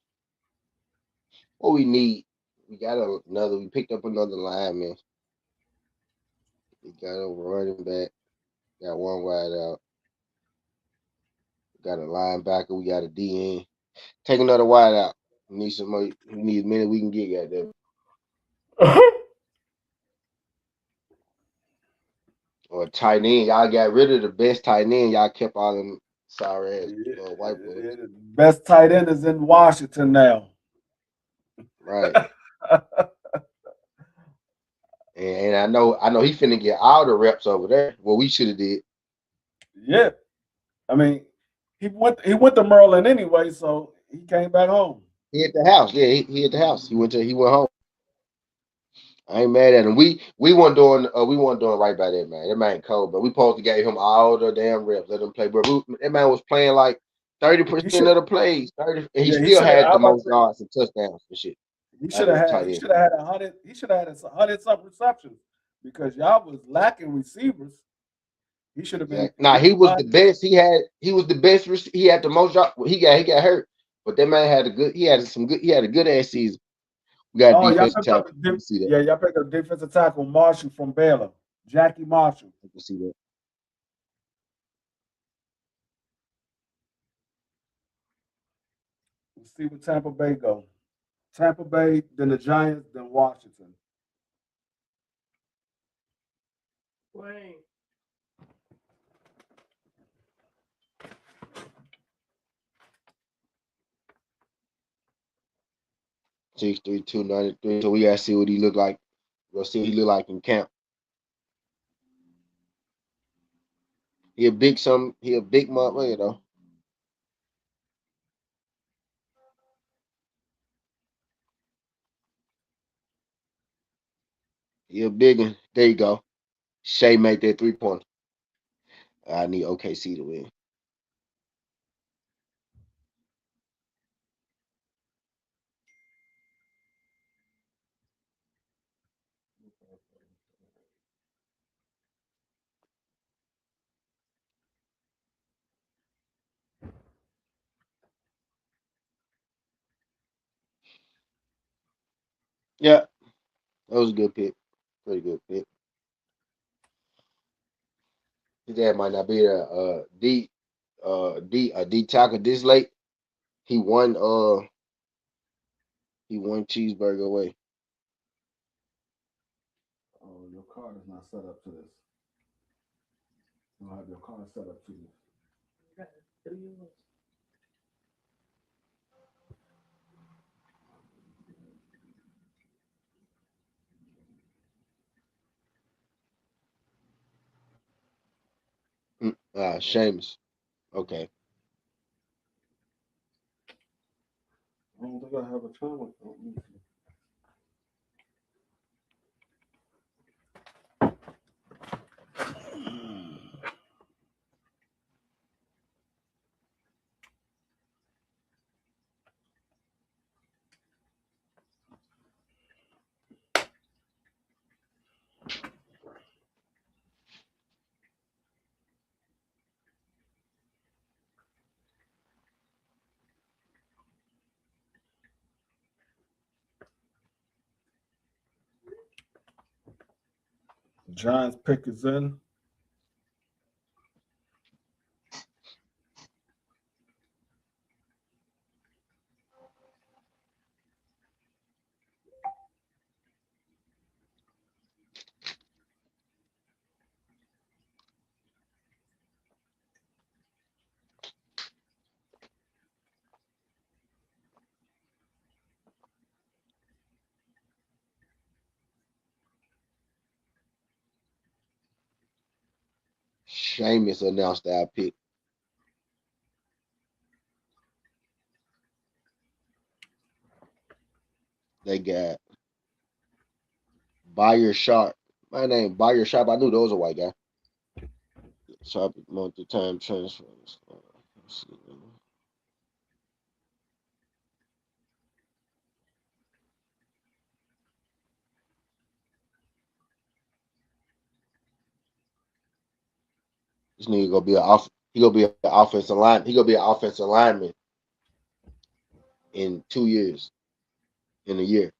What we need. We got another. We picked up another lineman. We got a running back. Got one wide out. We got a linebacker. We got a DN. Take another wide out. We need some more. We need as many we can get. Goddamn. Or tight end. Y'all got rid of the best tight end. Y'all kept all them sorry ass white boys. best tight end is in Washington now. Right. And I know he finna get all the reps over there. What we should have did. Yeah, I mean, he went to Maryland anyway, so he came back home. He at the house. Yeah, he at the house. He went home. I ain't mad at him. We weren't doing right by that man. That man cold, but we supposed to gave him all the damn reps, let him play. But that man was playing like 30% of the plays. 30, and he Yeah, he still should have. had I the about to most say yards and touchdowns and shit. he Out should of have the had. tight He end. should have had 100. He should have had 100 some receptions because y'all was lacking receivers. He should have been Exactly. Nah, he getting was the bodies. best. He was the best. He had the most yards. He got hurt, but that man had a good. He had a good ass season. We got a Oh, y'all defensive picked up. tackle. You can see that. Yeah, y'all picked up defensive tackle Marshall from Baylor, Jackie Marshall. You can see that. We'll see where Tampa Bay go. Tampa Bay, then the Giants, then Washington. Wayne. 6'3", 293. So we gotta see what he look like. We'll see what he look like in camp. He a big motherfucker though. He a big one. There you go. Shea made that 3-pointer. I need OKC to win. Yeah, that was a good pick. Pretty good pick. His dad might not be a D tackle this late. He won cheeseburger away. Oh, your card is not set up to this. You don't have your card set up to this. Got 3 years. Seamus. Okay. I don't think I have a time. Giants pick is in. Seamus announced our pick. They got Buyer Sharp. My name Buyer Sharp. I knew those was a white guy. Sharp multi-time transfers. This nigga gonna be he gonna be an offensive line. He gonna be an offensive lineman in 2 years, in a year.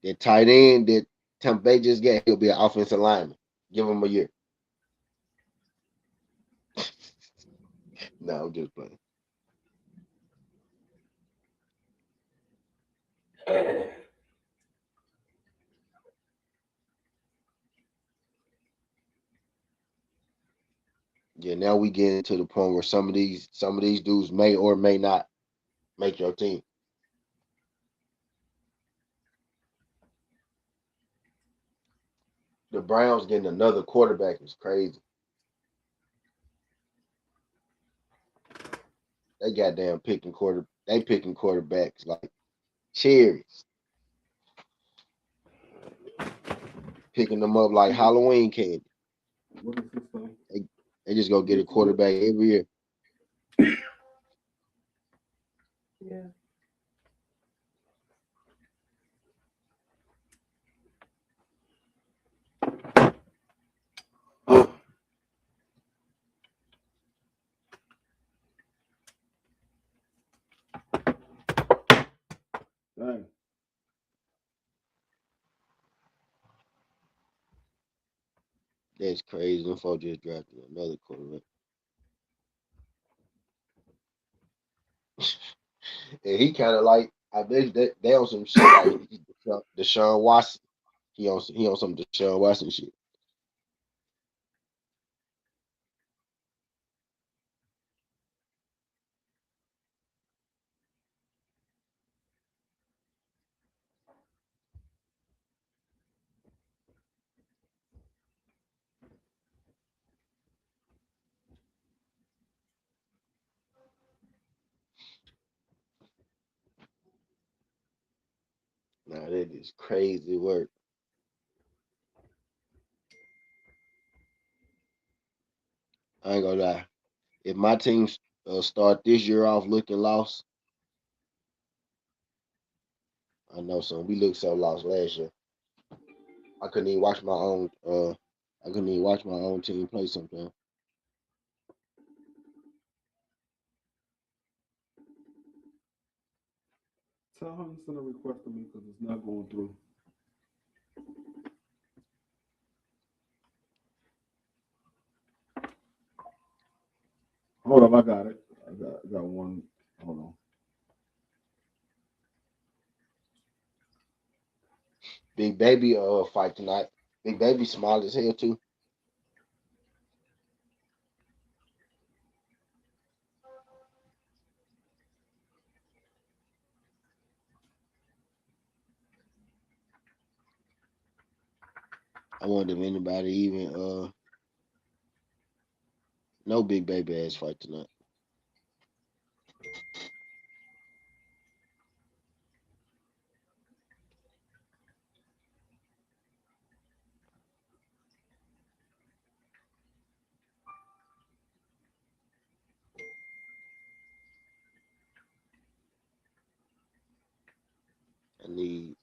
That tight end that Tampa Bay just got, he'll be an offensive lineman. Give him a year. No, I'm just playing. Yeah, now we get to the point where some of these dudes may or may not make your team. The Browns getting another quarterback is crazy. They goddamn picking quarterbacks like cherries, picking them up like Halloween candy. What is this thing? They just go get a quarterback every year. Yeah. Dang. That's crazy. Them folks just drafted another quarterback. And he kind of like, I bet they on some shit like Deshaun Watson. He on some Deshaun Watson shit. Nah, that is crazy work. I ain't gonna lie. If my team start this year off looking lost, I know some. We looked so lost last year. I couldn't even watch my own. I couldn't even watch my own team play sometimes. Tell him to send a request to me because it's not going through. Hold up, I got it. I got one. Hold on. Big Baby fight tonight. Big Baby small as hell too. I wonder if anybody even no big baby ass fight tonight. I need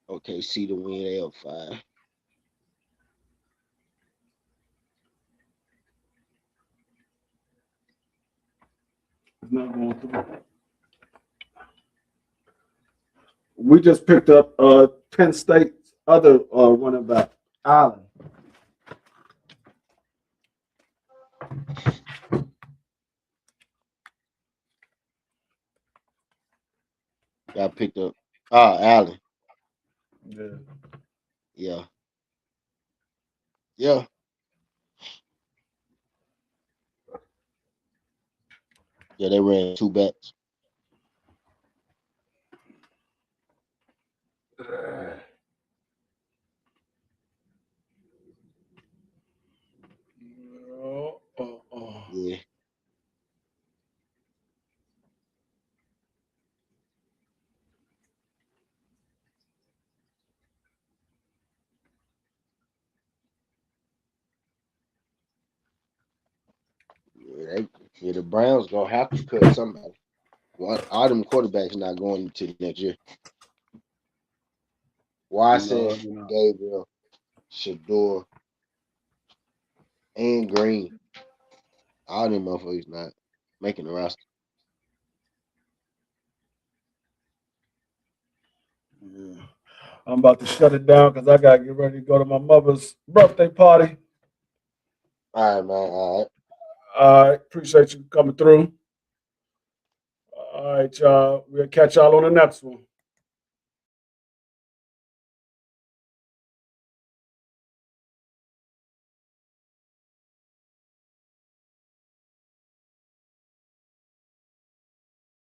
OKC to win. They up 5. It's not going through. We just picked up Penn State's other running back, Allen. Got picked up. Allen. Yeah. Yeah. Yeah. Yeah, they ran 2 backs. Yeah. The Browns gonna have to cut somebody. All them quarterbacks not going to next year. Watson, No. Gabriel, Shador, and Green. All them motherfuckers not making the roster. Yeah. I'm about to shut it down because I gotta get ready to go to my mother's birthday party. All right, man. All right. I appreciate you coming through. All right, y'all. We'll catch y'all on the next one.